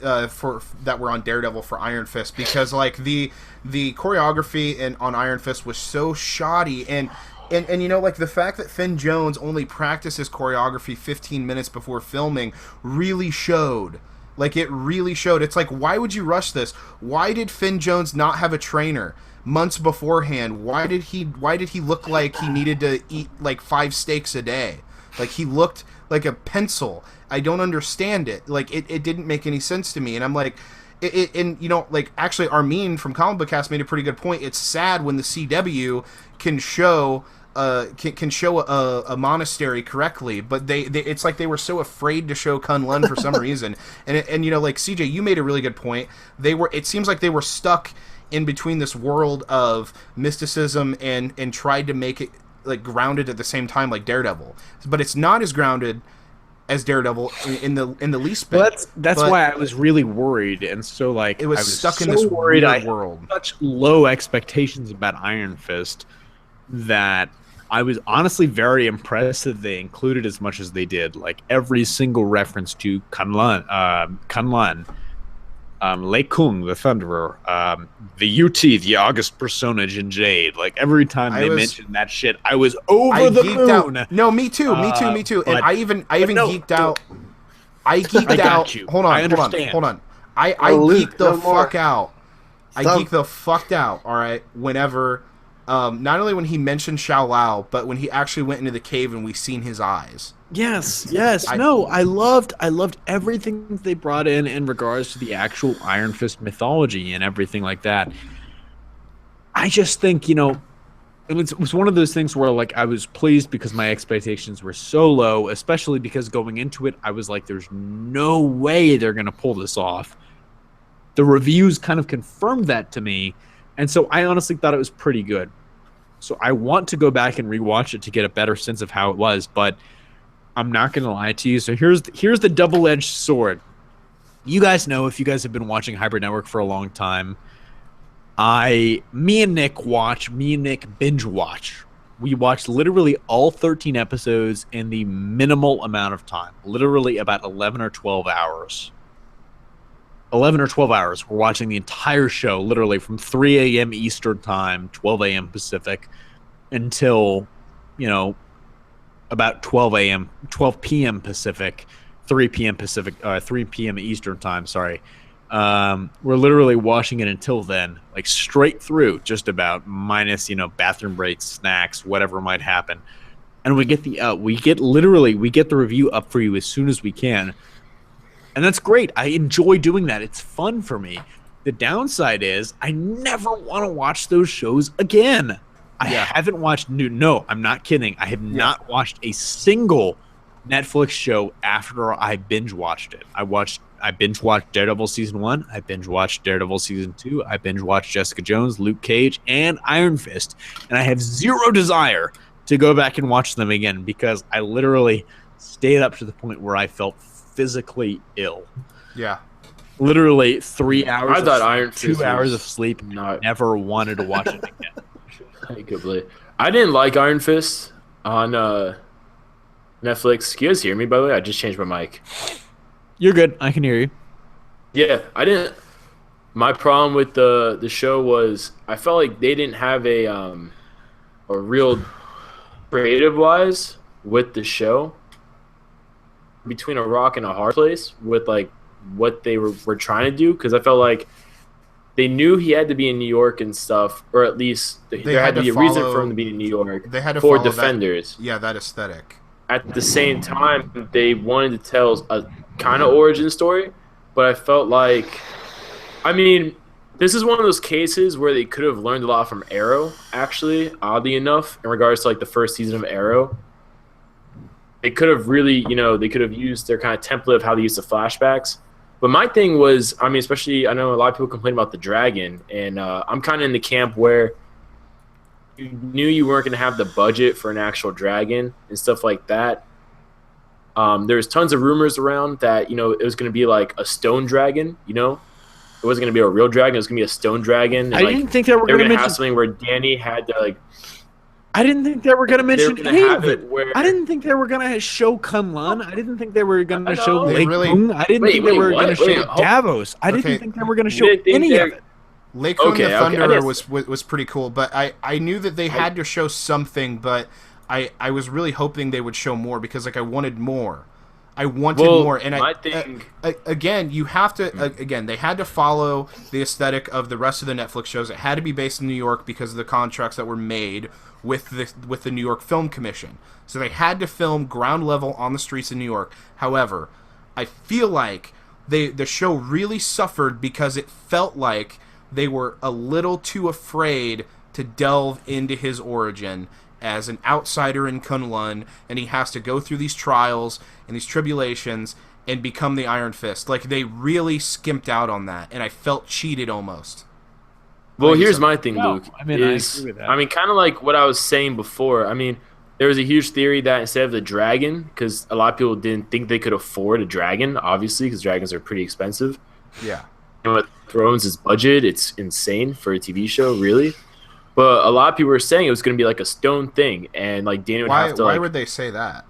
that were on Daredevil for Iron Fist, because like the choreography on Iron Fist was so shoddy and you know, like the fact that Finn Jones only practices choreography 15 minutes before filming really showed. Like it really showed. It's like, why would you rush this? Why did Finn Jones not have a trainer months beforehand? Why did he look like he needed to eat like 5 steaks a day? Like he looked like a pencil. I don't understand it. Like it didn't make any sense to me. And I'm like, and you know, like actually Armin from Comic Book Cast made a pretty good point. It's sad when the CW can show a monastery correctly, but they it's like they were so afraid to show Kunlun for some reason. And you know, like CJ, you made a really good point. It seems like they were stuck in between this world of mysticism and tried to make it like grounded at the same time, like Daredevil. But it's not as grounded as Daredevil in the least bit. Well, that's why I was really worried, and so like it was I was stuck so in this worried. weird I had world. Such low expectations about Iron Fist that I was honestly very impressed that they included as much as they did. Like every single reference to Kunlun, Lei Kung, the Thunderer, the UT, the August personage in Jade. Like every time they mentioned that shit, I was over the moon. Out. No, me too. And I even geeked out. I geeked out. You. Hold on. I geeked the fuck out. I geeked the fuck out. All right. Whenever, not only when he mentioned Shao Lao, but when he actually went into the cave and we seen his eyes. Yes. I loved everything that they brought in regards to the actual Iron Fist mythology and everything like that. I just think, you know, it was one of those things where like I was pleased because my expectations were so low, especially because going into it, I was like, there's no way they're going to pull this off. The reviews kind of confirmed that to me, and so I honestly thought it was pretty good. So I want to go back and rewatch it to get a better sense of how it was, but I'm not going to lie to you. So here's the double-edged sword. You guys know, if you guys have been watching Hybrid Network for a long time, me and Nick binge watch. We watched literally all 13 episodes in the minimal amount of time. Literally about 11 or 12 hours. 11 or 12 hours. We're watching the entire show, literally from 3 a.m. Eastern Time, 12 a.m. Pacific, until, you know, about 12 p.m. Pacific, 3 p.m. Eastern Time, sorry. We're literally watching it until then, like straight through, just about, minus, you know, bathroom breaks, snacks, whatever might happen. And we get the review up for you as soon as we can. And that's great. I enjoy doing that. It's fun for me. The downside is I never want to watch those shows again. I haven't watched no, I'm not kidding. I have not watched a single Netflix show after I binge watched it. I binge watched Daredevil season 1, I binge watched Daredevil season 2, I binge watched Jessica Jones, Luke Cage, and Iron Fist. And I have zero desire to go back and watch them again because I literally stayed up to the point where I felt physically ill. Yeah. Literally 3 hours. I thought Iron Fist 2 hours of sleep. Not... Never wanted to watch it again. I could believe. I didn't like Iron Fist on Netflix. Can you guys hear me, by the way? I just changed my mic. You're good. I can hear you. Yeah, I didn't. My problem with the show was I felt like they didn't have a a real creative wise with the show, between a rock and a hard place with like what they were trying to do, because I felt like they knew he had to be in New York and stuff, or at least there had to be a reason for him to be in New York. They had to for follow Defenders. that aesthetic. At the same time, they wanted to tell a kind of origin story, but I felt like, I mean, this is one of those cases where they could have learned a lot from Arrow, actually, oddly enough, in regards to like the first season of Arrow. They could have really, they could have used their kind of template of how they used the flashbacks. But my thing was, I mean, especially, I know a lot of people complain about the dragon, and I'm kind of in the camp where you knew you weren't going to have the budget for an actual dragon and stuff like that. There's tons of rumors around that, it was going to be like a stone dragon, It wasn't going to be a real dragon. It was going to be a stone dragon. And, I didn't think they were going to have something where Danny had to, like... I didn't think they were going to mention any of it. Where... I didn't think they were going to show Kunlun. I didn't think they were going to show Lake Boone. I didn't think they were going to show Davos. I didn't think they were going to show any of it. Lake Boone the Thunderer was pretty cool, but I knew that they had to show something, but I was really hoping they would show more because like I wanted more. I wanted more, and again, you have to again. They had to follow the aesthetic of the rest of the Netflix shows. It had to be based in New York because of the contracts that were made with the New York Film Commission. So they had to film ground level on the streets of New York. However, I feel like the show really suffered because it felt like they were a little too afraid to delve into his origin as an outsider in Kunlun, and he has to go through these trials and these tribulations and become the Iron Fist. Like, they really skimped out on that, and I felt cheated almost. Well, here's my thing, Luke. I mean, I agree with that. I mean, kind of like what I was saying before. I mean, there was a huge theory that instead of the dragon, because a lot of people didn't think they could afford a dragon, obviously, because dragons are pretty expensive. Yeah. And with Thrones' budget, it's insane for a TV show, really. But a lot of people were saying it was going to be like a stone thing, and like Danny would have to. Why would they say that?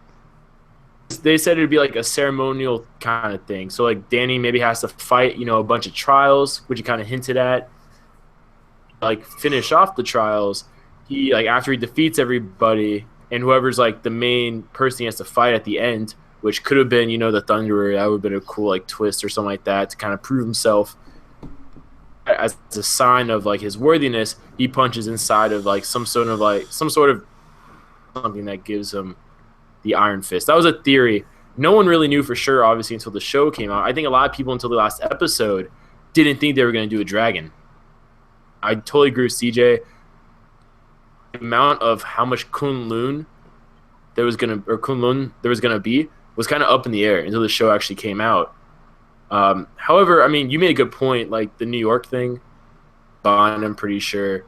They said it'd be like a ceremonial kind of thing. So like Danny maybe has to fight, a bunch of trials, which he kind of hinted at. Like finish off the trials, he like after he defeats everybody, and whoever's like the main person he has to fight at the end, which could have been the Thunderer. That would have been a cool like twist or something like that to kind of prove himself. As a sign of like his worthiness, he punches inside of like some sort of something that gives him the Iron Fist. That was a theory. No one really knew for sure, obviously, until the show came out. I think a lot of people until the last episode didn't think they were going to do a dragon. I totally agree with CJ. The amount of how much Kunlun there was gonna be was kind of up in the air until the show actually came out. However, I mean, you made a good point, like the New York thing. Bond, I'm pretty sure,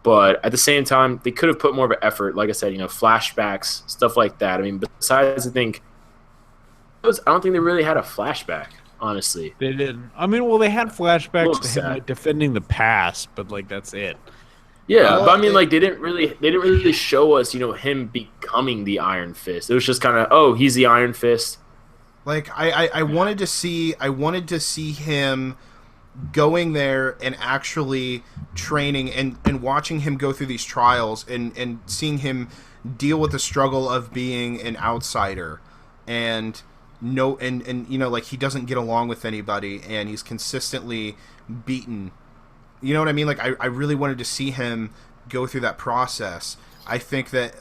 but at the same time, they could have put more of an effort. Like I said, flashbacks, stuff like that. I mean, besides, I don't think they really had a flashback. Honestly, they didn't. I mean, well, they had flashbacks to him like defending the past, but like that's it. Yeah, but I mean, like they didn't really show us, him becoming the Iron Fist. It was just kind of, he's the Iron Fist. Like I wanted to see him going there and actually training and watching him go through these trials and seeing him deal with the struggle of being an outsider and like he doesn't get along with anybody and he's consistently beaten. You know what I mean? Like I really wanted to see him go through that process. I think that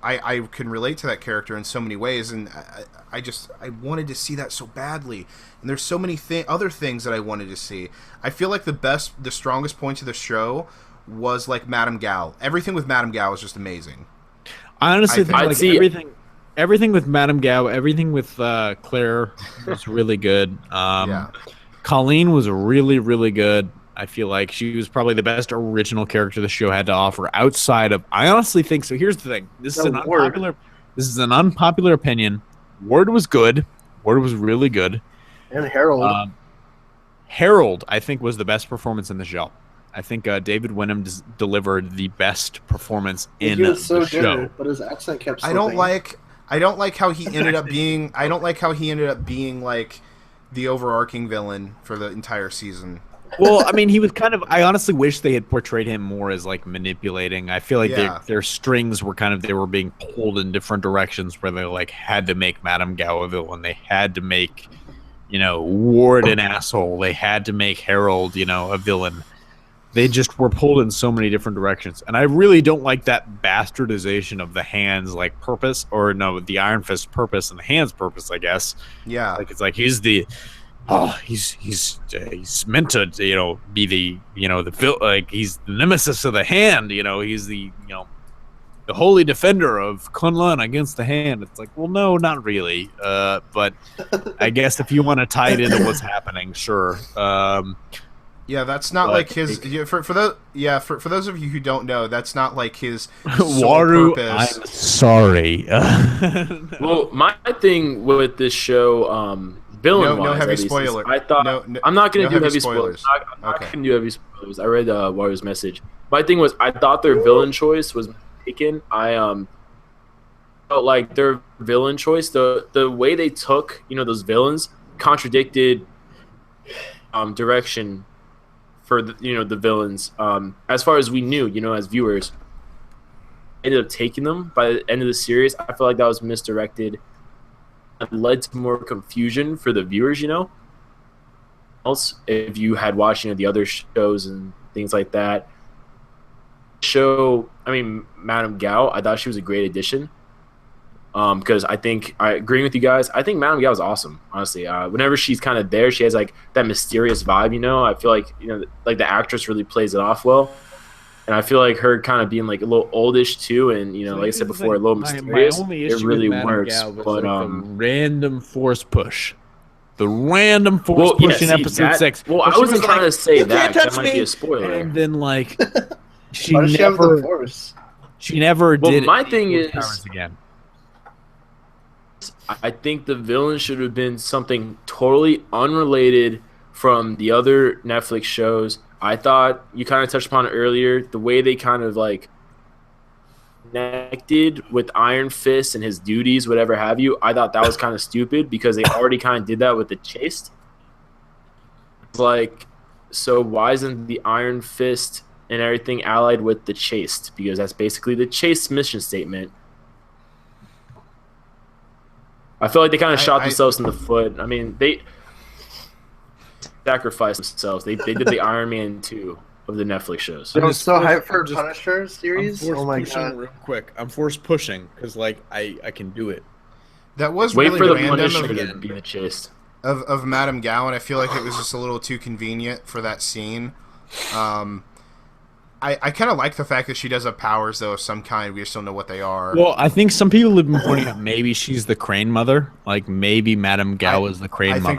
I can relate to that character in so many ways, and I wanted to see that so badly. And there's so many other things that I wanted to see. I feel like the strongest points of the show was like Madame Gal. Everything with Madame Gal was just amazing. I honestly think like everything with Madame Gao, everything with Claire was really good. Colleen was really, really good. I feel like she was probably the best original character the show had to offer outside of. I honestly think so. Here's the thing. This is an unpopular opinion. Ward was good. Ward was really good. And Harold. Harold, I think, was the best performance in the show. I think David Wenham delivered the best performance in the show. But his accent kept slipping. I don't like how he ended up being. I don't like how he ended up being like the overarching villain for the entire season. Well, I mean, he was kind of. I honestly wish they had portrayed him more as like manipulating. I feel like their strings were kind of they were being pulled in different directions where they like had to make Madame Gao a villain. They had to make, Ward an asshole. They had to make Harold, a villain. They just were pulled in so many different directions, and I really don't like that bastardization of the hand's like purpose, or no, the Iron Fist purpose and the hand's purpose. I guess. Yeah. Like it's like he's the. Oh, he's meant to be the he's the nemesis of the hand. He's the the holy defender of Kunlun against the hand. It's like, well, no, not really. But I guess if you want to tie it into what's happening, sure. Yeah, that's not like his. For those of you who don't know, that's not like his sole Waru, purpose. I'm sorry. Well, my thing with this show, villain-wise, no heavy at least, spoiler. I thought I'm not going to do heavy spoilers. I'm not Okay. going to do heavy spoilers. I read Waru's message. My thing was, I thought their villain choice was taken. I felt like their villain choice, the way they took those villains, contradicted direction for the villains. As far as we knew, as viewers, ended up taking them by the end of the series. I feel like that was misdirected. It led to more confusion for the viewers. Else, if you had watched the other shows and things like that. Madame Gao, I thought she was a great addition. Because I agree with you guys. I think Madame Gao is awesome, honestly. Whenever she's kind of there, she has like that mysterious vibe. I feel like like the actress really plays it off well, and I feel like her kind of being like a little oldish too, and like I said before, a little mysterious. It really works. But the random force push. The random force push in episode 6. Well, I wasn't trying to say that. That might be a spoiler. And then like she Why does she have the never, force? she never did. My thing is, powers again. I think the villain should have been something totally unrelated from the other Netflix shows. I thought you kind of touched upon it earlier, the way they kind of like connected with Iron Fist and his duties, whatever have you. I thought that was kind of stupid because they already kind of did that with the Chaste. Like, so why isn't the Iron Fist and everything allied with the Chaste? Because that's basically the Chaste mission statement. I feel like they kind of shot themselves in the foot. I mean, they sacrificed themselves. They did the Iron Man 2 of the Netflix shows. I'm so hyped for Punisher series. I'm Oh my pushing god! real quick. I'm force pushing because like I can do it. That was Wait really for the random Punisher to be the Chaste. of Madame Gao, and I feel like it was just a little too convenient for that scene. I kind of like the fact that she does have powers, though, of some kind. We just don't know what they are. Well, I think some people have been pointing out maybe she's the Crane Mother. Like maybe Madame Gao is the Crane Mother.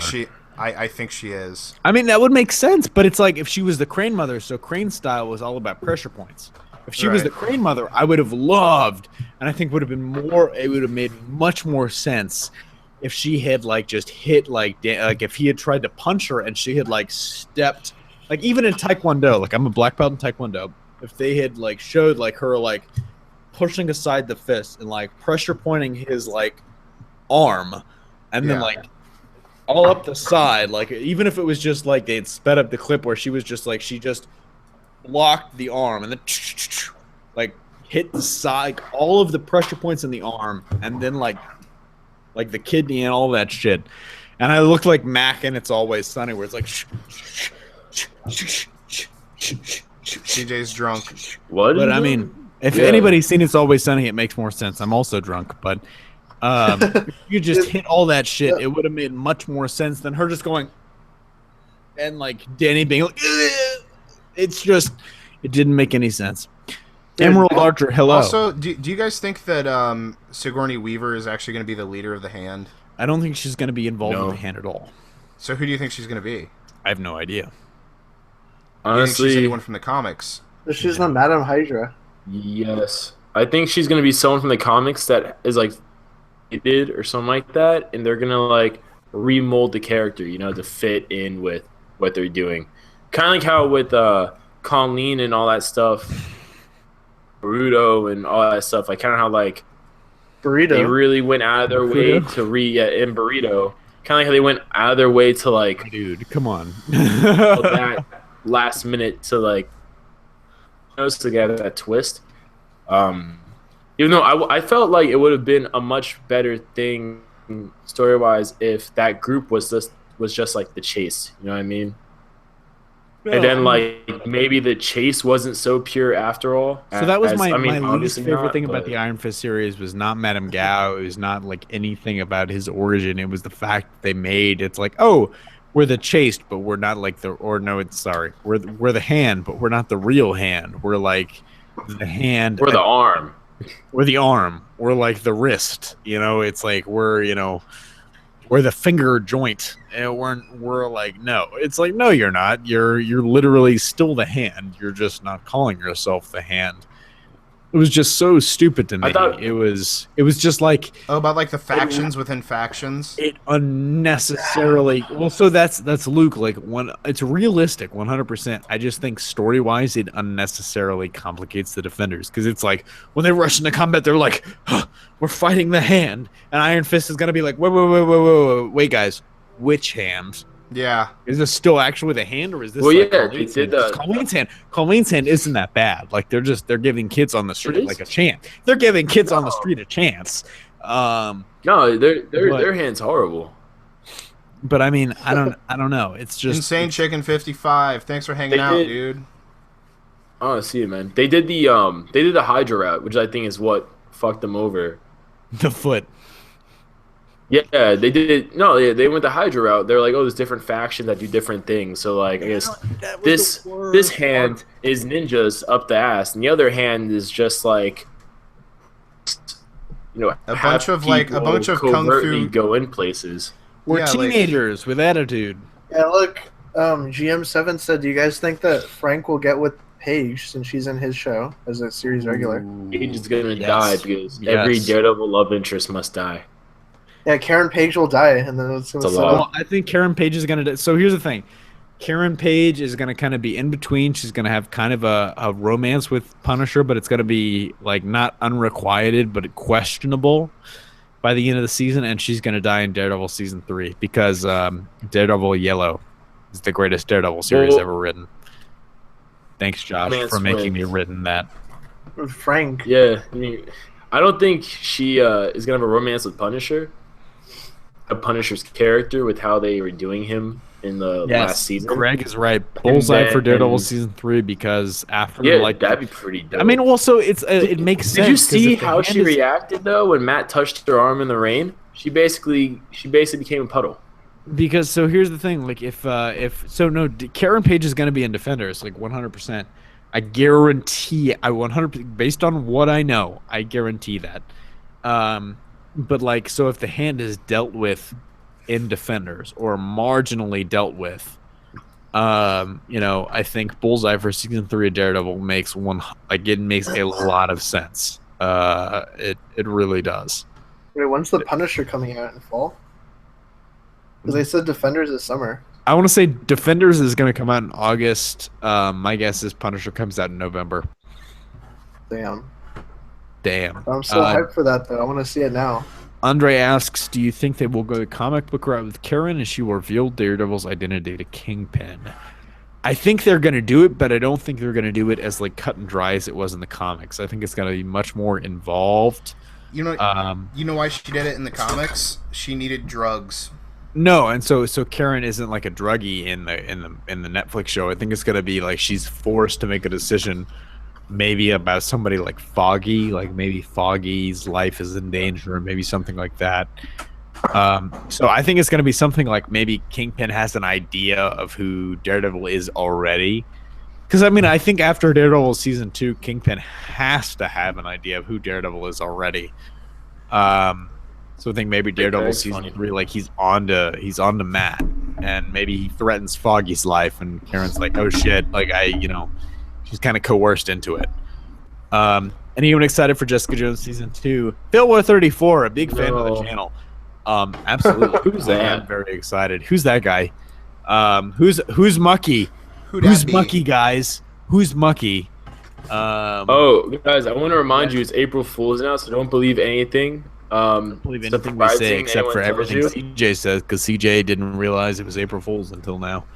I think she is. I mean, that would make sense, but it's like if she was the Crane Mother, so Crane style was all about pressure points. If she was the Crane Mother, I would have loved, and I think would have been more. It would have made much more sense if she had like just hit like if he had tried to punch her and she had like stepped. Like even in Taekwondo, like I'm a black belt in Taekwondo. If they had like showed like her like pushing aside the fist and like pressure pointing his like arm, and then like all up the side, like even if it was just like they'd sped up the clip where she was just like she just blocked the arm and then like hit the side, all of the pressure points in the arm, and then like the kidney and all that shit. And I looked like Mac and It's Always Sunny, where it's like. CJ's drunk. What? But I mean, if anybody's seen It's Always Sunny, it makes more sense. I'm also drunk, but if you just hit all that shit, it would have made much more sense than her just going and like Danny being like, ugh! It's just, it didn't make any sense. Emerald Archer, hello. Also, do you guys think that Sigourney Weaver is actually going to be the leader of the Hand? I don't think she's going to be involved in the Hand at all. So who do you think she's going to be? I have no idea. Honestly, she's anyone from the comics? She's not Madame Hydra. Yes, I think she's gonna be someone from the comics that is like did or something like that, and they're gonna like remold the character, to fit in with what they're doing. Kind of like how with Colleen and all that stuff, Naruto and all that stuff. Like kind of how like Burrito. They really went out of their way to in Burrito. Kind of like how they went out of their way to like, dude, come on. that last minute to like to get that twist. Even though I felt like it would have been a much better thing story wise if that group was just like the chase. You know what I mean? And then like maybe the chase wasn't so pure after all. So that was my least obviously favorite not, thing about but- the Iron Fist series was not Madame Gao. It was not like anything about his origin. It was the fact that they made it's like, oh, we're the chased, but we're not like we're the hand, but we're not the real hand. We're like the hand. We're the arm. We're the arm. We're like the wrist. You know, it's like we're the finger joint. And we're like, no. It's like, no, you're not. You're literally still the hand. You're just not calling yourself the hand. It was just so stupid to me. It was just like about like the factions within factions. It unnecessarily so that's Luke. Like it's realistic, 100%. I just think story wise, it unnecessarily complicates the defenders because it's like when they rush into combat, they're like, huh, we're fighting the hand, and Iron Fist is gonna be like, wait, guys, which hand? Yeah. Is this still actually the hand, or is this? Well, like yeah, Colleen's they did hand? Colleen's hand. Colleen's hand isn't that bad. Like they're giving kids on the street like a chance. They're giving kids on the street a chance. No, their hand's horrible. But I mean, I don't know. It's just Insane Chicken 55. Thanks for hanging out, dude. Oh, I see it, man. They did the Hydra route, which I think is what fucked them over. The foot. Yeah, they did. No, yeah, they went the Hydra route. They're like, oh, there's different factions that do different things. So like, I guess this hand is ninjas up the ass, and the other hand is just like, a bunch of kung fu go in places. We're teenagers with attitude. Yeah, look, GM7 said, do you guys think that Frank will get with Paige since she's in his show as a series regular? Paige is gonna die because every Daredevil love interest must die. Yeah, Karen Page will die, and then it's gonna well, I think Karen Page is gonna. So here's the thing, Karen Page is gonna kind of be in between. She's gonna have kind of a romance with Punisher, but it's gonna be like not unrequited, but questionable by the end of the season, and she's gonna die in Daredevil season 3 because Daredevil Yellow is the greatest Daredevil series ever written. Thanks, Josh, for making me written that. Frank. Yeah, I mean, I don't think she is gonna have a romance with Punisher. Punisher's character with how they were doing him in the last season. Greg is right. Bullseye for Daredevil season 3 because after that'd be pretty dope. I mean, also it makes sense. Did you see how she reacted though when Matt touched her arm in the rain? She basically became a puddle. Because so here's the thing, like Karen Page is going to be in Defenders like 100%. I guarantee 100% based on what I know, I guarantee that. But like, so if the hand is dealt with in Defenders or marginally dealt with, I think Bullseye for season 3 of Daredevil makes it makes a lot of sense. It really does. Wait, when's the Punisher coming out in fall? Because they said Defenders is summer. I want to say Defenders is going to come out in August. My guess is Punisher comes out in November. Damn. I'm so hyped for that, though. I want to see it now. Andre asks, do you think they will go the comic book route with Karen and she will reveal Daredevil's identity to Kingpin? I think they're going to do it, but I don't think they're going to do it as like cut and dry as it was in the comics. I think it's going to be much more involved. You know why she did it in the comics? She needed drugs. No, and so Karen isn't like a druggie in the Netflix show. I think it's going to be like she's forced to make a decision maybe about somebody like Foggy, like maybe Foggy's life is in danger, or maybe something like that. So I think it's going to be something like maybe Kingpin has an idea of who Daredevil is already. Because, I mean, I think after Daredevil Season 2, Kingpin has to have an idea of who Daredevil is already. So I think maybe Daredevil Season 3, like, he's on to Matt. And maybe he threatens Foggy's life, and Karen's like, oh, shit. Like, she's kind of coerced into it. Anyone excited for Jessica Jones Season 2? Phil34, a big fan of the channel. Absolutely. Who's that? I'm very excited. Who's that guy? Who's Mucky? Who's Mucky, guys? Who's Mucky? Guys, I want to remind you it's April Fool's now, so don't believe anything. Don't believe anything we say except for everything CJ says, because CJ didn't realize it was April Fool's until now.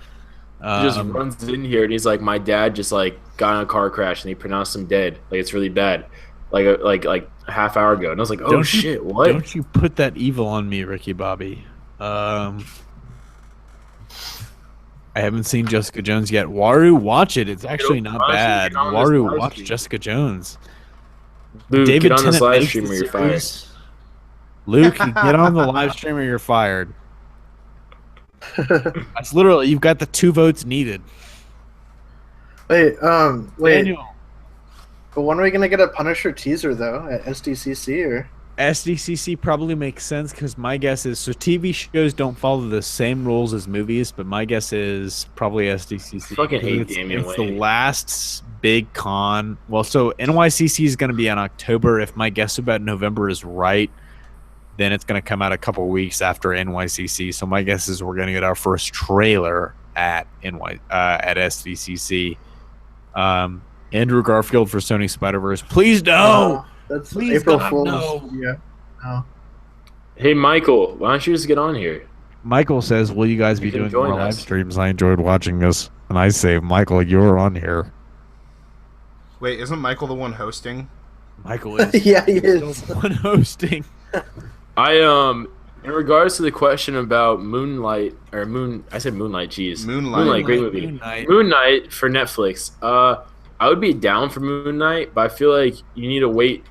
He just runs in here and he's like, my dad just like got in a car crash and they pronounced him dead. Like it's really bad. Like a half hour ago. And I was like, oh shit, what? Don't you put that evil on me, Ricky Bobby. I haven't seen Jessica Jones yet. Waru, watch it. It's actually not bad. Waru, watch Jessica Jones. Luke, David get on this Tennant live makes stream the or you're fired. series. Luke, get on the live stream or you're fired. That's literally, you've got the 2 votes needed. Wait. Daniel. But when are we gonna get a Punisher teaser though? At SDCC or? SDCC probably makes sense because my guess is so TV shows don't follow the same rules as movies, but my guess is probably SDCC. Fucking hate Damian It's Wayne. the last big con. Well, so NYCC is going to be in October. If my guess about November is right, then it's going to come out a couple weeks after NYCC. So my guess is we're going to get our first trailer at SDCC. Andrew Garfield for Sony Spider-Verse. Please no. That's Please April God, Fool's. no. Yeah. No. Hey, Michael, why don't you just get on here? Michael says, will you guys be You can doing join more live us. streams? I enjoyed watching this. And I say, Michael, you're on here. Wait, isn't Michael the one hosting? Michael is. Yeah, he is. Still the one hosting. In regards to the question about Moonlight or Moon, I said Moonlight. Jeez, Moonlight. great movie. Moonlight. Moon Knight for Netflix. I would be down for Moon Knight, but I feel like you need to wait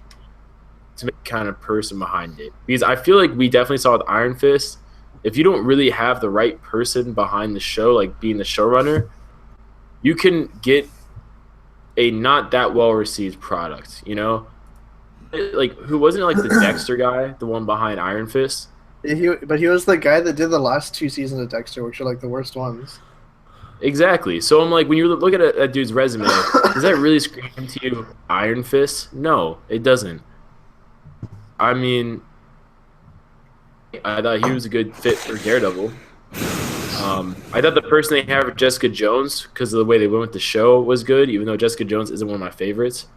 to make the kind of person behind it, because I feel like we definitely saw with Iron Fist. If you don't really have the right person behind the show, like being the showrunner, you can get a not that well received product. You know, like who wasn't it, like the Dexter guy, the one behind Iron Fist? But he was the guy that did the last 2 seasons of Dexter, which are like the worst ones. Exactly. So I'm like, when you look at a dude's resume, does that really scream to you Iron Fist? No, it doesn't. I mean, I thought he was a good fit for Daredevil. I thought the person they had for Jessica Jones, because of the way they went with the show, was good, even though Jessica Jones isn't one of my favorites.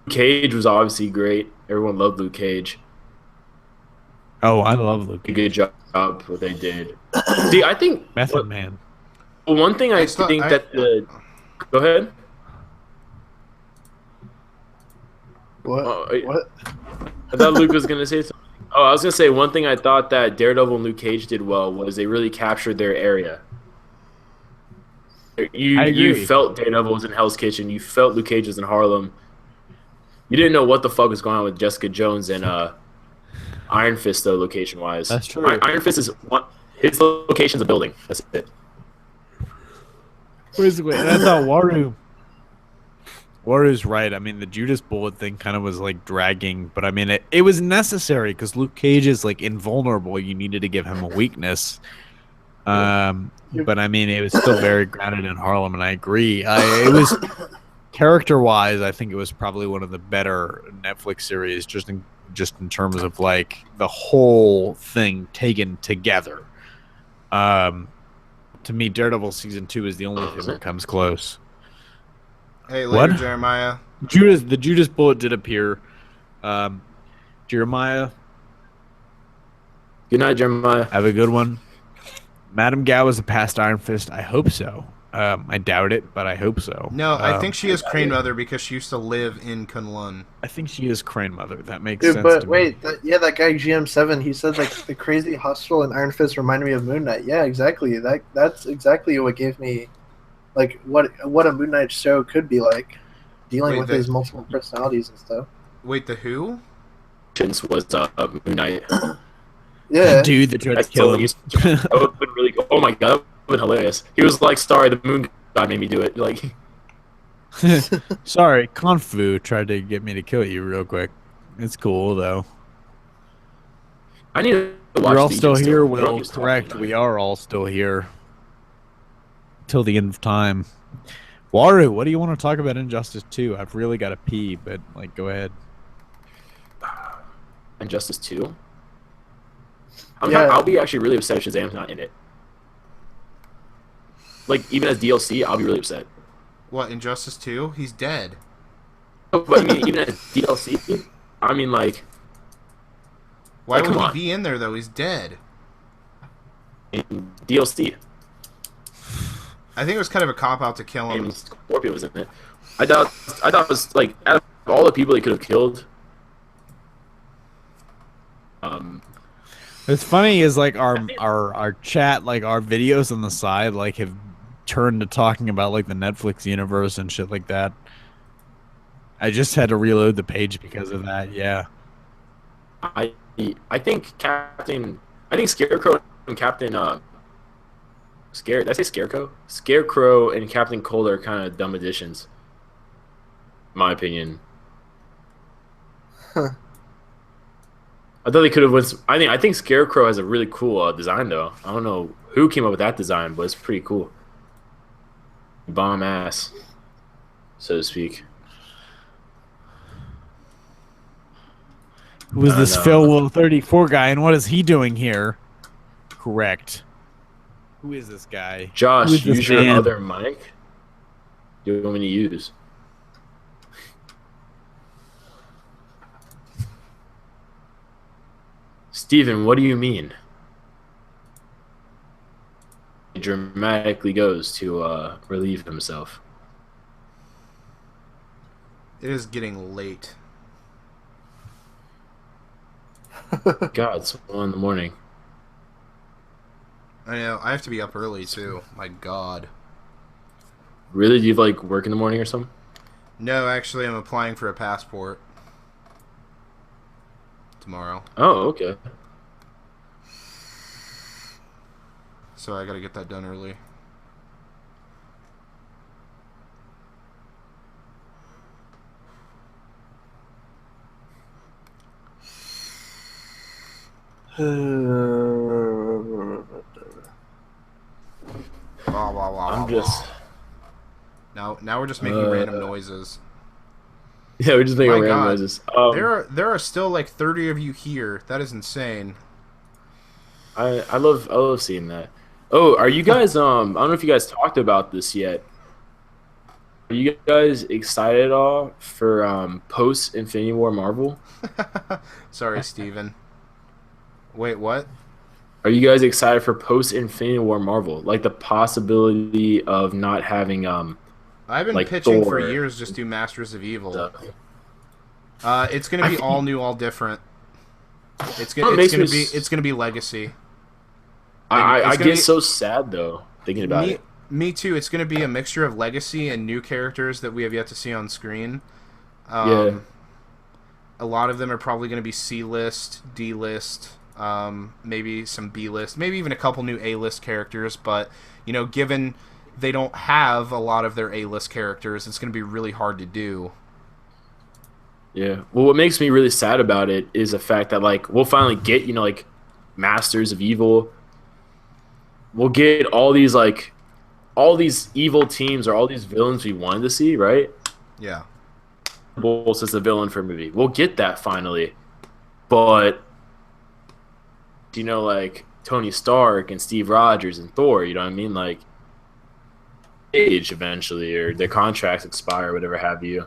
Luke Cage was obviously great. Everyone loved Luke Cage. Oh, I love Luke. A good job what they did. See, I think Method Man. one thing I think that the go ahead. What? What? I thought Luke was gonna say something. Oh, I was gonna say one thing I thought that Daredevil and Luke Cage did well was they really captured their area. You felt Daredevil was in Hell's Kitchen. You felt Luke Cage was in Harlem. You didn't know what the fuck was going on with Jessica Jones and Iron Fist, though, location-wise. That's true. Iron Fist is one. His location's a building. That's it. Basically, and I thought Waru's right. I mean, the Judas Bullet thing kind of was like dragging, but I mean, it was necessary because Luke Cage is like invulnerable. You needed to give him a weakness. But I mean, it was still very grounded in Harlem, and I agree. It was character-wise, I think it was probably one of the better Netflix series, just in terms of like the whole thing taken together. To me, Daredevil season 2 is the only thing that comes close. Hey, later, What? Jeremiah. The Judas Bullet did appear. Jeremiah, Good night, Jeremiah. have a good one. Madame Gao is a past Iron Fist. I hope so. I doubt it, but I hope so. No, I think she is Crane Mother because she used to live in Kunlun. I think she is Crane Mother. That makes Dude, sense. but to wait, me. that guy GM7, he said like the crazy hospital in Iron Fist reminded me of Moon Knight. Yeah, exactly. That's exactly what gave me like what a Moon Knight show could be like, dealing with his multiple personalities and stuff. Wait, the who? Was Moon Knight. Yeah, Dude that tried to That's kill totally him. That would have been really cool. Oh my god, that would have been hilarious. He was like, sorry, the moon god made me do it. Like, Sorry, Kung Fu tried to get me to kill you real quick. It's cool though. I need to watch We're all these still still. here, I don't Will. use Correct. Twitter. We are all still here. Till the end of time. Waru, what do you want to talk about Injustice 2? I've really got to pee, but like, go ahead. Injustice 2? Yeah. I'll be actually really upset if Shazam's not in it. Like, even as DLC, I'll be really upset. What, Injustice 2? He's dead. But I mean, even as DLC, I mean, like, Why Come would on. he be in there, though? He's dead. in DLC. I think it was kind of a cop out to kill him. And Scorpio was in it. I thought it was like out of all the people they could have killed. What's funny is like our chat, like our videos on the side, like have turned to talking about like the Netflix universe and shit like that. I just had to reload the page because of that. Yeah. I think Scarecrow and Captain did I say Scarecrow? Scarecrow and Captain Cold are kind of dumb additions. In my opinion. Huh. I thought they could have went. I think Scarecrow has a really cool design though. I don't know who came up with that design, but it's pretty cool. Bomb ass, so to speak. Who is this Phil 34 guy, and what is he doing here? Correct. Who is this guy? Josh, this use your man? other mic. Do you want me to use? Steven, what do you mean? He dramatically goes to relieve himself. It is getting late. God, it's 1 in the morning. I know. I have to be up early too. My God. Really? Do you like work in the morning or something? No, actually, I'm applying for a passport tomorrow. Oh, okay. So I gotta get that done early. Blah, blah, blah, I'm blah, just. blah. Now we're just making random noises. Yeah, we're just making My random God. noises. There are still like 30 of you here. That is insane. I love seeing that. Oh, are you guys I don't know if you guys talked about this yet. Are you guys excited at all for post Infinity War Marvel? Sorry, Steven. Wait, what? Are you guys excited for post Infinity War Marvel? Like the possibility of not having I've been like pitching Thor for years just do Masters of Evil. stuff. It's gonna be all new, all different. It's gonna be Legacy. I gonna get so sad though thinking about it. Me too. It's going to be a mixture of Legacy and new characters that we have yet to see on screen. Yeah. A lot of them are probably going to be C-list, D-list, maybe some B-list, maybe even a couple new A-list characters. But, you know, given they don't have a lot of their A-list characters, it's going to be really hard to do. Yeah. Well, what makes me really sad about it is the fact that, like, we'll finally get, you know, like, Masters of Evil. We'll get all these evil teams or all these villains we wanted to see, right? Yeah. Bulls as a villain for a movie. We'll get that finally. But, you know, like, Tony Stark and Steve Rogers and Thor, you know what I mean? Like, age eventually, or their contracts expire, or whatever have you.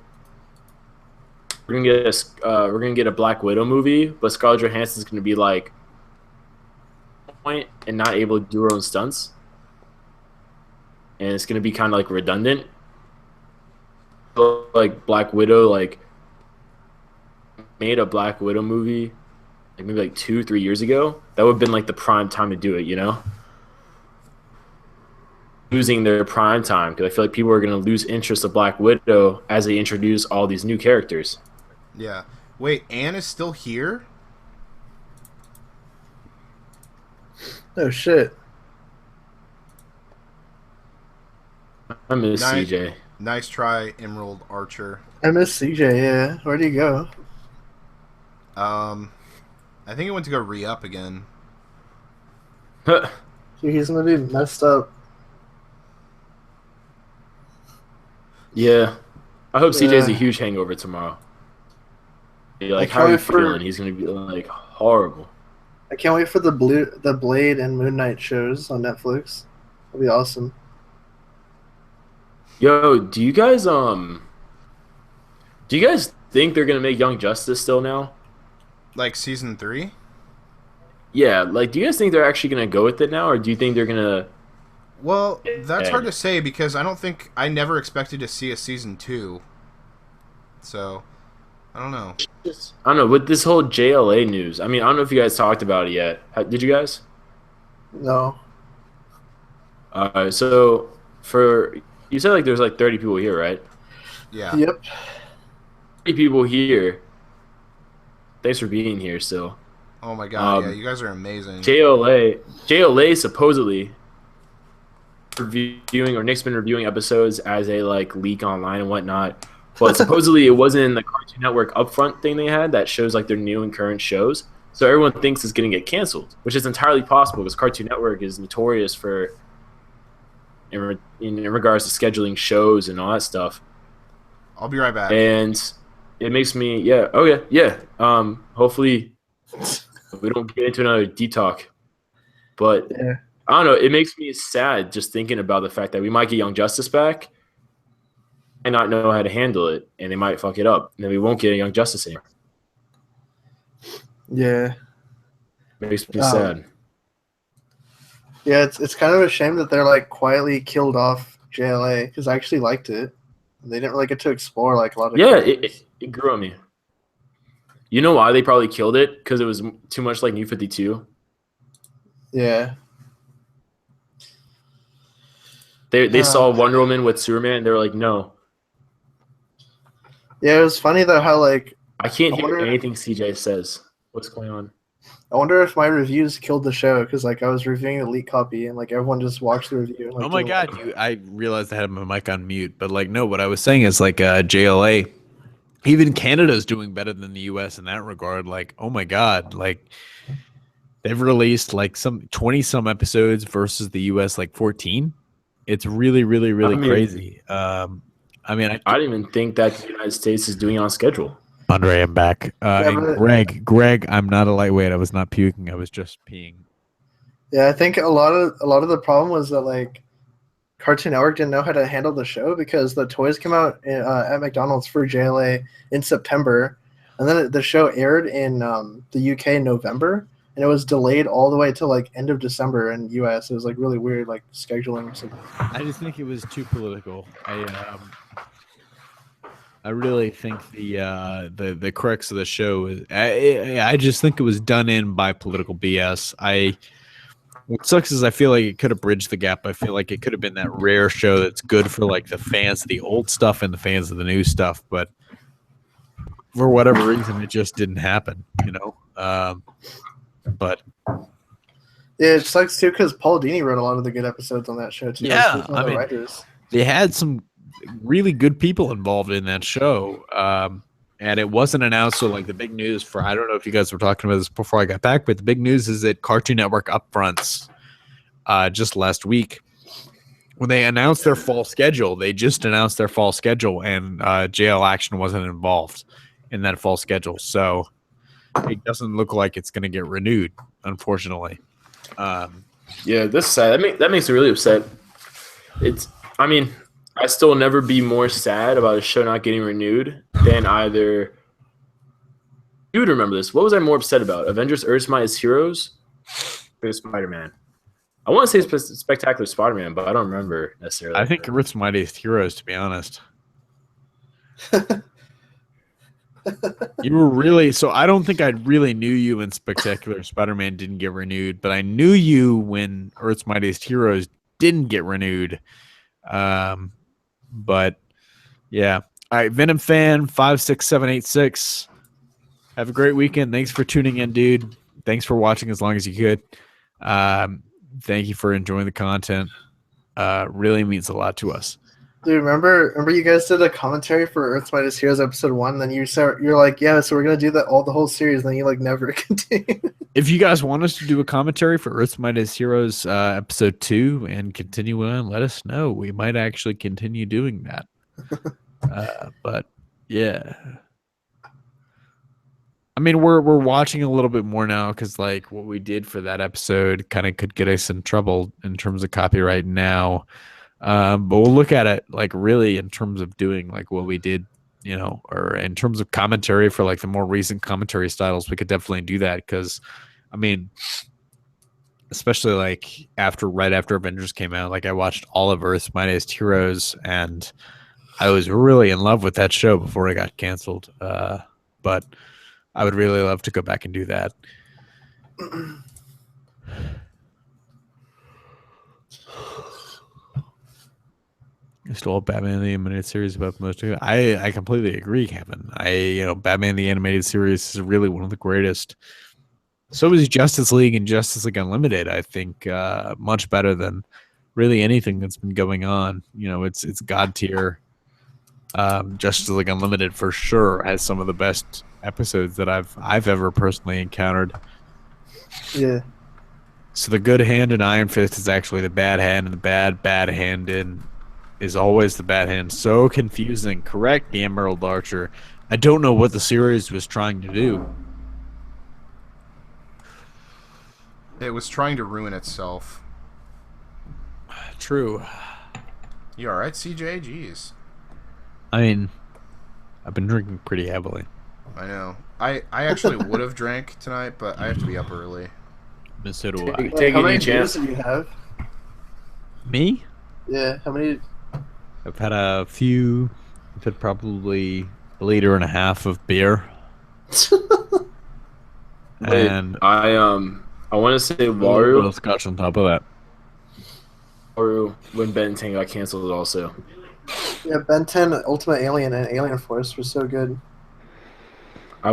We're gonna get a Black Widow movie, but Scarlett Johansson's gonna be like point and not able to do her own stunts, and it's gonna be kind of like redundant. Like Black Widow, like made a Black Widow movie, like maybe like 2-3 years ago. That would have been like the prime time to do it, you know. Losing their prime time because I feel like people are gonna lose interest of Black Widow as they introduce all these new characters. Yeah. Wait, Anne is still here? Oh shit! I miss Nice. CJ. Nice try, Emerald Archer. I miss CJ. Yeah, where'd he go? I think he went to go re-up again. Dude, he's gonna be messed up. Yeah, I hope CJ has a Yeah. huge hangover tomorrow. Yeah, I like, can't how are you wait for- feeling? He's gonna be like horrible. I can't wait for the Blade and Moon Knight shows on Netflix. It'll be awesome. Yo, do you guys think they're gonna make Young Justice still now? Like season 3? Yeah, like, do you guys think they're actually gonna go with it now, or do you think they're gonna Well, that's Yeah. hard to say because I never expected to see a season 2. So, I don't know. I don't know, with this whole JLA news. I mean, I don't know if you guys talked about it yet. Did you guys? No. So for you said like there's like 30 people here, right? Yeah. Yep. 30 people here. Thanks for being here still. Oh my god, yeah, you guys are amazing. JLA supposedly reviewing, or Nick's been reviewing episodes as a like leak online and whatnot. But supposedly it wasn't in the Cartoon Network upfront thing they had that shows like their new and current shows. So everyone thinks it's going to get canceled, which is entirely possible because Cartoon Network is notorious for in regards to scheduling shows and all that stuff. I'll be right back. And it makes me hopefully we don't get into another deep talk. But Yeah. I don't know, it makes me sad just thinking about the fact that we might get Young Justice back and not know how to handle it, and they might fuck it up, and then we won't get a Young Justice anymore. Yeah. Makes me sad. Yeah, it's kind of a shame that they're like quietly killed off JLA because I actually liked it. They didn't really get to explore like a lot of characters. It grew on me. You know why they probably killed it? Because it was too much like New 52. Yeah. They saw Wonder Woman with Superman, and they were like, no. Yeah, it was funny though how like I can't I hear wonder- anything CJ says. What's going on? I wonder if my reviews killed the show because like I was reviewing a leak copy and like everyone just watched the review. And, like, Oh my didn't god, like it. I realized I had my mic on mute, but like no, what I was saying is like JLA, even Canada's doing better than the US in that regard. Like, oh my god, like they've released like some 20 some episodes versus the US like 14. It's really, really, really crazy. I mean, I didn't even think that the United States is doing it on schedule. Andre, I'm back. And but- Greg, I'm not a lightweight. I was not puking. I was just peeing. Yeah, I think a lot of the problem was that like Cartoon Network didn't know how to handle the show because the toys came out at McDonald's for JLA in September, and then the show aired in the UK in November, and it was delayed all the way to like end of December in US. It was like really weird, like scheduling. So, I just think it was too political. I really think the crux of the show is I just think it was done in by political BS. What sucks is I feel like it could have bridged the gap. I feel like it could have been that rare show that's good for like the fans of the old stuff and the fans of the new stuff, but for whatever reason it just didn't happen, you know. But yeah, it sucks too because Paul Dini wrote a lot of the good episodes on that show too. Yeah, Like, one of the writers. they had some really good people involved in that show. And it wasn't announced. So like the big news for, I don't know if you guys were talking about this before I got back, but the big news is that Cartoon Network upfronts just last week, when they announced their fall schedule, they just announced their fall schedule, and JL Action wasn't involved in that fall schedule. So it doesn't look like it's going to get renewed, unfortunately. Yeah, this is sad. That makes me really upset. I mean, I still never be more sad about a show not getting renewed than either. You would remember this. What was I more upset about? Avengers: Earth's Mightiest Heroes or Spider-Man? I want to say Spectacular Spider-Man, but I don't remember necessarily. I think Earth's Mightiest Heroes, to be honest. You were really, so I don't think I really knew you when Spectacular Spider-Man didn't get renewed, but I knew you when Earth's Mightiest Heroes didn't get renewed. But yeah. All right, Venom fan 56786. Have a great weekend. Thanks for tuning in, dude. Thanks for watching as long as you could. Thank you for enjoying the content. Really means a lot to us. Dude, remember you guys did a commentary for Earth's Mightiest Heroes episode 1, then you're like, yeah, so we're gonna do that the whole series, and then you like never continue. If you guys want us to do a commentary for Earth's Mightiest Heroes episode 2 and continue on, let us know. We might actually continue doing that. But yeah. I mean, we're watching a little bit more now because like what we did for that episode kind of could get us in trouble in terms of copyright now. But we'll look at it like really in terms of doing like what we did, you know, or in terms of commentary for like the more recent commentary styles, we could definitely do that because, I mean, especially like right after Avengers came out. Like I watched all of Earth's Mightiest Heroes, and I was really in love with that show before it got canceled. But I would really love to go back and do that. Still, Batman the Animated Series about the most. I completely agree, Kevin. Batman the Animated Series is really one of the greatest. So is Justice League and Justice League Unlimited. I think much better than really anything that's been going on. It's god tier. Justice League Unlimited for sure has some of the best episodes that I've ever personally encountered. Yeah. So the good hand in Iron Fist is actually the bad hand, and the bad hand in is always the bad hand. So confusing. Correct, the Emerald Archer. I don't know what the series was trying to do. It was trying to ruin itself. True. You alright, CJ? Jeez. I mean, I've been drinking pretty heavily. I know. I actually would have drank tonight, but I have to be up early. So do I. Take How many any chance. beers do you have? Me? Yeah, how many? I've had a few. I've had probably a liter and a half of beer. And I want to say a little bit of Waru. scotch on top of that. Waru when Ben 10 got canceled also. Yeah, Ben 10, Ultimate Alien, and Alien Force were so good. I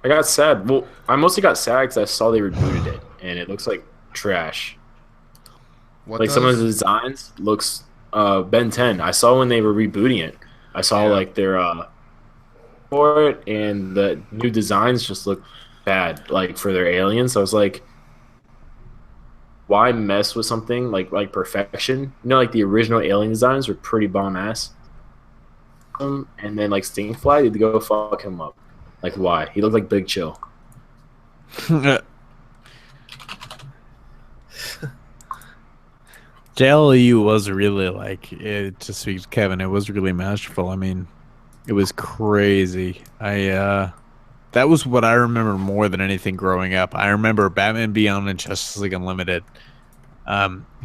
got sad. Well, I mostly got sad because I saw they rebooted it, and it looks like trash. What Like does? some of the designs looks Ben 10. I saw when they were rebooting it. I saw Yeah. like their for it, and the new designs just look bad. Like for their aliens, I was like, why mess with something like perfection? Like the original alien designs were pretty bomb ass. And then like Stingfly, they'd go fuck him up. Like why? He looked like Big Chill. JLU was really to speak to Kevin, it was really masterful. I mean, it was crazy. That was what I remember more than anything growing up. I remember Batman Beyond and Justice League Unlimited.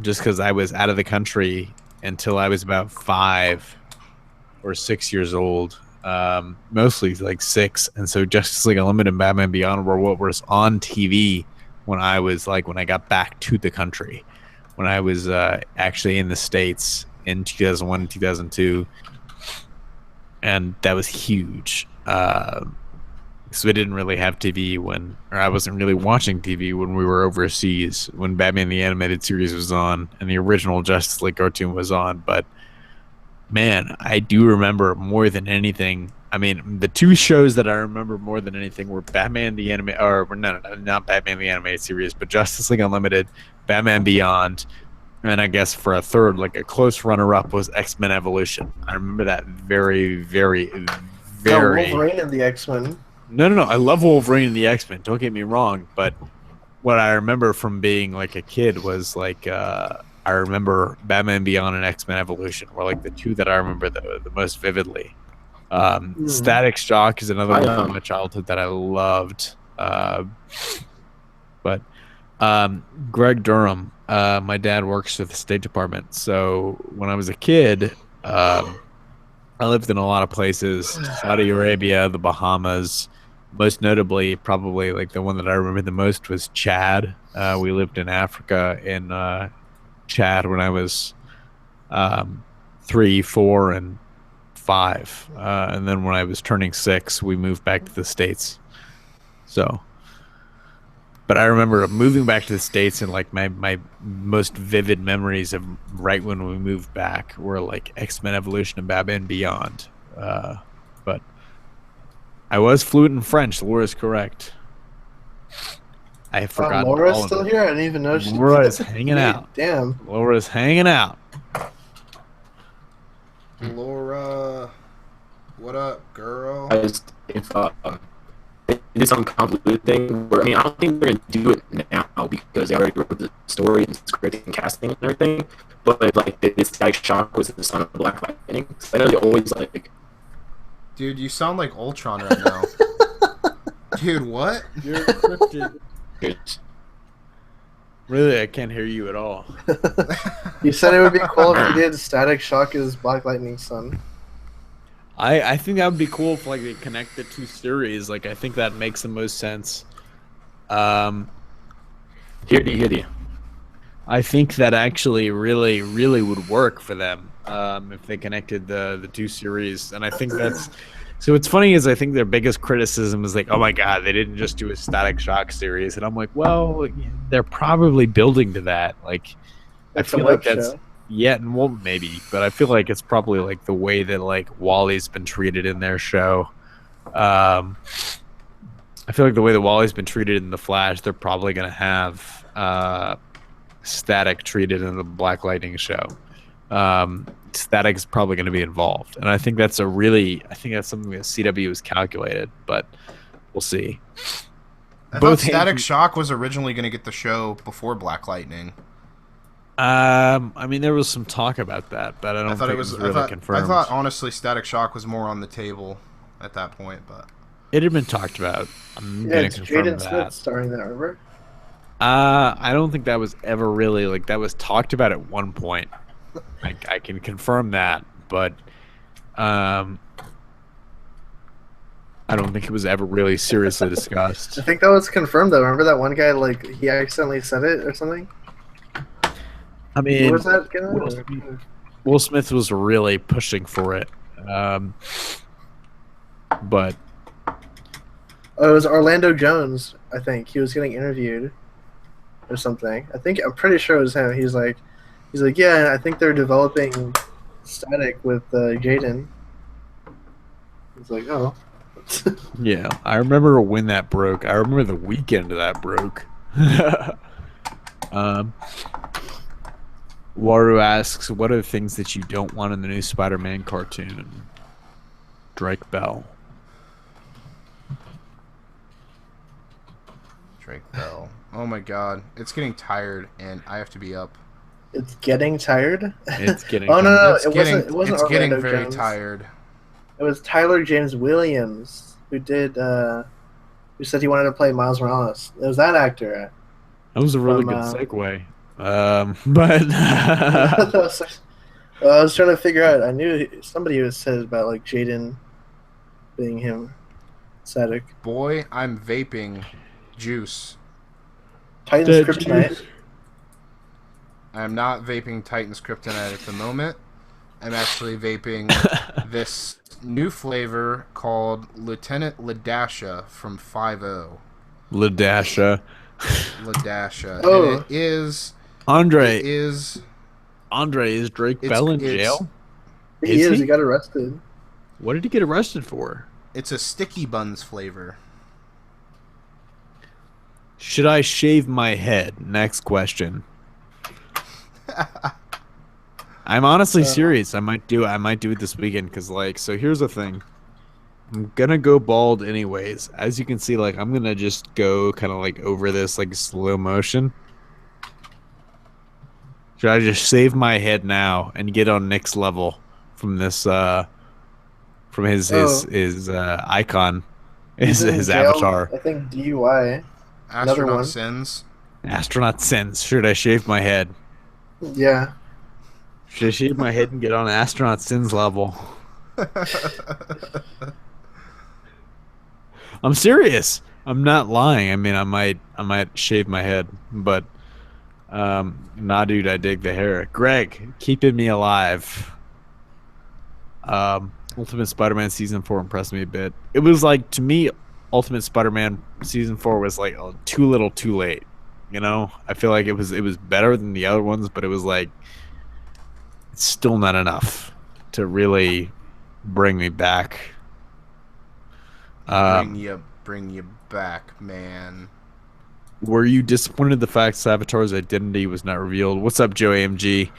Just because I was out of the country until I was about 5 or 6 years old. Mostly like 6. And so Justice League Unlimited and Batman Beyond were what was on TV when I got back to the country. When I was actually in the States in 2001 and 2002. And that was huge. So we didn't really have TV or I wasn't really watching TV when we were overseas, when Batman the Animated Series was on and the original Justice League cartoon was on. But man, I do remember more than anything. I mean, the two shows that I remember more than anything were Batman the not Batman the Animated Series, but Justice League Unlimited, Batman Beyond, and I guess for a third, like a close runner-up was X-Men Evolution. I remember that very, very, very. Wolverine and the X-Men. No. I love Wolverine and the X-Men. Don't get me wrong, but what I remember from being like a kid was like I remember Batman Beyond and X-Men Evolution were like the two that I remember the most vividly. Static Shock is another one from my childhood that I loved. But Greg Durham, my dad works for the State Department, so when I was a kid, I lived in a lot of places: Saudi Arabia, the Bahamas. Most notably, probably like the one that I remember the most was Chad. We lived in Africa in Chad when I was 3, 4, and 5, and then when I was turning 6, we moved back to the States. So, but I remember moving back to the States, and like my most vivid memories of right when we moved back were like X-Men Evolution and Batman Beyond. But I was fluent in French. Laura's correct. I forgot. Laura's still here? I didn't even know she Laura is hanging out. Damn. Laura's hanging out. Laura, what up, girl? If they did some convoluted thing where, I mean, I don't think they're going to do it now because they already wrote the story and scripting and casting and everything. But if, like, this Static Shock was the son of Black Lightning, so I know they always, like... Dude, you sound like Ultron right now. Dude, what? You're encrypted. Really, I can't hear you at all. You said it would be cool if you did Static Shock as Black Lightning's son. I think that would be cool if like they connect the two series. Like I think that makes the most sense. Hear you. I think that actually really would work for them if they connected the two series. And I think that's so. What's funny is I think their biggest criticism is like, oh my god, they didn't just do a Static Shock series. And I'm like, well, they're probably building to that. Like, It's I a feel web like that's show. and well, maybe, but I feel like it's probably like the way that like Wally's been treated in their show. I feel like the way that Wally's been treated in the Flash, they're probably gonna have Static treated in the Black Lightning show. Static's probably going to be involved, and I think that's something that CW has calculated, but we'll see. I thought Static Shock was originally going to get the show before Black Lightning. I mean, there was some talk about that, but I don't think it was really confirmed. I thought honestly, Static Shock was more on the table at that point, but it had been talked about. I'm Yeah, gonna it's confirm Jaden that. Smith starring that, remember? I don't think that was ever really like that was talked about at one point. I can confirm that, but I don't think it was ever really seriously discussed. I think that was confirmed though. Remember that one guy, like, he accidentally said it or something? I mean, What was that again? Will Smith was really pushing for it, but Oh, it was Orlando Jones, I think. He was getting interviewed or something. I'm pretty sure it was him. He's like, yeah, I think they're developing Static with Jaden. He's like, oh. yeah, I remember when that broke. I remember the weekend that broke. Waru asks, what are the things that you don't want in the new Spider-Man cartoon? Drake Bell. Drake Bell. Oh my god, it's getting tired, and I have to be up. It's getting tired? It's getting Oh, no, It's it wasn't getting Orlando very Jones. tired. It was Tyler James Williams who who said he wanted to play Miles Morales. It was that actor. That was a really good segue. But I was trying to figure out. I knew somebody was said about like Jaden being him. Static. Boy, I'm vaping juice. Titans Kryptonite. I'm not vaping Titan's Kryptonite at the moment. I'm actually vaping this new flavor called Lieutenant Ladasha from 5-0. Ladasha. Ladasha. Oh. And it is... Andre, It is... is Drake Bell in jail? He Is is. he? He got arrested. What did he get arrested for? It's a sticky buns flavor. Should I shave my head? Next question. I'm honestly serious. I might do it this weekend because, like, so here's the thing. I'm gonna go bald anyways. As you can see, like, I'm gonna just go kind of like over this like slow motion. Should I just shave my head now and get on Nick's level from this from his icon, He's in his jail, avatar? I think DUI. Another one. Astronaut Sins. Astronaut Sense. Should I shave my head? Yeah. Should I shave my head and get on Astronaut Sin's level? I'm serious. I'm not lying. I mean, I might shave my head, but nah, dude, I dig the hair. Greg, keeping me alive. Ultimate Spider-Man Season 4 impressed me a bit. It was like, to me, Ultimate Spider-Man Season 4 was like too little too late. You know? I feel like it was better than the other ones, but it was like, it's still not enough to really bring me back. Bring you back, man. Were you disappointed the fact Savitar's identity was not revealed? What's up, Joe AMG?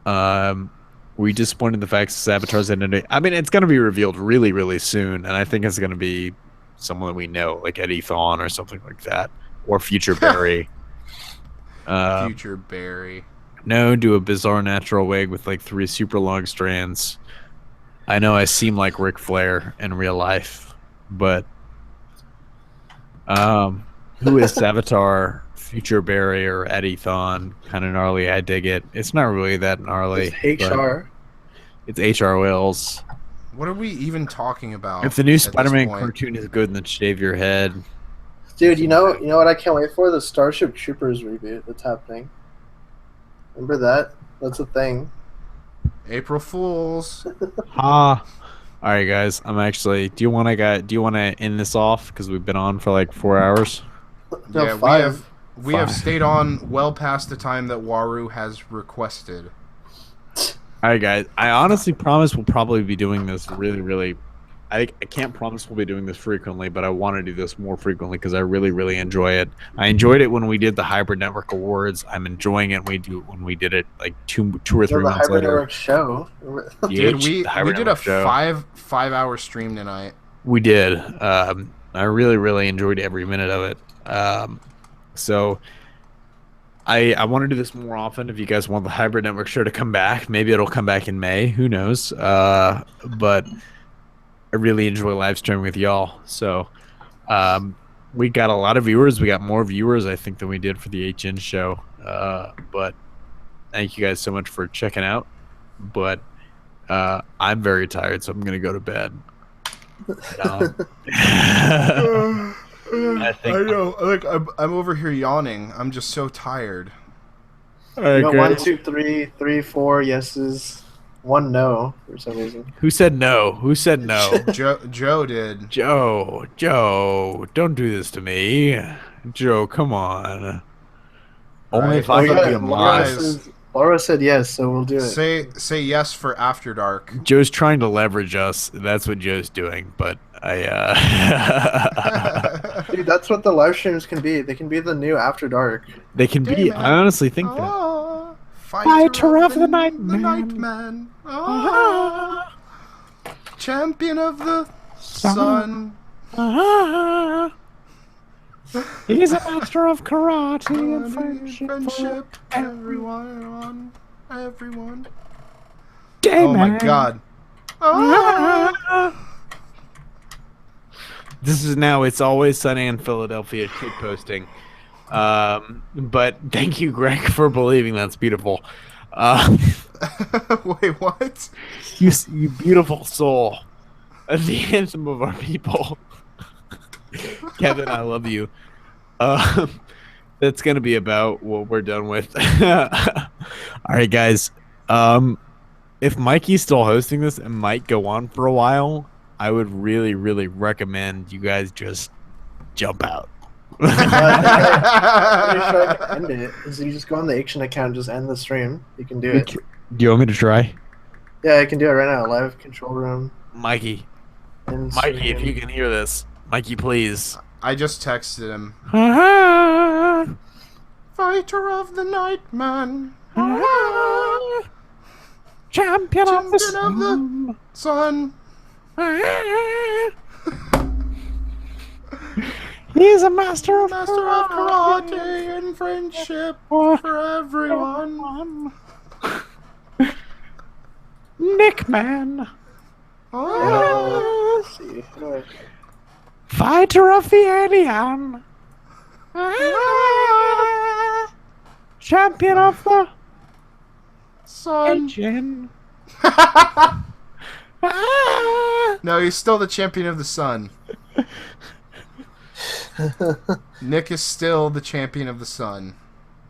Were you disappointed the fact Savitar's identity? I mean, it's going to be revealed really, really soon, and I think it's going to be someone that we know, like Eddie Thawne or something like that, or Future Barry. Future Barry. No, do a bizarre natural wig with like 3 super long strands. I know I seem like Ric Flair in real life, but who is Savitar Future Barry or Eddie Thawne. Kind of gnarly. I dig it. It's not really that gnarly. It's HR. It's H.R. Wells. What are we even talking about? If the new at this Spider-Man point? cartoon is good, then shave your head. Dude, you know what I can't wait for? The Starship Troopers reboot that's happening. Remember that? That's a thing. April Fools. Ha! All right, guys. I'm actually. Do you want to end this off because we've been on for like 4 hours? No, Yeah, 5. we have stayed on well past the time that Waru has requested. All right, guys. I honestly promise we'll probably be doing this really. I can't promise we'll be doing this frequently, but I want to do this more frequently because I really enjoy it. I enjoyed it when we did the Hybrid Network Awards. I'm enjoying it when we did it like two or three The months Hybrid later. Network show. Dude, we Hybrid did a Network show. 5-hour stream tonight. We did. I really enjoyed every minute of it. So I want to do this more often. If you guys want the Hybrid Network show to come back, maybe it'll come back in May. Who knows? But I really enjoy live streaming with y'all. So we got a lot of viewers. We got more viewers, I think, than we did for the HN show. But thank you guys so much for checking out. But I'm very tired, so I'm going to go to bed. I know. Like I'm over here yawning. I'm just so tired. All right, got great. 1, 2, 3, 4 yeses, 1 no for some reason. Who said no? Who said no? Joe did. Joe, don't do this to me. Joe, come on. Only Right. if I Oh, could yeah, be a Laura mod. said yes, so we'll do it. Say yes for After Dark. Joe's trying to leverage us. That's what Joe's doing. But Dude, that's what the live streams can be. They can be the new After Dark. they can be. I honestly think that. Ah, Fighter of the Night Man. Ah, champion of the sun. He's a master of karate and Friendship. Everyone. Gay Oh my man. god. This is now It's Always Sunny in Philadelphia shit posting. But thank you, Greg, for believing that's beautiful. Wait, what? You beautiful soul. The anthem of our people. Kevin, I love you. That's going to be about what we're done with. All right, guys. If Mikey's still hosting this and might go on for a while, I would really recommend you guys just jump out. Pretty sure I can end it. So you just go on the Action account and just end the stream. You can do it. Do you want me to try? Yeah, I can do it right now. Live control room. Mikey, End if stream. you can hear this. Mikey, please. I just texted him. Fighter of the Night Man. Champion of the Sun. He's a master of karate and friendship for everyone. Nick Man. Let's see. Fighter of the alien. Champion of the Sun. engine. No, he's still the champion of the sun. Nick is still the champion of the sun.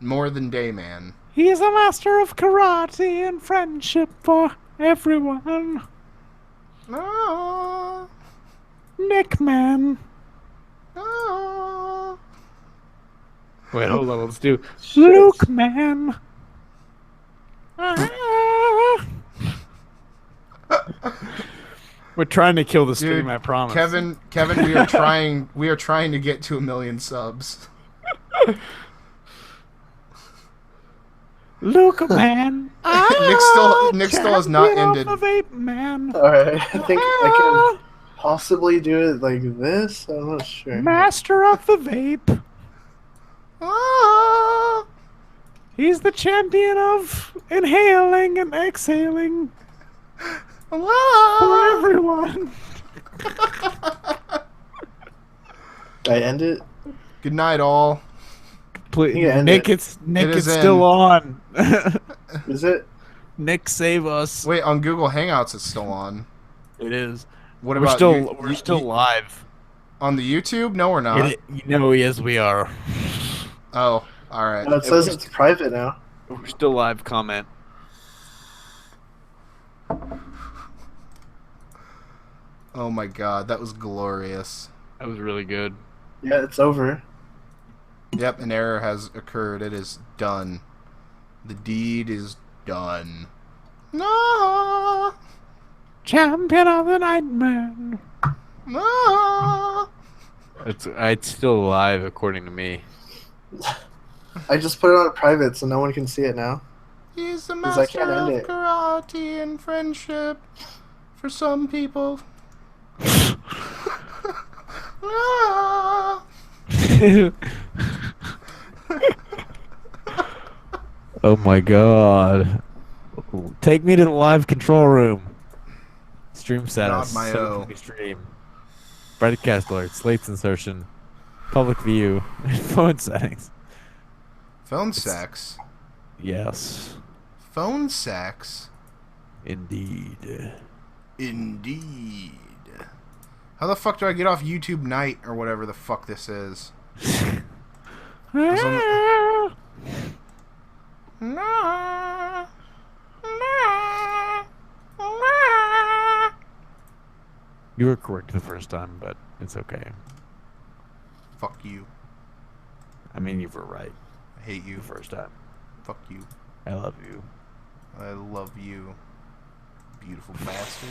More than Dayman. He's a master of karate and friendship for everyone. Ah, Nick Man. ah. Wait, hold on. Let's do Luke Man. We're trying to kill the stream, Dude, I promise. Kevin, we are trying to get to 1 million subs. Luke Man. Nick still has not ended. Of Ape Man. Alright, I think I can possibly do it like this. I'm not sure. Master of the Vape. Ah, He's the champion of inhaling and exhaling for ah. everyone. Did I end it? Good night, all. Please, You can end Nick, it. it's Nick. It is It's still on. Is it? Nick, save us. Wait, on Google Hangouts it's still on. It is. What We're about still you- we're you- still you- live. on the YouTube? No, we're not. Yes, we are. Oh, all right. No, it says it's private now. We're still live. Comment. Oh my god, that was glorious. That was really good. Yeah, it's over. Yep, an error has occurred. It is done. The deed is done. No. Champion of the Nightman. No. It's still live according to me. I just put it on private so no one can see it now. He's the 'Cause I master can't end of it. karate and friendship for some people. No. Oh my god. Take me to the live control room. Stream status. Not my set O. up to stream. Broadcast alert. Slates insertion. Public view. Phone settings. Phone sex. Yes. Phone sex. Indeed. Indeed. How the fuck do I get off YouTube Night or whatever the fuck this is? No. No. You were correct the first time, but it's okay. Fuck you. I mean, you were right I hate you. the first time. Fuck you. I love you. I love you. Beautiful bastard.